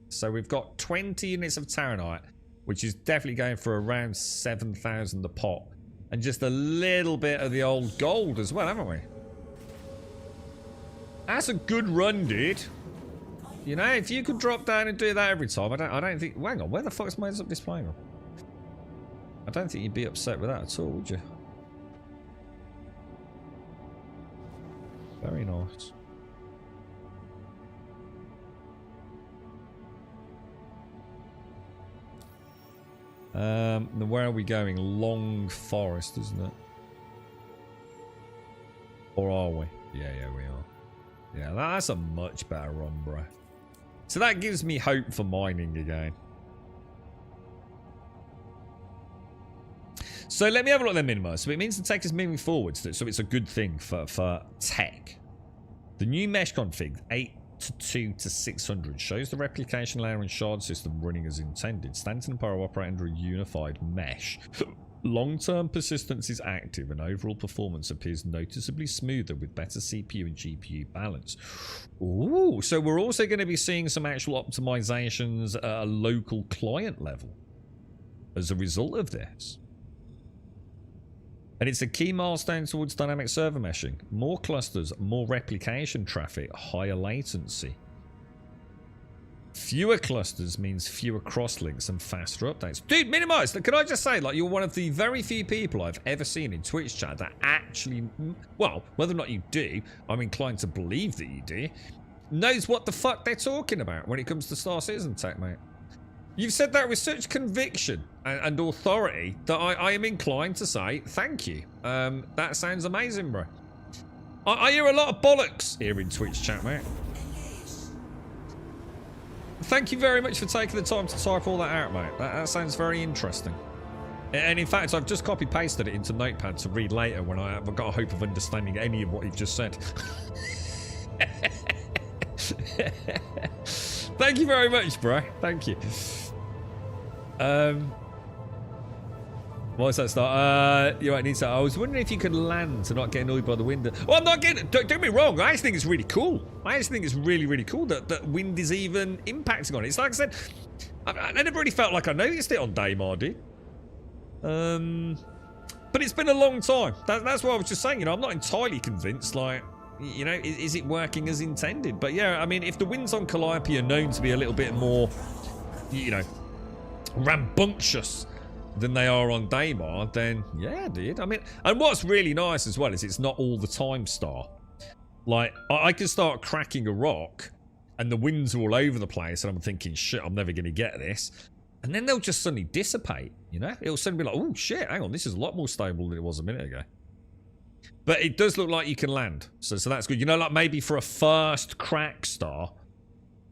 So we've got 20 units of Terranite, which is definitely going for around 7,000 a pot. And just a little bit of the old gold as well, haven't we? That's a good run, dude. You know, if you could drop down and do that every time, I don't think... Hang on, where the fuck's my up displaying on? I don't think you'd be upset with that at all, would you? Very nice. Where are we going? Long Forest, isn't it? Or are we? Yeah, we are. Yeah, that's a much better run, bro. So that gives me hope for mining again. So let me have a look at the minima. So it means the tech is moving forwards, so it's a good thing for tech. The new mesh config, 822 to 600, shows the replication layer and shard system running as intended. Stanton and Pyro operate under a unified mesh. Long-term persistence is active and overall performance appears noticeably smoother with better CPU and GPU balance. Ooh, so we're also going to be seeing some actual optimizations at a local client level as a result of this. And it's a key milestone towards dynamic server meshing. More clusters, more replication traffic, higher latency. Fewer clusters means fewer crosslinks and faster updates. Dude, minimize! Can I just say, like, you're one of the very few people I've ever seen in Twitch chat that actually, well, whether or not you do, I'm inclined to believe that you do, knows what the fuck they're talking about when it comes to Star Citizen tech, mate. You've said that with such conviction and authority that I am inclined to say thank you. That sounds amazing, bro. I hear a lot of bollocks here in Twitch chat, mate. Thank you very much for taking the time to type all that out, mate. That sounds very interesting. And in fact, I've just copy-pasted it into Notepad to read later when I've got a hope of understanding any of what you've just said. Thank you very much, bro. Thank you. What's that start? You might need to. I was wondering if you could land to not get annoyed by the wind. Well, I'm not getting. Don't get me wrong. I just think it's really cool. I just think it's really, really cool that wind is even impacting on it. It's like I said, I never really felt like I noticed it on Daymar, dude. But it's been a long time. That's what I was just saying. You know, I'm not entirely convinced. Like, you know, is it working as intended? But yeah, I mean, if the winds on Calliope are known to be a little bit more, you know, rambunctious than they are on Daymar, then yeah, dude. I mean, and what's really nice as well is it's not all the time Star. Like, I can start cracking a rock and the winds are all over the place and I'm thinking, shit, I'm never going to get this. And then they'll just suddenly dissipate, you know? It'll suddenly be like, oh shit, hang on, this is a lot more stable than it was a minute ago. But it does look like you can land. So that's good. You know, like maybe for a first crack Star,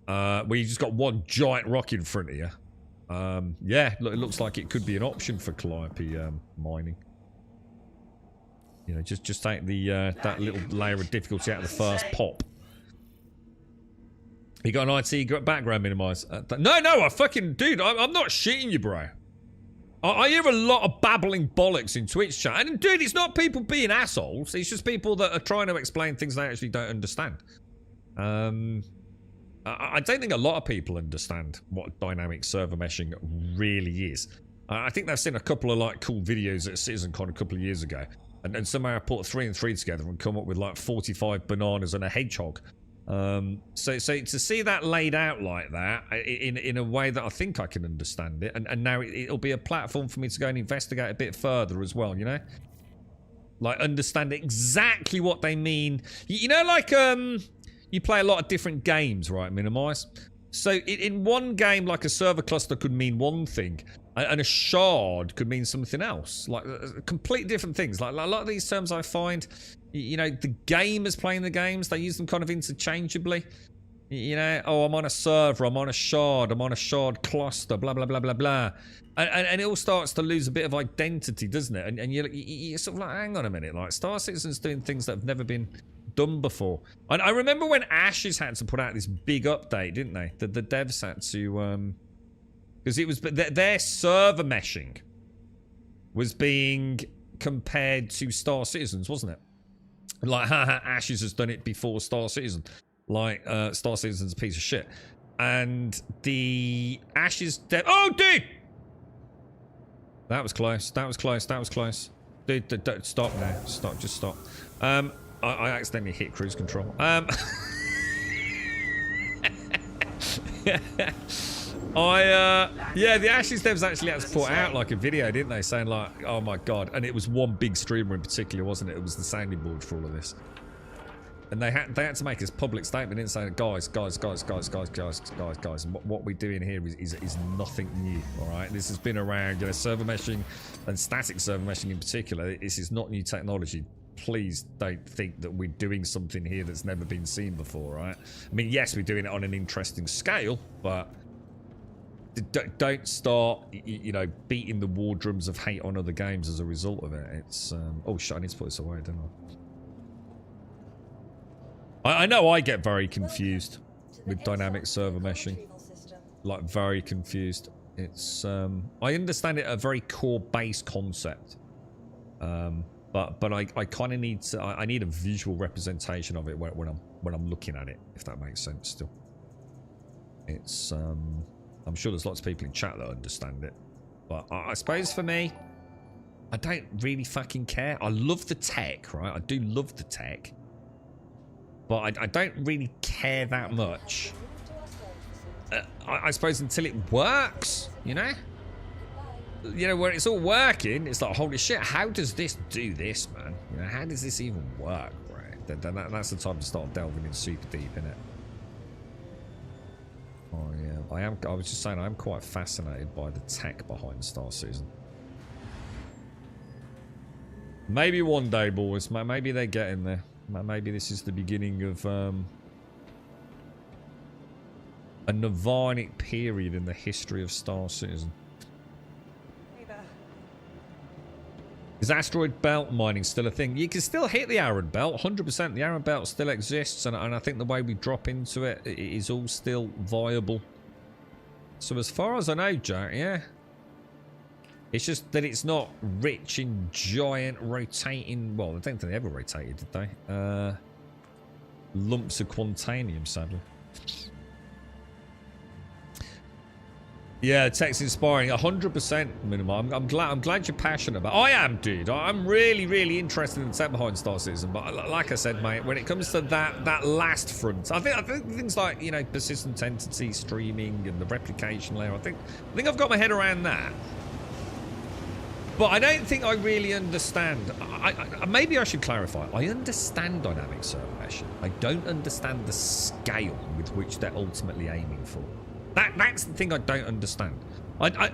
where you just got one giant rock in front of you. Yeah, it looks like it could be an option for Calliope mining. You know, just take the that little layer of difficulty out of the first pop. You got an IT background minimize? No, I fucking dude, I'm not shitting you, bro. I hear a lot of babbling bollocks in Twitch chat. And dude, it's not people being assholes. It's just people that are trying to explain things they actually don't understand. I don't think a lot of people understand what dynamic server meshing really is. I think they've seen a couple of like cool videos at CitizenCon a couple of years ago. And somehow put 3 and 3 together and come up with like 45 bananas and a hedgehog. So to see that laid out like that in a way that I think I can understand it, and now it'll be a platform for me to go and investigate a bit further as well, you know? Like understand exactly what they mean. You know, like you play a lot of different games, right? Minimize. So in one game, like a server cluster could mean one thing, and a shard could mean something else. Like completely different things. Like a lot of these terms I find, you know, the gamers playing the games, they use them kind of interchangeably. You know, oh, I'm on a server, I'm on a shard, I'm on a shard cluster, blah, blah, blah, blah, blah. And it all starts to lose a bit of identity, doesn't it? And you're sort of like, hang on a minute, like Star Citizen's doing things that have never been done before. And I remember when Ashes had to put out this big update, didn't they? The devs had to, because it was their server meshing was being compared to Star Citizen's, wasn't it? Like, haha, Ashes has done it before Star Citizen. Like, Star Citizen's a piece of shit. And the Ashes dev... Oh, dude! That was close. That was close. That was close. Dude, stop now. Stop. Just stop. I accidentally hit cruise control. Yeah, the Ashes devs actually had to put out like a video, didn't they, saying like, oh my god, and it was one big streamer in particular, wasn't it? It was the sounding board for all of this, and they had to make this public statement, didn't say, guys, and what we're doing here is nothing new, all right? This has been around, you know, server meshing and static server meshing in particular. This is not new technology. Please don't think that we're doing something here that's never been seen before, right? I mean, yes, we're doing it on an interesting scale, but don't start, you know, beating the war drums of hate on other games as a result of it. It's, oh shit, I need to put this away, don't I? I know I get very confused with dynamic server meshing. Like, very confused. It's, I understand it at a very core base concept. But I kind of need to, I need a visual representation of it when I'm looking at it, if that makes sense still. It's, I'm sure there's lots of people in chat that understand it. But I suppose for me, I don't really fucking care. I love the tech, right? I do love the tech. But I don't really care that much. I suppose until it works, you know? You know, when it's all working, it's like, holy shit, how does this do this, man? You know, how does this even work, right? Then that's the time to start delving in super deep, innit? Oh, yeah. I was just saying, I'm quite fascinated by the tech behind Star Citizen. Maybe one day, boys. Maybe they're getting there. Maybe this is the beginning of a nirvanic period in the history of Star Citizen. Is asteroid belt mining still a thing? You can still hit the asteroid belt, 100%. The asteroid belt still exists, and I think the way we drop into it is all still viable. So as far as I know, Jack, yeah. It's just that it's not rich in giant rotating... Well, I don't think they ever rotated, did they? Lumps of quantanium, sadly. Yeah, tech's inspiring, 100% minimum. I'm glad you're passionate about it. I am, dude. I'm really interested in the tech behind Star Citizen. But like I said, mate, when it comes to that last front, I think things like, you know, persistent entity streaming and the replication layer. I think I've got my head around that. But I don't think I really understand. Maybe I should clarify. I understand dynamic server meshing. I don't understand the scale with which they're ultimately aiming for. That's the thing I don't understand.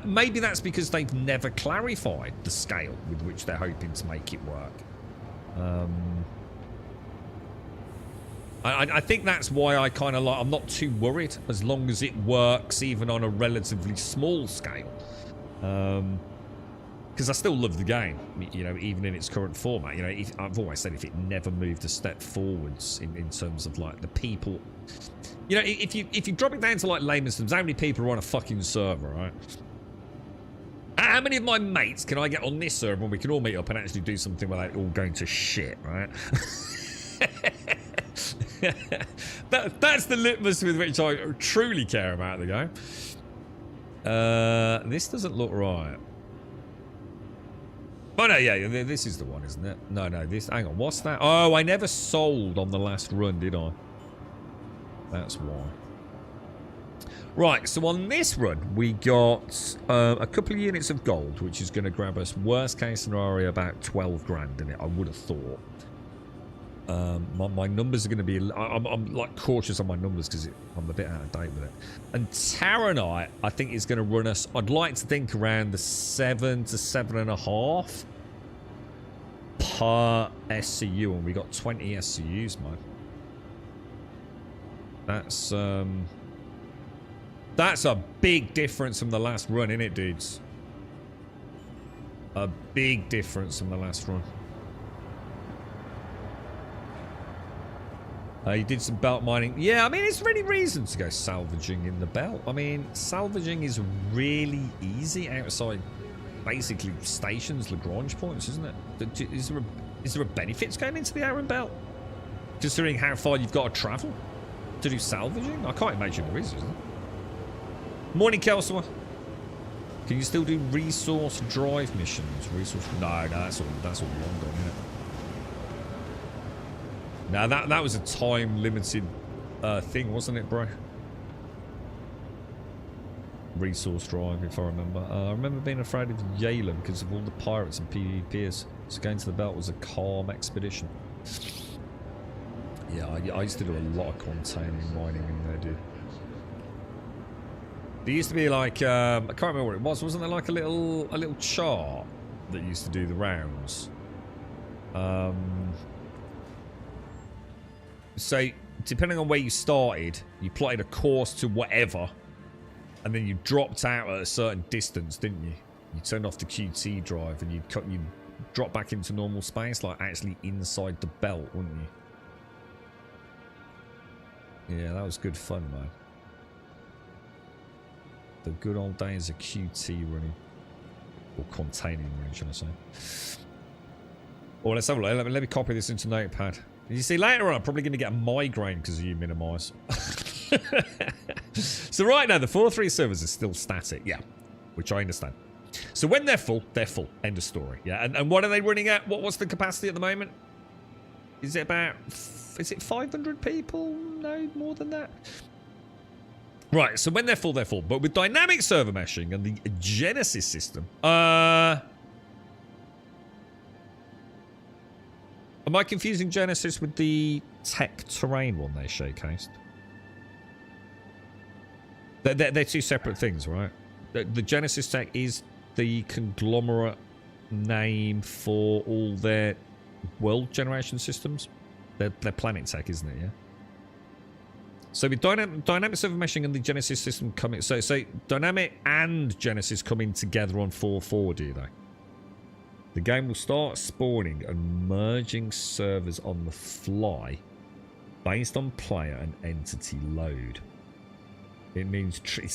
Maybe that's because they've never clarified the scale with which they're hoping to make it work. I think that's why I kind of like... I'm not too worried as long as it works even on a relatively small scale. Because I still love the game, you know, even in its current format. You know, I've always said if it never moved a step forwards in terms of like the people... You know, if you drop it down to like layman's terms, how many people are on a fucking server, right? How many of my mates can I get on this server when we can all meet up and actually do something without it all going to shit, right? That's the litmus with which I truly care about the game. This doesn't look right. Oh, no, yeah, this is the one, isn't it? No, this... Hang on, what's that? Oh, I never sold on the last run, did I? That's why. Right, so on this run, we got a couple of units of gold, which is going to grab us, worst case scenario, about 12 grand in it, I would have thought. My numbers are going to be... I'm like cautious on my numbers because I'm a bit out of date with it. And Taranite, I think, is going to run us... I'd like to think around the 7 to 7.5 per SCU, and we got 20 SCUs, man. That's a big difference from the last run, isn't it, dudes? A big difference from the last run. You did some belt mining. Yeah, I mean, is there any reason to go salvaging in the belt? I mean, salvaging is really easy outside, basically, stations, Lagrange points, isn't it? Is there a benefit to going into the Iron Belt? Considering how far you've got to travel to do salvaging? I can't imagine there is, isn't it? Morning, Kelso. Can you still do resource drive missions? No, that's all long gone, isn't it? Now that was a time limited thing, wasn't it, bro? Resource drive, if I remember. I remember being afraid of Yalem because of all the pirates and PvPers. So going to the belt was a calm expedition. Yeah, I used to do a lot of containing mining in there, dude. There used to be like I can't remember what it was. Wasn't there like a little chart that used to do the rounds? So depending on where you started, you plotted a course to whatever, and then you dropped out at a certain distance, didn't you? You turned off the QT drive and you drop back into normal space, like actually inside the belt, wouldn't you? Yeah, that was good fun, man. The good old days of QT running. Or containing running, should I say. Oh, let's have a look. Let me copy this into Notepad. You see, later on, I'm probably going to get a migraine because of you, Minimise. So right now, the 4.3 servers are still static. Yeah, which I understand. So when they're full, they're full. End of story. Yeah, and what are they running at? What's the capacity at the moment? Is it about... Is it 500 people? No, more than that. Right, so when they're full, they're full. But with dynamic server meshing and the Genesis system... Am I confusing Genesis with the tech terrain one they showcased? They're two separate things, right? The Genesis tech is the conglomerate name for all their world generation systems. They're planet tech, isn't it? Yeah. So with dynamic server meshing and the Genesis system coming, so dynamic and Genesis coming together on 4.4, do they? The game will start spawning and merging servers on the fly based on player and entity load. It means true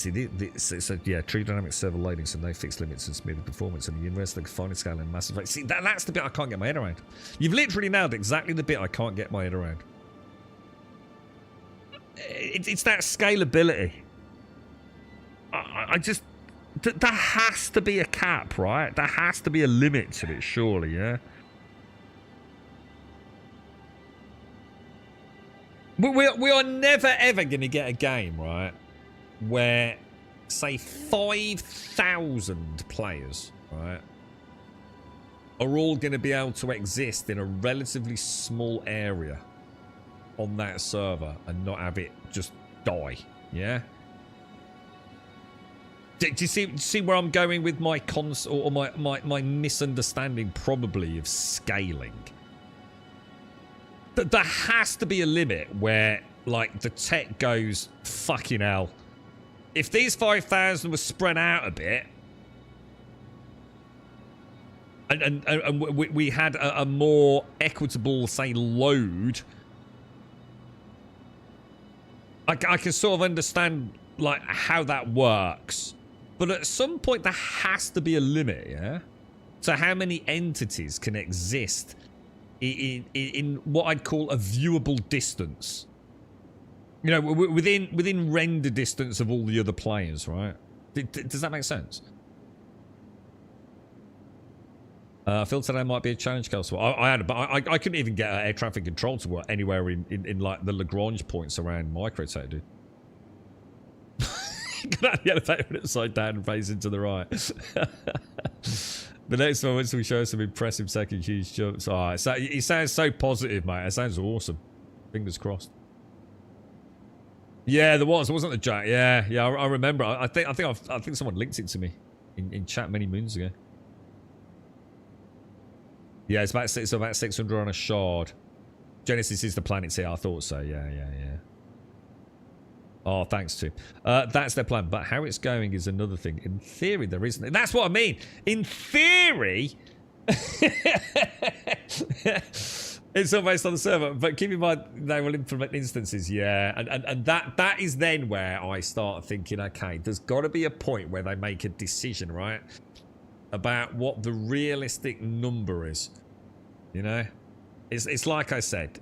dynamic server loading, so no fixed limits and smoother performance, and the universal finely scale and massive. See, that's the bit I can't get my head around. You've literally nailed exactly the bit I can't get my head around. It's that scalability. I just... There has to be a cap, right? There has to be a limit to it, surely, yeah? We are never, ever going to get a game, right, where, say, 5,000 players, right, are all going to be able to exist in a relatively small area on that server and not have it just die, yeah? Do you see where I'm going with my my misunderstanding probably of scaling? There has to be a limit where, like, the tech goes, fucking hell. If these 5,000 were spread out a bit, and we had a more equitable, say, load, I can sort of understand, like, how that works. But at some point, there has to be a limit, yeah? So how many entities can exist in what I'd call a viewable distance? You know, within render distance of all the other players, right? Does that make sense? I feel today might be a challenge, Kelsey. I had, but I couldn't even get air traffic control to work anywhere in like the Lagrange points around Microtech, dude. Get out of the elevator upside down and face into the right. The next one, once we show some impressive second huge jumps. Oh, it sounds so positive, mate. It sounds awesome. Fingers crossed. Yeah, there was, wasn't there, Jack? Yeah, I remember. I think someone linked it to me in chat many moons ago. Yeah, it's about 600 on a shard. Genesis is the planet here. I thought so. Yeah. Oh, thanks, Tim. That's their plan. But how it's going is another thing. In theory, there isn't. That's what I mean. In theory, it's all based on the server. But keep in mind, they will implement instances. Yeah, and that is then where I start thinking, okay, there's got to be a point where they make a decision, right, about what the realistic number is. You know, it's like I said,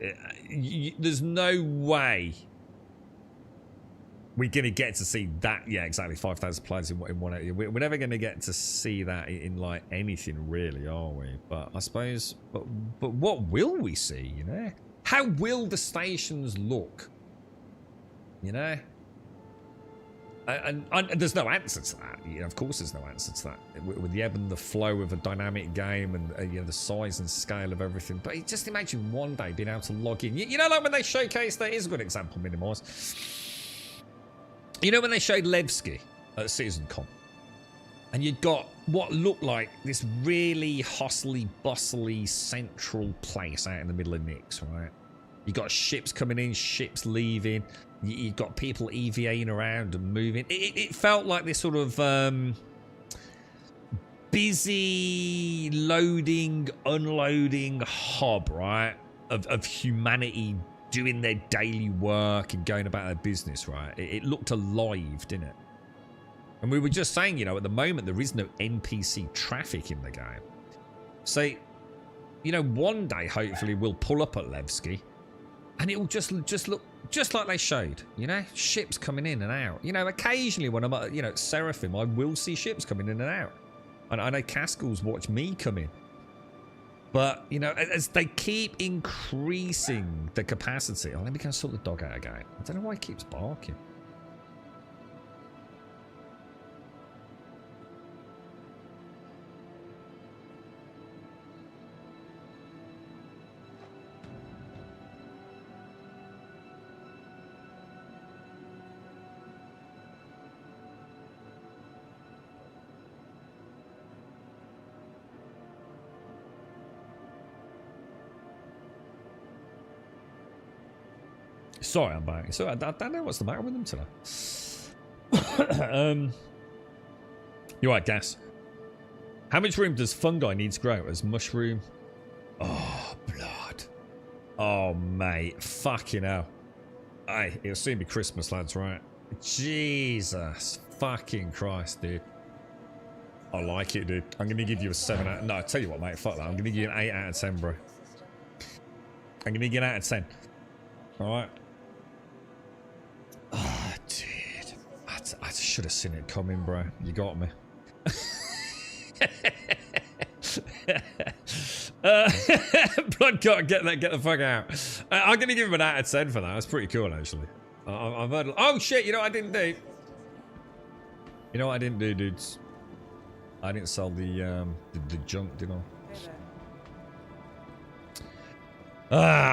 there's no way we're going to get to see that. Yeah, exactly. 5,000 players in one area. We're never going to get to see that in like anything really, are we? But I suppose, but what will we see, you know? How will the stations look? You know? And there's no answer to that. You know, of course there's no answer to that. With the ebb and the flow of a dynamic game and you know, the size and scale of everything. But just imagine one day being able to log in. You know, like when they showcased, that is a good example, Minimise. You know when they showed Levski at CitizenCon, and you'd got what looked like this really hustly, bustly central place out in the middle of Nix, right? You got ships coming in, ships leaving. You got people EVAing around and moving. It felt like this sort of busy loading, unloading hub, right? Of humanity doing their daily work and going about their business, right? It looked alive, didn't it? And we were just saying, you know, at the moment there is no NPC traffic in the game. So, you know, one day hopefully we'll pull up at Levski and it will just look just like they showed, you know, ships coming in and out. You know, occasionally when I'm at, you know, Seraphim, I will see ships coming in and out. And I know Caskell's watch me come in. But, you know, as they keep increasing the capacity... Oh, let me go sort the dog out again. I don't know why he keeps barking. Sorry, I'm back. So I don't know what's the matter with them today. You're right, Gas. How much room does fungi need to grow as mushroom? Oh, blood. Oh, mate. Fucking hell. Hey, it'll soon be Christmas, lads, right? Jesus fucking Christ, dude. I like it, dude. I'm going to give you a 7 out. No, I tell you what, mate. Fuck that. I'm going to give you an 8 out of 10, bro. I'm going to give you an 8 out of 10. Alright. Oh, dude. I should have seen it coming, bro. You got me. Blood got get the fuck out. I'm going to give him an 8 out of 10 for that. That's pretty cool, actually. I've heard... Oh, shit. You know what I didn't do? You know what I didn't do, dudes? I didn't sell the junk, did I?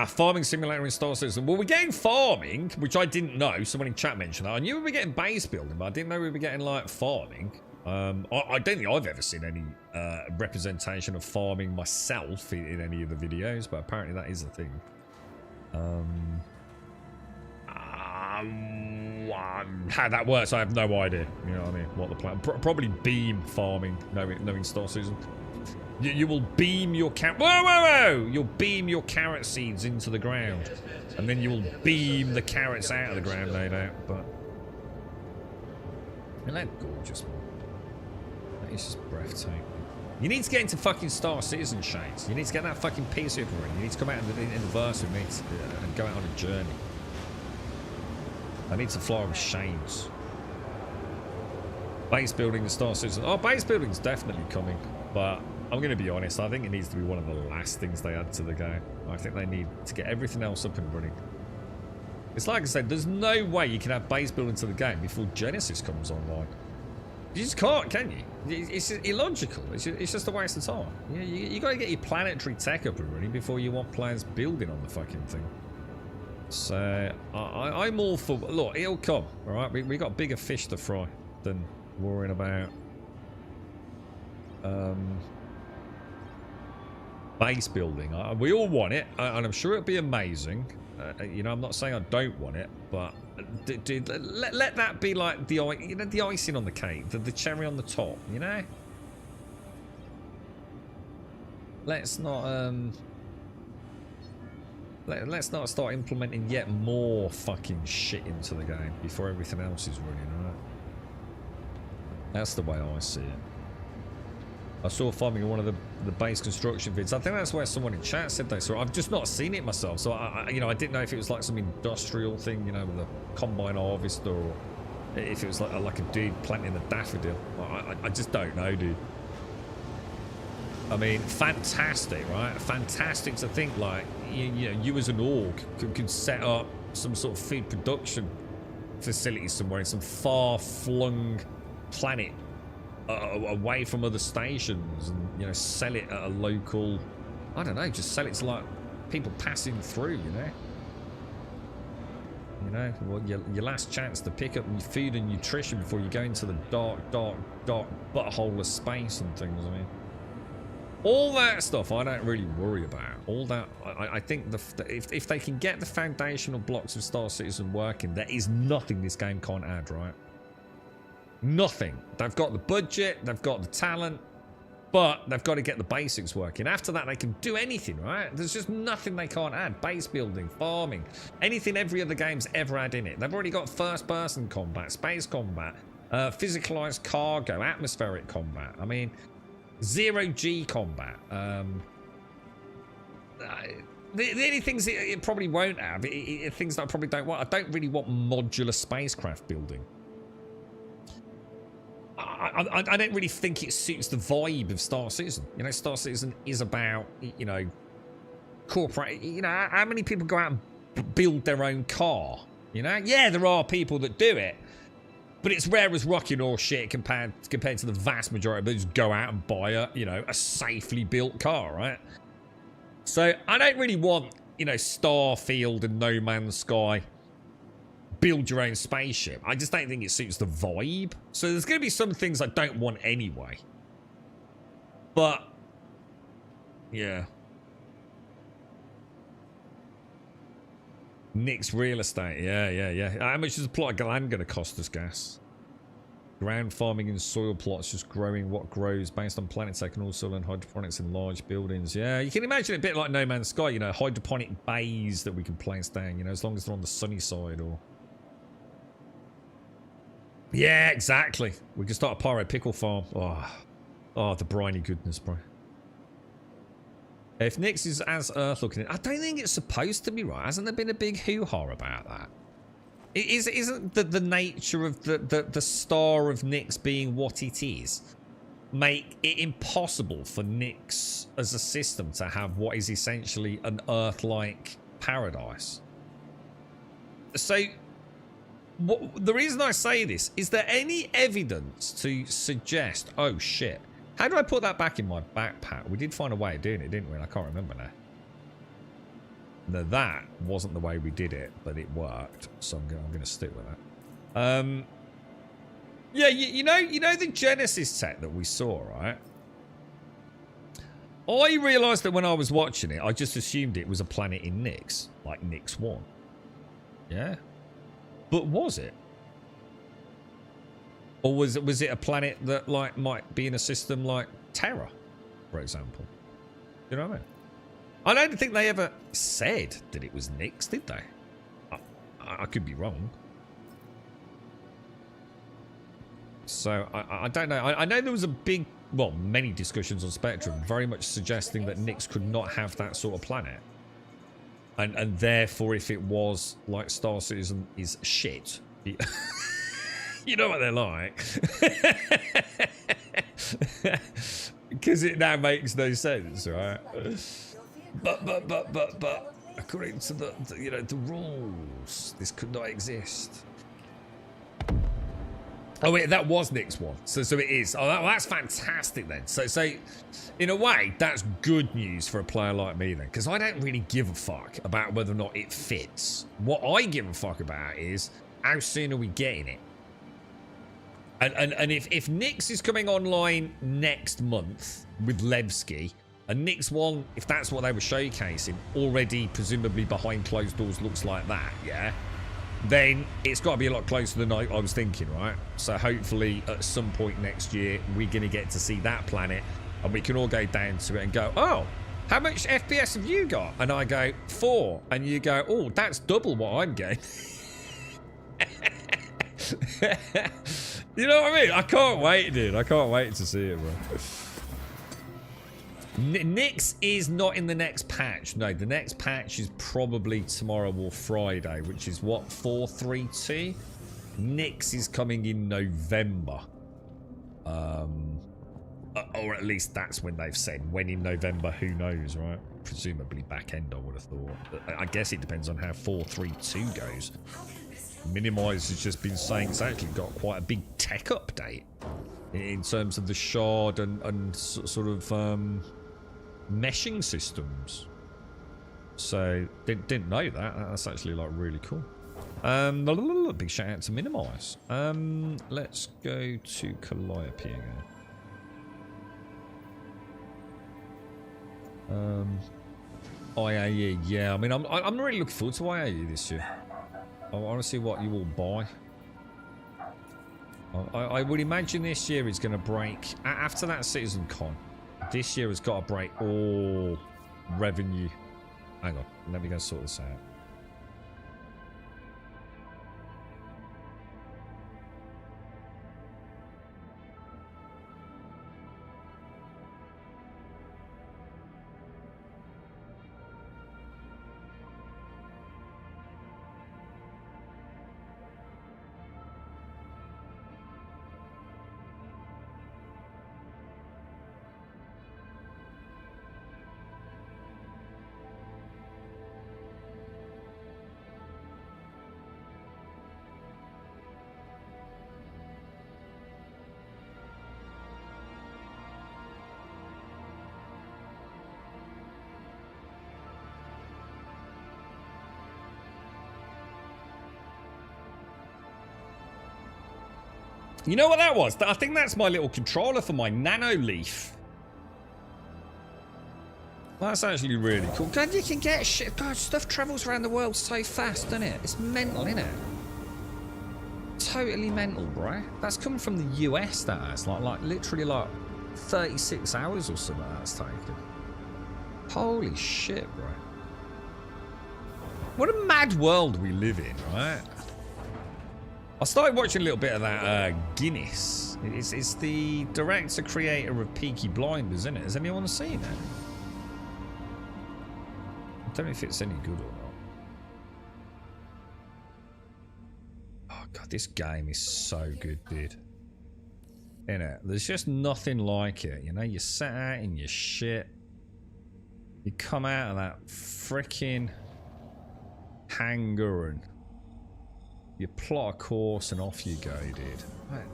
Farming simulator in Star Citizen. Well, we're getting farming, which I didn't know. Someone in chat mentioned that. I knew we were getting base building, but I didn't know we were getting, like, farming. I don't think I've ever seen any representation of farming myself in any of the videos, but apparently that is a thing. How that works, I have no idea. You know what I mean? What the plan? Probably beam farming, knowing Star Citizen. You will beam your whoa! You'll beam your carrot seeds into the ground, and then you will beam the carrots out of the ground, no doubt. But isn't that gorgeous, man? It's just breathtaking. You need to get into fucking Star Citizen, Shades. You need to get that fucking PC up and running. You need to come out in the verse with me and go out on a journey. I need to fly with Shades. Base building and Star Citizen. Oh, base building's definitely coming. But I'm going to be honest. I think it needs to be one of the last things they add to the game. I think they need to get everything else up and running. It's like I said, there's no way you can have base building to the game before Genesis comes online. You just can't, can you? It's just illogical. It's just a waste of time. You got to get your planetary tech up and running before you want players building on the fucking thing. So I'm all for. Look, it'll come. All right, we got bigger fish to fry than worrying about base building. We all want it, and I'm sure it'll be amazing. You know, I'm not saying I don't want it, but dude, let that be like the the icing on the cake, the cherry on the top. You know, let's not let's not start implementing yet more fucking shit into the game before everything else is running. Right? That's the way I see it. I saw farming in one of the base construction vids. I think that's where someone in chat said they saw. I've just not seen it myself, so you know, I didn't know if it was like some industrial thing, you know, with a combine harvester, or if it was like a dude planting a daffodil. I just don't know, dude. I mean, fantastic, right? Fantastic to think like you know, you as an org could set up some sort of food production facility somewhere in some far-flung planet. Away from other stations, and you know, sell it at a local, I don't know, just sell it to like people passing through, you know, well, your last chance to pick up your food and nutrition before you go into the dark butthole of space and things. I mean, all that stuff I don't really worry about. All that I think if they can get the foundational blocks of Star Citizen working, there is nothing this game can't add, right? Nothing. They've got the budget, they've got the talent, but they've got to get the basics working. After that, they can do anything, right? There's just nothing they can't add. Base building, farming, anything every other game's ever had in it. They've already got first-person combat, space combat, physicalized cargo, atmospheric combat. I mean, zero-G combat. The only things it probably won't have, things that I probably don't want. I don't really want modular spacecraft building. I don't really think it suits the vibe of Star Citizen. You know, Star Citizen is about, you know, corporate. You know, how many people go out and build their own car? You know, yeah, there are people that do it, but it's rare as rocking or shit compared to the vast majority of those who go out and buy a safely built car, right? So I don't really want, you know, Starfield and No Man's Sky. Build your own spaceship. I just don't think it suits the vibe. So there's going to be some things I don't want anyway. But, yeah. Nick's real estate. Yeah. How much is a plot of land going to cost us, gas? Ground farming and soil plots, just growing what grows based on planet tech and also learn hydroponics in large buildings. Yeah, you can imagine it a bit like No Man's Sky, you know, hydroponic bays that we can place down, you know, as long as they're on the sunny side or... Yeah, exactly. We can start a pyro pickle farm. Oh, the briny goodness, bro. If Nyx is as Earth looking, I don't think it's supposed to be, right? Hasn't there been a big hoo-ha about that? Isn't the nature of the star of Nyx being what it is make it impossible for Nyx as a system to have what is essentially an Earth-like paradise? So... the reason I say this, is there any evidence to suggest... Oh, shit. How do I put that back in my backpack? We did find a way of doing it, didn't we? And I can't remember now. Now, that wasn't the way we did it, but it worked. So I'm going to stick with that. Yeah, you know the Genesis tech that we saw, right? I realised that when I was watching it, I just assumed it was a planet in Nyx. Like Nyx 1. Yeah? But was it? Or was it a planet that like might be in a system like Terra, for example? You know what I mean? I don't think they ever said that it was Nyx, did they? I could be wrong. So I don't know. I know there was a big, well, many discussions on Spectrum very much suggesting that Nyx could not have that sort of planet. And therefore, if it was, like, Star Citizen is shit. You know what they're like. Because it now makes no sense, right? But according to the you know, the rules, this could not exist. Oh wait, that was Nick's one. So it is. Oh, that's fantastic then. So in a way, that's good news for a player like me then, because I don't really give a fuck about whether or not it fits. What I give a fuck about is how soon are we getting it. And if Nyx is coming online next month with Levski, and Nyx one, if that's what they were showcasing, already presumably behind closed doors looks like that, yeah? Then it's got to be a lot closer than I was thinking, right? So hopefully at some point next year, we're going to get to see that planet, and we can all go down to it and go, oh, how much FPS have you got? And I go, 4. And you go, oh, that's double what I'm getting. You know what I mean? I can't wait, dude. I can't wait to see it, bro. Nyx is not in the next patch. No, the next patch is probably tomorrow or Friday, which is what, 432? Nyx is coming in November. Or at least that's when they've said. When in November, who knows, right? Presumably back end, I would have thought. I guess it depends on how 432 goes. Minimize has just been saying it's actually got quite a big tech update in terms of the shard and sort of meshing systems. So didn't know that. That's actually like really cool. Big shout out to Minimize. Let's go to Calliope again. IAE, yeah. I mean, I'm really looking forward to IAE this year. I want to see what you all buy. I would imagine this year is going to break after that Citizen Con. This year has got to break all revenue. Hang on, let me go sort this out. You know what that was? I think that's my little controller for my Nano Leaf. That's actually really cool. God, you can get shit. God, stuff travels around the world so fast, doesn't it? It's mental, isn't it? Totally mental, bro. That's coming from the US, that has. Like literally like 36 hours or something that's taken. Holy shit, bro. What a mad world we live in, right? I started watching a little bit of that Guinness. It's the director creator of Peaky Blinders, isn't it? Has anyone seen it? I don't know if it's any good or not. Oh god, this game is so good, dude. Isn't it? There's just nothing like it. You know, you sat out in your shit. You come out of that freaking hangar and you plot a course and off you go, dude. Man,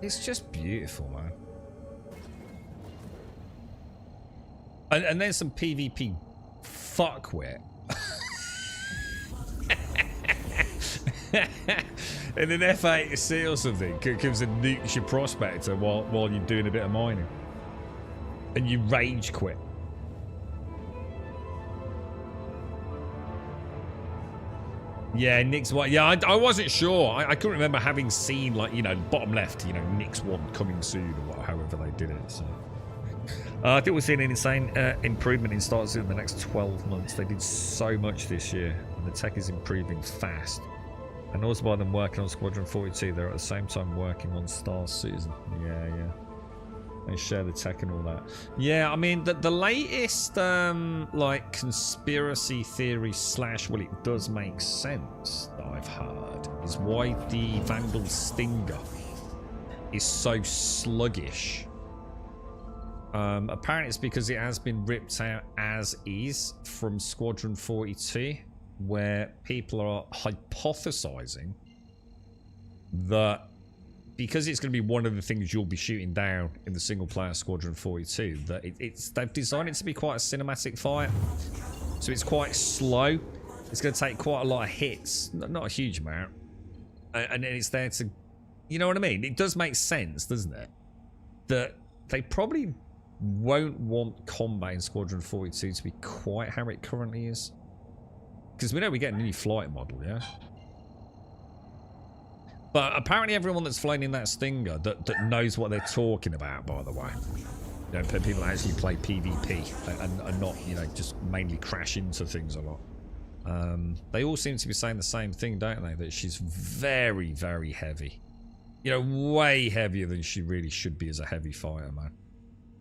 it's just beautiful, man. And then some PvP fuckwit. In an F-80C or something, comes and nukes your prospector while you're doing a bit of mining. And you rage quit. Yeah, Nyx 1. Yeah, I wasn't sure. I couldn't remember having seen, like, you know, bottom left, you know, Nyx 1 coming soon or however they did it. So I think we're seeing an insane improvement in Star Citizen in the next 12 months. They did so much this year, and the tech is improving fast. And also by them working on Squadron 42, they're at the same time working on Star Citizen. Yeah, yeah. They share the tech and all that. Yeah, I mean, the latest, like, conspiracy theory / well, it does make sense that I've heard, is why the Vandal Stinger is so sluggish. Apparently it's because it has been ripped out as is from Squadron 42, where people are hypothesizing that because it's going to be one of the things you'll be shooting down in the single-player Squadron 42, that they've designed it to be quite a cinematic fight. So it's quite slow. It's going to take quite a lot of hits, not a huge amount. And then it's there to... You know what I mean? It does make sense, doesn't it? That they probably won't want combat in Squadron 42 to be quite how it currently is. Because we know we're getting a new flight model, yeah? But apparently everyone that's flown in that Stinger that knows what they're talking about, by the way. You know, people that actually play PvP and not, you know, just mainly crash into things a lot. They all seem to be saying the same thing, don't they? That she's very, very heavy. You know, way heavier than she really should be as a heavy fighter, man.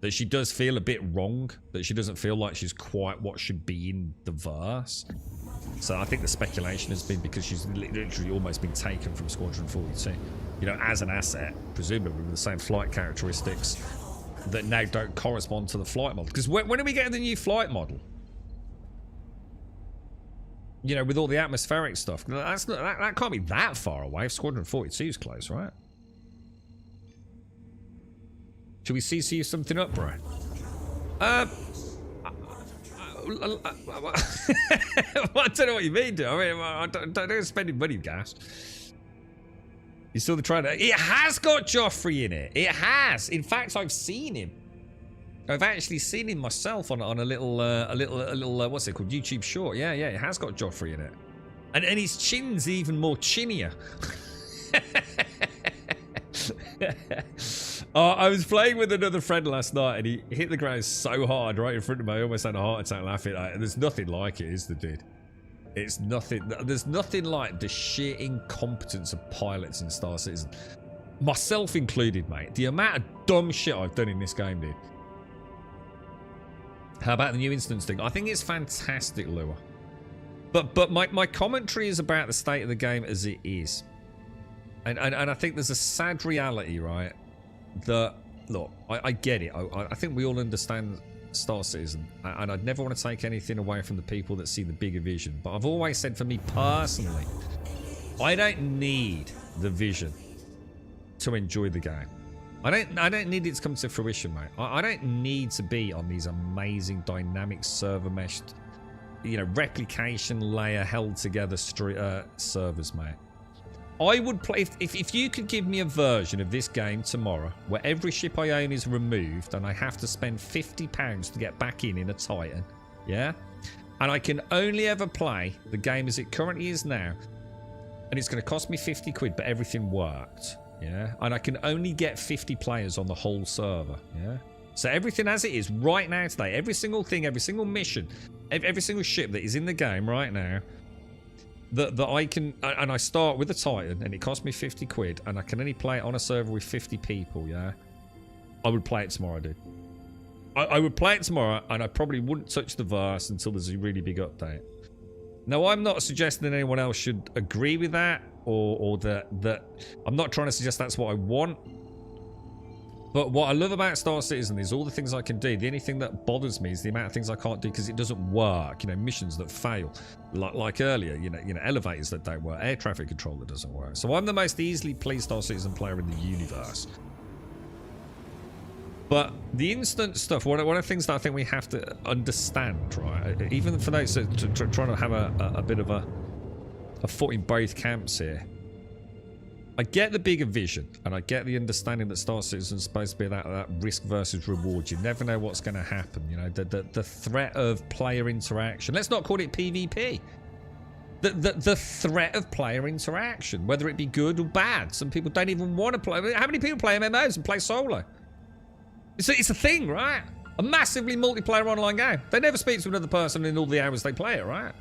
That she does feel a bit wrong. That she doesn't feel like she's quite what should be in the verse. So I think the speculation has been because she's literally almost been taken from Squadron 42. You know, as an asset, presumably with the same flight characteristics that now don't correspond to the flight model. Because when are we getting the new flight model? You know, with all the atmospheric stuff. That's not, that can't be that far away if Squadron 42 is close, right? Should we CC something up, bro? I don't know what you mean, dude. I mean, I don't spending money, gas. You saw the trailer? It has got Joffrey in it. It has. In fact, I've seen him. I've actually seen him myself on a little what's it called? YouTube short. Yeah, yeah. It has got Joffrey in it, and his chin's even more chinnier. I was playing with another friend last night and he hit the ground so hard right in front of me I almost had a heart attack laughing. There's nothing like it, is there, dude? It's nothing. There's nothing like the sheer incompetence of pilots in Star Citizen. Myself included, mate. The amount of dumb shit I've done in this game, dude. How about the new instance thing? I think it's fantastic, Lua. But my commentary is about the state of the game as it is. And I think there's a sad reality, right? That, look, I get it. I think we all understand Star Citizen. And I'd never want to take anything away from the people that see the bigger vision. But I've always said, for me personally, I don't need the vision to enjoy the game. I don't need it to come to fruition, mate. I don't need to be on these amazing dynamic server meshed, you know, replication layer held together servers, mate. I would play if you could give me a version of this game tomorrow where every ship I own is removed and I have to spend £50 to get back in a Titan, yeah? And I can only ever play the game as it currently is now, and it's going to cost me 50 quid, but everything worked, yeah? And I can only get 50 players on the whole server, yeah? So everything as it is right now today, every single thing, every single mission, every single ship that is in the game right now, that I can, and I start with a Titan and it costs me 50 quid and I can only play it on a server with 50 people, yeah? I would play it tomorrow, dude. I would play it tomorrow and I probably wouldn't touch the verse until there's a really big update. Now, I'm not suggesting that anyone else should agree with that or that I'm not trying to suggest that's what I want. But what I love about Star Citizen is all the things I can do. The only thing that bothers me is the amount of things I can't do because it doesn't work. You know, missions that fail, like earlier. You know, elevators that don't work, air traffic control that doesn't work. So I'm the most easily pleased Star Citizen player in the universe. But the instant stuff, one of the things that I think we have to understand, right? Even for those trying to have a bit of a foot in both camps here. I get the bigger vision, and I get the understanding that Star Citizen is supposed to be that risk versus reward. You never know what's going to happen. You know, the threat of player interaction. Let's not call it PvP. The threat of player interaction, whether it be good or bad. Some people don't even want to play. How many people play MMOs and play solo? It's a thing, right? A massively multiplayer online game. They never speak to another person in all the hours they play it, right?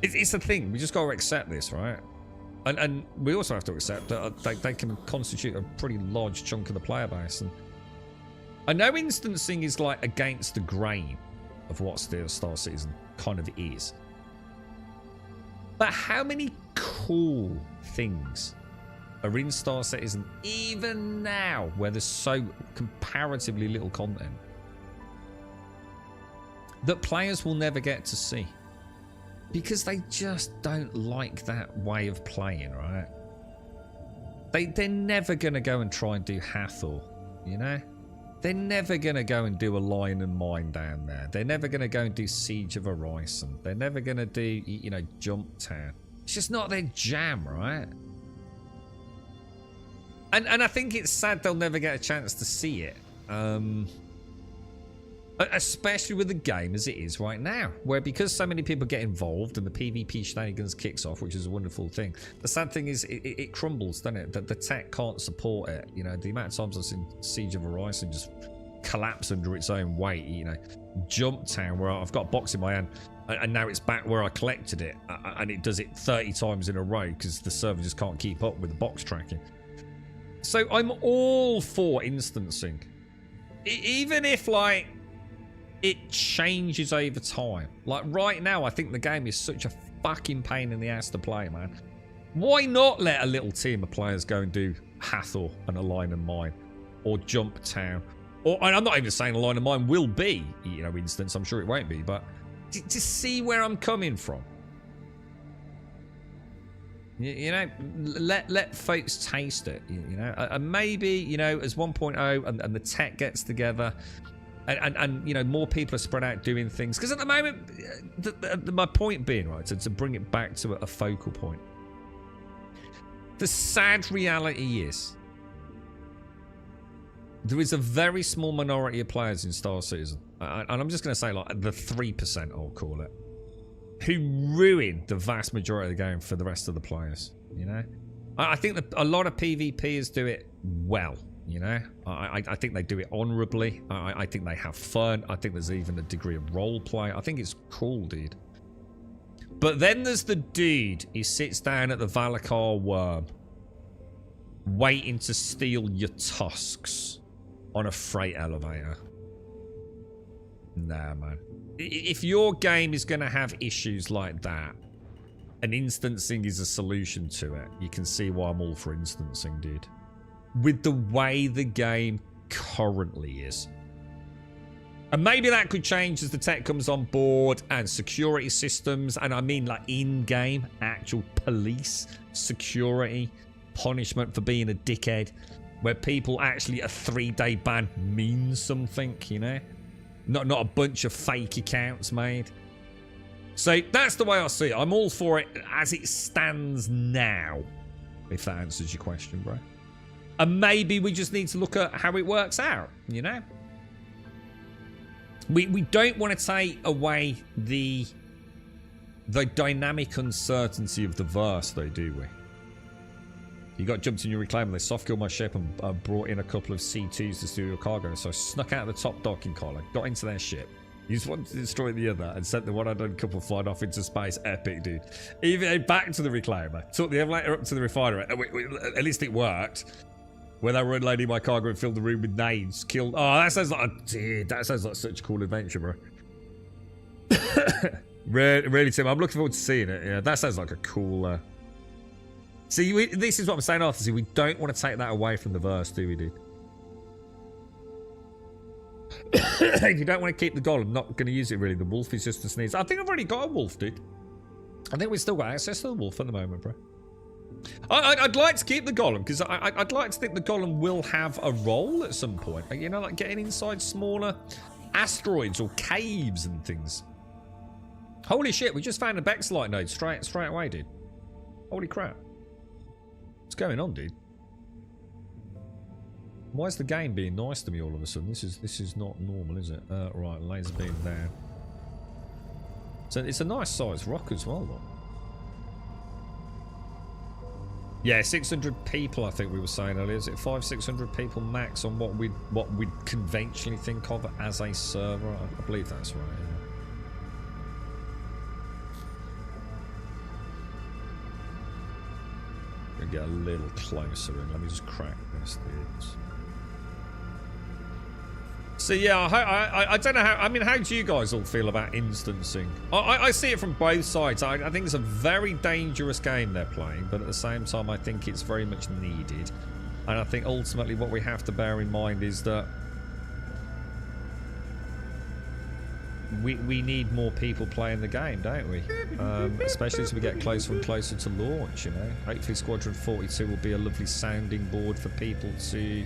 It's a thing. We just got to accept this, right? And we also have to accept that they can constitute a pretty large chunk of the player base. And I know instancing is like against the grain of what Star Citizen kind of is. But how many cool things are in Star Citizen even now where there's so comparatively little content that players will never get to see? Because they just don't like that way of playing, right? They're never going to go and try and do Hathor, you know? They're never going to go and do a Lion and Mine down there. They're never going to go and do Siege of Horizon. They're never going to do, you know, Jump Town. It's just not their jam, right? And I think it's sad they'll never get a chance to see it. Especially with the game as it is right now, where because so many people get involved and the PvP shenanigans kicks off, which is a wonderful thing. The sad thing is it crumbles, doesn't it? That the tech can't support it. You know, the amount of times I've seen Siege of Horizon just collapse under its own weight. You know, Jump Town, where I've got a box in my hand and now it's back where I collected it, and it does it 30 times in a row because the server just can't keep up with the box tracking. So I'm all for instancing, even if like it changes over time. Like right now, I think the game is such a fucking pain in the ass to play, man. Why not let a little team of players go and do Hathor and a Line and Mine, or Jump Town, or and I'm not even saying a Line and Mine will be, you know, instance. I'm sure it won't be, but to see where I'm coming from. You know, let folks taste it. You know, and maybe, you know, as 1.0 and the tech gets together. And you know, more people are spread out doing things. Because at the moment, my point being, right, to bring it back to a focal point. The sad reality is, there is a very small minority of players in Star Citizen. And I'm just going to say, like, the 3%, I'll call it, who ruin the vast majority of the game for the rest of the players, you know? I think that a lot of PvPers do it well. You know, I think they do it honorably. I think they have fun. I think there's even a degree of role play. I think it's cool, dude. But then there's the dude who sits down at the Valakar worm, waiting to steal your tusks on a freight elevator. Nah, man. If your game is going to have issues like that, and instancing is a solution to it, you can see why I'm all for instancing, dude. With the way the game currently is. And maybe that could change as the tech comes on board and security systems, and I mean like in-game, actual police, security, punishment for being a dickhead, where people actually a 3-day ban means something, you know? Not a bunch of fake accounts made. So that's the way I see it. I'm all for it as it stands now, if that answers your question, bro. And maybe we just need to look at how it works out, you know? We don't want to take away the dynamic uncertainty of the verse, though, do we? You got jumped in your reclaimer, they soft-killed my ship and brought in a couple of C2s to steal your cargo. So I snuck out of the top docking collar, got into their ship, used one to destroy the other, and sent the one-eyed couple flying off into space. Epic, dude. Even back to the reclaimer, took the elevator up to the refinery. At least it worked. Where they were unloading my cargo and filled the room with nades. Killed. Oh, that sounds like that sounds like such a cool adventure, bro. really, Tim. I'm looking forward to seeing it. Yeah, that sounds like a cool. See, this is what I'm saying, Arthur. See, we don't want to take that away from the verse, do we, dude? If you don't want to keep the golem, not going to use it really. The wolf is just a sneeze. I think I've already got a wolf, dude. I think we've still got access to the wolf at the moment, bro. I'd like to keep the golem because I'd like to think the golem will have a role at some point. You know, like getting inside smaller asteroids or caves and things. Holy shit, we just found a Bexlite node straight away, dude. Holy crap. What's going on, dude? Why is the game being nice to me all of a sudden? This is not normal, is it? Right, laser beam down. So it's a nice sized rock as well, though. Yeah, 600 people, I think we were saying earlier. Is it 500-600 people max on what we'd conventionally think of as a server? I believe that's right. Yeah. get a little closer in. Let me just crack this, dudes. So yeah, I don't know how, I mean, how do you guys all feel about instancing? I see it from both sides. I think it's a very dangerous game they're playing, but at the same time I think it's very much needed. And I think ultimately what we have to bear in mind is that we need more people playing the game, don't we? Especially as we get closer and closer to launch, you know. Hopefully Squadron 42 will be a lovely sounding board for people to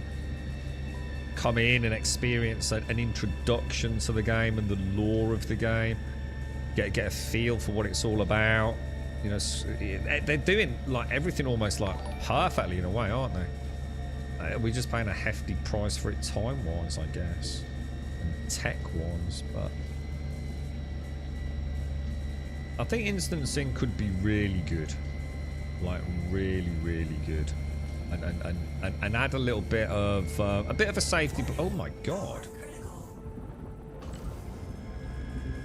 come in and experience an introduction to the game and the lore of the game. Get a feel for what it's all about. You know, they're doing like everything almost like perfectly in a way, aren't they? We're just paying a hefty price for it time-wise, I guess, and tech-wise, but I think instancing could be really good, like really, really good, and add a little bit of a safety. Oh my god!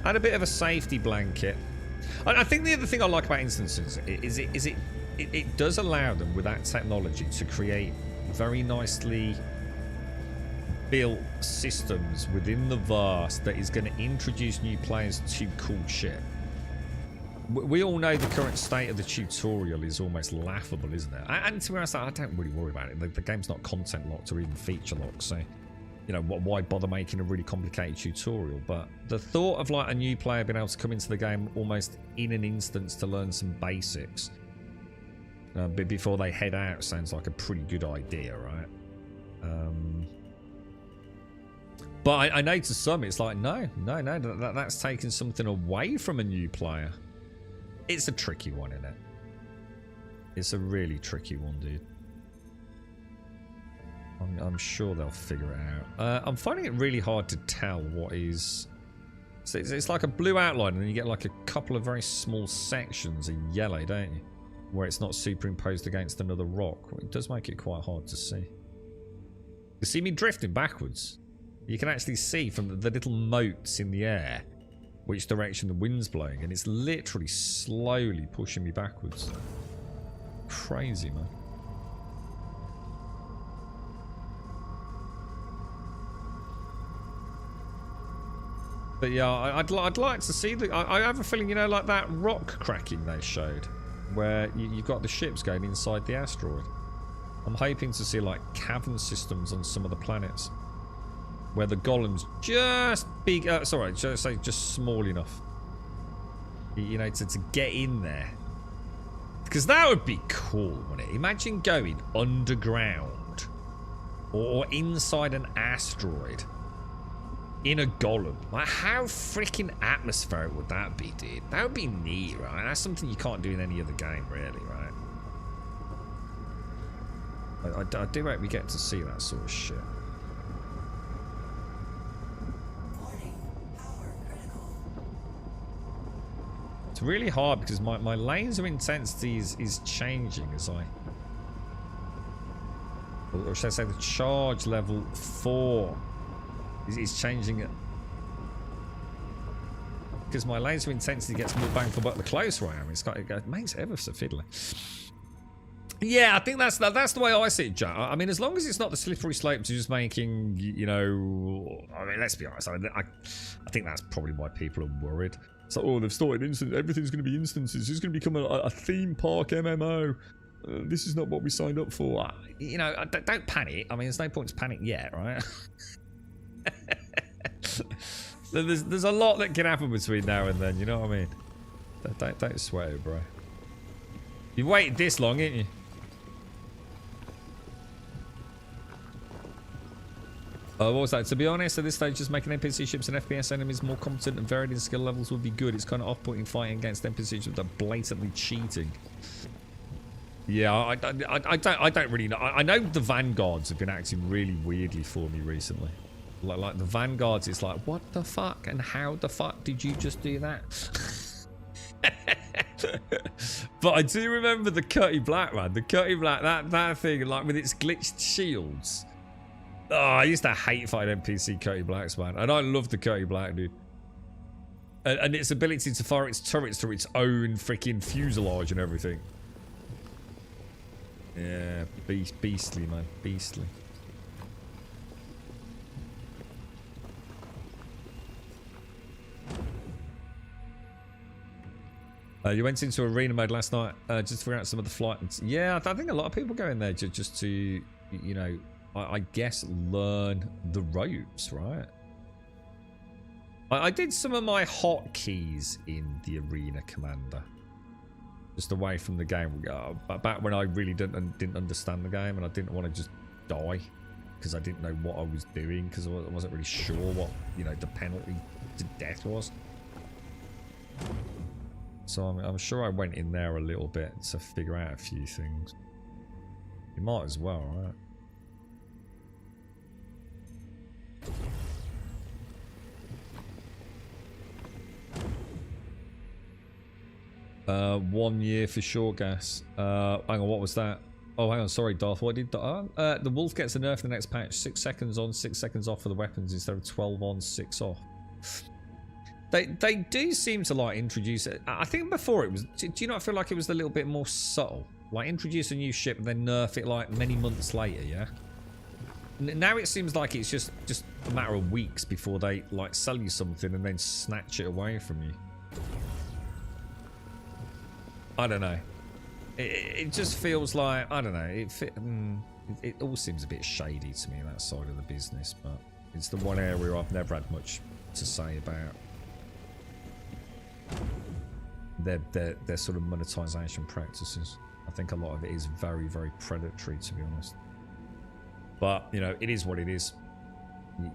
Add a bit of a safety blanket. I think the other thing I like about instances is it does allow them with that technology to create very nicely built systems within the verse that is going to introduce new players to cool shit. We all know the current state of the tutorial is almost laughable, isn't it? And to be honest, I don't really worry about it. The game's not content locked or even feature locked, so you know, why bother making a really complicated tutorial? But the thought of like a new player being able to come into the game almost in an instance to learn some basics before they head out sounds like a pretty good idea, right? But I know to some it's like, no, that's taking something away from a new player. It's a tricky one, isn't it? It's a really tricky one, dude. I'm sure they'll figure it out. I'm finding it really hard to tell what is... So it's like a blue outline and then you get like a couple of very small sections of yellow, don't you? Where it's not superimposed against another rock. It does make it quite hard to see. You see me drifting backwards? You can actually see from the little motes in the air which direction the wind's blowing, and it's literally slowly pushing me backwards. Crazy, man. But yeah, I'd like to see the... I have a feeling, you know, like that rock cracking they showed, where you've got the ships going inside the asteroid. I'm hoping to see like cavern systems on some of the planets, where the golems just big... sorry, just small enough, you know, to get in there. Because that would be cool, wouldn't it? Imagine going underground or inside an asteroid in a golem. Like, how freaking atmospheric would that be, dude? That would be neat, right? That's something you can't do in any other game, really, right? I do hope we get to see that sort of shit. It's really hard because my laser intensity is changing as I... Or should I say the charge level 4 is changing it. Because my laser intensity gets more bang for buck the closer I am. It makes it ever so fiddly. Yeah, I think that's the way I see it, Joe. I mean, as long as it's not the slippery slope to just making, you know... I mean, let's be honest. I think that's probably why people are worried. It's like, oh, they've started instant. Everything's going to be instances. It's going to become a theme park MMO. This is not what we signed up for. You know, don't panic. I mean, there's no point to panic yet, right? there's a lot that can happen between now and then. You know what I mean? Don't sweat it, bro. You've waited this long, ain't you? What was that? To be honest, at this stage, just making NPC ships and FPS enemies more competent and varied in skill levels would be good. It's kind of off-putting fighting against NPC ships that are blatantly cheating. Yeah, I don't really know. I know the Vanguards have been acting really weirdly for me recently. Like the Vanguards, it's like, what the fuck and how the fuck did you just do that? But I do remember the Cutty Black, man. The Cutty Black, that thing, like with its glitched shields. Oh, I used to hate fighting NPC Cutty Blacks, man. And I love the Cutty Black, dude. And its ability to fire its turrets through its own freaking fuselage and everything. Yeah, beastly, man. Beastly. You went into arena mode last night just to figure out some of the flights. Yeah, I think a lot of people go in there just to, you know, I guess learn the ropes, right? I did some of my hotkeys in the arena commander. Just away from the game. Back when I really didn't understand the game and I didn't want to just die because I didn't know what I was doing because I wasn't really sure what, you know, the penalty to death was. So I'm sure I went in there a little bit to figure out a few things. You might as well, right? 1 year for short gas. Hang on, what was that? Oh, hang on, sorry, Darth. What did the Wolf gets a nerf in the next patch? 6 seconds on, 6 seconds off for the weapons instead of 12 on, 6 off. They do seem to like introduce it. I think before it was. Do you not feel like it was a little bit more subtle? Like introduce a new ship and then nerf it like many months later, yeah? Now it seems like it's just a matter of weeks before they like sell you something and then snatch it away from you. I don't know. It just feels like, I don't know. It all seems a bit shady to me, that side of the business, but it's the one area I've never had much to say about. Their sort of monetization practices. I think a lot of it is very, very predatory, to be honest. But you know, it is what it is.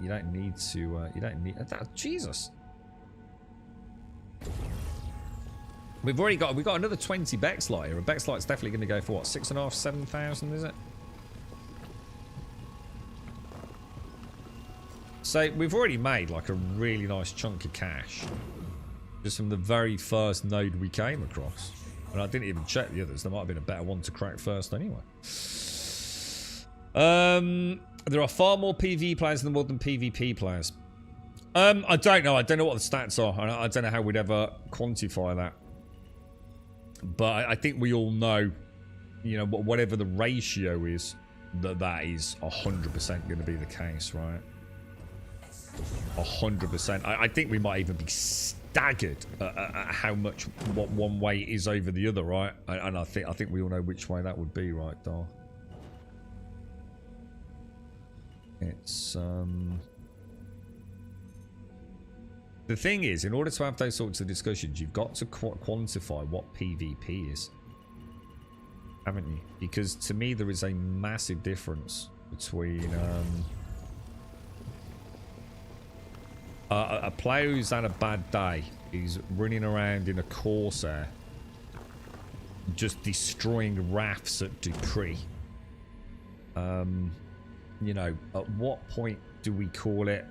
You don't need to. You don't need that. Jesus. We've got another 20 Bexlight here. A Bexlight's definitely going to go for what, 6,500, 7,000, is it? So we've already made like a really nice chunk of cash. Just from the very first node we came across. And I didn't even check the others. There might have been a better one to crack first anyway. There are far more PvE players in the world than PvP players. I don't know. I don't know what the stats are. I don't know how we'd ever quantify that. But I think we all know, you know, whatever the ratio is, that is 100% going to be the case, right? 100%. I think we might even be staggered at how much what one way is over the other, right? And I think we all know which way that would be, right, Dar? It's the thing is, in order to have those sorts of discussions, you've got to quantify what PvP is, haven't you? Because to me, there is a massive difference between a player who's had a bad day, who's running around in a Corsair, just destroying rafts at Dupree. You know, at what point do we call it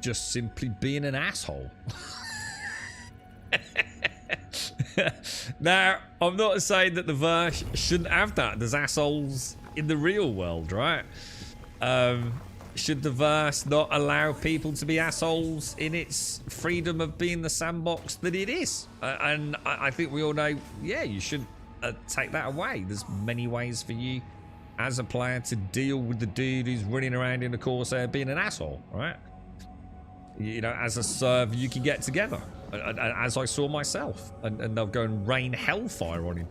just simply being an asshole? Now, I'm not saying that the verse shouldn't have that. There's assholes in the real world, right? Should the verse not allow people to be assholes in its freedom of being the sandbox that it is? And I think we all know, yeah, you should take that away. There's many ways for you as a player to deal with the dude who's running around in a Corsair being an asshole, right? You know, as a server, you can get together, as I saw myself, and they'll go and rain hellfire on him,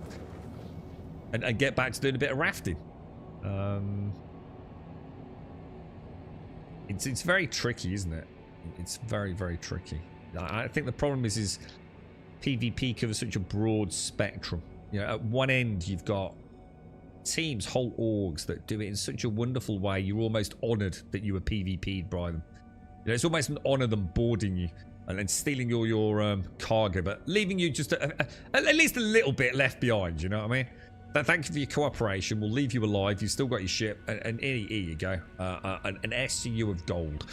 and get back to doing a bit of rafting. It's very tricky, isn't it? It's very, very tricky. I think the problem is PvP covers such a broad spectrum. You know, at one end you've got teams, whole orgs that do it in such a wonderful way. You're almost honoured that you were PvP'd by them. You know, it's almost an honour them boarding you and then stealing all your cargo, but leaving you just at least a little bit left behind. You know what I mean? Thank you for your cooperation. We'll leave you alive. You've still got your ship, and here you go, an SCU of gold.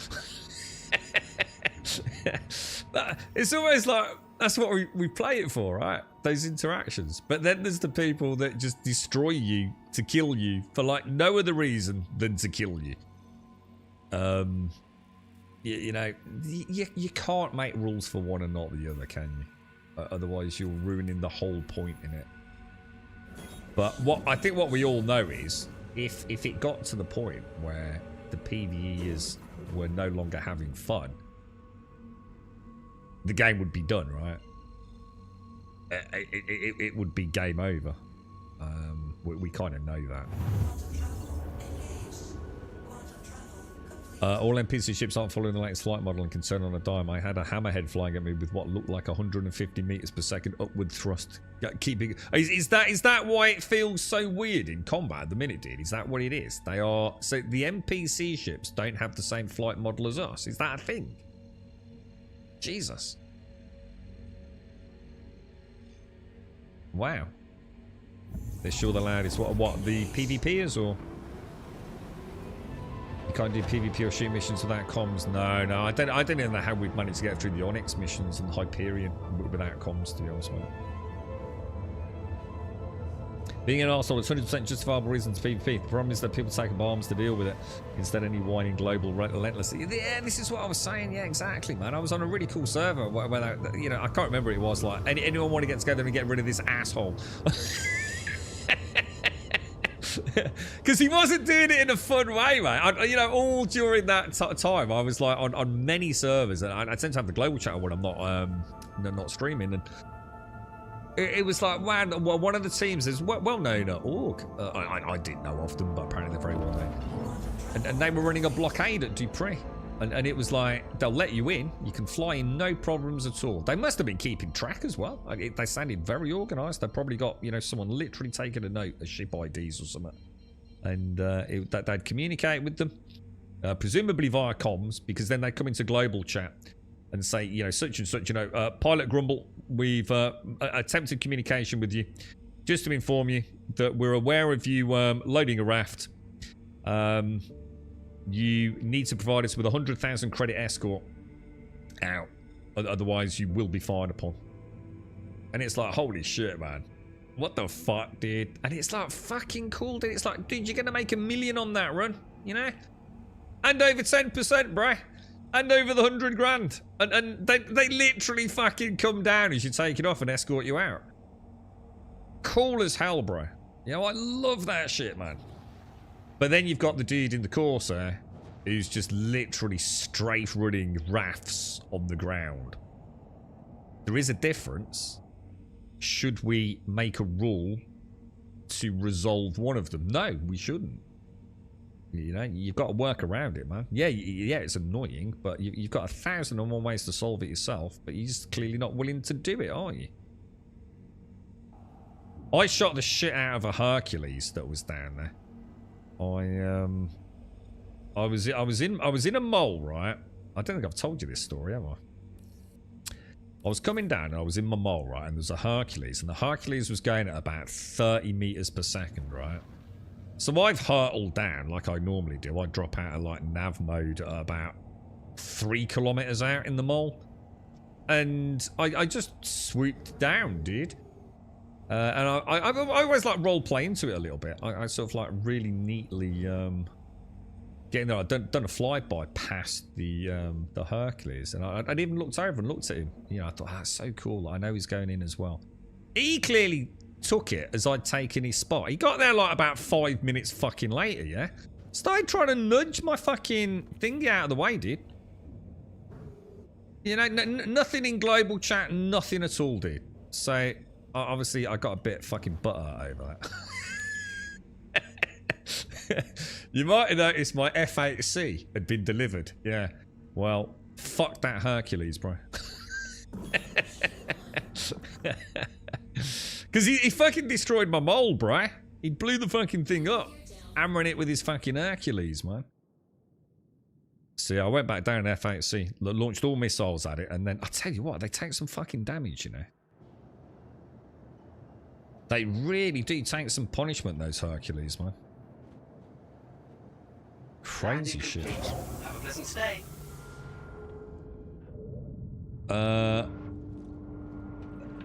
It's almost like that's what we play it for, right? Those interactions. But then there's the people that just destroy you to kill you for like no other reason than to kill you. You know, you can't make rules for one and not the other, can you? Otherwise, you're ruining the whole point in it. But I think what we all know is if it got to the point where the PvEers were no longer having fun, the game would be done, right? It would be game over. We kind of know that. All NPC ships aren't following the latest flight model and can turn on a dime. I had a hammerhead flying at me with what looked like 150 meters per second upward thrust. Keeping is that why it feels so weird in combat at the minute, dude? Is that what it is? They are so the NPC ships don't have the same flight model as us. Is that a thing? Jesus. Wow. They're sure the loudest. What the PvPers or? You can't do PvP or shoot missions without comms. No, I don't even know how we've managed to get through the Onyx missions and Hyperion without comms, to be honest with you. Being an arsehole, it's 100% justifiable reasons PvP. The problem is that people take bombs to deal with it instead of any whining global relentlessly. Yeah, this is what I was saying. Yeah, exactly, man. I was on a really cool server where you know, I can't remember what it was like. Anyone want to get together and get rid of this asshole? Because he wasn't doing it in a fun way, mate. You know, all during that time, I was like on many servers, and I tend to have the global chat when I'm not streaming, and it was like, wow, one of the teams is well-known at org. I didn't know of them, but apparently they're very well-known. And they were running a blockade at Dupree. And it was like, they'll let you in. You can fly in, no problems at all. They must have been keeping track as well. They sounded very organised. They probably got, you know, someone literally taking a note of ship IDs or something. And they'd communicate with them, presumably via comms, because then they'd come into global chat and say, you know, such and such, you know, Pilot Grumble, we've attempted communication with you. Just to inform you that we're aware of you loading a raft. You need to provide us with 100,000 credit escort out. Otherwise, you will be fired upon. And it's like, holy shit, man. What the fuck, dude? And it's like, fucking cool, dude. It's like, dude, you're going to make $1 million on that run, you know? And over 10%, bruh. And over the 100 grand. And they literally fucking come down as you take it off and escort you out. Cool as hell, bro. You know, I love that shit, man. But then you've got the dude in the Corsair who's just literally straight running rafts on the ground. There is a difference. Should we make a rule to resolve one of them? No, we shouldn't. You know, you've got to work around it, man. Yeah, it's annoying, but you've got 1,001 ways to solve it yourself, but you're just clearly not willing to do it, are you? I shot the shit out of a Hercules that was down there. I was in a mole, right? I don't think I've told you this story, have I? I was coming down and I was in my mole, right? And there's a Hercules, and the Hercules was going at about 30 meters per second, right? So I've hurtled down like I normally do. I drop out of like nav mode at about 3 kilometers out in the mole, and I just swooped down, dude. And I always like role play into it a little bit. I sort of like really neatly getting there. I'd done a flyby past the Hercules, and I'd even looked over and looked at him. You know, I thought, that's so cool. I know he's going in as well. He clearly took it as I'd taken his spot. He got there like about 5 minutes fucking later, yeah? Started trying to nudge my fucking thingy out of the way, dude. You know, nothing in global chat, nothing at all, dude. So obviously, I got a bit fucking butter over that. You might have noticed my F8C had been delivered. Yeah. Well, fuck that Hercules, bro. Because he fucking destroyed my mole, bro. He blew the fucking thing up, hammering it with his fucking Hercules, man. See, I went back down F8C, launched all missiles at it, and then, I tell you what, they take some fucking damage, you know. They really do take some punishment, those Hercules, man. Crazy shit. Have a pleasant stay.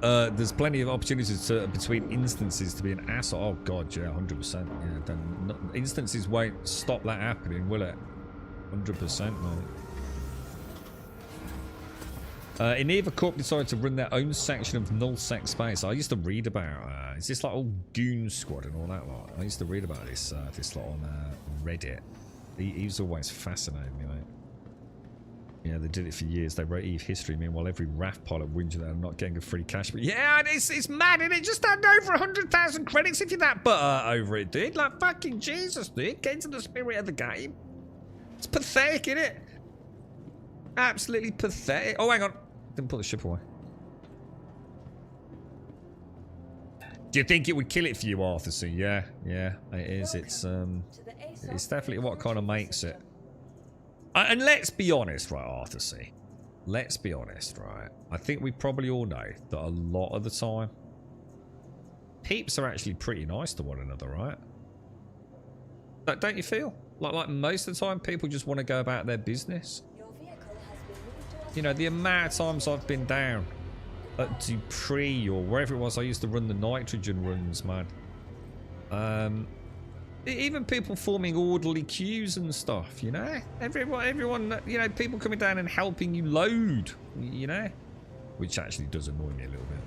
There's plenty of opportunities between instances to be an asshole. Oh god, yeah, 100%. Yeah, then instances won't stop that happening, will it? 100%, mate. In either corp decided to run their own section of null-sec space. I used to read about, is this like old Goon Squad and all that lot? I used to read about this this lot on Reddit. He was always fascinating me, mate. Yeah, they did it for years. They wrote Eve history. Meanwhile, every RAF pilot whinges that they're not getting a free cash. But yeah, it's mad, isn't it? Just hand over 100,000 credits if you're that butter over it, dude. Like, fucking Jesus, dude. Get into the spirit of the game. It's pathetic, isn't it? Absolutely pathetic. Oh, hang on. Didn't put the ship away. Do you think it would kill it for you, Arthur C? Yeah, yeah, it is. It's definitely what kind of makes it. And let's be honest, right, Arthur C. Let's be honest, right? I think we probably all know that a lot of the time, peeps are actually pretty nice to one another, right? Don't you feel? Like most of the time, people just want to go about their business. You know, the amount of times I've been down at Dupree or wherever it was I used to run the nitrogen runs, man. Even people forming orderly queues and stuff, you know? Everyone, you know, people coming down and helping you load, you know? Which actually does annoy me a little bit.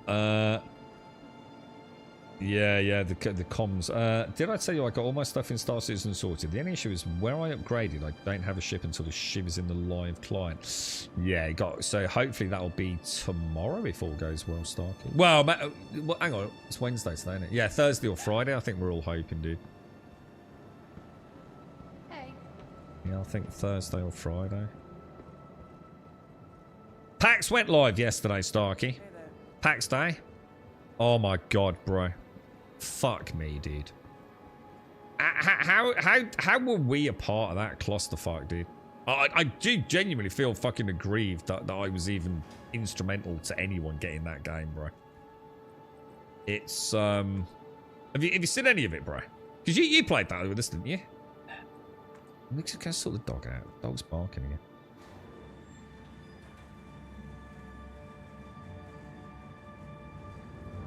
But... Yeah, the comms. Did I tell you I got all my stuff in Star Citizen sorted? The only issue is where I upgraded, I don't have a ship until the ship is in the live client. Yeah, so hopefully that'll be tomorrow if all goes well, Starkey. Well, hang on, it's Wednesday today, isn't it? Yeah, Thursday or Friday, I think we're all hoping, dude. Hey. Yeah, I think Thursday or Friday. PAX went live yesterday, Starkey. PAX Day. Oh my god, bro. Fuck me, dude. How were we a part of that clusterfuck, dude? I do genuinely feel fucking aggrieved that I was even instrumental to anyone getting that game, bro. It's have you seen any of it, bro? Because you played that with us, didn't you? Let's go sort the dog out. Dog's barking again.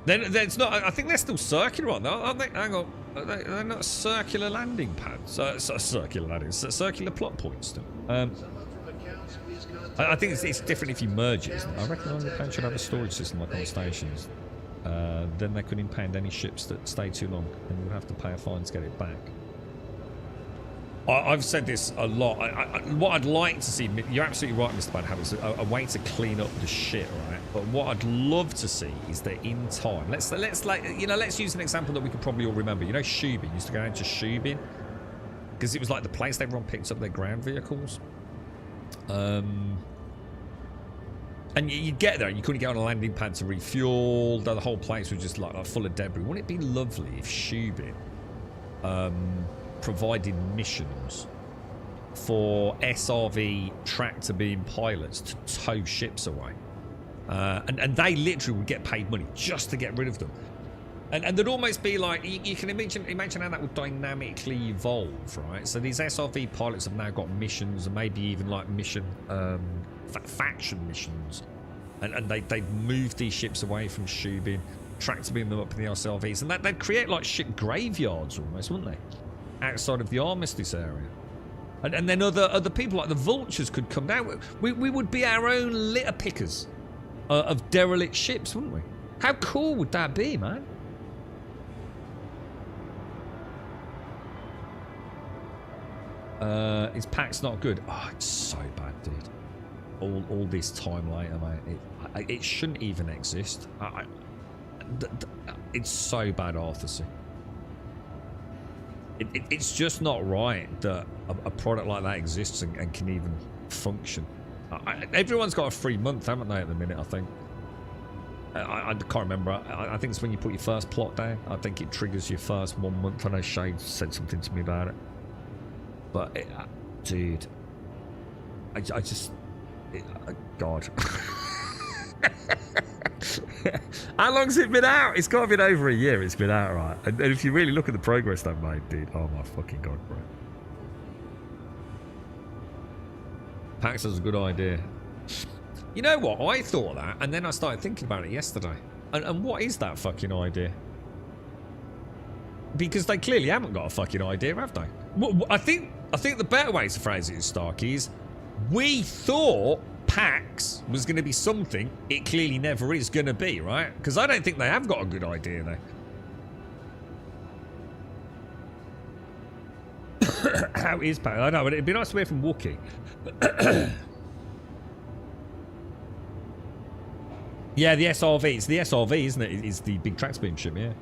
Then it's not. I think they're still circular, aren't they? Hang on, they're not circular landing pads. Circular landing, circular plot points. Still. I think it's different if you merge it. I reckon Underpound should have a storage system like on stations. Then they could impound any ships that stay too long, and you'll have to pay a fine to get it back. I've said this a lot. What I'd like to see, you're absolutely right, Mr. Bad Habits, a way to clean up the shit, right? But what I'd love to see is that in time, let's use an example that we could probably all remember. You know, Shubin used to go into Shubin because it was like the place everyone picked up their ground vehicles. And you'd get there and you couldn't get on a landing pad to refuel. The whole place was just like full of debris. Wouldn't it be lovely if Shubin provided missions for SRV tractor beam pilots to tow ships away, and they literally would get paid money just to get rid of them, and there'd almost be like you can imagine how that would dynamically evolve, right? So these SRV pilots have now got missions and maybe even like faction missions, and they'd move these ships away from Shubin, tractor beam them up in the SRVs, and they'd create like ship graveyards almost, wouldn't they? Outside of the armistice area, and then other people like the vultures could come down. We would be our own litter pickers of derelict ships, wouldn't we? How cool would that be, man? Is PAX not good? Oh, it's so bad, dude. All this time later, mate. It shouldn't even exist. It's so bad, Arthur C. It's just not right that a product like that exists and can even function. Everyone's got a free month, haven't they, at the minute, I think. I can't remember. I think it's when you put your first plot down. I think it triggers your first 1 month. I know Shade said something to me about it. But, dude, I just... God. How long's it been out? It's got to be over a year it's been out, right? And if you really look at the progress they've made, dude, oh my fucking god, bro. PAX is a good idea. You know what? I thought that, and then I started thinking about it yesterday. And what is that fucking idea? because they clearly haven't got a fucking idea, have they? I think the better way to phrase it, Starkey, is we thought PAX was going to be something it clearly never is going to be, right? Because I don't think they have got a good idea there. How is PAX? I know, but it'd be nice to hear from Wookie. Yeah, the SRV. It's the SRV, isn't it? It's the big track beam ship, yeah.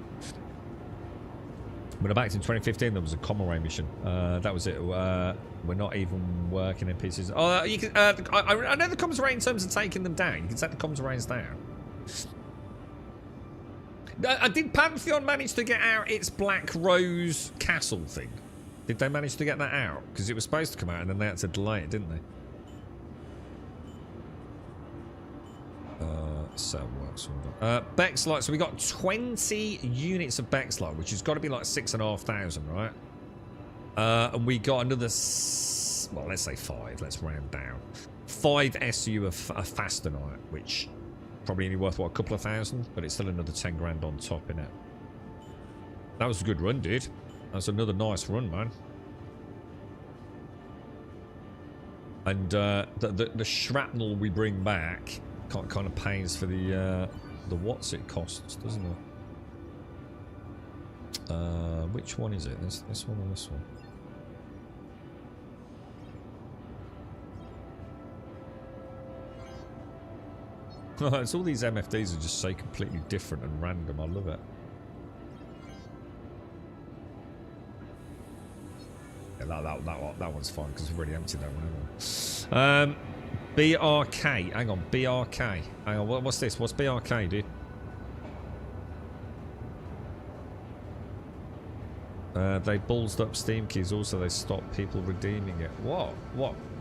When I backed in 2015, there was a Commorray mission. That was it. We're not even working in pieces. Oh, you can. I know the comms array in terms of taking them down. You can set the comms arrays down. Did Pantheon manage to get out its Black Rose Castle thing? Did they manage to get that out? Because it was supposed to come out and then they had to delay it, didn't they? So works. Bexlite. So we got 20 units of Bexlite, which has got to be like 6,500, right? And we got another, well, let's say 5. Let's round down. 5 SU of Fastenite, which probably only worth what, a couple of thousand, but it's still another 10 grand on top in it. That was a good run, dude. That's another nice run, man. And the shrapnel we bring back kind of pays for the what's it costs, doesn't it? Which one is it? This one or this one? It's all these MFDs are just so completely different and random. I love it. Yeah, that one's fine because we've already emptied that one, haven't we? BRK. Hang on, BRK. Hang on, what's this? What's BRK, dude? They ballsed up Steam keys. Also, they stopped people redeeming it. What?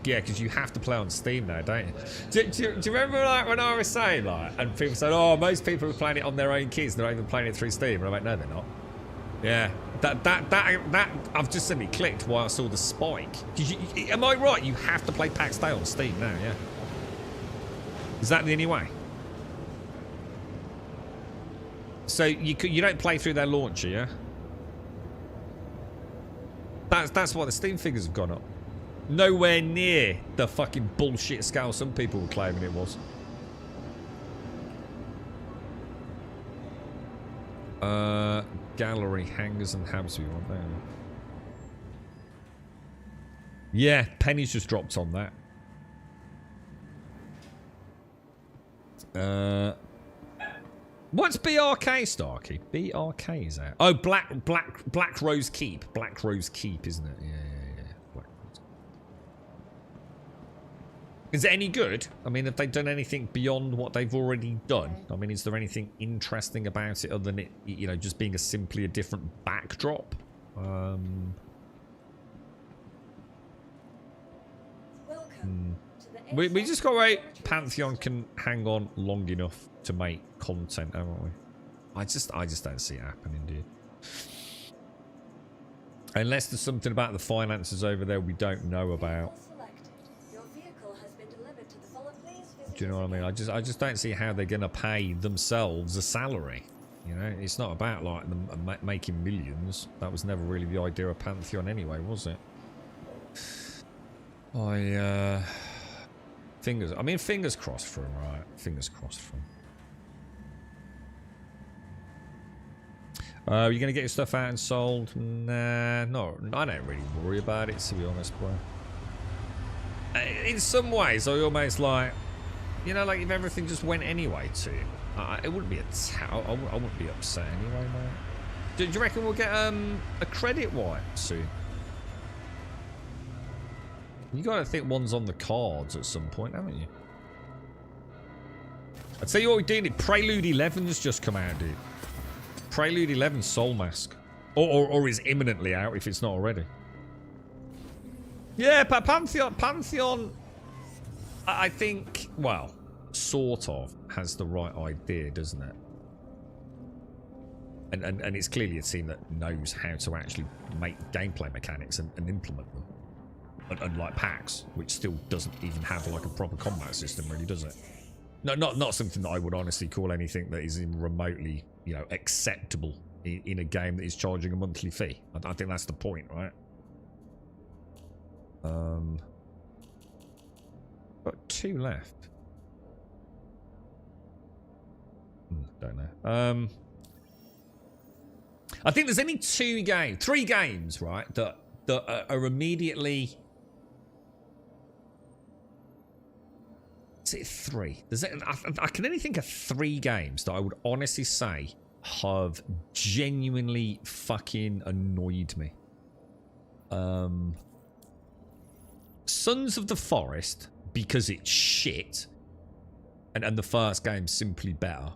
Yeah, because you have to play on Steam now, don't you? Do you remember like when I was saying like, and people said, "Oh, most people are playing it on their own keys. They're not even playing it through Steam." And I'm like, "No, they're not." Yeah, that I've just suddenly clicked while I saw the spike. Am I right? You have to play PAX Day on Steam now, yeah? Is that the only way? So you don't play through their launcher, yeah? That's why the Steam figures have gone up. Nowhere near the fucking bullshit scale some people were claiming it was. Gallery, hangers and habs we want there. Yeah, pennies just dropped on that. What's BRK, Starkey? BRK is that? Oh, Black Rose Keep. Black Rose Keep, isn't it? Yeah. Black Rose. Is it any good? I mean, have they done anything beyond what they've already done? I mean, is there anything interesting about it other than it, you know, just being simply a different backdrop? We just got to wait. Pantheon can hang on long enough to make content, haven't we? I just don't see it happening, dude. Unless there's something about the finances over there we don't know about. Do you know what I mean? I just don't see how they're gonna pay themselves a salary. You know, it's not about like them making millions. That was never really the idea of Pantheon anyway, was it? Fingers crossed for him, right? Fingers crossed for him. Are you going to get your stuff out and sold? Nah, no, I don't really worry about it, to be honest, bro. In some ways, I almost like, you know, like if everything just went anyway to you, it wouldn't be I wouldn't be upset anyway, mate. Do you reckon we'll get a credit wipe soon? You got to think one's on the cards at some point, haven't you? I'd tell you what we're doing. Prelude 11's just come out, dude. Prelude 11 Soul Mask. Or is imminently out if it's not already. Yeah, but Pantheon, I think, well, sort of has the right idea, doesn't it? And it's clearly a team that knows how to actually make gameplay mechanics and implement them. Unlike PAX, which still doesn't even have like a proper combat system, really, does it? No, not something that I would honestly call anything that is even remotely, you know, acceptable in a game that is charging a monthly fee. I think that's the point, right? Got 2 left. Don't know. I think there's only 3 games, right, that are immediately. Is it 3? I can only think of 3 games that I would honestly say have genuinely fucking annoyed me. Sons of the Forest, because it's shit, and the first game's simply better.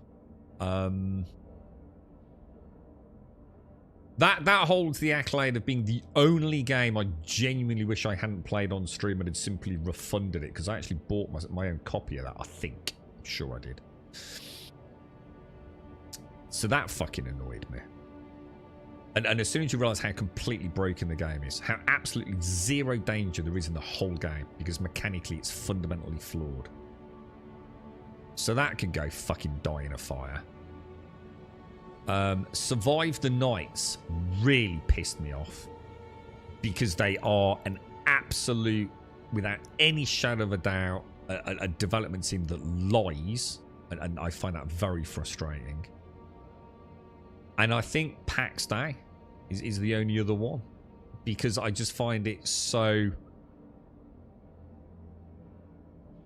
That holds the accolade of being the only game I genuinely wish I hadn't played on stream and had simply refunded it, because I actually bought my own copy of that, I think. I'm sure I did. So that fucking annoyed me. And as soon as you realise how completely broken the game is, how absolutely zero danger there is in the whole game, because mechanically it's fundamentally flawed. So that can go fucking die in a fire. Survive the Nights really pissed me off, because they are an absolute, without any shadow of a doubt, a development team that lies, and I find that very frustrating. And I think PAX Day is the only other one, because I just find it so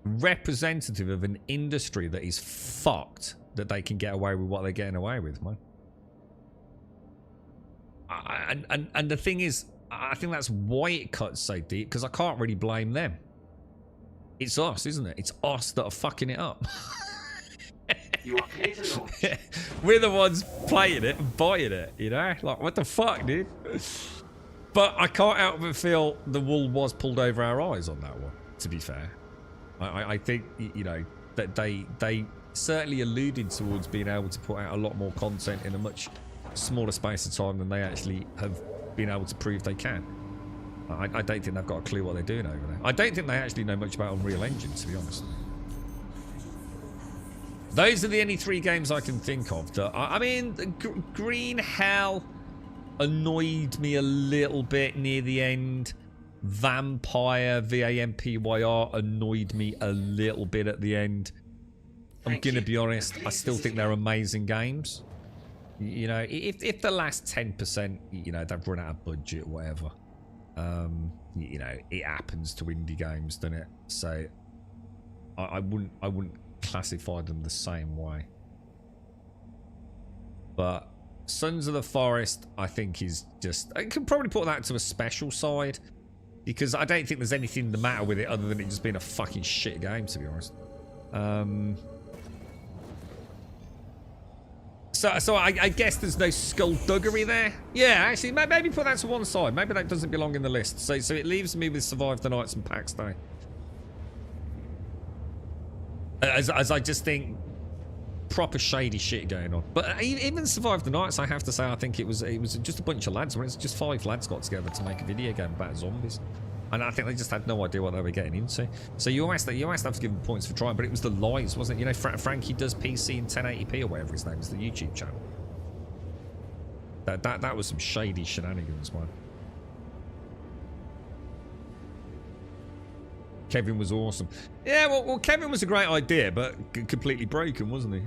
representative of an industry that is fucked that they can get away with what they're getting away with, man. And the thing is, I think that's why it cuts so deep, because I can't really blame them. It's us, isn't it? It's us that are fucking it up. You are clear to launch. We're the ones playing it and buying it, you know? Like, what the fuck, dude? But I can't help but feel the wool was pulled over our eyes on that one, to be fair. I think, you know, that they certainly alluded towards being able to put out a lot more content in a much smaller space of time than they actually have been able to prove they can. I don't think they've got a clue what they're doing over there. I don't think they actually know much about Unreal Engine, to be honest. Those are the only 3 games I can think of that, I mean, Green Hell annoyed me a little bit near the end. Vampire, V-A-M-P-Y-R, annoyed me a little bit at the end. I'm going to be honest, I still think they're amazing games. You know, if the last 10%, you know, they've run out of budget or whatever, you know, it happens to indie games, doesn't it? So I wouldn't classify them the same way. But Sons of the Forest, I think, is just, I can probably put that to a special side, because I don't think there's anything the matter with it other than it just being a fucking shit game, to be honest. So I guess there's no skullduggery there. Yeah, actually, maybe put that to one side. Maybe that doesn't belong in the list. So it leaves me with Survive the Nights and PAX Day. As I just think proper shady shit going on. But even Survive the Nights, I have to say, I think it was just a bunch of lads. It's just 5 lads got together to make a video game about zombies. And I think they just had no idea what they were getting into. So you almost have to give them points for trying, but it was the lies, wasn't it? You know, Frankie Does PC in 1080p or whatever his name is, the YouTube channel. That was some shady shenanigans, man. Kevin was awesome. Yeah, well, Kevin was a great idea, but completely broken, wasn't he?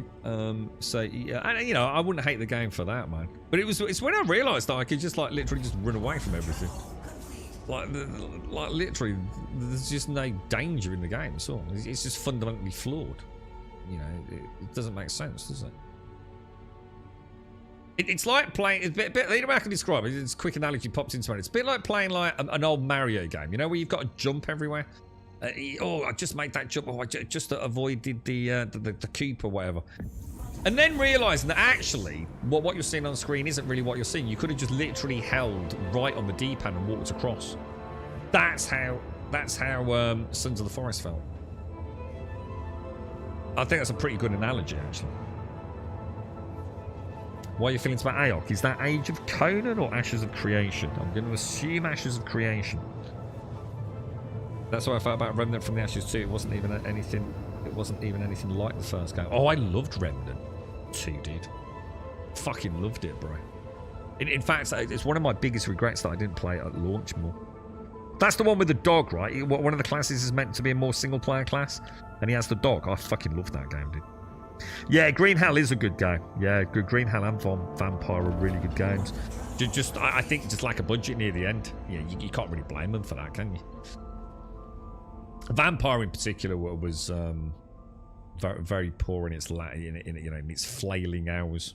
So yeah, and you know, I wouldn't hate the game for that, man. But it's when I realised that I could just like literally just run away from everything. Like literally, there's just no danger in the game at all. It's just fundamentally flawed. You know, it doesn't make sense, does it? It's like playing. It's a bit. You know how I can describe it. It's a quick analogy popped into it. It's a bit like playing like an old Mario game. You know, where you've got to jump everywhere. Oh, I just made that jump. Oh, I just avoided the coop or whatever. And then realising that actually, what you're seeing on screen isn't really what you're seeing. You could have just literally held right on the D-pad and walked across. That's how Sons of the Forest felt. I think that's a pretty good analogy, actually. What are your feelings about AOC? Is that Age of Conan or Ashes of Creation? I'm going to assume Ashes of Creation. That's what I felt about Remnant from the Ashes 2. It wasn't even anything. It wasn't even anything like the first game. Oh, I loved Remnant 2, dude. Fucking loved it, bro. In fact, it's one of my biggest regrets that I didn't play it at launch more. That's the one with the dog, right? One of the classes is meant to be a more single-player class, and he has the dog. I fucking love that game, dude. Yeah, Green Hell is a good game. Yeah, good. Green Hell and Vampire are really good games. I think just like a budget near the end. Yeah, you can't really blame them for that, can you? Vampire in particular was very, very poor in its in its flailing hours.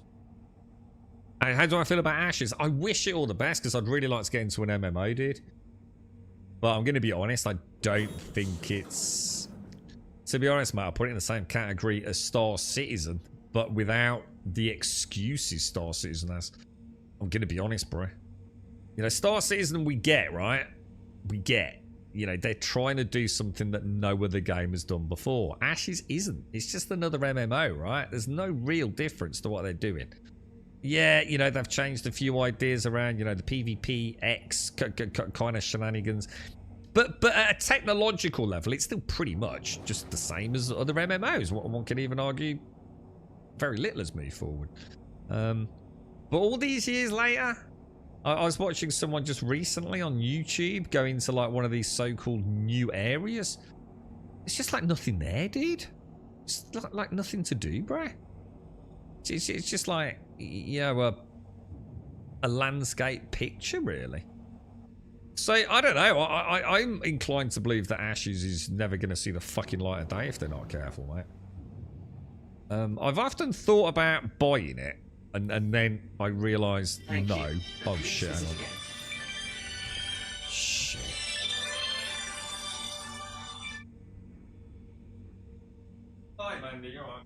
How do I feel about Ashes? I wish it all the best because I'd really like to get into an MMO, dude. But I'm going to be honest, I don't think it's... To be honest, mate, I'll put it in the same category as Star Citizen, but without the excuses Star Citizen has. I'm going to be honest, bro. You know, Star Citizen we get, right? We get. You know, they're trying to do something that no other game has done before. Ashes isn't. It's just another MMO, right? There's no real difference to what they're doing. Yeah, you know, they've changed a few ideas around, you know, the PvP X kind of shenanigans. But at a technological level, it's still pretty much just the same as other MMOs. One can even argue very little has moved forward. But all these years later, I was watching someone just recently on YouTube go into like one of these so-called new areas. It's just like nothing there, dude. It's like nothing to do, bro. It's just like, you know, a landscape picture, really. So, I don't know. I'm inclined to believe that Ashes is never going to see the fucking light of day if they're not careful, mate. I've often thought about buying it, and then I realised, no. Oh, shit, hang on. Shit. Hi, Mandy, you alright?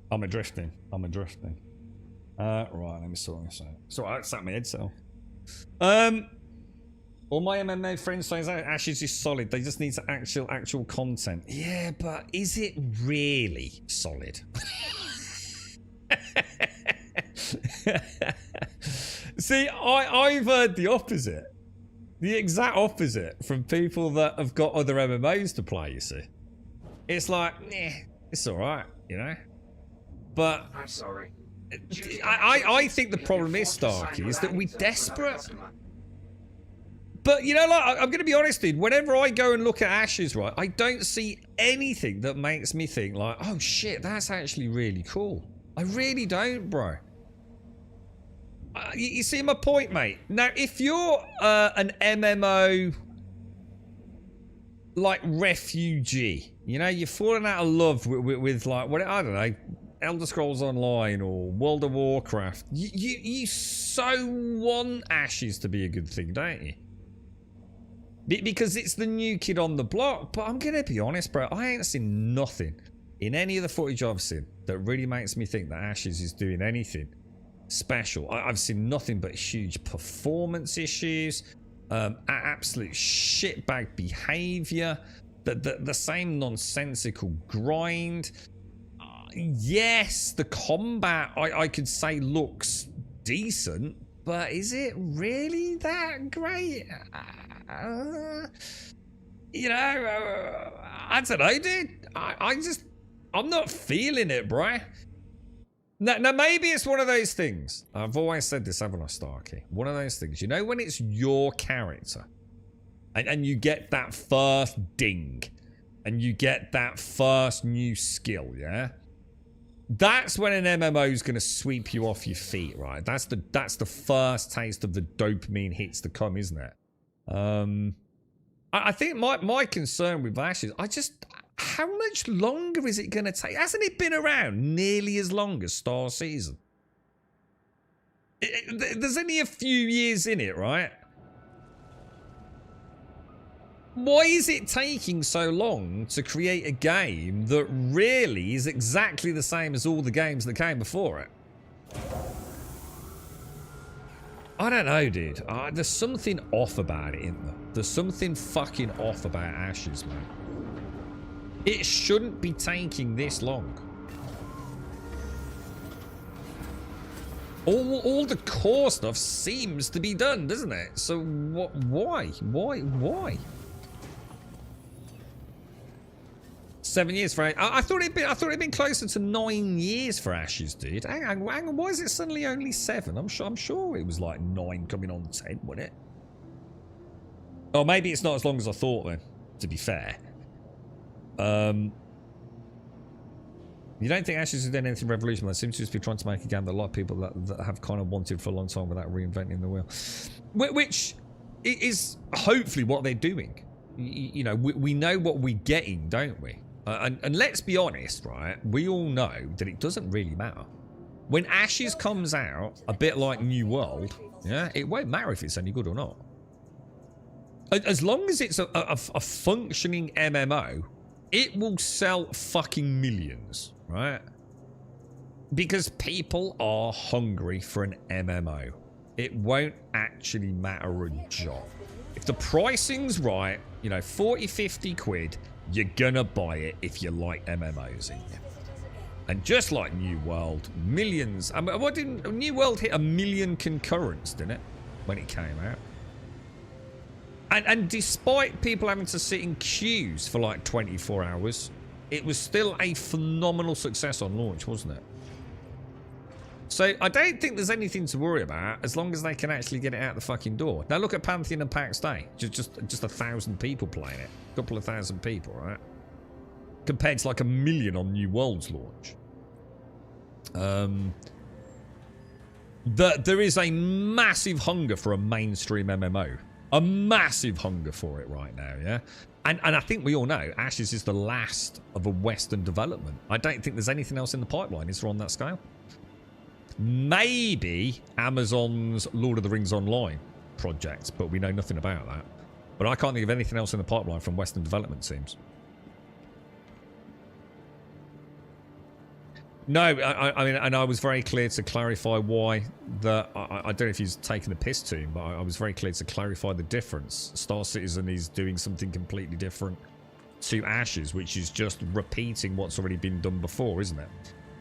I'm adrifting. Right, let me sort this out. So I sat my headset off. All my MMA friends say that Ashes is solid. They just need actual content. Yeah, but is it really solid? See, I've heard the opposite. The exact opposite from people that have got other MMOs to play, you see. It's like, it's alright, you know? But I'm sorry. I think the problem is, Starkey, is that we're desperate. But, you know, like, I'm going to be honest, dude. Whenever I go and look at Ashes, right, I don't see anything that makes me think, like, oh, shit, that's actually really cool. I really don't, bro. You see my point, mate? Now, if you're an MMO, like, refugee, you know, you're falling out of love with like, what, I don't know, Elder Scrolls Online or World of Warcraft, you so want Ashes to be a good thing, don't you? Because it's the new kid on the block. But I'm gonna be honest, bro, I ain't seen nothing in any of the footage I've seen that really makes me think that Ashes is doing anything special. I've seen nothing but huge performance issues, absolute shitbag behavior, the same nonsensical grind. Yes, the combat I could say looks decent, but is it really that great? You know, I don't know, dude. I'm not feeling it, bro. Now, maybe it's one of those things. I've always said this, haven't I, Starkey? One of those things. You know, when it's your character, and you get that first ding, and you get that first new skill, yeah? That's when an MMO is going to sweep you off your feet, right? That's the first taste of the dopamine hits to come, isn't it? I think my concern with Ashes, how much longer is it going to take? Hasn't it been around nearly as long as Star Season? There's only a few years in it, right? Why is it taking so long to create a game that really is exactly the same as all the games that came before it? I don't know, dude. There's something off about it, isn't there? There's something fucking off about Ashes, man. It shouldn't be taking this long. All the core stuff seems to be done, doesn't it? So what? Why? 7 years for I thought it'd been closer to 9 years for Ashes, dude. Hang on, why is it suddenly only 7? I'm sure it was like 9 coming on 10, wasn't it? Oh, maybe it's not as long as I thought then, to be fair. You don't think Ashes has done anything revolutionary? They seem to just be trying to make a game that a lot of people that have kind of wanted for a long time without reinventing the wheel. Which is hopefully what they're doing. You know, we know what we're getting, don't we? And let's be honest, right? We all know that it doesn't really matter. When Ashes comes out, a bit like New World, yeah, it won't matter if it's any good or not. As long as it's a functioning MMO, it will sell fucking millions, right? Because people are hungry for an MMO. It won't actually matter a job. If the pricing's right, you know, 40, 50 quid, you're gonna buy it if you like MMOs in you. And just like New World, millions. I mean, what didn't New World hit 1 million concurrents, didn't it, when it came out? And despite people having to sit in queues for like 24 hours, it was still a phenomenal success on launch, wasn't it? So I don't think there's anything to worry about as long as they can actually get it out the fucking door. Now look at Pantheon and PAX Day. Just 1,000 people playing it. A couple of thousand people, right? Compared to like 1 million on New World's launch. There is a massive hunger for a mainstream MMO. A massive hunger for it right now, yeah? And I think we all know Ashes is the last of a Western development. I don't think there's anything else in the pipeline, is there, on that scale? Maybe Amazon's Lord of the Rings Online project, but we know nothing about that. But I can't think of anything else in the pipeline from Western development teams. No, I mean, and I was very clear to clarify why the... I don't know if he's taking the piss to him, but I was very clear to clarify the difference. Star Citizen is doing something completely different to Ashes, which is just repeating what's already been done before, isn't it?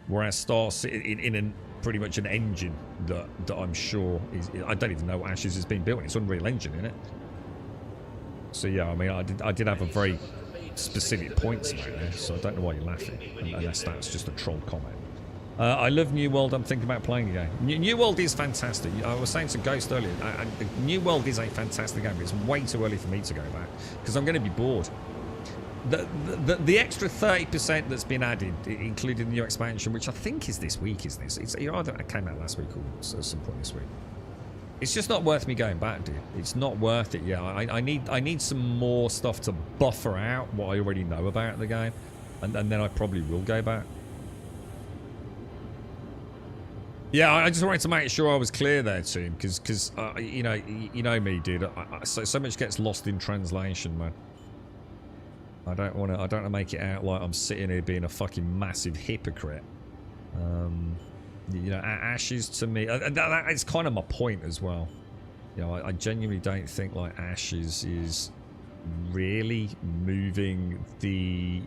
Whereas Star Citizen, in pretty much an engine that I'm sure is... I don't even know what Ashes is being built in. It's Unreal Engine, isn't it? So yeah, I mean, I did have a very specific point to make there, so I don't know why you're laughing, unless that's just a troll comment. I love New World. I'm thinking about playing again. New World is fantastic. I was saying to Ghost earlier, New World is a fantastic game. It's way too early for me to go back because I'm going to be bored. The extra 30% that's been added, including the new expansion, which I think is this week, isn't it? It's either it came out last week or at some point this week. It's just not worth me going back, dude. It's not worth it. Yeah, I need some more stuff to buffer out what I already know about the game, and then I probably will go back. Yeah, I just wanted to make sure I was clear there, team, because you know me, dude. So much gets lost in translation, man. I don't want to make it out like I'm sitting here being a fucking massive hypocrite. You know, Ashes to me, that is kind of my point as well. You know, I genuinely don't think like Ashes is really moving the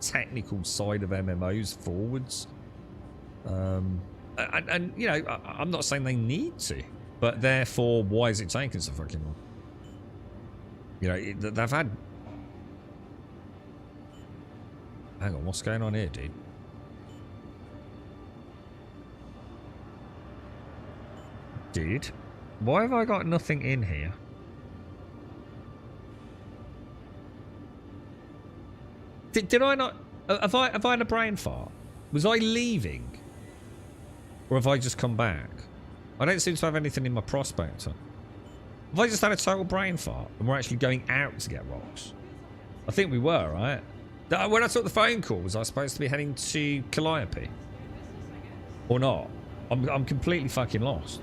technical side of MMOs forwards. And you know, I'm not saying they need to, but therefore, why is it taking so fucking long? You know, they've had... Hang on, what's going on here, dude? Dude, why have I got nothing in here? Did I not... Have I had a brain fart? Was I leaving? Or have I just come back? I don't seem to have anything in my prospector. Have I just had a total brain fart and we're actually going out to get rocks? I think we were, right? When I took the phone call, was I supposed to be heading to Calliope? Or not? I'm completely fucking lost.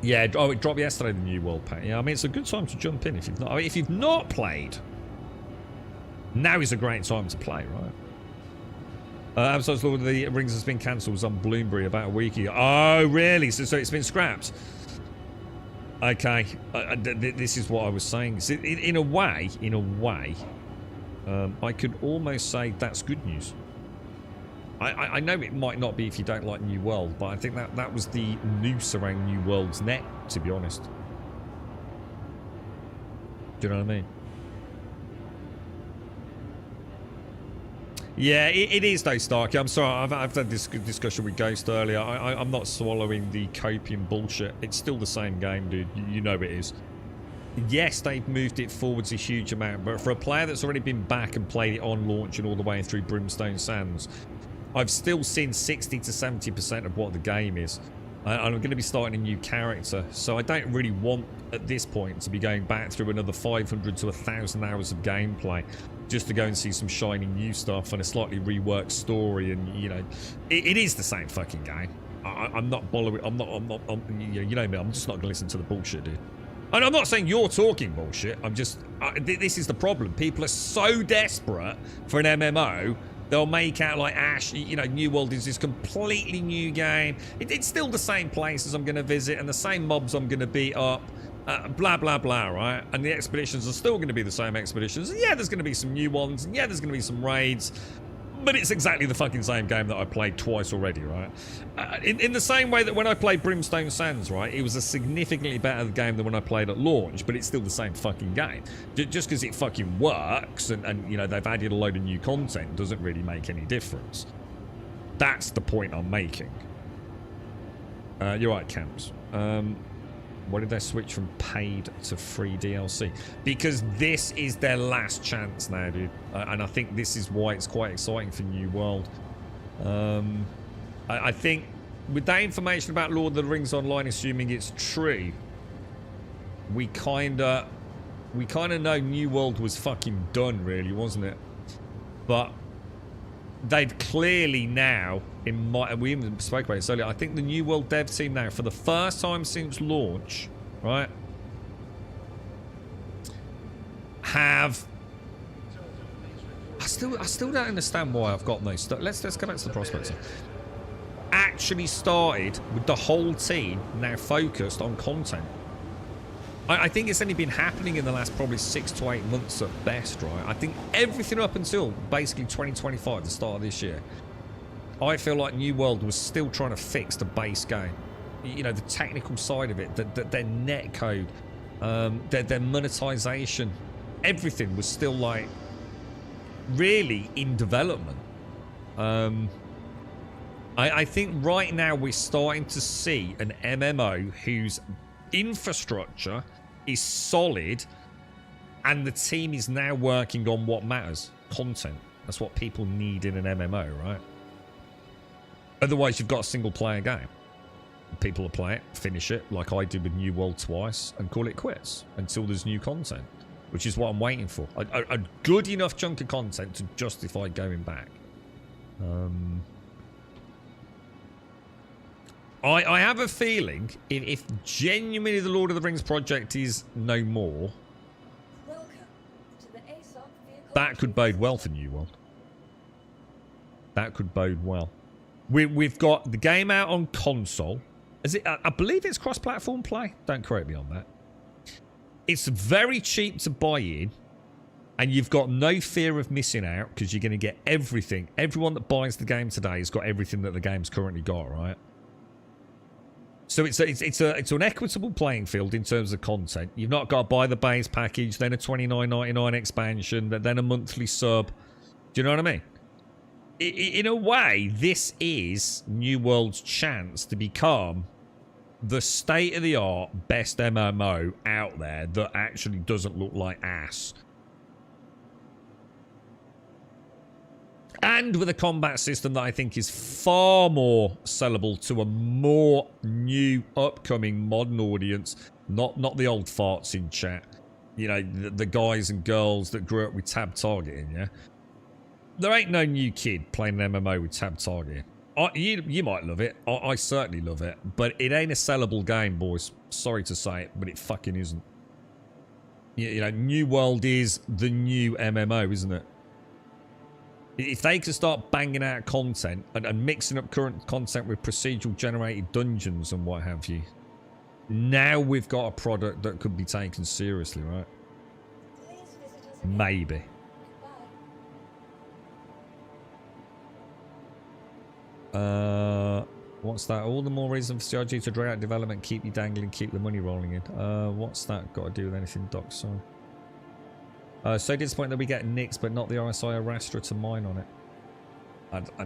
Yeah, oh, it dropped yesterday, the New World pack. Yeah, I mean, it's a good time to jump in if you've not. I mean, if you've not played, now is a great time to play, right? Amazon's Lord of the Rings has been cancelled. Was on Bloomberry about a week ago. Oh, really? So it's been scrapped. Okay, this is what I was saying. So in a way, I could almost say that's good news. I know it might not be if you don't like New World, but I think that was the noose around New World's neck, to be honest. Do you know what I mean? Yeah, it is though, Starkey. I'm sorry, I've had this discussion with Ghost earlier. I'm not swallowing the copium bullshit. It's still the same game, dude. You know it is. Yes, they've moved it forwards a huge amount, but for a player that's already been back and played it on launch and all the way through Brimstone Sands, I've still seen 60 to 70% of what the game is. I'm going to be starting a new character, so I don't really want, at this point, to be going back through another 500 to 1,000 hours of gameplay just to go and see some shiny new stuff and a slightly reworked story. And, you know, it is the same fucking game. I'm not following. You know me. I'm just not going to listen to the bullshit, dude. And I'm not saying you're talking bullshit. I'm just. This is the problem. People are so desperate for an MMO. They'll make out like Ash, you know, New World is this completely new game. It's still the same places I'm going to visit and the same mobs I'm going to beat up. Blah, blah, blah, right? And the expeditions are still going to be the same expeditions. And yeah, there's going to be some new ones. And yeah, there's going to be some raids. But it's exactly the fucking same game that I played twice already, right? In the same way that when I played Brimstone Sands, right, it was a significantly better game than when I played at launch, but it's still the same fucking game. Just because it fucking works and, you know, they've added a load of new content doesn't really make any difference. That's the point I'm making. You're right, Camps. Why did they switch from paid to free DLC? Because this is their last chance now, dude. And I think this is why it's quite exciting for New World. I think with that information about Lord of the Rings Online, assuming it's true, we kind of know New World was fucking done, really, wasn't it? But they've clearly now, we even spoke about this earlier, I think the New World dev team now, for the first time since launch, right, have... I still don't understand why I've got no stuff. Let's go back to the prospector. Actually started with the whole team now focused on content. I think it's only been happening in the last probably 6 to 8 months at best, right? I think everything up until basically 2025, the start of this year, I feel like New World was still trying to fix the base game. You know, the technical side of it, their net code, their monetization, everything was still like really in development. I think right now we're starting to see an MMO whose infrastructure is solid and the team is now working on what matters. Content. That's what people need in an MMO, right? Otherwise you've got a single player game. People will play it, finish it like I did with New World twice and call it quits until there's new content, which is what I'm waiting for. A good enough chunk of content to justify going back. I have a feeling if genuinely the Lord of the Rings project is no more, that could bode well for New World. That could bode well. We've got the game out on console. Is it? I believe it's cross-platform play. Don't correct me on that. It's very cheap to buy in, and you've got no fear of missing out because you're going to get everything. Everyone that buys the game today has got everything that the game's currently got, right? So it's an equitable playing field in terms of content. You've not got to buy the base package, then a $29.99 expansion, then a monthly sub. Do you know what I mean? In a way, this is New World's chance to become the state-of-the-art best MMO out there that actually doesn't look like ass. And with a combat system that I think is far more sellable to a more new, upcoming, modern audience. Not the old farts in chat. You know, the guys and girls that grew up with tab targeting, yeah? There ain't no new kid playing an MMO with tab targeting. You might love it. I certainly love it. But it ain't a sellable game, boys. Sorry to say it, but it fucking isn't. You know, New World is the new MMO, isn't it? If they can start banging out content and mixing up current content with procedural generated dungeons and what have you, now we've got a product that could be taken seriously, right? Please visit us again. Maybe. Goodbye. What's that? All the more reason for CRG to drag out development, keep you dangling, keep the money rolling in. What's that got to do with anything, Doc? Sorry. So disappointed that we get Nix, but not the RSI Arastra to mine on it.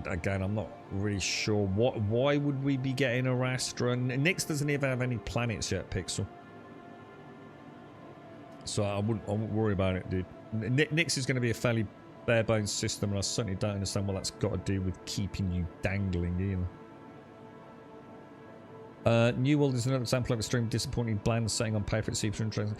Again, I'm not really sure. Why would we be getting Arastra? And Nix doesn't even have any planets yet, Pixel. So I wouldn't worry about it, dude. Nix is going to be a fairly bare bones system, and I certainly don't understand what that's got to do with keeping you dangling either. New World is another example of extreme disappointing bland setting on paper. It's super interesting.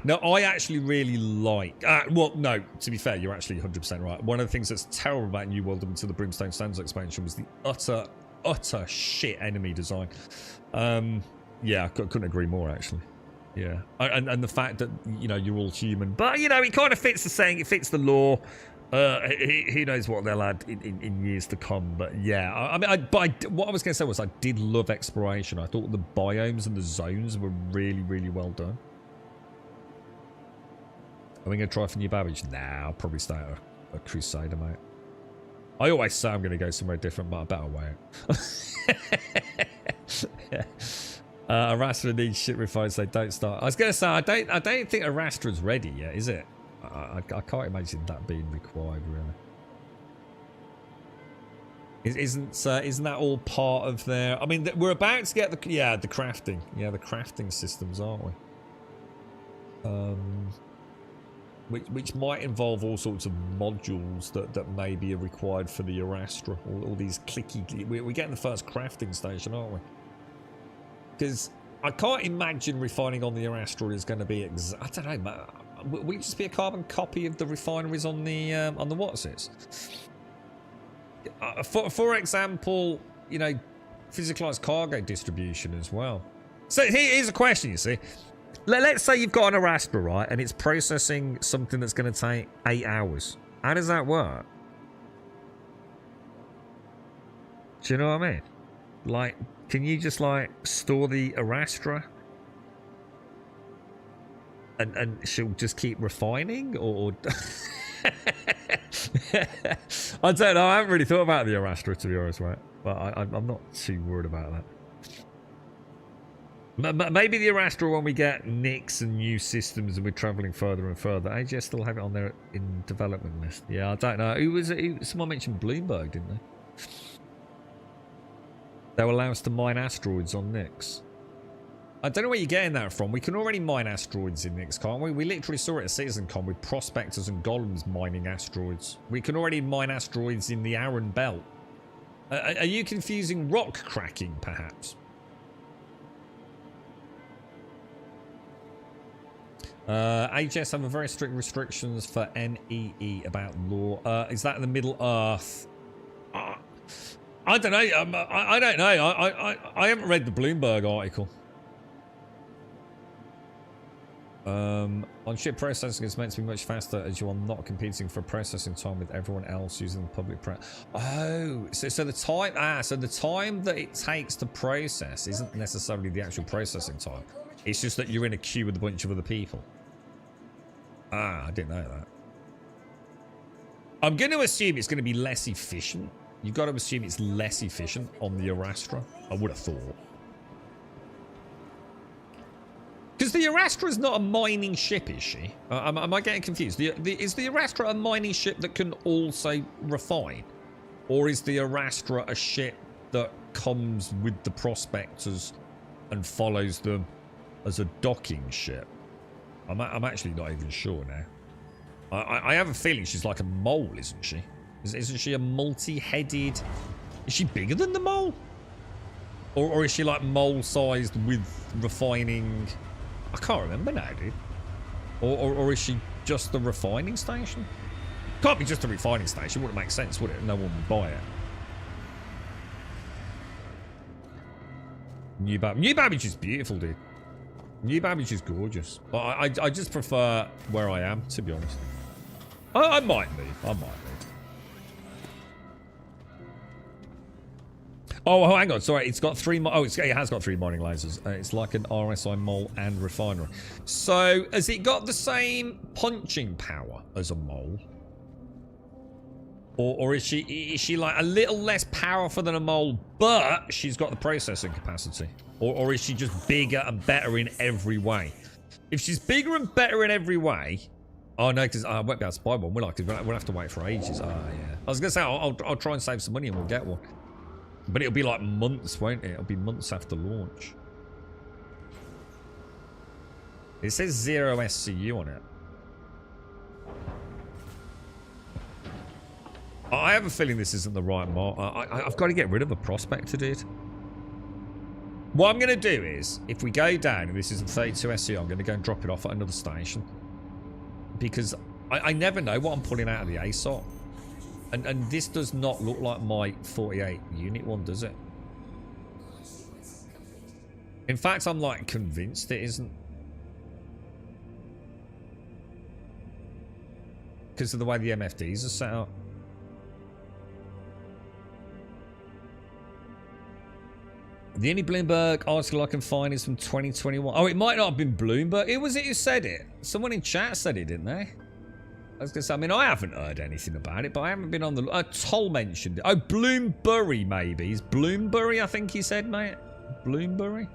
No, I actually really like... well, no, to be fair, you're actually 100% right. One of the things that's terrible about New World up until the Brimstone Sands expansion was the utter shit enemy design. Yeah, I couldn't agree more, actually. Yeah. And the fact that, you know, you're all human. But, you know, it kind of fits the saying, it fits the law. Who knows what they'll add in years to come, but yeah, what I was going to say was I did love exploration. I thought the biomes and the zones were really, really well done. Are we going to try for New Babbage? Nah, I'll probably start a Crusader, mate. I always say I'm going to go somewhere different, but I better wait. Arastra needs shit refined, so don't start. I was going to say, I don't think Arastra's ready yet, is it? I can't imagine that being required, really. Isn't that all part of their... I mean, we're about to get the crafting. Yeah, the crafting systems, aren't we? Which might involve all sorts of modules that maybe are required for the Arastra. All these clicky... We're getting the first crafting station, aren't we? Because I can't imagine refining on the Arastra is going to be... I don't know, man. Will it just be a carbon copy of the refineries on the what's-its? For example, you know, physicalized cargo distribution as well. So here's a question, you see. Let's say you've got an Arastra, right, and it's processing something that's going to take 8 hours. How does that work? Do you know what I mean? Like, can you just, like, store the Arastra? And she'll just keep refining, or I don't know. I haven't really thought about the Arastra, to be honest, right? But I'm not too worried about that. Maybe the Arastra when we get Nix and new systems and we're traveling further and further. AGS still have it on their in development list. Yeah, I don't know. Who was it? Someone mentioned Bloomberg, didn't they? They'll allow us to mine asteroids on Nix. I don't know where you're getting that from. We can already mine asteroids in Nix, can't we? We literally saw it at CitizenCon with prospectors and golems mining asteroids. We can already mine asteroids in the Aran Belt. Are you confusing rock cracking, perhaps? AGS have a very strict restrictions for NEE about law. Is that in the Middle Earth? I don't know. I don't know. I haven't read the Bloomberg article. On ship processing, it's meant to be much faster as you are not competing for processing time with everyone else using the public Oh, so the time so the time that it takes to process isn't necessarily the actual processing time. It's just that you're in a queue with a bunch of other people. I didn't know that. I'm going to assume it's going to be less efficient. You've got to assume it's less efficient on the Arastra. I would have thought. Because the Arastra is not a mining ship, is she? Am I getting confused? Is the Arastra a mining ship that can also refine? Or is the Arastra a ship that comes with the prospectors and follows them as a docking ship? I'm actually not even sure now. I have a feeling she's like a mole, isn't she? Isn't she a multi-headed... Is she bigger than the mole? Or is she like mole-sized with refining... I can't remember now, dude. Or is she just the refining station? Can't be just a refining station. Wouldn't make sense, would it? No one would buy it. New Babbage is beautiful, dude. New Babbage is gorgeous. But I just prefer where I am, to be honest. I might leave. I might leave. Oh, hang on. Sorry, it's got 3... Oh, it has got 3 mining lasers. It's like an RSI mole and refinery. So, has it got the same punching power as a mole? Or is she like a little less powerful than a mole, but she's got the processing capacity? Or is she just bigger and better in every way? If she's bigger and better in every way... Oh, no, because I won't be able to buy one, will I? Because we'll have to wait for ages. Ah, yeah. I was going to say, I'll try and save some money and we'll get one. But it'll be like months, won't it? It'll be months after launch. It says 0 SCU on it. I have a feeling this isn't the right mark. I've got to get rid of a prospector, dude. What I'm going to do is, if we go down and this isn't 32 SCU, I'm going to go and drop it off at another station. Because I never know what I'm pulling out of the ASOP. And this does not look like my 48 unit one, does it? In fact, I'm like convinced it isn't. Because of the way the MFDs are set up. The only Bloomberg article I can find is from 2021. Oh, it might not have been Bloomberg. Who was it who said it? Someone in chat said it, didn't they? I was going to say, I mean, I haven't heard anything about it, but I haven't been on the... Toll mentioned it. Oh, Bloomberry, maybe. Is Bloomberry, I think he said, mate? Bloomberry?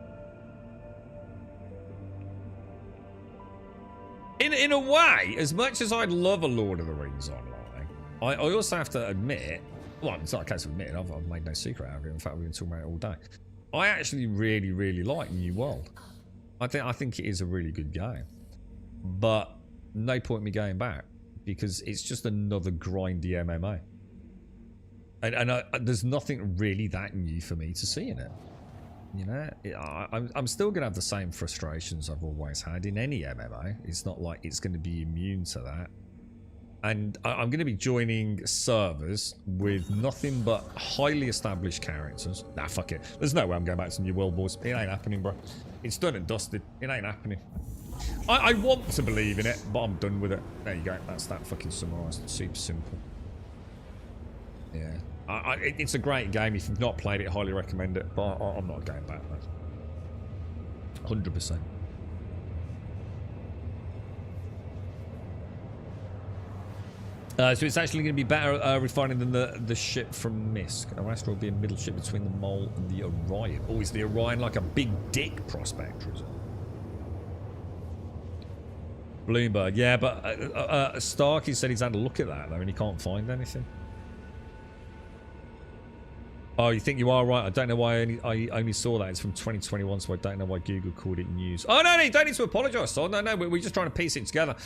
In a way, as much as I'd love a Lord of the Rings online, I also have to admit... Well, it's not a case of admitting. I've made no secret out of it. In fact, we've been talking about it all day. I actually really, really like New World. I think it is a really good game. But no point in me going back. Because it's just another grindy MMA. And there's nothing really that new for me to see in it. You know, I'm still going to have the same frustrations I've always had in any MMA. It's not like it's going to be immune to that. And I'm going to be joining servers with nothing but highly established characters. Nah, fuck it. There's no way I'm going back to New World, boys. It ain't happening, bro. It's done and dusted. It ain't happening. I want to believe in it, but I'm done with it. There you go. That's that fucking summarised. Super simple. Yeah. It's a great game. If you've not played it, highly recommend it. But I'm not going back, man. 100%. So it's actually going to be better refining than the ship from Misk. Arastra will be a middle ship between the Mole and the Orion. Oh, is the Orion like a big dick prospector, is it? Bloomberg, yeah, but Starkey said he's had a look at that though, and he can't find anything. Oh, you think you are right? I don't know why I only saw that. It's from 2021, so I don't know why Google called it news. Oh no, you don't need to apologise, Son. No, we're just trying to piece it together.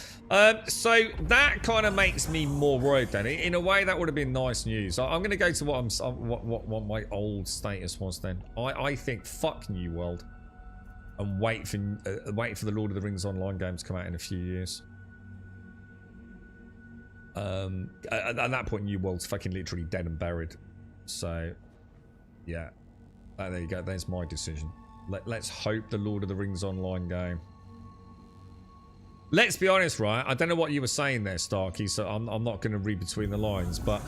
So that kind of makes me more worried. Then, in a way, that would have been nice news. I'm going to go to what my old status was. Then I think fuck New World. And wait for the Lord of the Rings online game to come out in a few years. At that point, New World's fucking literally dead and buried. So, yeah, there you go. There's my decision. Let's hope the Lord of the Rings online game. Let's be honest, right? I don't know what you were saying there, Starkey. So I'm not going to read between the lines, but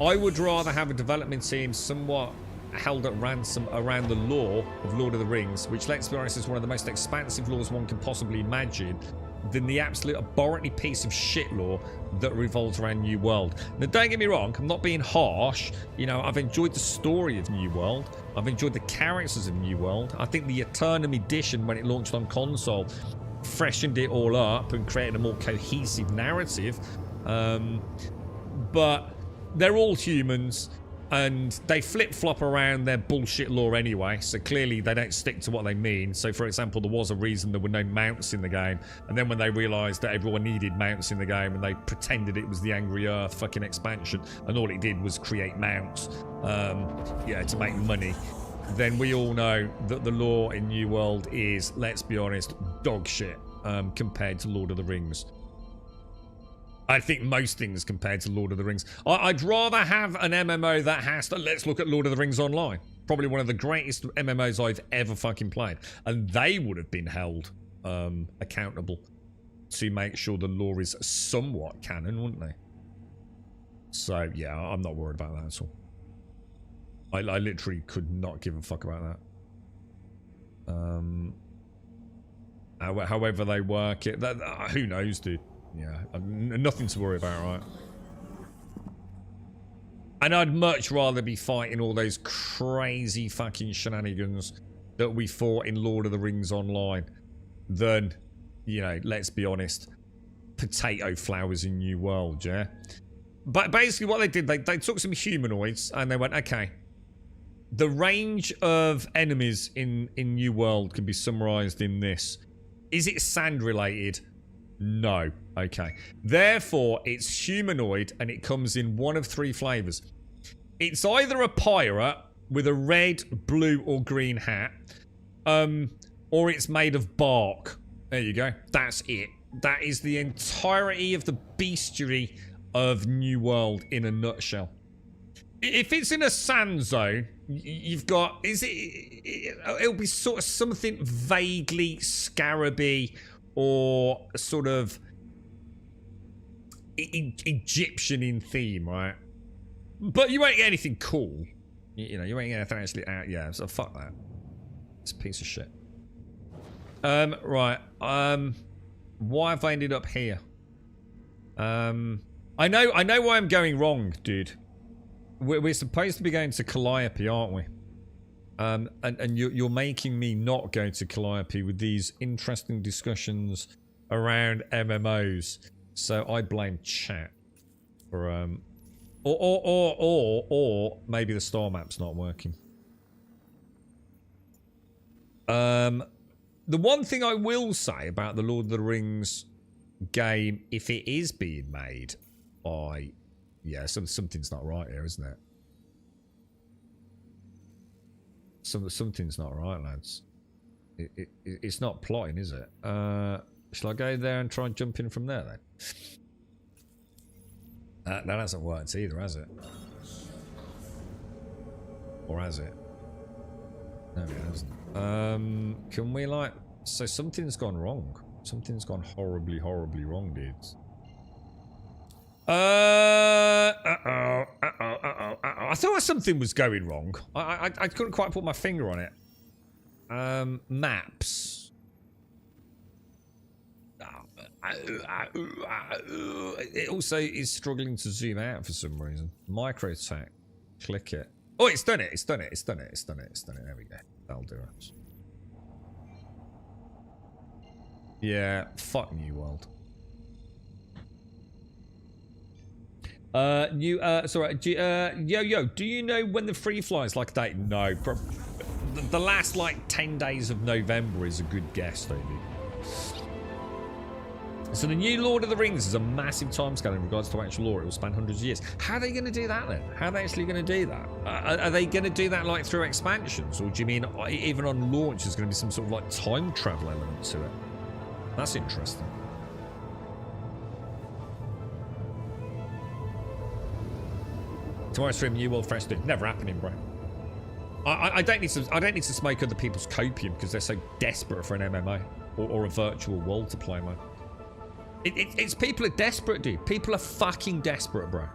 I would rather have a development team somewhat held at ransom around the lore of Lord of the Rings, which, let's be honest, is one of the most expansive laws one can possibly imagine, than the absolute abhorrently piece of shit lore that revolves around New World. Now, don't get me wrong, I'm not being harsh. You know, I've enjoyed the story of New World. I've enjoyed the characters of New World. I think the Eternum edition, when it launched on console, freshened it all up and created a more cohesive narrative. But they're all humans. And they flip-flop around their bullshit lore anyway, so clearly they don't stick to what they mean. So, for example, there was a reason there were no mounts in the game, and then when they realised that everyone needed mounts in the game, and they pretended it was the Angry Earth fucking expansion, and all it did was create mounts, yeah, to make money, then we all know that the lore in New World is, let's be honest, dog shit compared to Lord of the Rings. I think most things compared to Lord of the Rings. I'd rather have an MMO that has to... Let's look at Lord of the Rings Online. Probably one of the greatest MMOs I've ever fucking played. And they would have been held accountable to make sure the lore is somewhat canon, wouldn't they? So, yeah, I'm not worried about that at all. I literally could not give a fuck about that. However they work it... who knows, dude? Yeah, nothing to worry about, right? And I'd much rather be fighting all those crazy fucking shenanigans that we fought in Lord of the Rings Online than, you know, let's be honest, potato flowers in New World, yeah? But basically what they did, they took some humanoids and they went, okay, the range of enemies in New World can be summarized in this. Is it sand related? No. Okay. Therefore, it's humanoid and it comes in one of three flavors. It's either a pirate with a red, blue, or green hat, or it's made of bark. There you go. That's it. That is the entirety of the bestiary of New World in a nutshell. If it's in a sand zone, you've got... It'll be sort of something vaguely scarabby or sort of Egyptian in theme, right? But you won't get anything cool. You know, you won't get anything actually out. Yeah, so fuck that. It's a piece of shit. Right. Why have I ended up here? I know why I'm going wrong, dude. We're supposed to be going to Calliope, aren't we? And you're making me not go to Calliope with these interesting discussions around MMOs. So I blame chat for or maybe the star map's not working. The one thing I will say about the Lord of the Rings game, if it is being made by, yeah, something's not right here, isn't it? Something's not right, lads. It's not plotting, is it? Shall I go there and try and jump in from there then? That hasn't worked either, has it? Or has it? No, it hasn't. Can we like... So something's gone wrong. Something's gone horribly, horribly wrong, dudes. I thought something was going wrong. I couldn't quite put my finger on it. Maps. It also is struggling to zoom out for some reason. Micro attack. Click it. Oh, it's done it. It's done it. It's done it. It's done it. It's done it. There we go. That'll do it. Yeah. Fuck New World. Sorry. Yo, do you know when the free fly is like a date? No. The last like 10 days of November is a good guess, David. So the new Lord of the Rings is a massive timescale in regards to actual lore. It will span hundreds of years. How are they going to do that then? How are they actually going to do that? Are they going to do that like through expansions? Or do you mean even on launch there's going to be some sort of like time travel element to it? That's interesting. Tomorrow's stream, New World Fresh Dude. Never happening, bro. I don't need to smoke other people's copium because they're so desperate for an MMO or a virtual world to play, man. It's people are desperate, dude. People are fucking desperate, bro.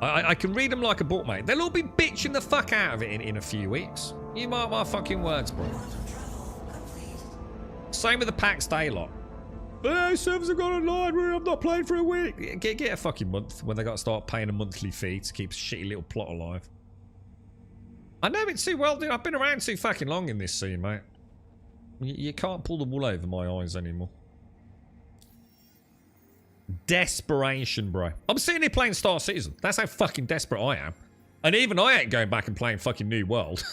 I can read them like a book, mate. They'll all be bitching the fuck out of it in a few weeks. You mark my fucking words, bro. Same with the PAX Day lot. Hey, servers have gone online, I'm not playing for a week. Get a fucking month when they got to start paying a monthly fee to keep a shitty little plot alive. I know it too well, dude. I've been around too fucking long in this scene, mate. You can't pull the wool over my eyes anymore. Desperation, bro. I'm sitting here playing Star Citizen. That's how fucking desperate I am. And even I ain't going back and playing fucking New World.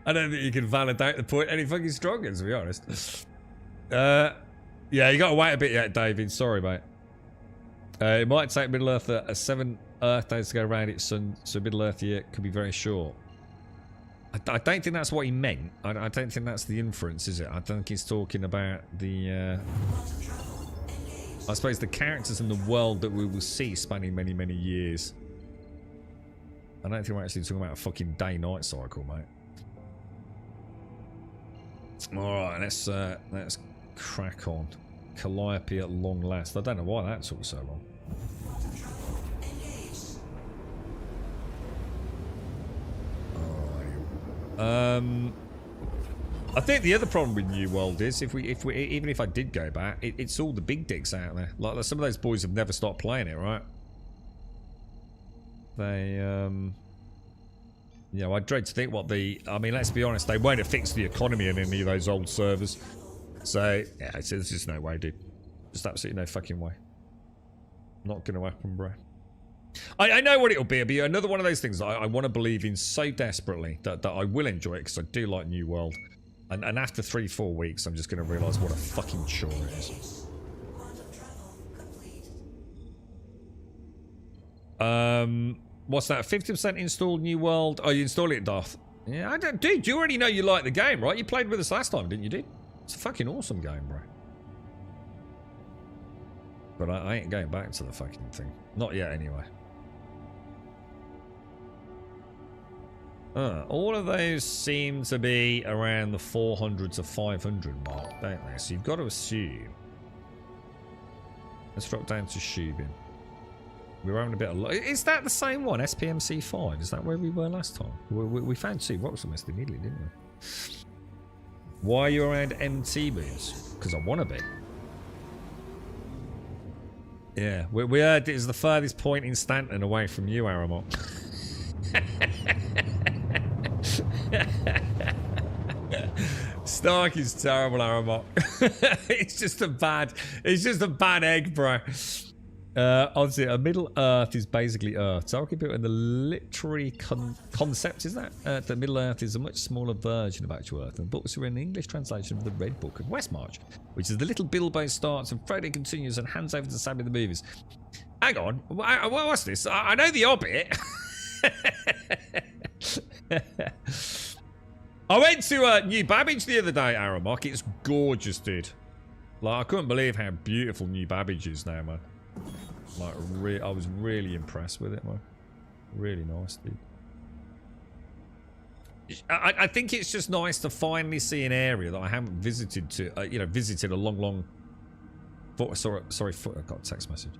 I don't think you can validate the point any fucking stronger, to be honest. Yeah, you got to wait a bit yet, David. Sorry, mate. It might take Middle Earth 7 Earth days to go around its sun, so Middle Earth year could be very short. I don't think that's what he meant. I don't think that's the inference, is it? I don't think he's talking about the... I suppose the characters in the world that we will see spanning many, many years. I don't think we're actually talking about a fucking day-night cycle, mate. Alright, let's crack on. Calliope at long last. I don't know why that took so long. I think the other problem with New World is even if I did go back, it's all the big dicks out there. Like some of those boys have never stopped playing it, right? They you know, I dread to think what the... I mean, let's be honest, they won't have fixed the economy in any of those old servers. So, yeah, there's just no way, dude. Just absolutely no fucking way. Not gonna happen, bro. I know what it'll be. It'll be another one of those things that I want to believe in so desperately that I will enjoy it, because I do like New World. And after 3-4 weeks, I'm just going to realise what a fucking chore it is. What's that? 50% installed New World. Oh, you install it, Darth. Yeah, I don't... Dude, you already know you like the game, right? You played with us last time, didn't you, dude? It's a fucking awesome game, bro. But I ain't going back to the fucking thing. Not yet, anyway. All of those seem to be around the 400 to 500 mark, don't they? So you've got to assume. Let's drop down to Shubin. We're having a bit of luck. Is that the same one? SPMC5? Is that where we were last time? We found 2 rocks almost immediately, didn't we? Why are you around MT boots? Because I want to be. Yeah, we heard it is the furthest point in Stanton away from you, Aramok. Stark is terrible, Aramok. It's just a bad egg, bro. Obviously, a Middle Earth is basically Earth. So I'll keep it in the literary concept, is that? The Middle Earth is a much smaller version of actual Earth, and books are in the English translation of the Red Book of Westmarch, which is the little Bilbo starts and Frodo continues and hands over to Sam in the movies. Hang on, what's this? I know the Hobbit. I went to New Babbage the other day, Aramok. It's gorgeous, dude. Like, I couldn't believe how beautiful New Babbage is now, man. Like, I was really impressed with it, man. Really nice, dude. I think it's just nice to finally see an area that I haven't visited visited a long. Sorry, I got a text message.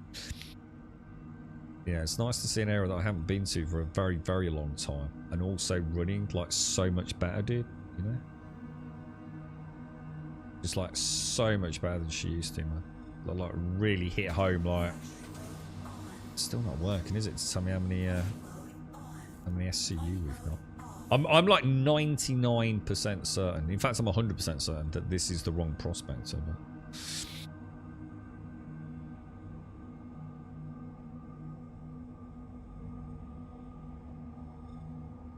Yeah, it's nice to see an area that I haven't been to for a very, very long time, and also running like so much better, dude. You know, just like so much better than she used to, man. Like really hit home. Like, it's still not working, is it? To tell me how many SCU we've got. I'm like 99% certain. In fact, I'm 100% certain that this is the wrong prospect. So,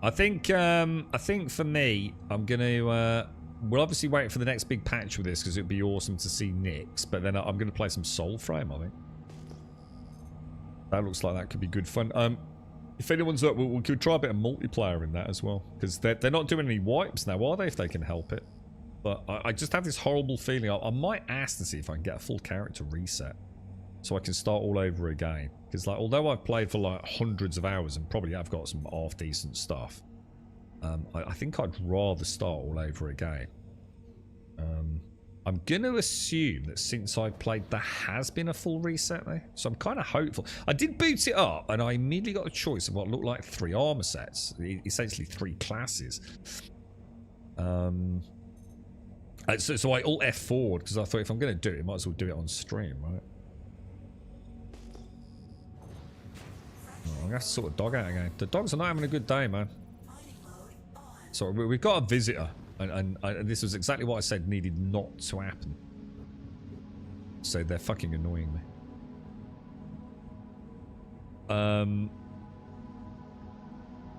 I think for me, I'm gonna we'll obviously wait for the next big patch with this, because it'd be awesome to see Nyx, but then I'm gonna play some Soulframe, I think. That looks like that could be good fun. If anyone's up, we could try a bit of multiplayer in that as well, because they're not doing any wipes now, are they, if they can help it? But I just have this horrible feeling. I might ask to see if I can get a full character reset, so I can start all over again. Because, like, although I've played for like hundreds of hours and probably have got some half-decent stuff, I think I'd rather start all over again. I'm going to assume that since I played, there has been a full reset there. So I'm kind of hopeful. I did boot it up, and I immediately got a choice of what looked like 3 armor sets. Essentially 3 classes. So I alt F forward, because I thought if I'm going to do it, I might as well do it on stream, right? Oh, I'm going to have to sort of dog out again. The dogs are not having a good day, man. So we've got a visitor. And this was exactly what I said needed not to happen. So they're fucking annoying me.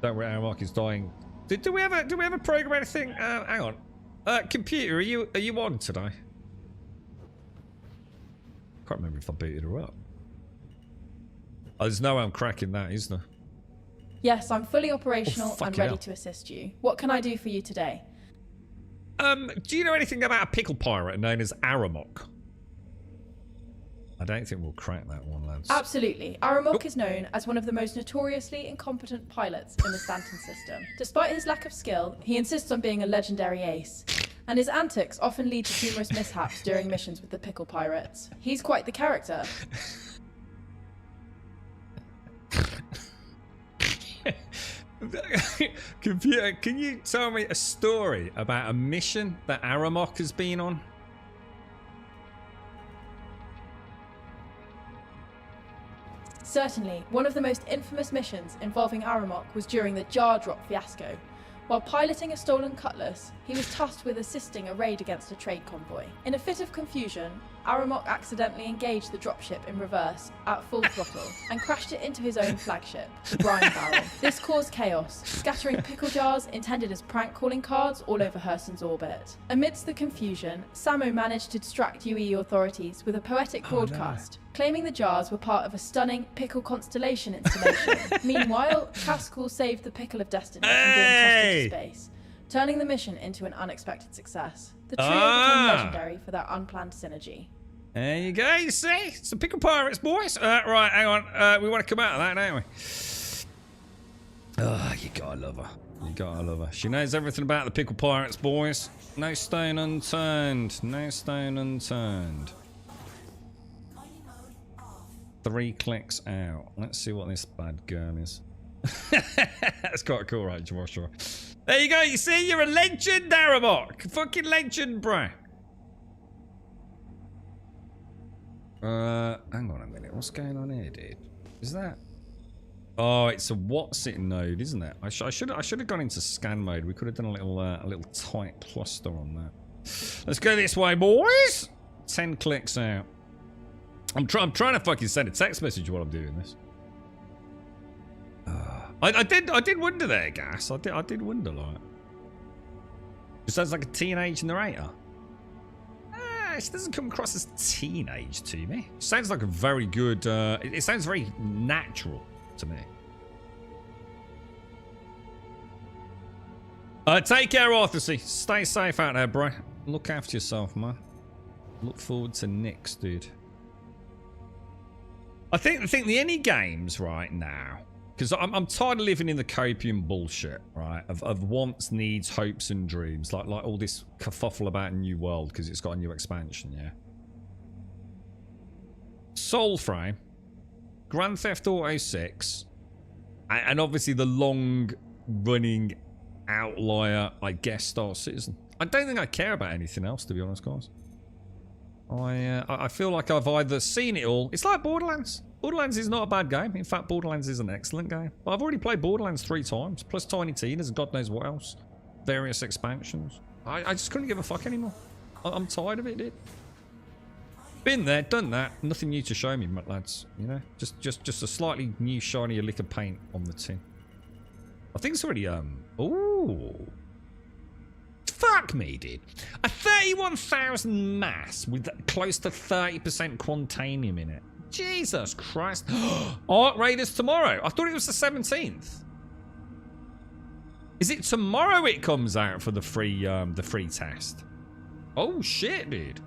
Don't worry, our mark is dying. Do we have a program or anything? Hang on. Computer, are you on today? Can't remember if I booted her up. Oh, there's no way I'm cracking that, is there? Yes, I'm fully operational and ready hell. to assist you. What can I do for you today? Do you know anything about a pickle pirate known as Aramok? I don't think we'll crack that one, lads. Absolutely. Aramok is known as one of the most notoriously incompetent pilots in the Stanton system. Despite his lack of skill, he insists on being a legendary ace, and his antics often lead to numerous mishaps during missions with the pickle pirates. He's quite the character. Computer, can you tell me a story about a mission that Aramok has been on? Certainly, one of the most infamous missions involving Aramok was during the jar drop fiasco. While piloting a stolen cutlass, he was tasked with assisting a raid against a trade convoy. In a fit of confusion, Aramok accidentally engaged the dropship in reverse at full throttle and crashed it into his own flagship, the brine barrel. This caused chaos, scattering pickle jars intended as prank calling cards all over Hurston's orbit. Amidst the confusion, Samo managed to distract UE authorities with a poetic broadcast, claiming the jars were part of a stunning pickle constellation installation. Meanwhile, Cascal saved the pickle of destiny from being tossed into space, turning the mission into an unexpected success. The trio became legendary for their unplanned synergy. There you go, you see? It's the pickle pirates, boys. Right, hang on. We want to come out of that, don't we? Oh, you gotta love her. You gotta love her. She knows everything about the pickle pirates, boys. No stone unturned. No stone unturned. 3 clicks out. Let's see what this bad girl is. That's quite cool, right, Joshua? There you go. You see, you're a legend, Aramok. Fucking legend, bruh. Hang on a minute. What's going on here, dude? Is that? Oh, it's a what's it node, isn't it? I should have gone into scan mode. We could have done a little tight cluster on that. Let's go this way, boys. 10 clicks out. I'm trying to fucking send a text message while I'm doing this. I did wonder there, Gas. I did wonder, like. It sounds like a teenage narrator. She doesn't come across as teenage to me. It sounds like a very good. It sounds very natural to me. Take care, Arthur. Stay safe out there, bro. Look after yourself, man. Look forward to Nick's, dude. I think the only games right now, because I'm tired of living in the copium bullshit, right? Of wants, needs, hopes, and dreams, like all this kerfuffle about a new world because it's got a new expansion, yeah. Soulframe, Grand Theft Auto 6, and obviously the long-running outlier, I guess, Star Citizen. I don't think I care about anything else, to be honest, guys. I feel like I've either seen it all. It's like Borderlands. Borderlands is not a bad game. In fact, Borderlands is an excellent game. But I've already played Borderlands 3 times, plus Tiny Tina's and God knows what else. Various expansions. I just couldn't give a fuck anymore. I'm tired of it, dude. Been there, done that. Nothing new to show me, lads. You know, just a slightly new, shinier lick of paint on the tin. I think it's already ooh. Fuck me, dude. A 31,000 mass with close to 30% quantanium in it. Jesus Christ. Arc Raiders tomorrow. I thought it was the 17th. Is it tomorrow it comes out for the free test? Oh shit, dude.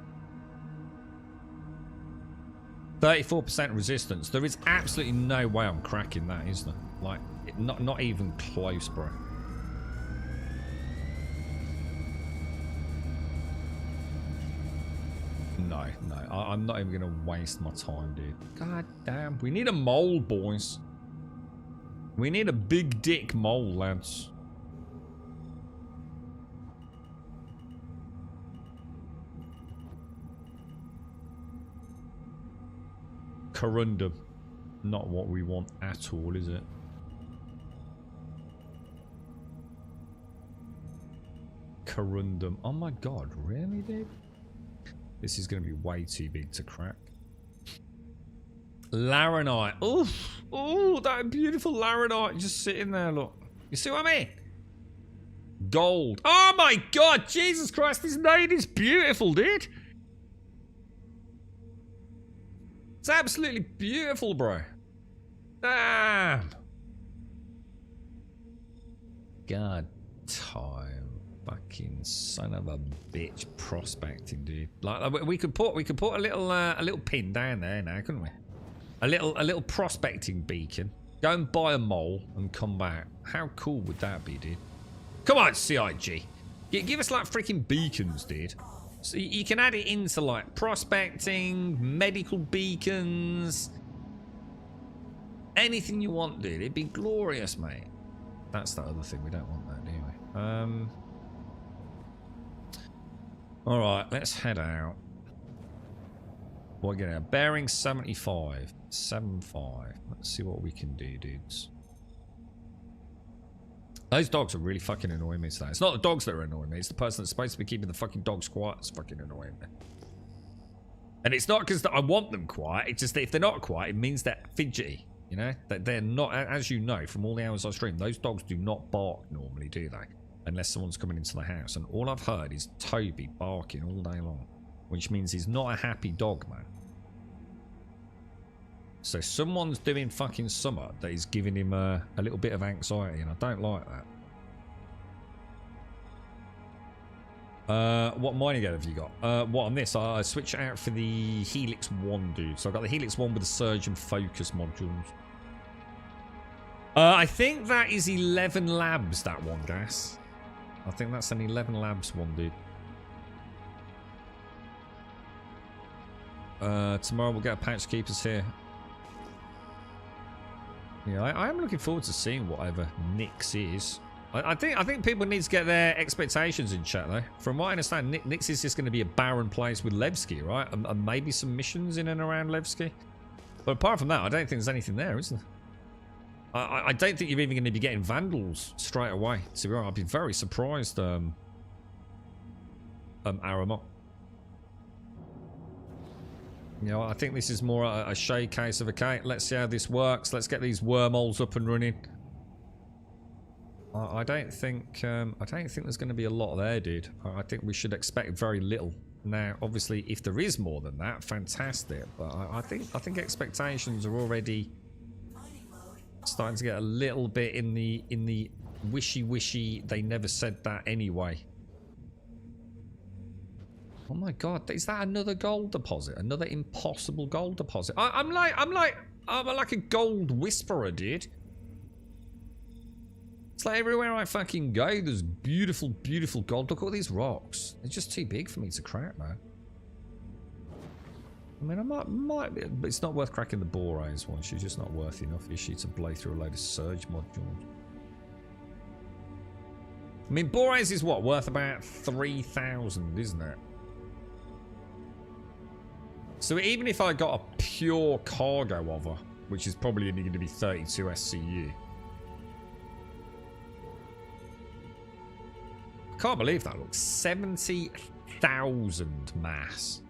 34% resistance. There is absolutely no way I'm cracking that, is there? Like, not even close, bro. No, I'm not even gonna waste my time, dude. God damn, we need a mole, boys. We need a big dick mole, lads. Corundum. Not what we want at all, is it? corundum. Oh my god, really, dude? This is going to be way too big to crack. Laranite. Oof. Oh, that beautiful Laranite just sitting there, look. You see what I mean? Gold. Oh my god, Jesus Christ, this nade is beautiful, dude. It's absolutely beautiful, bro. Damn. God time. Fucking son of a bitch prospecting, dude. Like we could put a little pin down there now, couldn't we? A little prospecting beacon. Go and buy a mole and come back. How cool would that be, dude? Come on, CIG. Give us like freaking beacons, dude. So you can add it into like prospecting, medical beacons, anything you want, dude. It'd be glorious, mate. That's the other thing. We don't want that, do we? All right, let's head out. What get out? Bearing 75, 75. Let's see what we can do, dudes. Those dogs are really fucking annoying me today. It's not the dogs that are annoying me. It's the person that's supposed to be keeping the fucking dogs quiet that's fucking annoying me. And it's not because I want them quiet. It's just that if they're not quiet, it means they're fidgety. You know? That they're not, as you know from all the hours I stream, those dogs do not bark normally, do they? Unless someone's coming into the house. And all I've heard is Toby barking all day long. Which means he's not a happy dog, man. So someone's doing fucking something that is giving him a little bit of anxiety, and I don't like that. What mining gear have you got? What on this? I switch it out for the Helix 1, dude. So I've got the Helix 1 with the Surge and Focus modules. I think that is 11 labs, that one, Gas. I think that's an 11 labs one, dude. Tomorrow we'll get a Pouch Keepers here. Yeah, I am looking forward to seeing whatever Nyx is. I think people need to get their expectations in check, though. From what I understand, Nyx is just going to be a barren place with Levski, right? And maybe some missions in and around Levski. But apart from that, I don't think there's anything there, is there? I don't think you're even going to be getting Vandals straight away. To be honest, I'd be very surprised, Aramok. You know, I think this is more a showcase of, okay, let's see how this works. Let's get these wormholes up and running. I don't think there's going to be a lot there, dude. I think we should expect very little. Now, obviously, if there is more than that, fantastic. But I think expectations are already starting to get a little bit in the wishy-wishy. They never said that anyway. Oh my god, is that another gold deposit? Another impossible gold deposit? I'm like a gold whisperer, dude. It's like everywhere I fucking go, there's beautiful, beautiful gold. Look at all these rocks. They're just too big for me to crack, man. I mean, I might be, but it's not worth cracking the Boraze one. She's just not worth enough, is she, to blow through a load of Surge modules? I mean, Boraze is what? Worth about 3,000, isn't it? So even if I got a pure cargo of her, which is probably only going to be 32 SCU. I can't believe that, look. 70,000 mass.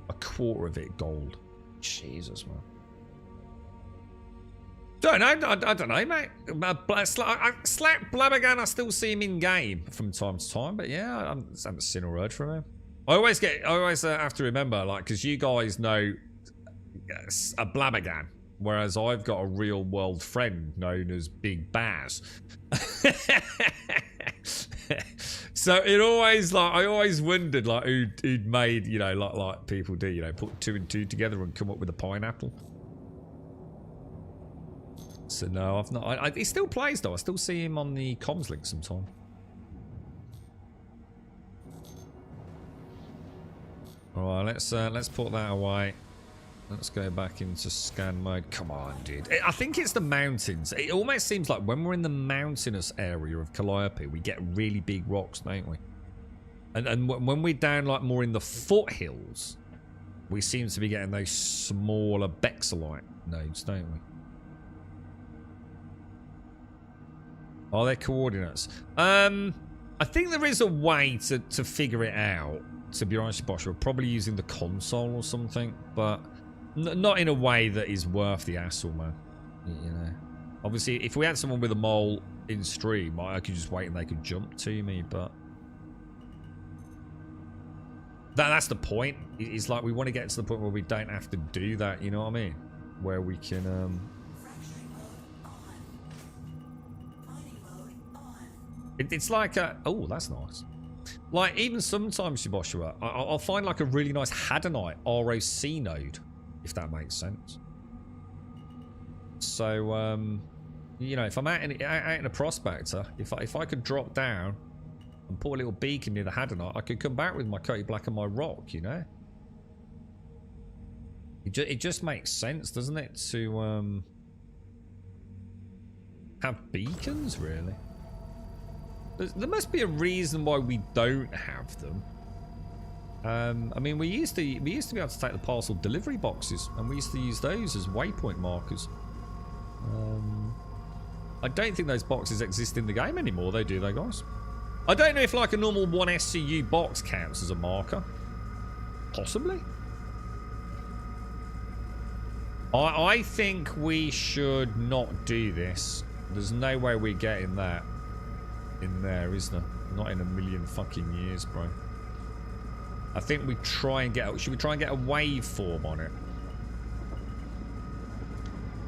A quarter of it gold. Jesus, man. I don't know, mate. Slack Blabbergan, I still see him in game from time to time, but yeah, I haven't seen or heard from him. I always have to remember, like, because you guys know a Blabbergan, whereas I've got a real world friend known as Big Baz. So it always, like, I always wondered, like, who'd made, you know, like people do, you know, put 2 and 2 together and come up with a pineapple. So no, I've not. He still plays though. I still see him on the comms link sometime. All right, let's put that away. Let's go back into scan mode. Come on, dude. I think it's the mountains. It almost seems like when we're in the mountainous area of Calliope, we get really big rocks, don't we? And when we're down like more in the foothills, we seem to be getting those smaller Bexelite nodes, don't we? Oh, they're coordinates. I think there is a way to figure it out, to be honest, Bosch. We're probably using the console or something, but not in a way that is worth the hassle, man. You know, obviously, if we had someone with a mole in stream, I could just wait and they could jump to me, but that's the point. It's like we want to get to the point where we don't have to do that, you know what I mean? Where we can, it's like a, oh, that's nice. Like, even sometimes, Joshua, I'll find like a really nice Hadonite ROC node, if that makes sense. So, you know, if I'm out in a prospector, if I could drop down and put a little beacon near the Hadonite, I could come back with my Cody Black and my rock, you know? It just makes sense, doesn't it, to have beacons, really? There must be a reason why we don't have them. I mean, we used to be able to take the parcel delivery boxes, and we used to use those as waypoint markers. I don't think those boxes exist in the game anymore, though, do they, guys? I don't know if like a normal 1 SCU box counts as a marker. Possibly. I think we should not do this. There's no way we're getting that in there, is there? Not in a million fucking years, bro. I think we try and get... Should we try and get a waveform on it?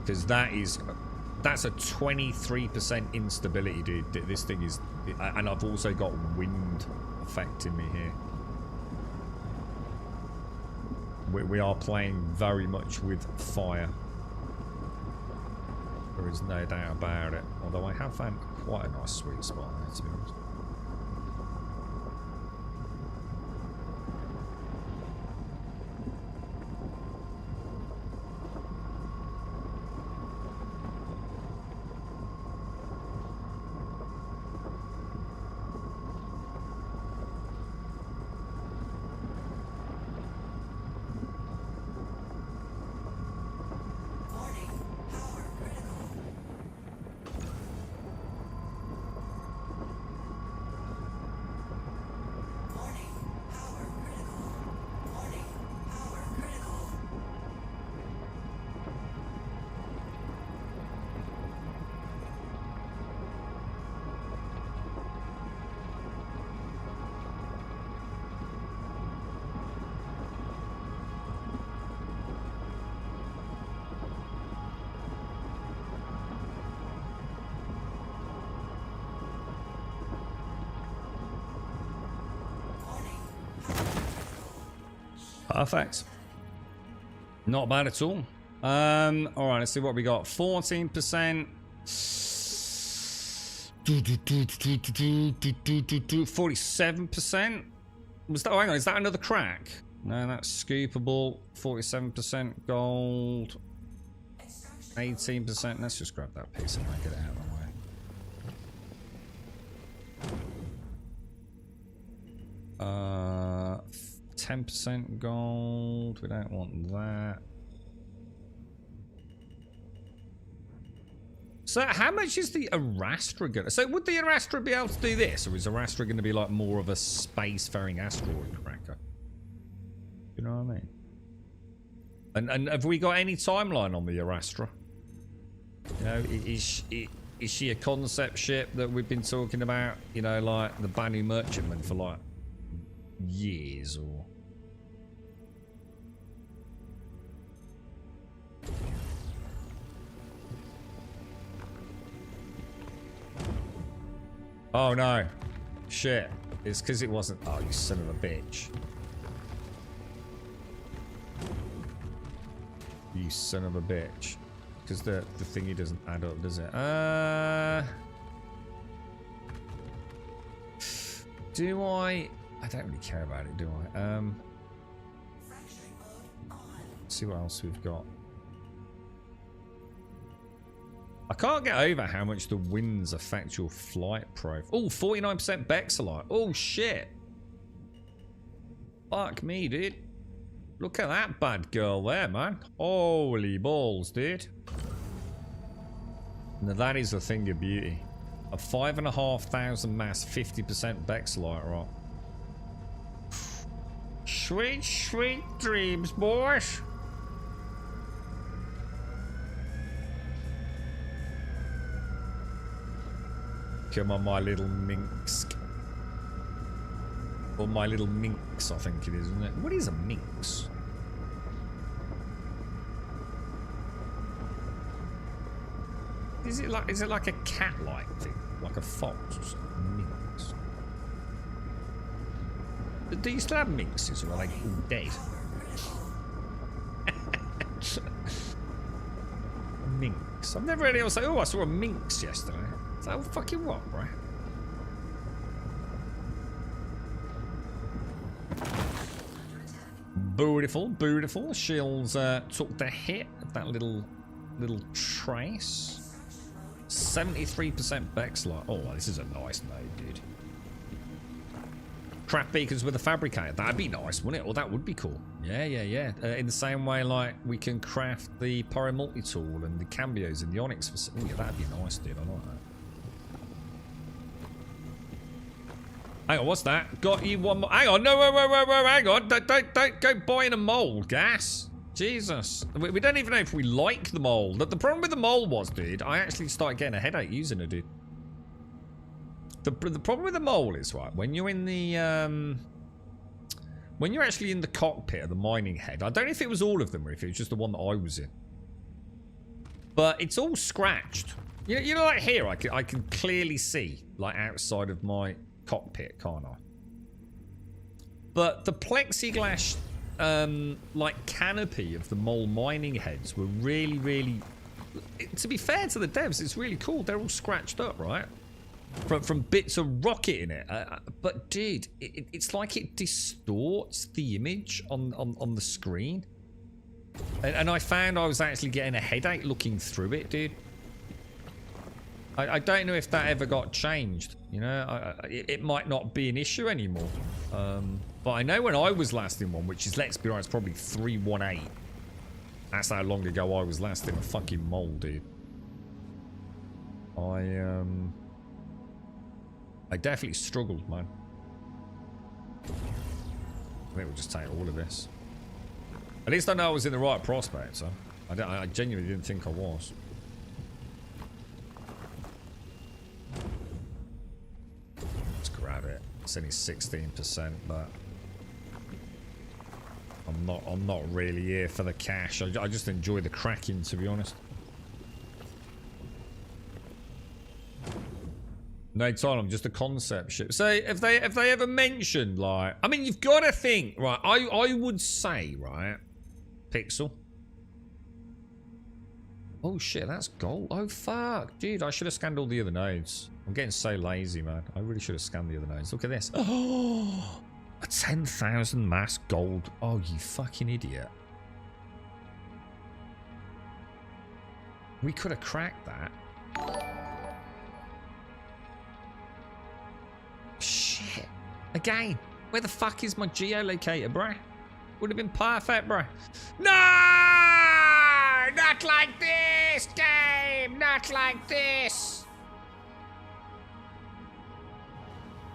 Because that's a 23% instability, dude. This thing is... And I've also got wind affecting me here. We are playing very much with fire. There is no doubt about it. Although I have found quite a nice sweet spot there, to be honest. Perfect. Not bad at all. All right, let's see what we got. 14%. 47%. Was that? Oh, hang on. Is that another crack? No, that's scoopable. 47% gold. 18%. Let's just grab that piece and get it out of the way. 10% gold. We don't want that. So how much is the Arastra gonna... So would the Arastra be able to do this? Or is Arastra going to be like more of a space-faring asteroid cracker? You know what I mean? And have we got any timeline on the Arastra? You know, is she a concept ship that we've been talking about? You know, like the Banu Merchantman for like years or... Oh no. Shit. It's because it wasn't... Oh, you son of a bitch. You son of a bitch. Because the thingy doesn't add up, does it? Do I... I don't really care about it, do I? Let's see what else we've got. I can't get over how much the winds affect your flight profile. Oh, 49% Bexalite. Oh, shit. Fuck me, dude. Look at that bad girl there, man. Holy balls, dude. Now, that is a thing of beauty. A 5,500 mass, 50% Bexlite, right? Sweet, sweet dreams, boys. Come on, my little minx. Or my little minx, I think it is, isn't it? What is a minx? Is it like a cat-like thing? Like a fox or something? Minx. Do you still have minxes, or are they all dead? Minx. I've never heard anyone say, oh, I saw a minx yesterday. It's like, oh, fucking what, right? Beautiful, beautiful. Shill's took the hit of that little trace. 73% Bexlite. Oh, this is a nice node, dude. Craft beacons with a fabricator. That'd be nice, wouldn't it? Or that would be cool. Yeah. In the same way, like, we can craft the Pyro multi-tool and the cambios and the onyx for... Yeah, that'd be nice, dude. I like that. Hang on, what's that? Got you one more. Hang on, no, whoa, hang on. Don't go buying a mole, gas. Jesus. We don't even know if we like the mole. The problem with the mole was, dude, I actually started getting a headache using it, dude. The problem with the mole is, right, when you're in the, when you're actually in the cockpit of the mining head, I don't know if it was all of them or if it was just the one that I was in. But it's all scratched. You know, like here, I can clearly see, like, outside of my cockpit, can't I? But the plexiglass like canopy of the mole mining heads were really, to be fair to the devs, it's really cool. They're all scratched up, right, from bits of rocket in it, but dude, it's like it distorts the image on the screen, and I found I was actually getting a headache looking through it, dude. I don't know if that ever got changed, you know. It might not be an issue anymore. But I know when I was last in one, which is, let's be honest, probably 318. That's how long ago I was last in a fucking mole, dude. I definitely struggled, man. I think we'll just take all of this. At least I know I was in the right prospect, so I genuinely didn't think I was. Let's grab it. It's only 16%, but I'm not really here for the cash. I just enjoy the cracking, to be honest. No time, I'm just a concept ship. So if they ever mentioned, like, I mean, you've got to think, right? I would say, right, Pixel. Oh shit, that's gold. Oh fuck, dude, I should have scanned all the other nodes. I'm getting so lazy, man. I really should have scanned the other nodes. Look at this. Oh, a 10,000 mass gold. Oh, you fucking idiot. We could have cracked that. Shit. Again. Where the fuck is my geolocator, bruh? Would have been perfect, bruh. No! Not like this, game! Not like this!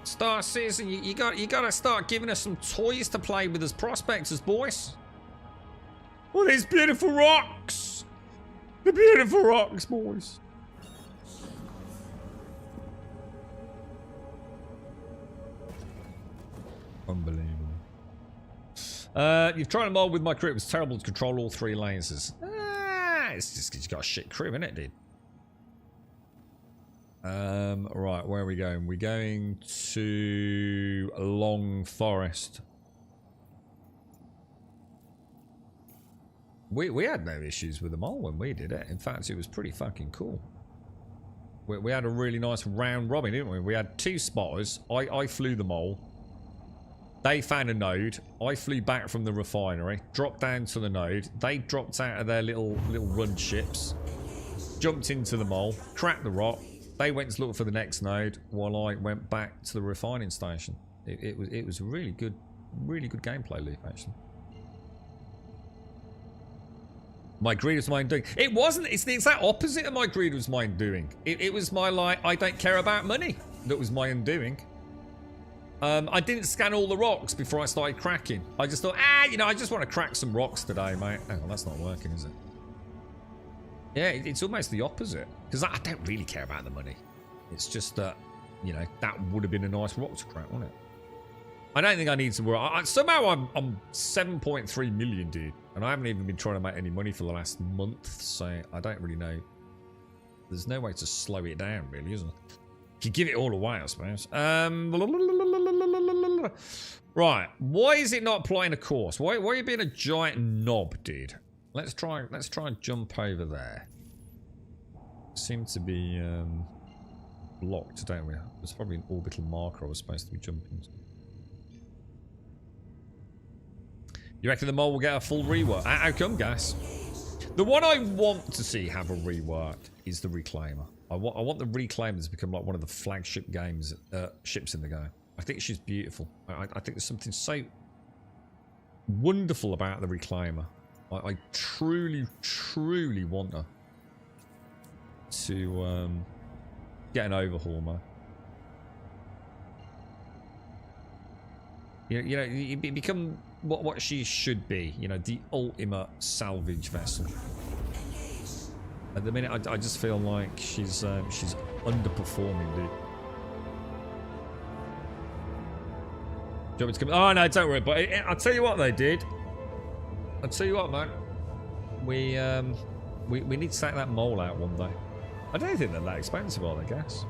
Star Citizen, you gotta start giving us some toys to play with as prospectors, boys. All these beautiful rocks! The beautiful rocks, boys. Unbelievable. You've tried them all with my crew. It was terrible to control all three lasers. It's just because you got a shit crew, innit, dude? Right, where are we going? We're going to Long Forest. We had no issues with the mole when we did it. In fact, it was pretty fucking cool. We had a really nice round robin, didn't we? We had two spotters. I flew the mole. They found a node. I flew back from the refinery, dropped down to the node. They dropped out of their little run ships, jumped into the mole, cracked the rock. They went to look for the next node while I went back to the refining station. It was a really good gameplay loop, actually. My greed was my undoing. It wasn't. It's the exact opposite of my greed was my undoing. It was my, like, I don't care about money that was my undoing. I didn't scan all the rocks before I started cracking. I just thought, you know, I just want to crack some rocks today, mate. Hang on, that's not working, is it? Yeah, it's almost the opposite. Because I don't really care about the money. It's just that, you know, that would have been a nice rock to crack, wouldn't it? I don't think I need to worry. Somehow I'm 7.3 million, dude. And I haven't even been trying to make any money for the last month. So I don't really know. There's no way to slow it down, really, isn't there? You give it all away, I suppose. Right. Why is it not applying a course? Why are you being a giant knob, dude? Let's try and jump over there. Seem to be blocked, don't we? There's probably an orbital marker I was supposed to be jumping to. You reckon the mole will get a full rework? How come, guys? The one I want to see have a rework is the Reclaimer. I want the Reclaimer to become like one of the flagship games, ships in the game. I think she's beautiful. I think there's something so wonderful about the Reclaimer. I truly, truly want her to get an overhaul, man. You know, you become what she should be. You know, the ultimate salvage vessel. At the minute, I just feel like she's underperforming, dude. Do you want me to come? Oh no, don't worry. But I'll tell you what they did. I'll tell you what, man. We need to take that mole out one day. I don't think they're that expensive, are they, guess?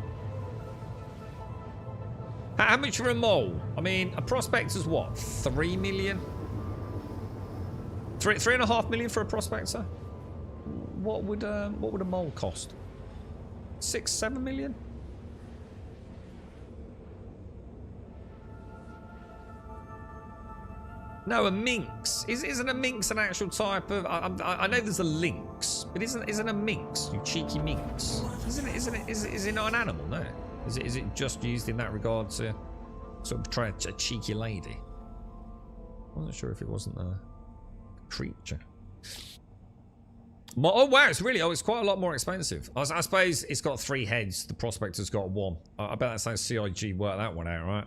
How much for a mole? I mean, a prospector's what? 3 million? 3.5 million for a prospector? What would a mole cost? 6-7 million? No, a minx. Isn't a minx an actual type of? I know there's a lynx, but isn't a minx? You cheeky minx. Is it not an animal? No. Is it just used in that regard to sort of try a cheeky lady? I wasn't sure if it wasn't a creature. Oh wow, it's quite a lot more expensive. I suppose it's got 3 heads. The prospector's got 1. I bet that's how CIG worked that one out, right?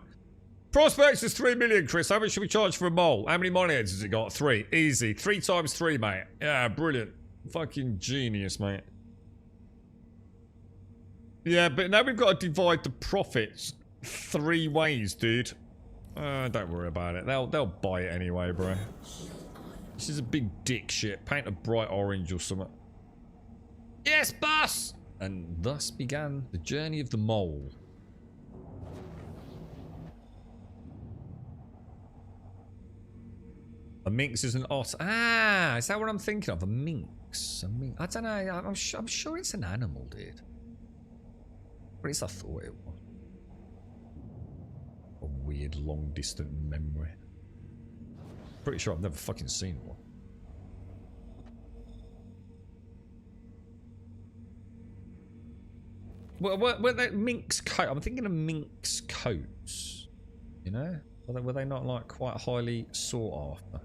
Prospector's 3 million, Chris. How much should we charge for a mole? How many money heads has it got? 3. Easy. 3 times 3, mate. Yeah, brilliant. Fucking genius, mate. Yeah, but now we've got to divide the profits 3 ways, dude. Don't worry about it. They'll buy it anyway, bro. This is a big dick shit. Paint a bright orange or something. Yes, boss! And thus began the journey of the mole. A minx is an otter. Ah, is that what I'm thinking of? A minx. A minx. I don't know. I'm sure it's an animal, dude. Or at least I thought it was. A weird, long-distant memory. Pretty sure I've never fucking seen one. Were they minx coat? I'm thinking of minx coats. You know? Were they not like quite highly sought after?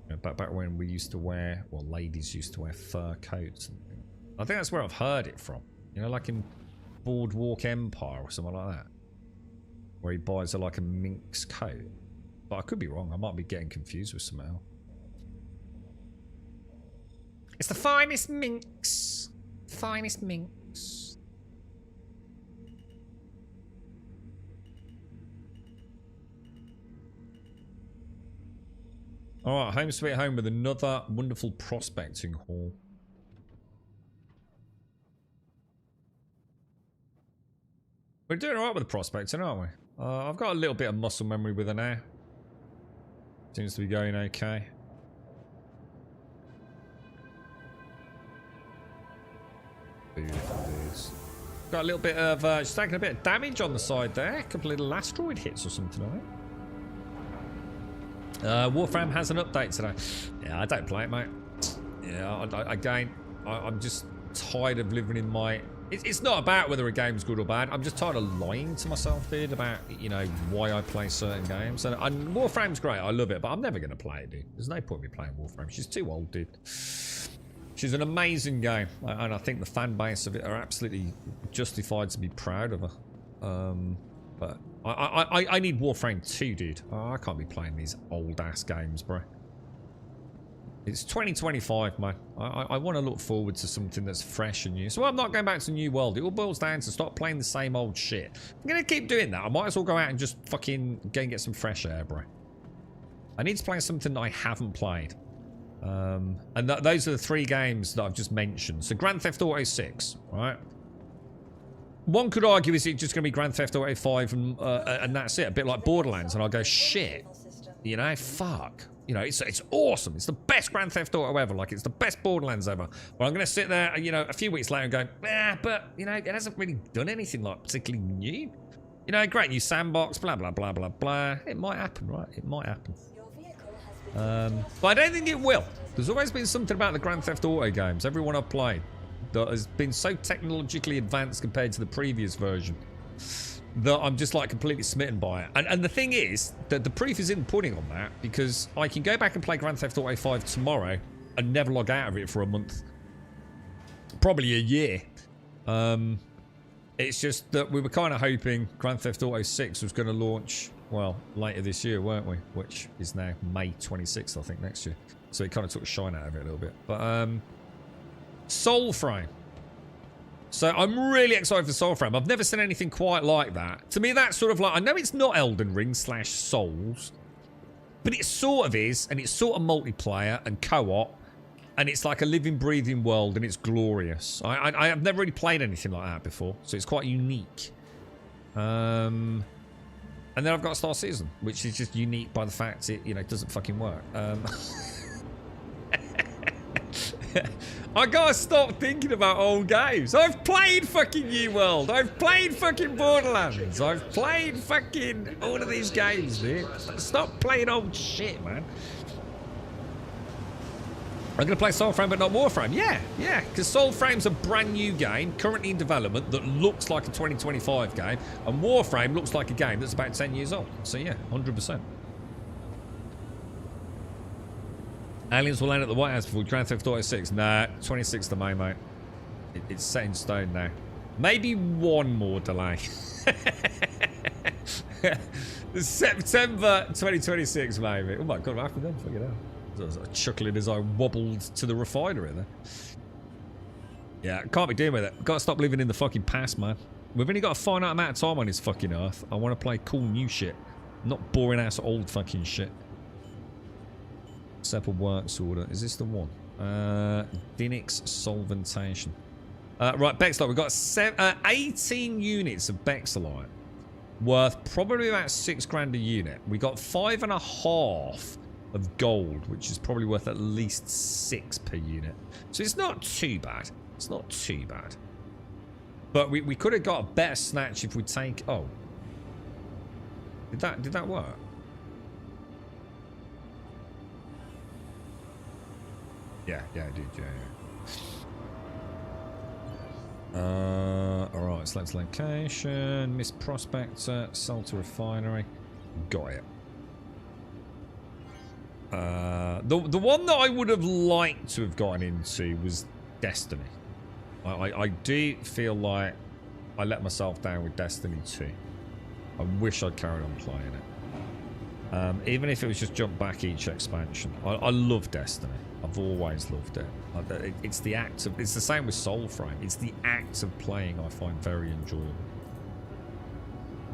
You know, back when we used to wear, well, ladies used to wear fur coats. And things. I think that's where I've heard it from. You know, like in Boardwalk Empire or something like that, where he buys her like a minx coat. But I could be wrong. I might be getting confused with something else. It's the finest minx. Finest minx. Alright, home sweet home with another wonderful prospecting haul. We're doing alright with the prospecting, aren't we? I've got a little bit of muscle memory with her now. Seems to be going okay. Beautiful dudes. Got a little bit of, she's taking a bit of damage on the side there. A couple of little asteroid hits or something, I think. Warframe has an update today. Yeah, I don't play it, mate. Yeah, again, I'm just tired of living in my It's not about whether a game's good or bad. I'm just tired of lying to myself, dude, about, you know, why I play certain games. And Warframe's great. I love it, but I'm never going to play it, dude. There's no point in me playing Warframe. She's too old, dude. She's an amazing game, and I think the fan base of it are absolutely justified to be proud of her. But I need Warframe 2, dude. I can't be playing these old-ass games, bro. It's 2025, man. I want to look forward to something that's fresh and new. So I'm not going back to New World. It all boils down to stop playing the same old shit. I'm going to keep doing that. I might as well go out and just fucking go and get some fresh air, bro. I need to play something that I haven't played. And those are the 3 games that I've just mentioned. So Grand Theft Auto 6, right? One could argue, is it just going to be Grand Theft Auto 5 and that's it? A bit like Borderlands. And I'll go, shit. You know, fuck. You know, it's awesome. It's the best Grand Theft Auto ever. Like, it's the best Borderlands ever. But I'm going to sit there, you know, a few weeks later and go, but, you know, it hasn't really done anything, like, particularly new. You know, great new sandbox, blah, blah, blah, blah, blah. It might happen, right? It might happen. But I don't think it will. There's always been something about the Grand Theft Auto games, every one I've played, that has been so technologically advanced compared to the previous version, that I'm just like completely smitten by it. And the thing is that the proof is in the pudding on that, because I can go back and play Grand Theft Auto 5 tomorrow and never log out of it for a month. Probably a year. It's just that we were kind of hoping Grand Theft Auto 6 was going to launch, well, later this year, weren't we? Which is now May 26th, I think, next year. So it kind of took a shine out of it a little bit. But, Soulframe. So I'm really excited for Soulframe. I've never seen anything quite like that. To me, that's sort of like, I know it's not Elden Ring / Souls, but it sort of is, and it's sort of multiplayer and co-op, and it's like a living, breathing world, and it's glorious. I have never really played anything like that before, so it's quite unique. And then I've got Star Citizen, which is just unique by the fact it, you know, doesn't fucking work. I gotta stop thinking about old games. I've played fucking New World. I've played fucking Borderlands. I've played fucking all of these games, dude. Stop playing old shit, man. I'm gonna play Soulframe but not Warframe. Yeah, because Soulframe's a brand new game, currently in development, that looks like a 2025 game, and Warframe looks like a game that's about 10 years old. So yeah, 100%. Aliens will land at the White House before Grand Theft Auto 6. Nah, 26th of May, mate. It's set in stone now. Maybe one more delay. September 2026, maybe. Oh my god, what happened then? Fucking hell. I was chuckling as I wobbled to the refinery there. Yeah, can't be doing with it. Gotta stop living in the fucking past, man. We've only got a finite amount of time on this fucking earth. I want to play cool new shit. Not boring ass old fucking shit. Separate works order. Is this the one? Dinix solventation. Right, Bexlite. We've got 18 units of Bexlite. Worth probably about 6 grand a unit. We got 5.5 of gold, which is probably worth at least 6 per unit. So it's not too bad. It's not too bad. But we could have got a better snatch if we take... Oh. Did that work? Yeah, it did, yeah. Alright, select location, Miss Prospector, sell to refinery. Got it. The one that I would have liked to have gotten into was Destiny. I do feel like I let myself down with Destiny 2. I wish I'd carried on playing it. Even if it was just jump back each expansion. I love Destiny. I've always loved it. It's the act of... It's the same with Soulframe. It's the act of playing I find very enjoyable.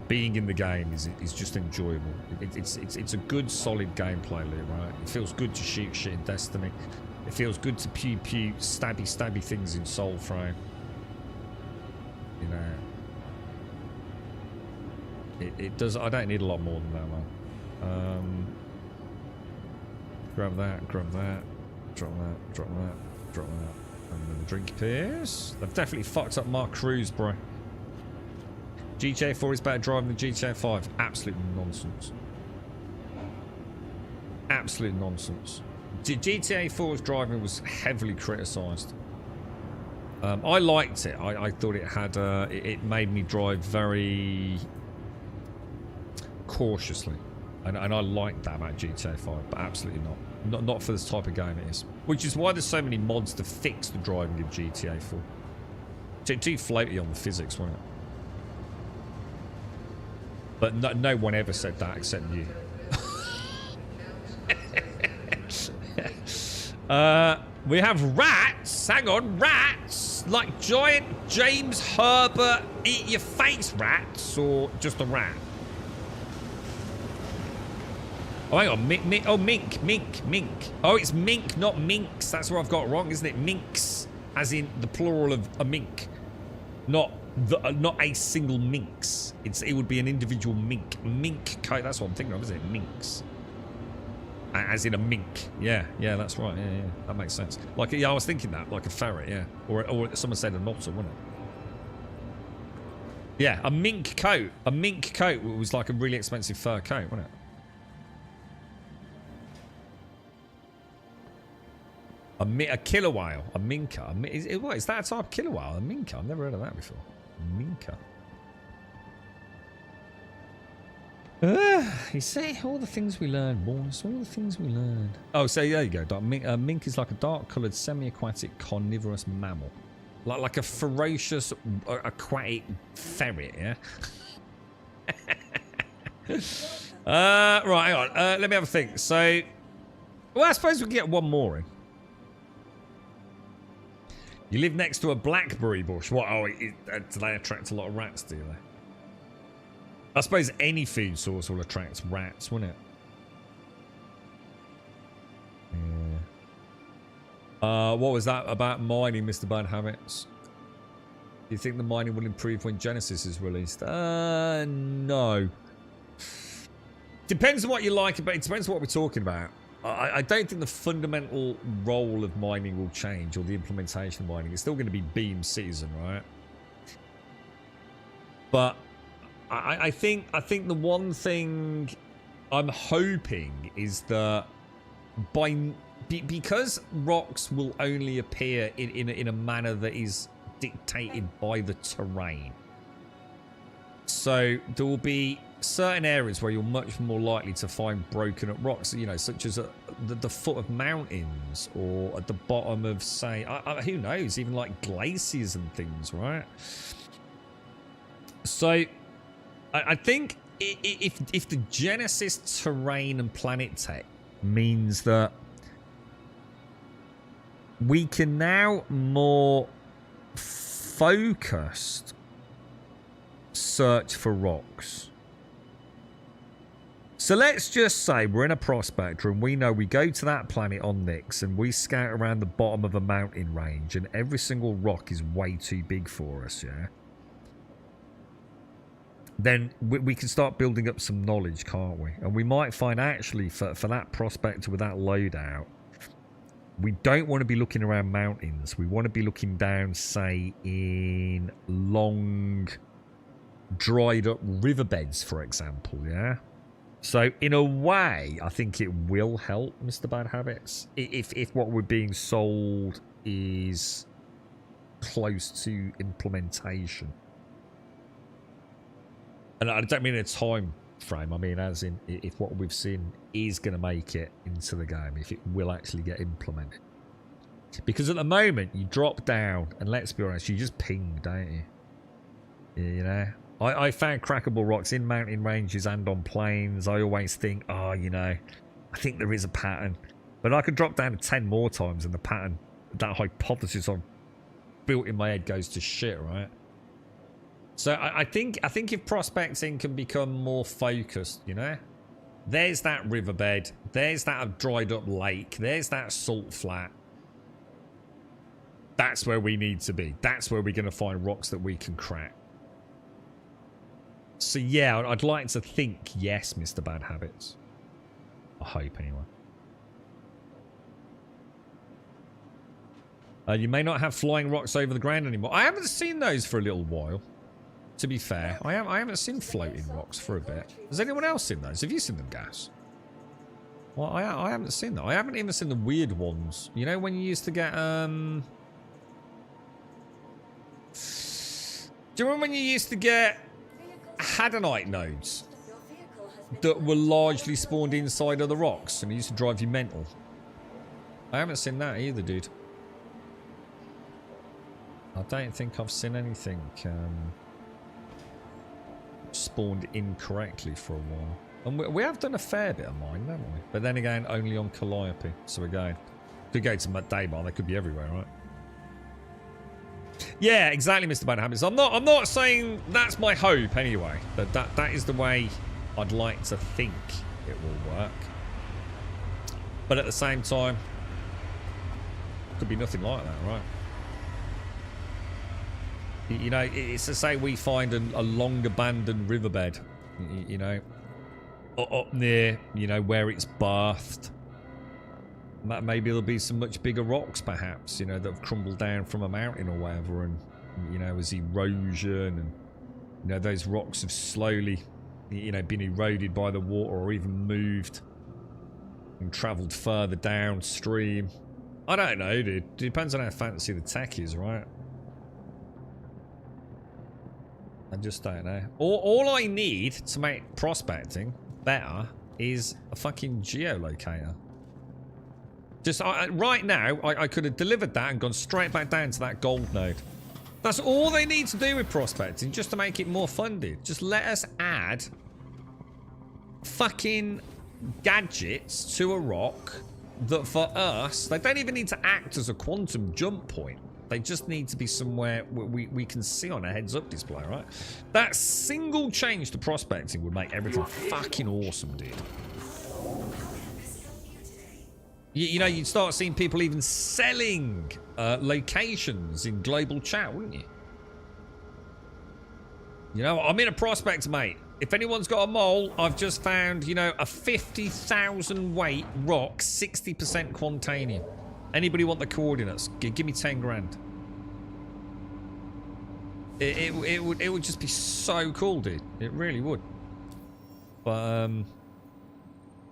Being in the game is just enjoyable. It's a good, solid gameplay loop, right? It feels good to shoot shit in Destiny. It feels good to pew, stabby things in Soulframe. You know... It does... I don't need a lot more than that, man. Grab that, drop that, drop that. And then the drink appears. They've definitely fucked up Mark Cruz, bro. GTA 4 is better driving than GTA 5. Absolute nonsense. Absolute nonsense. GTA 4's driving was heavily criticised. I liked it. I thought it had it made me drive very cautiously, and I liked that about GTA 5, but absolutely not for this type of game it is. Which is why there's so many mods to fix the driving of GTA 4. Too floaty on the physics, wasn't it? But no one ever said that except you. We have rats. Hang on, rats. Like giant James Herbert eat your face rats, or just a rat? Oh, hang on. Mink. Oh, it's mink, not minks. That's where I've got it wrong, isn't it? Minks, as in the plural of a mink, not a single minx. It would be an individual mink. Mink coat. That's what I'm thinking of, isn't it? Minks. As in a mink. Yeah, that's right. Yeah. That makes sense. Like, yeah, I was thinking that, like a ferret, yeah. Or someone said an otter, wasn't it? Yeah, a mink coat. A mink coat was like a really expensive fur coat, wasn't it? A killer whale. A minka. What, is that a type of killer whale? A minka? I've never heard of that before. Minka. You see, all the things we learn, boys. All the things we learn. Oh, so there you go. Mink is like a dark-coloured, semi-aquatic, carnivorous mammal. Like a ferocious aquatic ferret, yeah? Right, hang on. Let me have a think. So, well, I suppose we can get one more in. You live next to a blackberry bush. What? Oh, do they attract a lot of rats, do they? I suppose any food source will attract rats, wouldn't it? Yeah. What was that about mining, Mr. Bad Habits? Do you think the mining will improve when Genesis is released? No. Depends on what you like, but it depends on what we're talking about. I don't think the fundamental role of mining will change, or the implementation of mining. It's still going to be Beam Citizen, right? But I think the one thing I'm hoping is that because rocks will only appear in a manner that is dictated by the terrain. So there will be certain areas where you're much more likely to find broken up rocks, you know, such as the foot of mountains, or at the bottom of, say, who knows, even like glaciers and things, right? So I think if the Genesis terrain and planet tech means that we can now more focused search for rocks. So let's just say we're in a prospector and we know we go to that planet on Nyx and we scout around the bottom of a mountain range and every single rock is way too big for us, yeah? Then we can start building up some knowledge, can't we? And we might find actually for that prospector with that loadout, we don't want to be looking around mountains. We want to be looking down, say, in long, dried up riverbeds, for example, yeah? So, in a way, I think it will help, Mr. Bad Habits, if what we're being sold is close to implementation. And I don't mean a time frame, I mean as in if what we've seen is going to make it into the game, if it will actually get implemented. Because at the moment, you drop down, and let's be honest, you just ping, don't you? You know? I found crackable rocks in mountain ranges and on plains. I always think, oh, you know, I think there is a pattern. But I could drop down 10 more times and the pattern, that hypothesis I've built in my head goes to shit, right? So I think if prospecting can become more focused, you know, there's that riverbed, there's that dried up lake, there's that salt flat. That's where we need to be. That's where we're going to find rocks that we can crack. So yeah, I'd like to think yes, Mr. Bad Habits. I hope anyway. You may not have flying rocks over the ground anymore. I haven't seen those for a little while. To be fair, I haven't seen floating rocks for a bit. Has anyone else seen those? Have you seen them, Gas? Well, I haven't seen them. I haven't even seen the weird ones. You know when you used to get Do you remember when you used to get Hadanite nodes Your vehicle has been that were largely spawned inside of the rocks and it used to drive you mental? I haven't seen that either, dude. I don't think I've seen anything spawned incorrectly for a while. And we have done a fair bit of mine, haven't we? But then again, only on Calliope. So again, could go to Daybar, they could be everywhere, right? Yeah, exactly, Mr. Bad Habits. I'm not saying that's my hope anyway. But that is the way I'd like to think it will work. But at the same time, could be nothing like that, right? You know, it's to say we find a long abandoned riverbed, you know, up near, you know, where it's birthed. Maybe there'll be some much bigger rocks, perhaps, you know, that have crumbled down from a mountain or whatever, and, you know, as erosion and, you know, those rocks have slowly, you know, been eroded by the water or even moved and travelled further downstream. I don't know, dude. It depends on how fancy the tech is, right? I just don't know. All I need to make prospecting better is a fucking geolocator. Just right now, I could have delivered that and gone straight back down to that gold node. That's all they need to do with prospecting, just to make it more funded. Just let us add fucking gadgets to a rock that for us, they don't even need to act as a quantum jump point. They just need to be somewhere we can see on a heads-up display, right? That single change to prospecting would make everything fucking awesome, dude. You know, you'd start seeing people even selling locations in global chat, wouldn't you? You know, I'm in a prospect, mate. If anyone's got a mole, I've just found, you know, a 50,000 weight rock, 60% quantanium. Anybody want the coordinates? Give me 10 grand. It would just be so cool, dude. It really would. But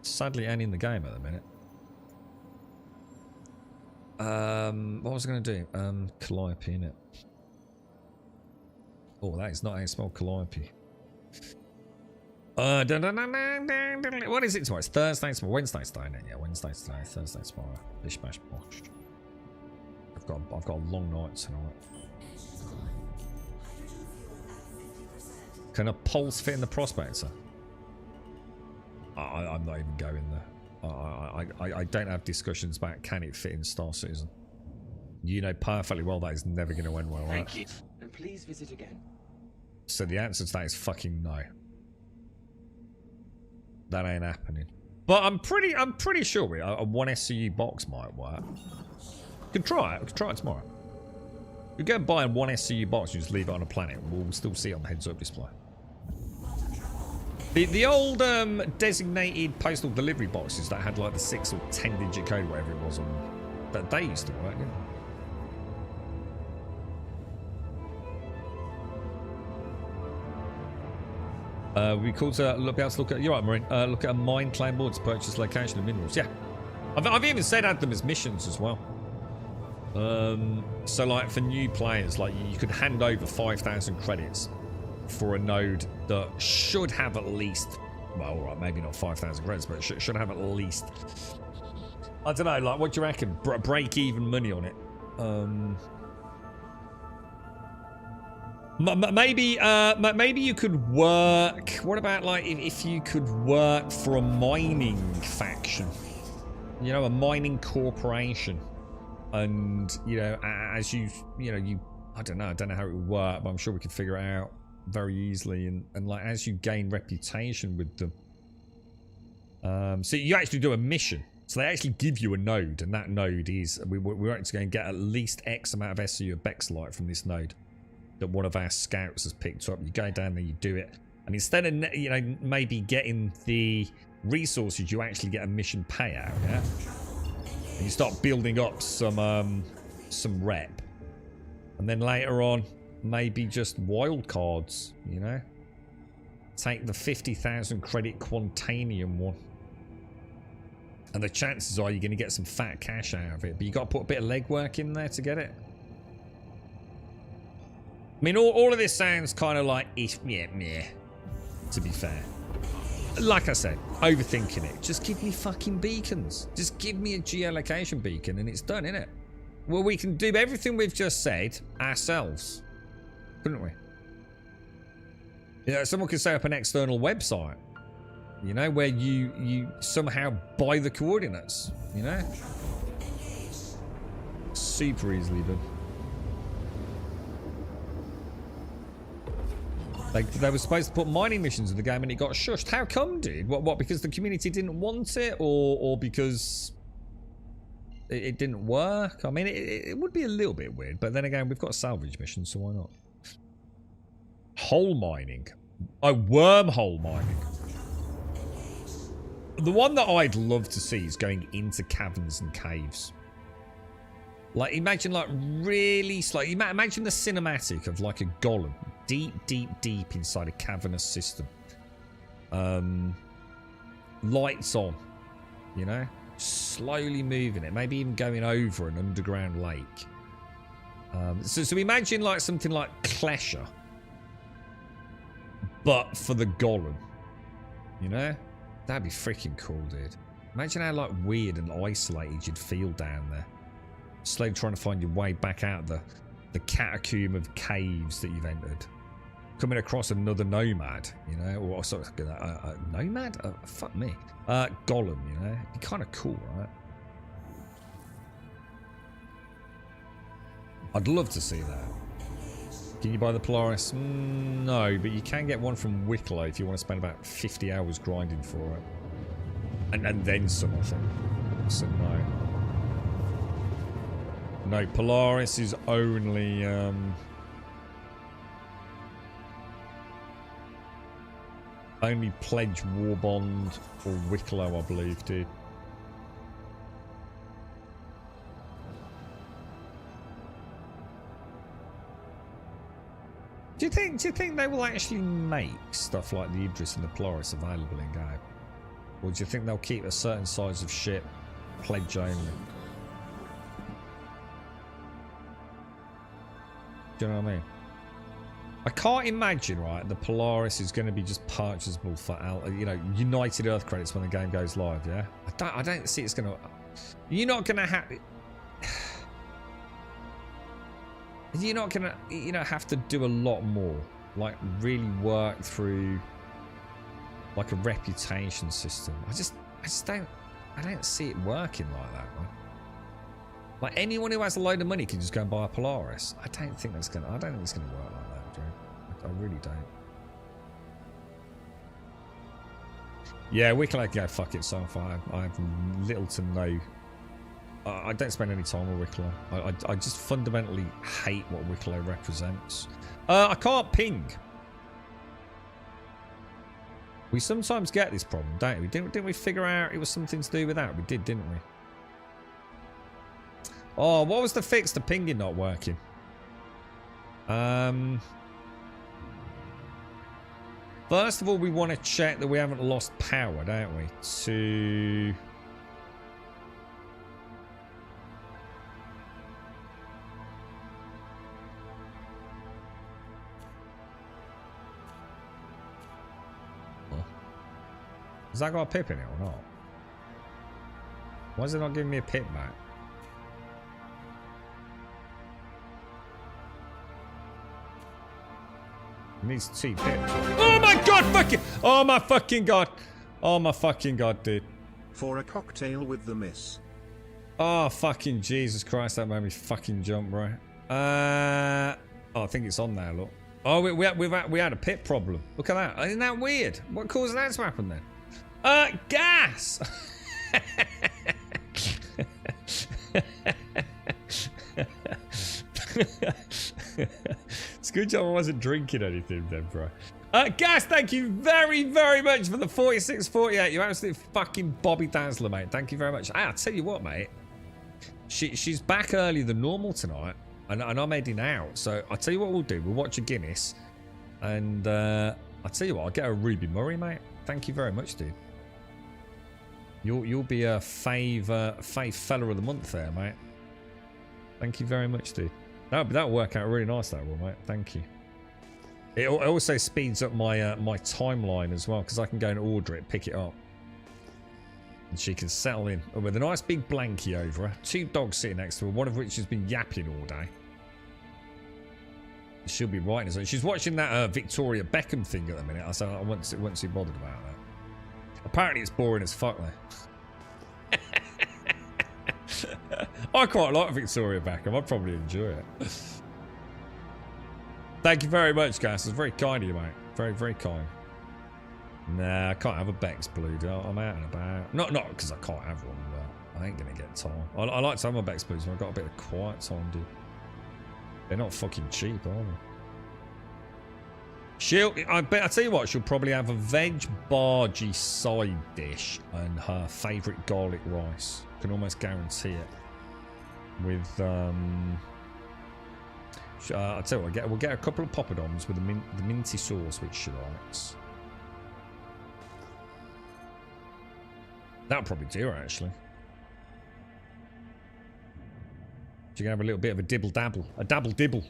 sadly, it ain't in the game at the minute. What was I going to do? Calliope, innit? Oh, that is not how you spell Calliope. What is it tomorrow? It's Thursday tomorrow. Wednesday today, isn't it? Yeah, Wednesday today. Thursday tomorrow. Bish bash bosh. I've got a long night tonight. Can a pulse fit in the prospector? I'm not even going there. I don't have discussions about can it fit in Star Citizen. You know perfectly well that is never going to end well, right? Thank you. And please visit again. So the answer to that is fucking no. That ain't happening. But I'm pretty sure a 1 SCU box might work. Could try it. We could try it tomorrow. You go and buy a 1 SCU box and just leave it on a planet. We'll still see it on the heads-up display. The old designated postal delivery boxes that had like the 6 or 10 digit code, whatever it was, on that they used to work, didn't they? We called to be able to look at. You're right, Marine. Look at a mine claim board to purchase location of minerals. Yeah, I've even said add them as missions as well. So like for new players, like you could hand over 5,000 credits for a node that should have at least, well, all right, maybe not 5,000 credits, but should have at least, I don't know, like what do you reckon? Break even money on it. Maybe you could work. What about like if you could work for a mining faction? You know, a mining corporation, and you know, as you I don't know how it would work, but I'm sure we could figure it out very easily. And like as you gain reputation with them, so you actually do a mission. So they actually give you a node, and that node is we're actually going to get at least X amount of SCU of Bexlite from this node that one of our scouts has picked up. You go down there, you do it, and instead of maybe getting the resources, you actually get a mission payout, yeah. And you start building up some rep, and then later on, maybe just wild cards. You know, take the 50,000 credit Quantanium one, and the chances are you're going to get some fat cash out of it. But you got to put a bit of legwork in there to get it. I mean, all of this sounds kind of like, meh, to be fair. Like I said, overthinking it. Just give me fucking beacons. Just give me a geolocation beacon and it's done, innit? Well, we can do everything we've just said ourselves, couldn't we? Yeah, someone could set up an external website, you know, where you somehow buy the coordinates, you know? Super easily done. Like, they were supposed to put mining missions in the game and it got shushed. How come, dude? What, because the community didn't want it? Or because it didn't work? I mean, it would be a little bit weird. But then again, we've got salvage missions, so why not? Hole mining. Oh, wormhole mining. The one that I'd love to see is going into caverns and caves. Like, imagine, like, really slow. Imagine the cinematic of, like, a golem. Deep inside a cavernous system. Lights on, you know? Slowly moving it. Maybe even going over an underground lake. So imagine like something like Klesher. But for the golem. You know? That'd be freaking cool, dude. Imagine how like weird and isolated you'd feel down there. Slowly trying to find your way back out of the catacomb of caves that you've entered. Coming across another nomad, you know, or sort of nomad? Fuck me. Golem, you know, it'd be kind of cool, right? I'd love to see that. Can you buy the Polaris? No, but you can get one from Wicklow if you want to spend about 50 hours grinding for it, and then some, I think. So no, Polaris is only. Only pledge war bond or Wicklow, I believe, dude. Do you think they will actually make stuff like the Idris and the Polaris available in game? Or do you think they'll keep a certain size of ship pledge only? Do you know what I mean? I can't imagine, right, the Polaris is going to be just purchasable for, you know, United Earth credits when the game goes live, yeah? I don't see it's going to... You're not going to have... You're not going to, you know, have to do a lot more. Like, really work through, like, a reputation system. I just don't... I don't see it working like that, right? Like, anyone who has a load of money can just go and buy a Polaris. I don't think it's going to work like that, Joe. I really don't. Yeah, Wicklow can go fuck itself. I have little to no... I don't spend any time with Wicklow. I just fundamentally hate what Wicklow represents. I can't ping. We sometimes get this problem, don't we? Didn't we figure out it was something to do with that? We did, didn't we? Oh, what was the fix to pinging not working? First of all, we want to check that we haven't lost power, don't we? To... Has that got a pip in it or not? Why is it not giving me a pip back? It needs 2 pips. Oh my god, fucking! Oh my fucking god! Oh my fucking god, dude. For a cocktail with the miss. Oh fucking Jesus Christ, that made me fucking jump, bro. Oh, I think it's on now, look. Oh, we had a pip problem. Look at that. Isn't that weird? What caused that to happen then? Gas! It's a good job I wasn't drinking anything then, bro. Gas, thank you very, very much for the 4648. You absolute fucking Bobby Dazzler, mate. Thank you very much. I'll tell you what, mate. She's back earlier than normal tonight, and I'm heading out. So I'll tell you what we'll do. We'll watch a Guinness, and I'll tell you what, I'll get a Ruby Murray, mate. Thank you very much, dude. You'll be a fave fella of the month there, mate. Thank you very much, dude. That'll work out really nice, that will, mate. Thank you. It also speeds up my my timeline as well, because I can go and order it, pick it up. And she can settle in with a nice big blankie over her. 2 dogs sitting next to her, one of which has been yapping all day. She'll be right in it. She's watching that Victoria Beckham thing at the minute. I said I wasn't too bothered about that. Apparently it's boring as fuck though. I quite like Victoria Beckham. I'd probably enjoy it. Thank you very much, guys. It's very kind of you, mate. Very, very kind. Nah, I can't have a Beck's Blue. I'm out and about. Not because I can't have one, but I ain't going to get time. I like to have my Beck's Blues when I've got a bit of quiet time, dude. They're not fucking cheap, are they? I tell you what, she'll probably have a veg bhaji side dish and her favourite garlic rice. Can almost guarantee it. With I'll tell you what, we'll get a couple of poppadoms with the minty sauce which she likes. That'll probably do her, actually. She can have a little bit of a dibble dabble, a dabble dibble.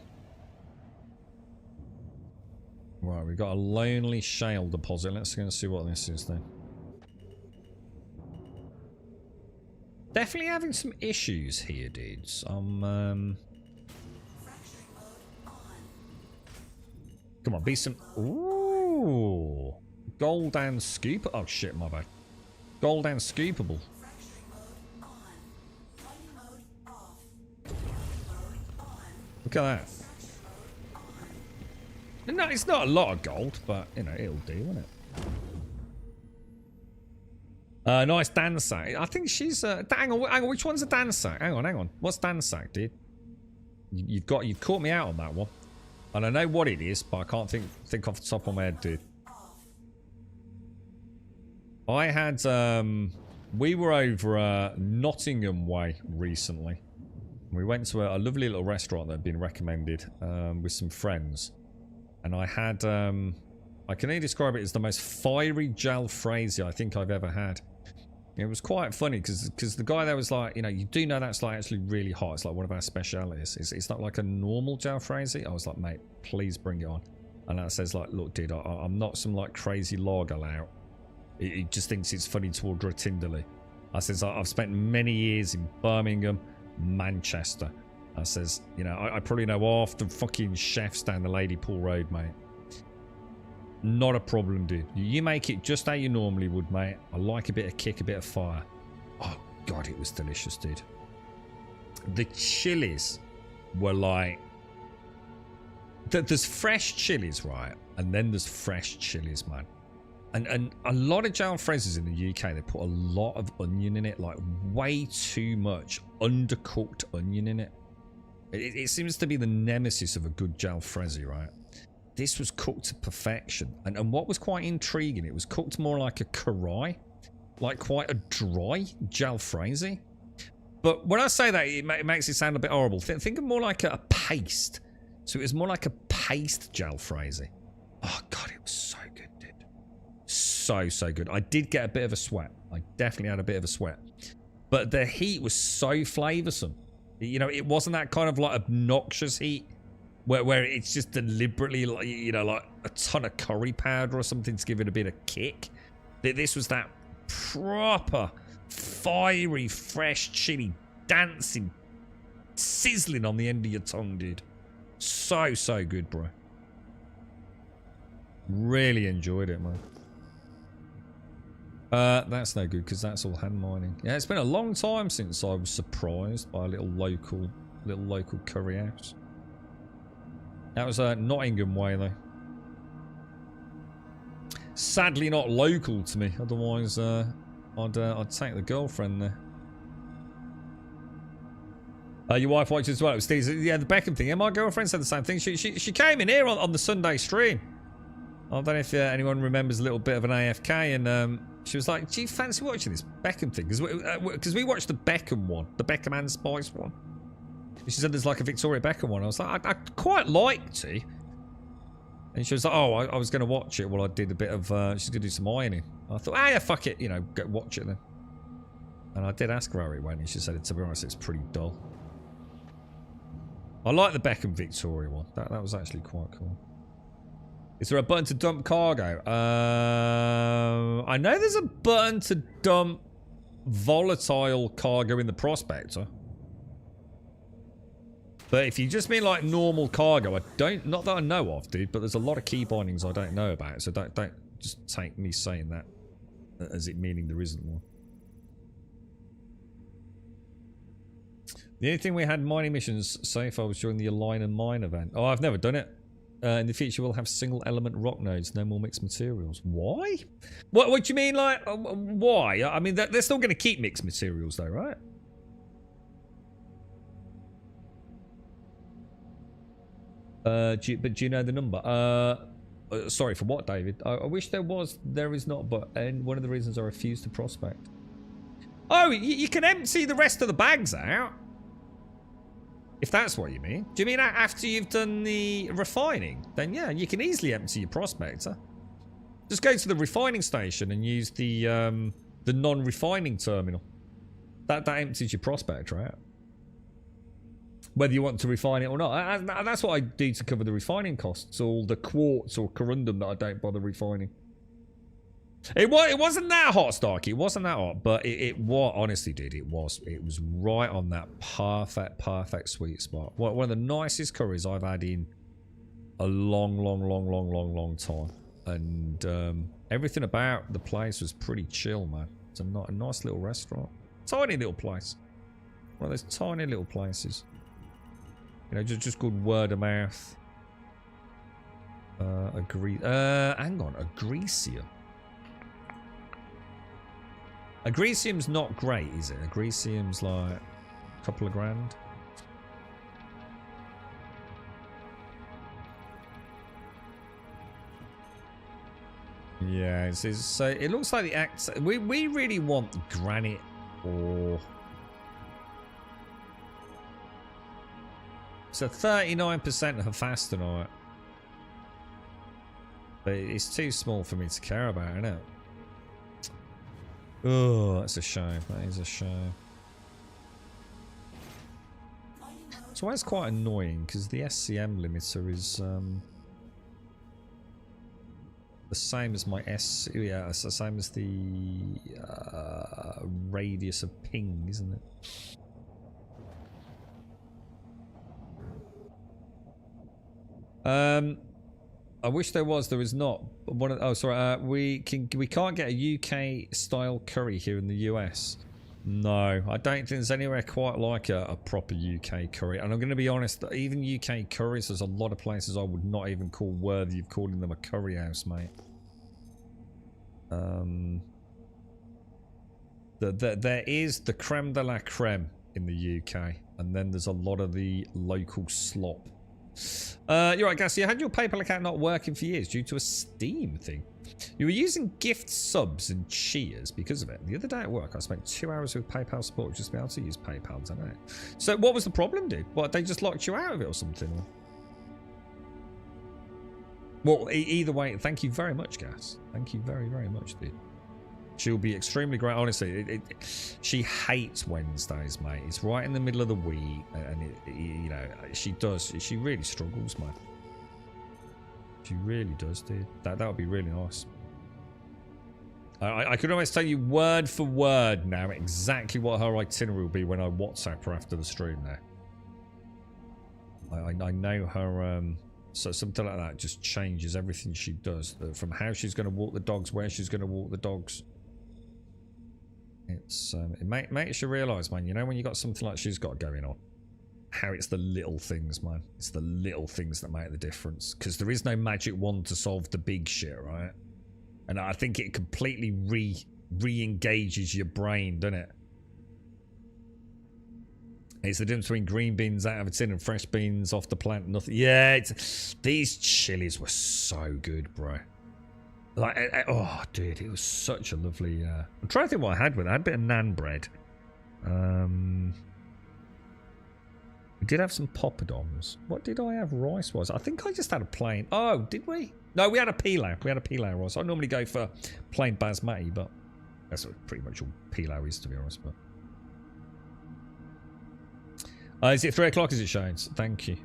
Right, we've got a lonely shale deposit. Let's go and see what this is then. Definitely having some issues here, dudes. Come on, be some. Ooh, gold and scoop. Oh shit, my bad. Gold and scoopable. Look at that. No, it's not a lot of gold, but you know it'll do, won't it? Nice dancer. I think she's. Hang on. Which one's a dancer? Hang on. What's dancer, dude? You've caught me out on that one, and I know what it is, but I can't think off the top of my head, dude. I had we were over Nottingham Way recently. We went to a lovely little restaurant that had been recommended with some friends, and I had I can only describe it as the most fiery jalfrezi I think I've ever had. It was quite funny because the guy there was like, you know, you do know that's like actually really hot. It's like one of our specialities. It's not like a normal jalfrezi. I was like, mate, please bring it on. And that says like, look, dude, I'm not some like crazy lager lout. He just thinks it's funny to order a Tinderly. I says, I've spent many years in Birmingham, Manchester. I says, you know, I probably know half the fucking chefs down the Ladypool Road, mate. Not a problem, dude. You make it just how you normally would, mate. I like a bit of kick, a bit of fire. Oh, God, it was delicious, dude. The chilies were like... There's fresh chilies, right? And then there's fresh chilies, man. And a lot of jalfrezis in the UK, they put a lot of onion in it. Like, way too much undercooked onion in it. It seems to be the nemesis of a good jalfrezi, right? This was cooked to perfection. And what was quite intriguing, it was cooked more like a karai. Like quite a dry jalfrezi. But when I say that, it makes it sound a bit horrible. Think of more like a paste. So it was more like a paste jalfrezi. Oh, God, it was so good, dude. So good. I did get a bit of a sweat. I definitely had a bit of a sweat. But the heat was so flavoursome. You know, it wasn't that kind of like obnoxious heat. Where it's just deliberately, like, you know, like a ton of curry powder or something to give it a bit of kick. This was that proper, fiery, fresh chili dancing, sizzling on the end of your tongue, dude. So good, bro. Really enjoyed it, man. That's no good because that's all hand mining. Yeah, it's been a long time since I was surprised by a little local curry house. That was Nottingham Way, though. Sadly not local to me. Otherwise, I'd take the girlfriend there. Your wife watched as well. It was Steve. Yeah, the Beckham thing. Yeah, my girlfriend said the same thing. She came in here on the Sunday stream. I don't know if anyone remembers a little bit of an AFK, and she was like, "Do you fancy watching this Beckham thing?" Because we watched the Beckham one, the Beckham and Spice one. She said there's like a Victoria Beckham one. I was like, I'd quite like to. And she was like, oh, I was going to watch it. Well, I did a bit of, she's going to do some ironing. I thought, yeah, fuck it. You know, go watch it then. And I did ask her how it went. And she said, to be honest, it's pretty dull. I like the Beckham Victoria one. That was actually quite cool. Is there a button to dump cargo? I know there's a button to dump volatile cargo in the Prospector. But if you just mean like normal cargo, not that I know of, dude, but there's a lot of key bindings I don't know about, so don't just take me saying that as it meaning there isn't one. The only thing we had mining missions so far was during the Align and Mine event. Oh, I've never done it. In the future, we'll have single element rock nodes, no more mixed materials. Why? What do you mean, like, why? I mean, they're still going to keep mixed materials, though, right? But do you know the number? Sorry, for what, David? I wish there was. There is not, but and one of the reasons I refuse to prospect. Oh, you can empty the rest of the bags out. If that's what you mean. Do you mean after you've done the refining? Then yeah, you can easily empty your prospector. Just go to the refining station and use the non-refining terminal. That empties your prospector out. Whether you want to refine it or not. That's what I do to cover the refining costs. All the quartz or corundum that I don't bother refining. It wasn't that hot, Starkey. It wasn't that hot, but it was, honestly, dude, it was right on that perfect sweet spot. One of the nicest curries I've had in a long time. And everything about the place was pretty chill, man. It's a nice little restaurant. Tiny little place. One of those tiny little places. You know, just good word of mouth. Hang on, Agresium. Agresium's not great, is it? Agresium's like a couple of grand. Yeah, so it looks like the act. We really want granite or. So 39% of fastenite. But it's too small for me to care about, isn't it? Oh, that's a shame. That is a shame. So that's quite annoying because the SCM limiter is the same as my Yeah, it's the same as the radius of ping, isn't it? I wish there was. There is not. Oh, sorry. We can't get a UK style curry here in the US. No, I don't think there's anywhere quite like a proper UK curry. And I'm going to be honest. Even UK curries, there's a lot of places I would not even call worthy of calling them a curry house, mate. There is the creme de la creme in the UK, and then there's a lot of the local slop. You're right, Gas. You had your PayPal account not working for years due to a Steam thing. You were using gift subs and cheers because of it. The other day at work, I spent 2 hours with PayPal support just to be able to use PayPal. Don't know. So, what was the problem, dude? What, they just locked you out of it or something? Well, either way, thank you very much, Gas. Thank you very, very much, dude. She'll be extremely great. Honestly, she hates Wednesdays, mate. It's right in the middle of the week, and you know, she really struggles, man. She really does, dude. That would be really nice. I could almost tell you word for word now exactly what her itinerary will be when I WhatsApp her after the stream. There, I know her. So something like that just changes everything she does, from how she's going to walk the dogs, where she's going to walk the dogs. It makes you realise, man, you know, when you got something like she's got going on, how it's the little things, man. It's the little things that make the difference. Because there is no magic wand to solve the big shit, right? And I think it completely re-engages your brain, doesn't it? It's the difference between green beans out of a tin and fresh beans off the plant. Nothing. Yeah, these chilies were so good, bro. Like, oh, dude, it was such a lovely. I'm trying to think what I had with it. I had a bit of naan bread. We did have some poppadoms. What did I have rice-wise? I think I just had a plain. Oh, did we? No, we had a pilau. We had a pilau rice. I normally go for plain basmati, but that's pretty much all pilau is, to be honest. But Is it 3 o'clock as it shows? Thank you.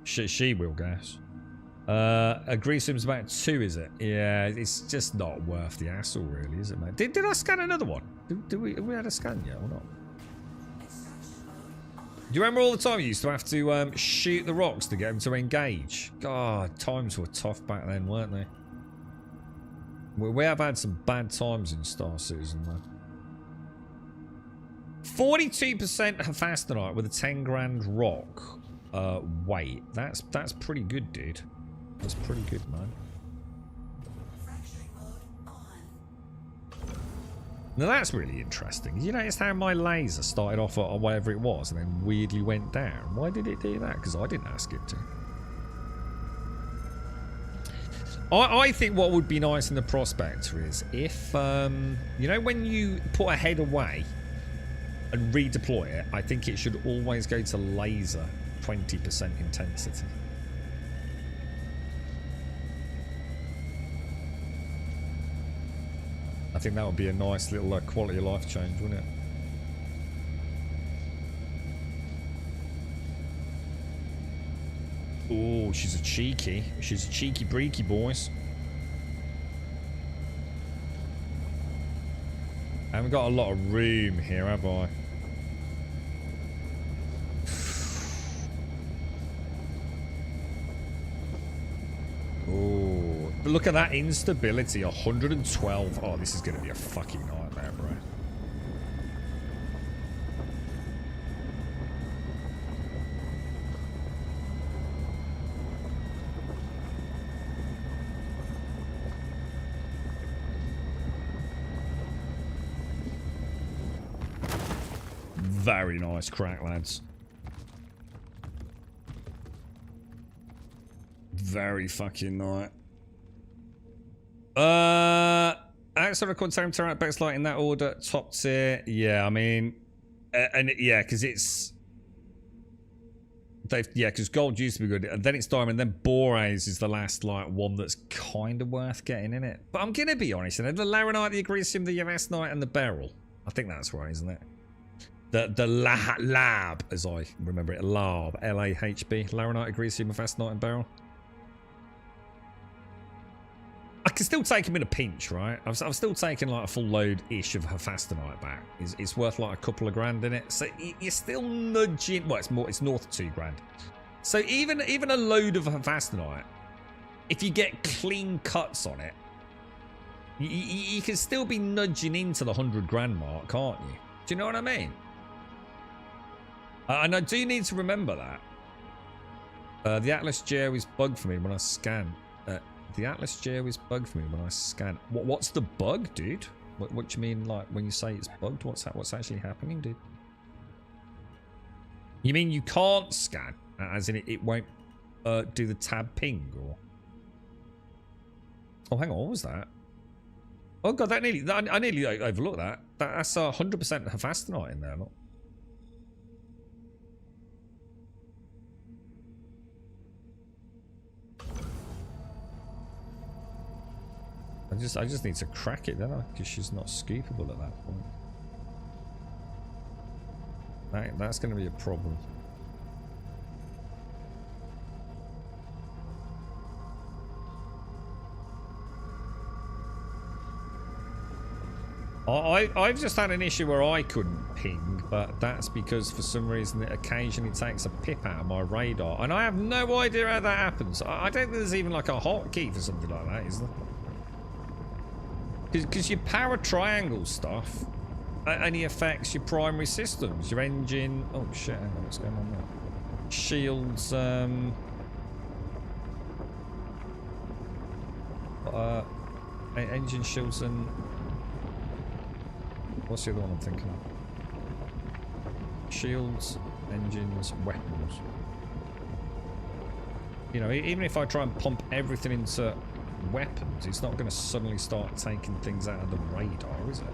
She will guess. Greaseham's about 2, is it? Yeah, it's just not worth the hassle, really, is it, mate? Did I scan another one? Have we had a scan yet or not? Do you remember all the time you used to have to shoot the rocks to get them to engage? God, times were tough back then, weren't they? We have had some bad times in Star Citizen, though. 42% Hephaestonite with a 10 grand rock weight. That's pretty good, dude. That's pretty good, man. Now that's really interesting. You noticed how my laser started off at whatever it was and then weirdly went down? Why did it do that? Because I didn't ask it to. I think what would be nice in the Prospector is if, you know, when you put a head away and redeploy it, I think it should always go to laser 20% intensity. I think that would be a nice little quality of life change, wouldn't it? Oh, she's a cheeky breaky, boys. I haven't got a lot of room here, have I? Oh, but look at that instability, 112. Oh, this is going to be a fucking nightmare, bro. Very nice crack, lads. Very fucking nice. Outside of Quantum Terra best light in that order, top tier. Yeah, I mean, and yeah, because it's because gold used to be good, and then it's diamond, then borax is the last like one that's kind of worth getting in it. But I'm gonna be honest, you know, the laranite, the agresium, the yavasnite, and the beryl. I think that's right, isn't it? The lab, as I remember it, lab, LAHB, laranite, agresium, yavasnite, and beryl. I can still take him in a pinch, right? I'm still taking like a full load-ish of Hephaestonite back. It's worth like a couple of grand in it. So you're still nudging. Well, it's north of 2 grand. So even a load of Hephaestonite, if you get clean cuts on it, you can still be nudging into the 100 grand mark, can't you? Do you know what I mean? And I do need to remember that. The Atlas Geo is bugged for me when I scan. The Atlas Geo is bugged for me when I scan. What's the bug, dude? What do you mean, like, when you say it's bugged? What's actually happening, dude? You mean you can't scan? As in it won't do the tab ping, or... Oh, hang on, what was that? Oh, God, I nearly overlooked that. That's 100% Hephaestonite in there, look. I just need to crack it, don't I? Because she's not scoopable at that point. That's going to be a problem. I've just had an issue where I couldn't ping, but that's because for some reason it occasionally takes a pip out of my radar, and I have no idea how that happens. I don't think there's even like a hotkey for something like that, is there? Because your power triangle stuff only affects your primary systems, your engine. Oh shit! Hang on, what's going on there? Shields. Engine shields and what's the other one I'm thinking of? Shields, engines, weapons. You know, even if I try and pump everything into weapons, it's not going to suddenly start taking things out of the radar, is it?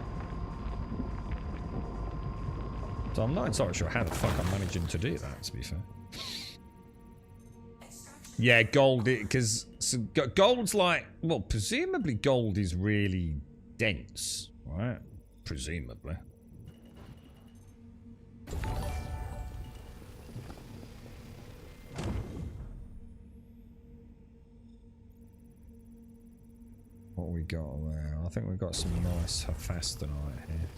So I'm not entirely sure how the fuck I'm managing to do that, to be fair. Yeah, gold, because gold's like, well, presumably gold is really dense, right? Presumably. What we got there? I think we've got some nice Hephaestonite here.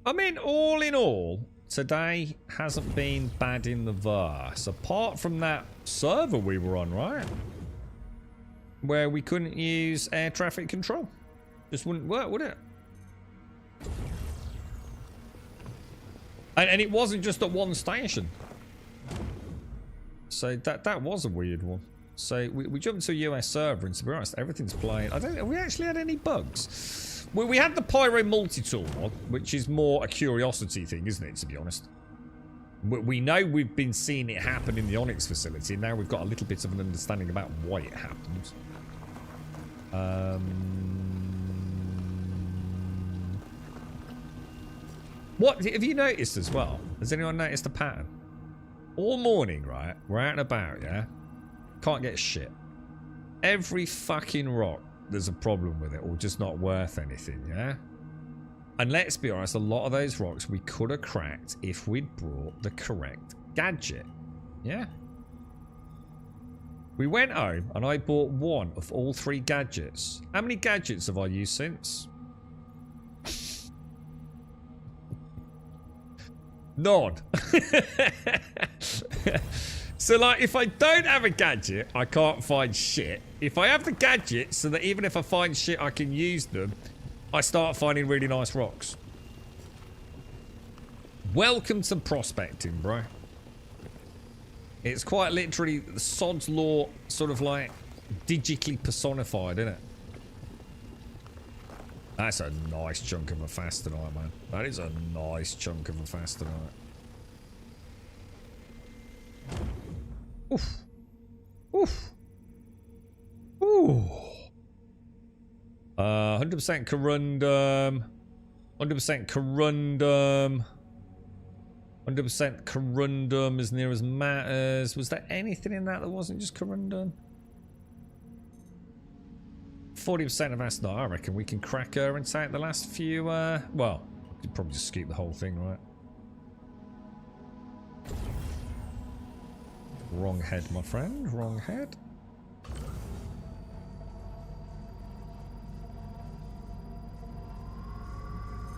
I mean, all in all, today hasn't been bad in the verse. Apart from that server we were on, right? Where we couldn't use air traffic control. Just wouldn't work, would it? And it wasn't just at one station. So that was a weird one. So we jumped to a US server, and to be honest, everything's playing. I don't think we actually had any bugs. We had the Pyro multi-tool mod, which is more a curiosity thing, isn't it, to be honest? We know we've been seeing it happen in the Onyx facility, and now we've got a little bit of an understanding about why it happens. What have you noticed as well? Has anyone noticed a pattern? All morning, right? We're out and about, yeah? Can't get shit. Every fucking rock, there's a problem with it, or just not worth anything, yeah? And let's be honest, a lot of those rocks we could have cracked if we'd brought the correct gadget, yeah? We went home and I bought one of all 3 gadgets. How many gadgets have I used since? None. So, like, if I don't have a gadget, I can't find shit. If I have the gadget, so that even if I find shit, I can use them, I start finding really nice rocks. Welcome to prospecting, bro. It's quite literally the Sod's Law, sort of like digitally personified, isn't it? That's a nice chunk of a Hephaestonite, man. That is a nice chunk of a Hephaestonite. Oof. Oof. Ooh. 100% corundum. 100% corundum. 100% corundum as near as matters. Was there anything in that wasn't just corundum? 40% of Hephaestonite. I reckon we can crack her and take the last few, well, we could probably just scoop the whole thing, right? Wrong head, my friend. Wrong head.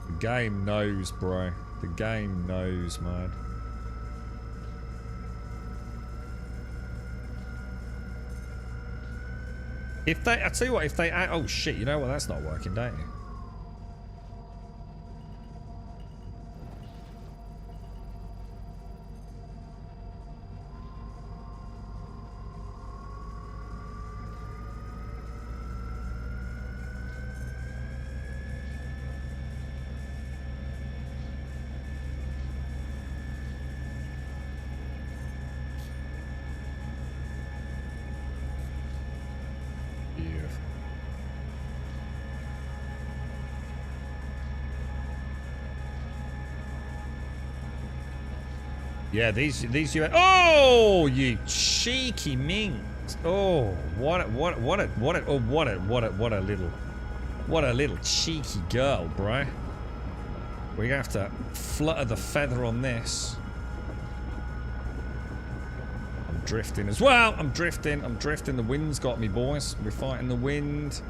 The game knows, bro. The game knows, man. If they, I tell you what, if they, oh shit, you know what? That's not working, don't you? Yeah, these you. Oh, you cheeky minx! Oh, what a little cheeky girl, bro. We have to flutter the feather on this. I'm drifting as well. I'm drifting. The wind's got me, boys. We're fighting the wind.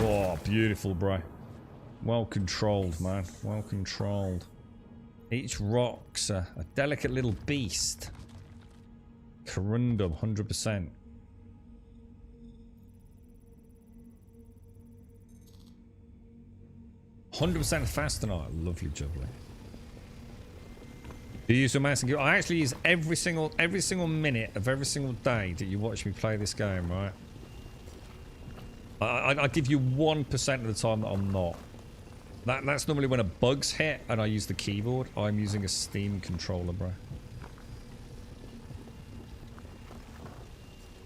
Oh, beautiful, bro. Well controlled, man. Well controlled. Each rock's a delicate little beast. Corundum, 100%. Hephaestonite. Lovely jubbly. Do you use your mouse and keyboard? I actually use every single minute of every single day that you watch me play this game, right? I give you 1% of the time that I'm not. That's normally when a bug's hit and I use the keyboard. I'm using a Steam controller, bro.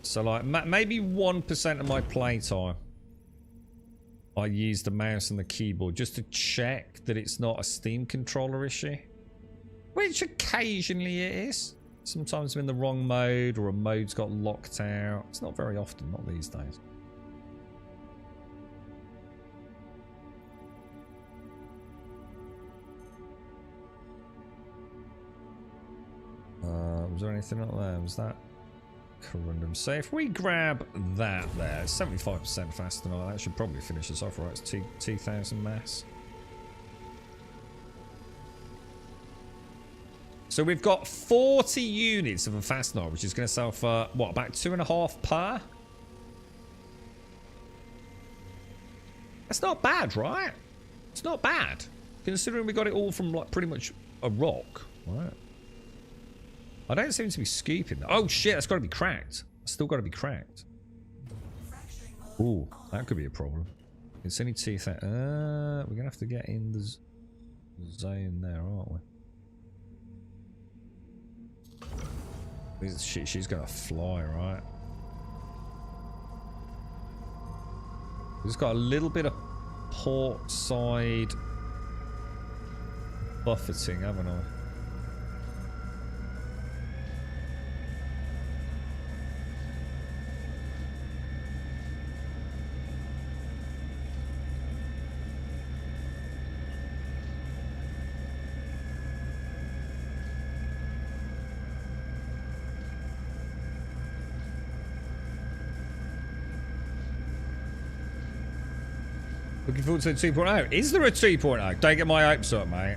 So like maybe 1% of my playtime I use the mouse and the keyboard just to check that it's not a Steam controller issue. Which occasionally it is. Sometimes I'm in the wrong mode or a mode's got locked out. It's not very often, not these days. Was there anything up there? Was that corundum? So if we grab that there, it's 75% faster than all. That should probably finish us off, right? It's 2,000 mass. So we've got 40 units of a fastener, which is going to sell for, what, about 2.5 per? That's not bad, right? It's not bad. Considering we got it all from, like, pretty much a rock, right? I don't seem to be scooping. Oh, shit, that's got to be cracked. It's still got to be cracked. Ooh, that could be a problem. It's only teeth out. We're going to have to get in the zone there, aren't we? She's going to fly, right? We've just got a little bit of port side buffeting, haven't I? Looking forward to the 2.0. Is there a 2.0? Don't get my hopes up, mate.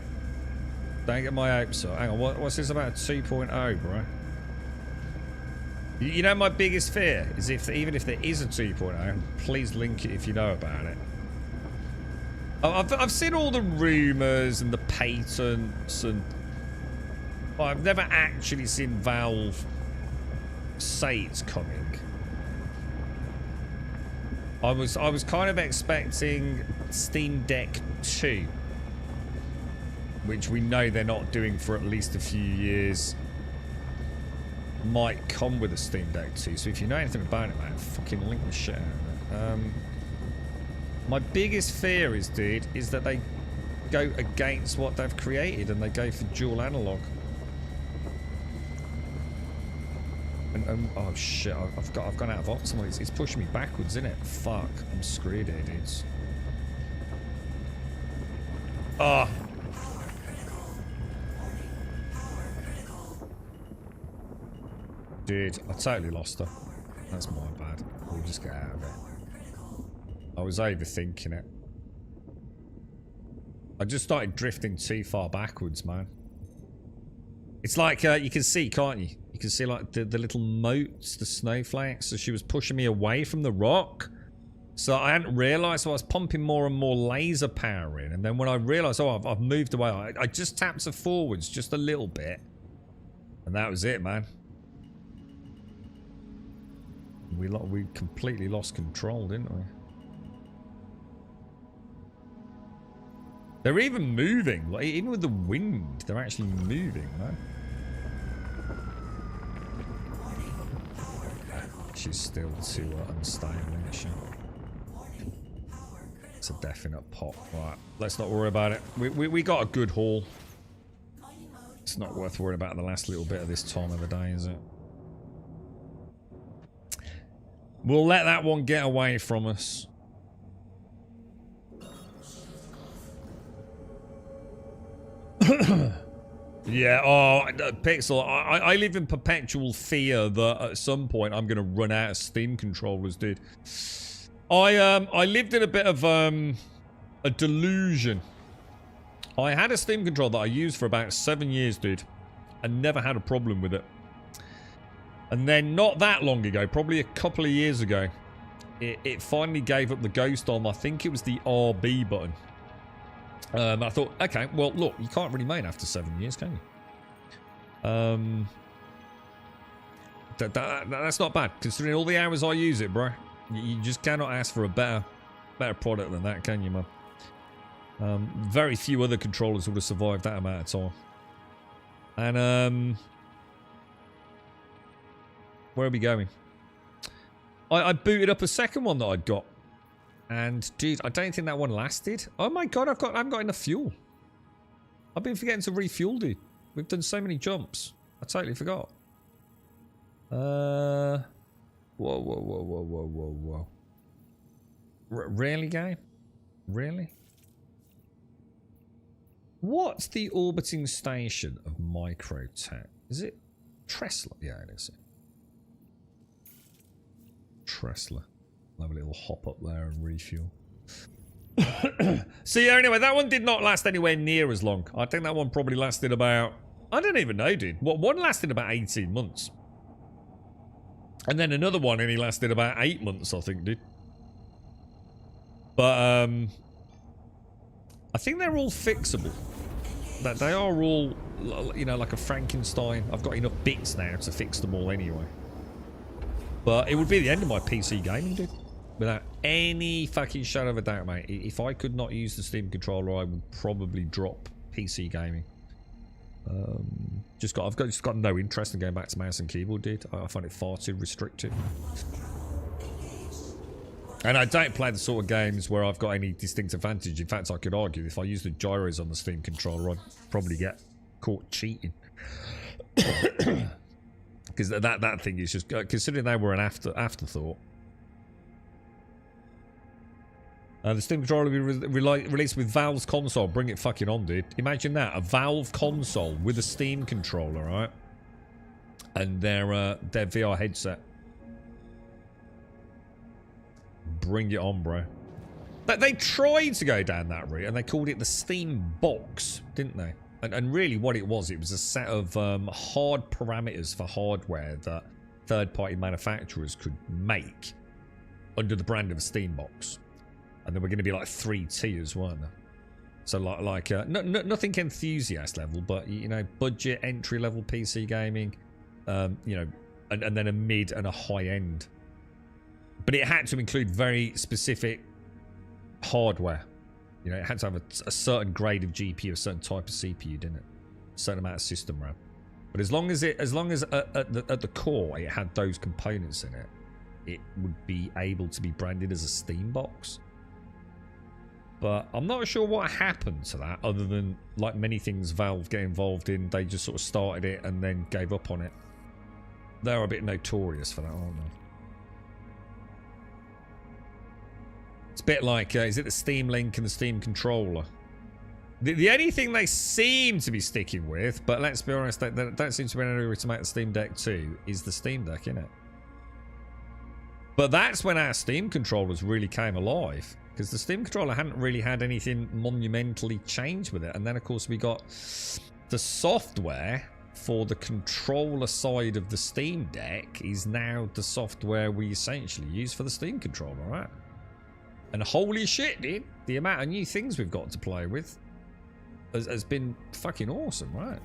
Don't get my hopes up. Hang on, what's this about a 2.0, bro? You know my biggest fear is even if there is a 2.0, please link it if you know about it. I've seen all the rumours and the patents and... But I've never actually seen Valve say it's coming. I was kind of expecting Steam Deck 2, which we know they're not doing for at least a few years, might come with a Steam Deck 2. So if you know anything about it, man, fucking link the shit out of it. My biggest fear is, dude, is that they go against what they've created and they go for dual analog. And oh shit, I've gone out of optimal. It's pushing me backwards, isn't it? Fuck, I'm screwed here, dudes. Ah. Dude, I totally lost her. That's my bad. We'll just get out of it. I was overthinking it. I just started drifting too far backwards, man. It's like, you can see, can't you? You can see, like, the little motes, the snowflakes. So she was pushing me away from the rock. So I hadn't realised, so I was pumping more and more laser power in. And then when I realised, oh, I've moved away, I just tapped her forwards just a little bit. And that was it, man. We completely lost control, didn't we? They're even moving. Like, even with the wind, they're actually moving, man. She's still too unstable, isn't she? It's a definite pop. Right, let's not worry about it. We got a good haul. It's not worth worrying about the last little bit of this time of the day, is it? We'll let that one get away from us. Yeah, oh, Pixel, I live in perpetual fear that at some point I'm going to run out of Steam controllers, dude. I lived in a bit of a delusion. I had a Steam controller that I used for about 7 years, dude, and never had a problem with it. And then not that long ago, probably a couple of years ago, it finally gave up the ghost on, I think it was the RB button. I thought, okay, well, look, you can't really main after 7 years, can you? That's not bad, considering all the hours I use it, bro. You just cannot ask for a better product than that, can you, man? Very few other controllers would have survived that amount of time. And, where are we going? I booted up a second one that I'd got. And, dude, I don't think that one lasted. Oh my god, I haven't got enough fuel. I've been forgetting to refuel, dude. We've done so many jumps. I totally forgot. Whoa. Really, game? Really? What's the orbiting station of Microtech? Is it Tressler. Yeah, it is. Tressler. I'll have a little hop up there and refuel. So yeah, anyway, that one did not last anywhere near as long. I think that one probably lasted about... I don't even know, dude. One lasted about 18 months. And then another one only lasted about 8 months, I think, dude. But, I think they're all fixable. That they are all, you know, like a Frankenstein. I've got enough bits now to fix them all anyway. But it would be the end of my PC gaming, dude. Without any fucking shadow of a doubt, mate. If I could not use the Steam controller, I would probably drop PC gaming. I've just got no interest in going back to mouse and keyboard, dude. I find it far too restrictive. And I don't play the sort of games where I've got any distinct advantage. In fact, I could argue if I use the gyros on the Steam controller, I'd probably get caught cheating. Because that thing is just... considering they were an afterthought. The Steam controller will be released with Valve's console. Bring it fucking on, dude. Imagine that. A Valve console with a Steam controller, right? And their VR headset. Bring it on, bro. But they tried to go down that route, and they called it the Steam Box, didn't they? And really what it was a set of hard parameters for hardware that third-party manufacturers could make under the brand of a Steam Box. And there were going to be like 3 tiers, weren't there? So nothing enthusiast level, but, you know, budget, entry-level PC gaming, you know, and then a mid and a high end. But it had to include very specific hardware. You know, it had to have a certain grade of GPU, a certain type of CPU, didn't it? A certain amount of system RAM. But as long as at the core it had those components in it, it would be able to be branded as a Steam box. But I'm not sure what happened to that, other than, like many things Valve get involved in, they just sort of started it and then gave up on it. They're a bit notorious for that, aren't they? It's a bit like, is it the Steam Link and the Steam controller? The only thing they seem to be sticking with, but let's be honest, they don't seem to be able to make the Steam Deck 2, is the Steam Deck, innit? But that's when our Steam controllers really came alive. Because the Steam controller hadn't really had anything monumentally changed with it. And then, of course, we got the software for the controller side of the Steam Deck is now the software we essentially use for the Steam controller, right? And holy shit, dude, the amount of new things we've got to play with has been fucking awesome, right?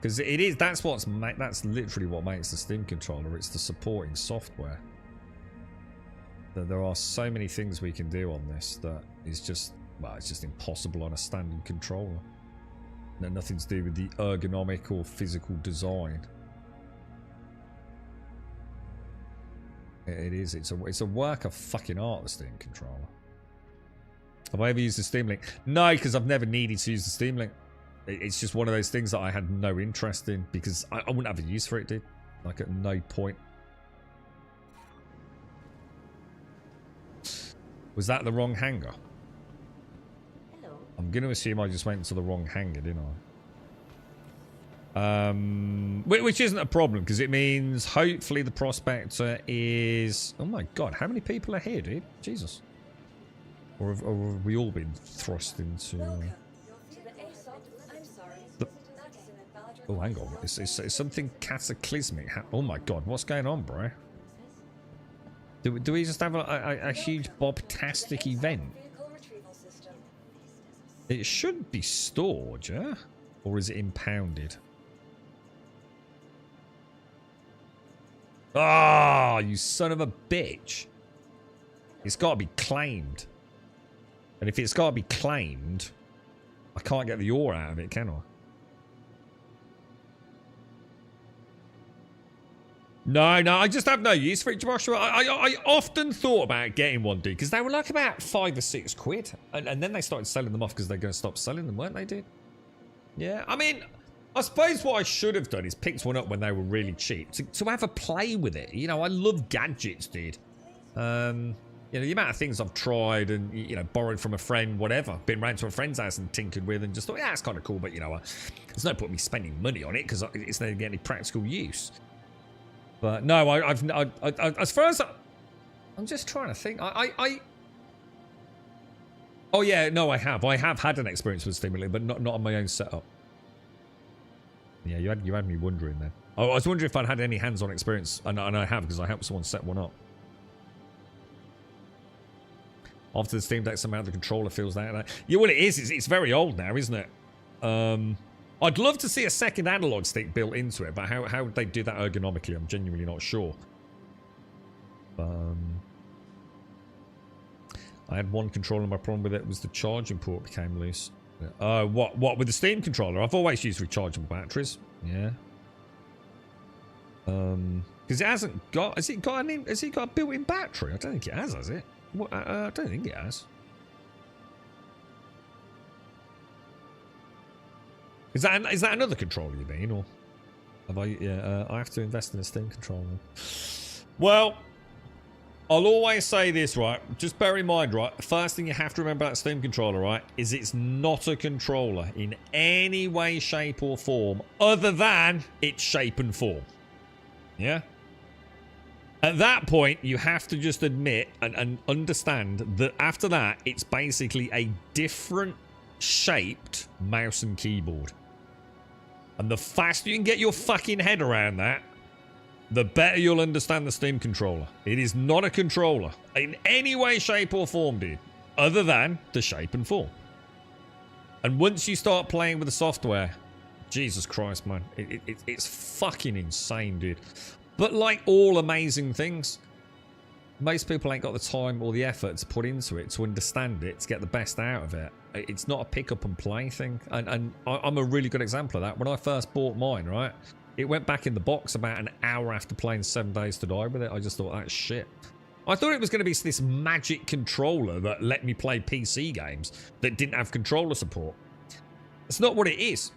Because that's literally what makes the Steam controller. It's the supporting software. There are so many things we can do on this that is just, well, it's just impossible on a standard controller. Nothing to do with the ergonomic or physical design. It is. It's a work of fucking art, the Steam controller. Have I ever used the Steam Link? No, because I've never needed to use the Steam Link. It's just one of those things that I had no interest in because I wouldn't have a use for it, dude. Like at no point. Was that the wrong hangar? Hello. I'm going to assume I just went to the wrong hangar, didn't I? Which isn't a problem, because it means hopefully the Prospector is... Oh my god, how many people are here, dude? Jesus. Or have we all been thrust into... Oh, hang on. It's something cataclysmic. Oh my god, what's going on, bro? Do we just have a huge Bob-tastic event? It should be stored, yeah? Or is it impounded? Ah, you son of a bitch. It's got to be claimed. And if it's got to be claimed, I can't get the ore out of it, can I? No, I just have no use for it, Joshua. I often thought about getting one, dude, because they were like about £5 or £6. And then they started selling them off because they're going to stop selling them, weren't they, dude? Yeah, I mean, I suppose what I should have done is picked one up when they were really cheap to have a play with it. You know, I love gadgets, dude. Yeah, You know, the amount of things I've tried and, you know, borrowed from a friend, whatever. Been round to a friend's house and tinkered with and just thought, yeah, it's kind of cool, but, you know, there's no point me spending money on it because it's not going to get any practical use. But, no, as far as... I'm just trying to think. Oh, yeah, no, I have. I have had an experience with Steam, but not on my own setup. Yeah, you had me wondering then. I was wondering if I'd had any hands-on experience, and I have because I helped someone set one up. After the Steam Deck, somehow the controller feels that. Yeah, well, it is. It's very old now, isn't it? I'd love to see a second analog stick built into it, but how would they do that ergonomically? I'm genuinely not sure. I had one controller. My problem with it was the charging port became loose. What with the Steam controller? I've always used rechargeable batteries. Yeah. Because it hasn't got. Has it got a built-in battery? I don't think it has it? Well, I don't think it has. Is that another controller you mean, or have I? Yeah, I have to invest in a Steam controller. Well, I'll always say this, right? Just bear in mind, right? First thing you have to remember about a Steam controller, right, is it's not a controller in any way, shape, or form other than its shape and form. Yeah? At that point, you have to just admit and understand that after that, it's basically a different shaped mouse and keyboard. And the faster you can get your fucking head around that, the better you'll understand the Steam controller. It is not a controller in any way, shape, or form, dude, other than the shape and form. And once you start playing with the software, Jesus Christ, man, it's fucking insane, dude. But like all amazing things, most people ain't got the time or the effort to put into it, to understand it, to get the best out of it. It's not a pick up and play thing. And I'm a really good example of that. When I first bought mine, right, it went back in the box about an hour after playing 7 Days to Die with it. I just thought, that's shit. I thought it was going to be this magic controller that let me play PC games that didn't have controller support. That's not what it is.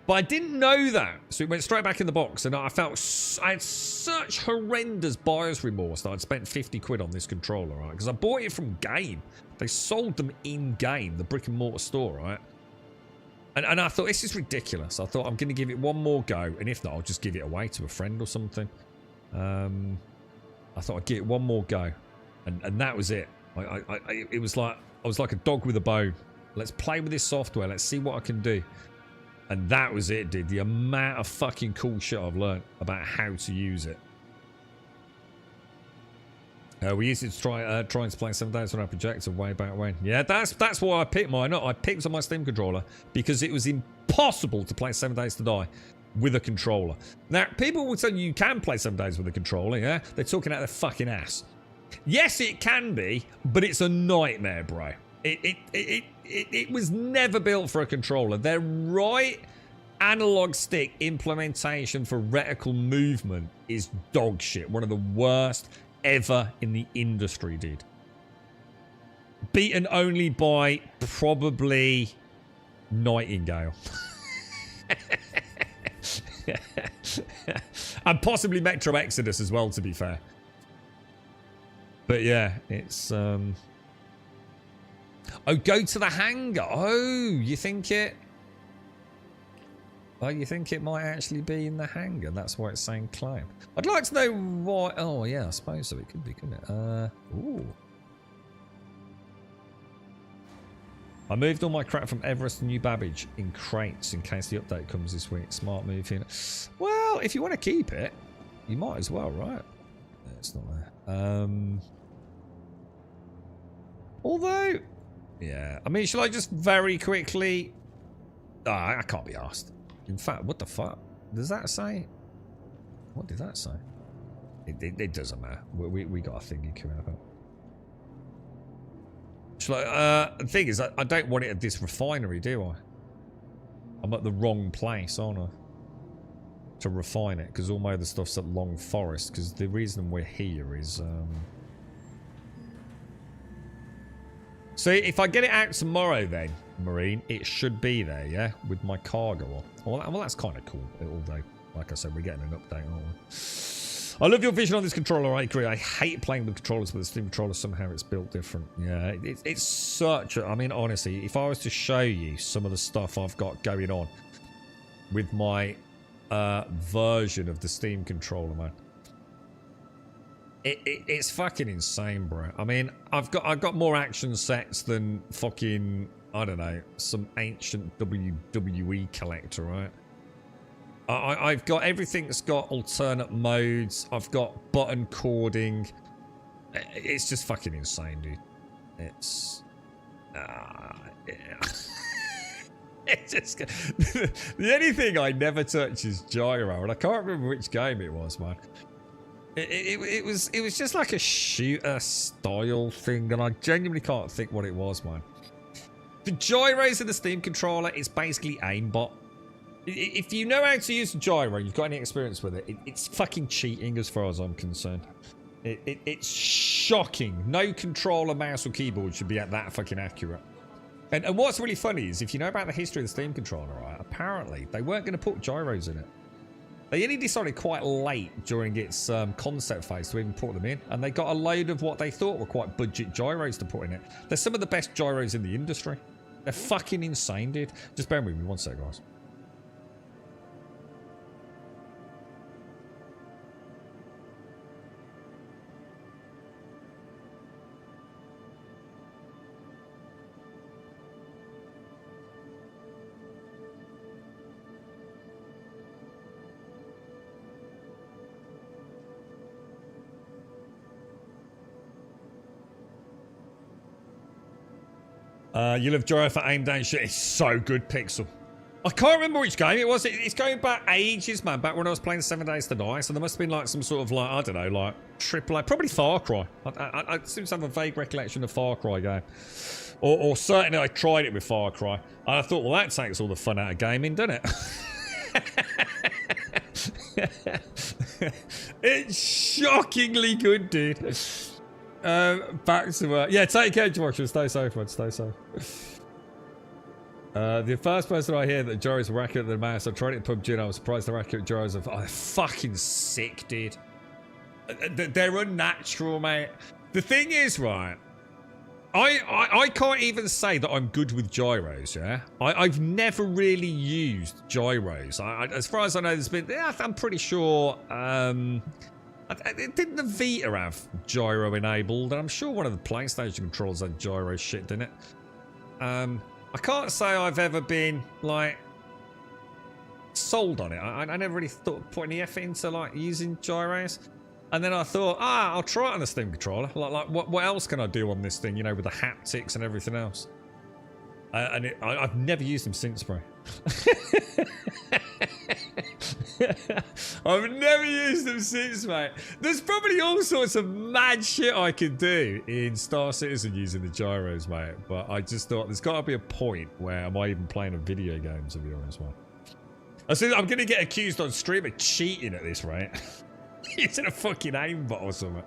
But I didn't know that. So it went straight back in the box. And I had such horrendous buyer's remorse that I'd spent 50 quid on this controller, right? Because I bought it from Game. They sold them in-game, the brick and mortar store, right? And I thought, this is ridiculous. I thought, I'm going to give it one more go. And if not, I'll just give it away to a friend or something. I thought I'd give it one more go. And that was it. It was like, I was like a dog with a bone. Let's play with this software. Let's see what I can do. And that was it, dude. The amount of fucking cool shit I've learned about how to use it. We used it to trying to play 7 Days on our projector way back when. Yeah, that's why I picked mine up. I picked up my Steam controller because it was impossible to play 7 Days to Die with a controller. Now, people will tell you can play 7 Days with a controller, yeah? They're talking out their fucking ass. Yes, it can be, but it's a nightmare, bro. It was never built for a controller. Their right analog stick implementation for reticle movement is dog shit. One of the worst ever in the industry, dude. Beaten only by probably Nightingale. And possibly Metro Exodus as well, to be fair. But yeah, it's oh, go to the hangar. Oh, you think it? Oh, you think it might actually be in the hangar? That's why it's saying claim. I'd like to know why. Oh, yeah, I suppose so. It could be, couldn't it? Ooh. I moved all my crap from Everest to New Babbage in crates in case the update comes this week. Smart move. Well, if you want to keep it, you might as well, right? No, it's not there. Although, yeah. I mean, shall I just very quickly... Oh, I can't be asked. In fact, what the fuck? Does that say? What did that say? It doesn't matter. We got a thingy coming up. Shall I, the thing is, I don't want it at this refinery, do I? I'm at the wrong place, aren't I? To refine it, because all my other stuff's at Long Forest, because the reason we're here is... So if I get it out tomorrow then, Marine, it should be there, yeah? With my cargo on. Well, that's kind of cool. Although, like I said, we're getting an update, aren't we? I love your vision on this controller. I agree. I hate playing with controllers, but the Steam controller, somehow it's built different. Yeah, it's such a... I mean, honestly, if I was to show you some of the stuff I've got going on with my version of the Steam controller, man, it's fucking insane, bro. I mean, I've got more action sets than fucking, I don't know, some ancient WWE collector, right? I've got everything that's got alternate modes. I've got button cording. It's just fucking insane, dude. It's... yeah. It's just... the only thing I never touch is gyro, and I can't remember which game it was, man. It was just like a shooter style thing, and I genuinely can't think what it was, man. The gyros of the Steam controller is basically aimbot. If you know how to use the gyro, you've got any experience with it, it's fucking cheating as far as I'm concerned. It's shocking. No controller, mouse or keyboard should be that fucking accurate. And what's really funny is, if you know about the history of the Steam controller, right, apparently they weren't going to put gyros in it. They only decided quite late during its concept phase to even put them in, and they got a load of what they thought were quite budget gyros to put in it. They're some of the best gyros in the industry. They're fucking insane, dude. Just bear with me one sec, guys. You love gyro for aim down shit. It's so good, Pixel. I can't remember which game it was. It's going back ages, man. Back when I was playing 7 Days to Die. So there must have been like some sort of like, I don't know, like AAA. Probably Far Cry. I seem to have a vague recollection of Far Cry game. Or certainly I tried it with Far Cry. And I thought, well, that takes all the fun out of gaming, doesn't it? It's shockingly good, dude. Back to yeah, take care, Joshua. Stay safe, man. Stay safe. The first person I hear that gyros were accurate than the mouse, I tried it in PUBG and I was surprised they're accurate gyros. Oh, they're fucking sick, dude. They're unnatural, mate. The thing is, right, I can't even say that I'm good with gyros, yeah? I've never really used gyros. As far as I know, there's been... Yeah, I'm pretty sure... didn't the Vita have gyro enabled? And I'm sure one of the PlayStation controllers had gyro shit, didn't it? I can't say I've ever been, like, sold on it. I never really thought putting the effort into, like, using gyros. And then I thought, I'll try it on the Steam controller. Like what else can I do on this thing, you know, with the haptics and everything else? I've never used them since, bro. I've never used them since, mate. There's probably all sorts of mad shit I could do in Star Citizen using the gyros, mate. But I just thought there's got to be a point where am I even playing a video game, to be honest, man. I'm going to get accused on stream of cheating at this rate. Using a fucking aimbot or something.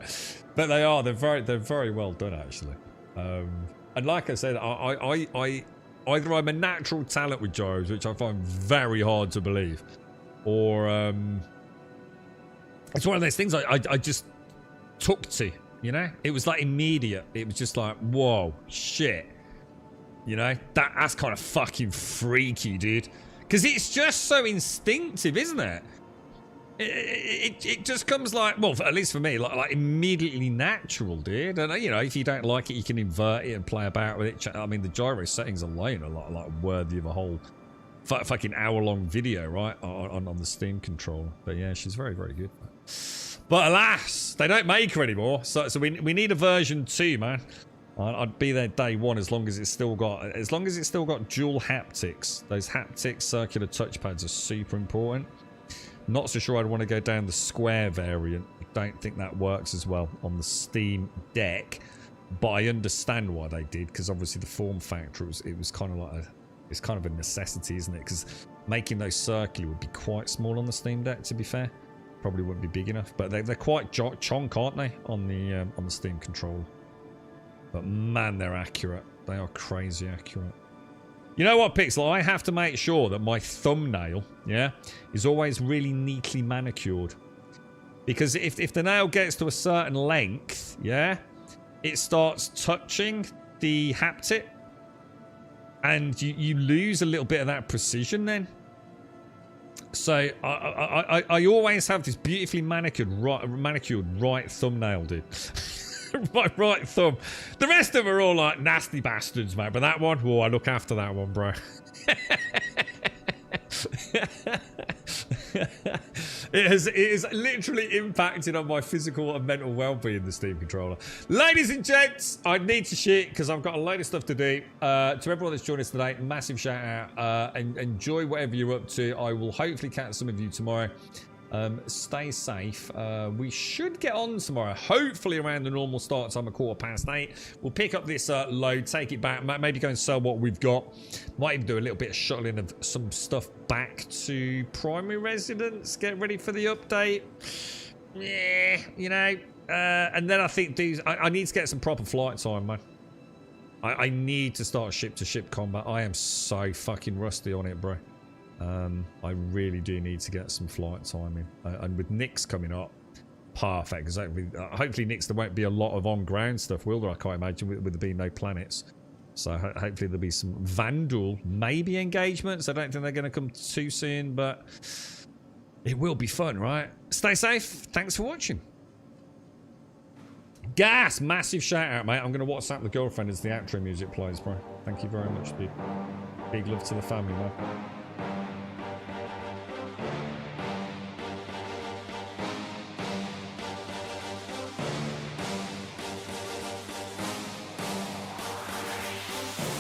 But they're very well done, actually. And like I said, either I'm a natural talent with gyros, which I find very hard to believe, or it's one of those things I just took to, you know? It was like immediate. It was just like, whoa, shit. You know? That's kind of fucking freaky, dude. Because it's just so instinctive, isn't it? It just comes like, well, at least for me, like immediately natural, dude. And you know, if you don't like it, you can invert it and play about with it. I mean, the gyro settings alone are like worthy of a whole fucking hour-long video, right, on the Steam controller. But yeah, she's very, very good. But alas, they don't make her anymore. So we need a version 2, man. I'd be there day one as long as it's still got dual haptics. Those haptic circular touchpads are super important. Not so sure I'd want to go down the square variant. I don't think that works as well on the Steam Deck, but I understand why they did, because obviously the form factor it was kind of like it's kind of a necessity, isn't it? Because making those circular would be quite small on the Steam Deck, to be fair. Probably wouldn't be big enough, but they're quite chonk, aren't they, on the Steam controller? But man, they're accurate. They are crazy accurate. You know what, Pixel? I have to make sure that my thumbnail, yeah, is always really neatly manicured. Because if the nail gets to a certain length, yeah, it starts touching the haptic. And you lose a little bit of that precision then. So I always have this beautifully manicured right thumbnail, dude. My right thumb. The rest of them are all like nasty bastards, mate. But that one, oh, I look after that one, bro. It is literally impacted on my physical and mental well-being, the Steam controller. Ladies and gents, I need to shit because I've got a load of stuff to do. To everyone that's joined us today, massive shout out. And enjoy whatever you're up to. I will hopefully catch some of you tomorrow. Stay safe. We should get on tomorrow, hopefully around the normal start time of 8:15. We'll pick up this load, take it back, maybe go and sell what we've got. Might even do a little bit of shuttling of some stuff back to primary residence, get ready for the update. Yeah, you know, and then I think I need to get some proper flight time, man. I need to start ship-to-ship combat. I am so fucking rusty on it, bro. I really do need to get some flight time in, and with Nyx coming up, perfect. Because hopefully Nyx, there won't be a lot of on-ground stuff, will there? I can't imagine with there being no planets. So hopefully there'll be some Vandal, maybe engagements. I don't think they're going to come too soon, but it will be fun, right? Stay safe. Thanks for watching. Gas, massive shout out, mate. I'm going to WhatsApp the girlfriend as the outro music plays, bro. Thank you very much, dude. Big love to the family, man.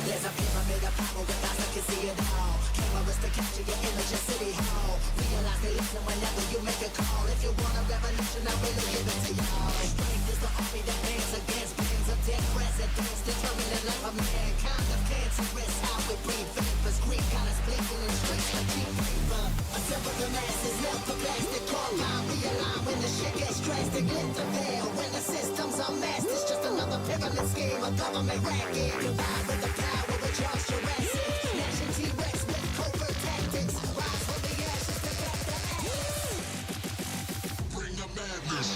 There's a pyramid of power with eyes that can see it all. Cameras to capture your image in City Hall. Realize they listen whenever you make a call. If you want a revolution, I really give it to y'all. Strength is the army that bands against bands of dead presidents, determining the life of mankind. Of cancerous, how we breathe. Vapors, Greek got us blinking in streets like cheap paper. Assemble the masses, melt the plastic, compound, realign when the shit gets drastic. Lift the veil when the systems are masked. It's just another pyramid scheme, a government racket. Combined with the power of Charles Jurassic. Nation T-Rex with covert tactics. Rise from the ashes to back the ashes. Bring the madness.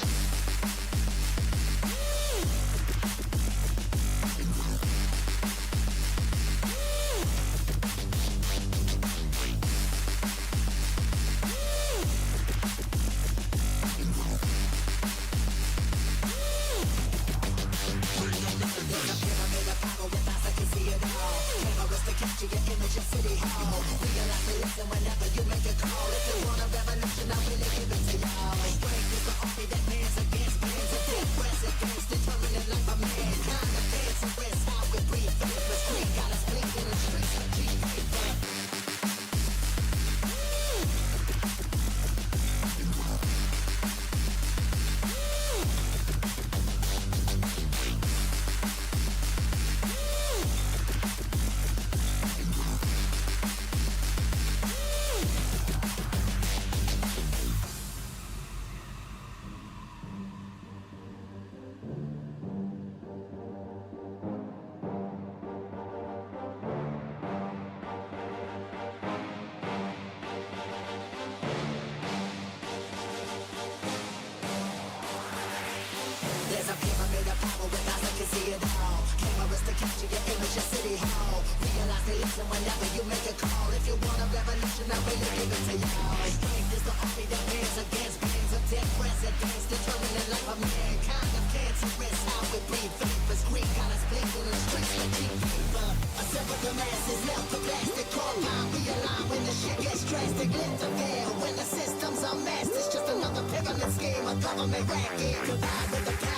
Capture your image in City Hall. Realize they listen whenever you make a call. If you want a revolution, I really give it to y'all. Strength is the army that bands against bands of dead presidents, determining life of mankind. The cancerous, how we breathe. Vapors, Greek got us blinking in streets like cheap paper. There's a pyramid of power with eyes that can see it all. Cameras to capture your image in City Hall. Realize they listen whenever you make a call. If you want a revolution, I really give it to y'all. Strength is the army that bands against bands of dead presidents, determining the life of mankind. Of cancerous, how we breathe. Vapors, Greek got us blinking in streets like cheap paper. Assemble the masses, melt the plastic, compound, realign when the shit gets drastic. Lift the veil when the systems are masked. It's just another pyramid scheme, a government racket. Combined with the power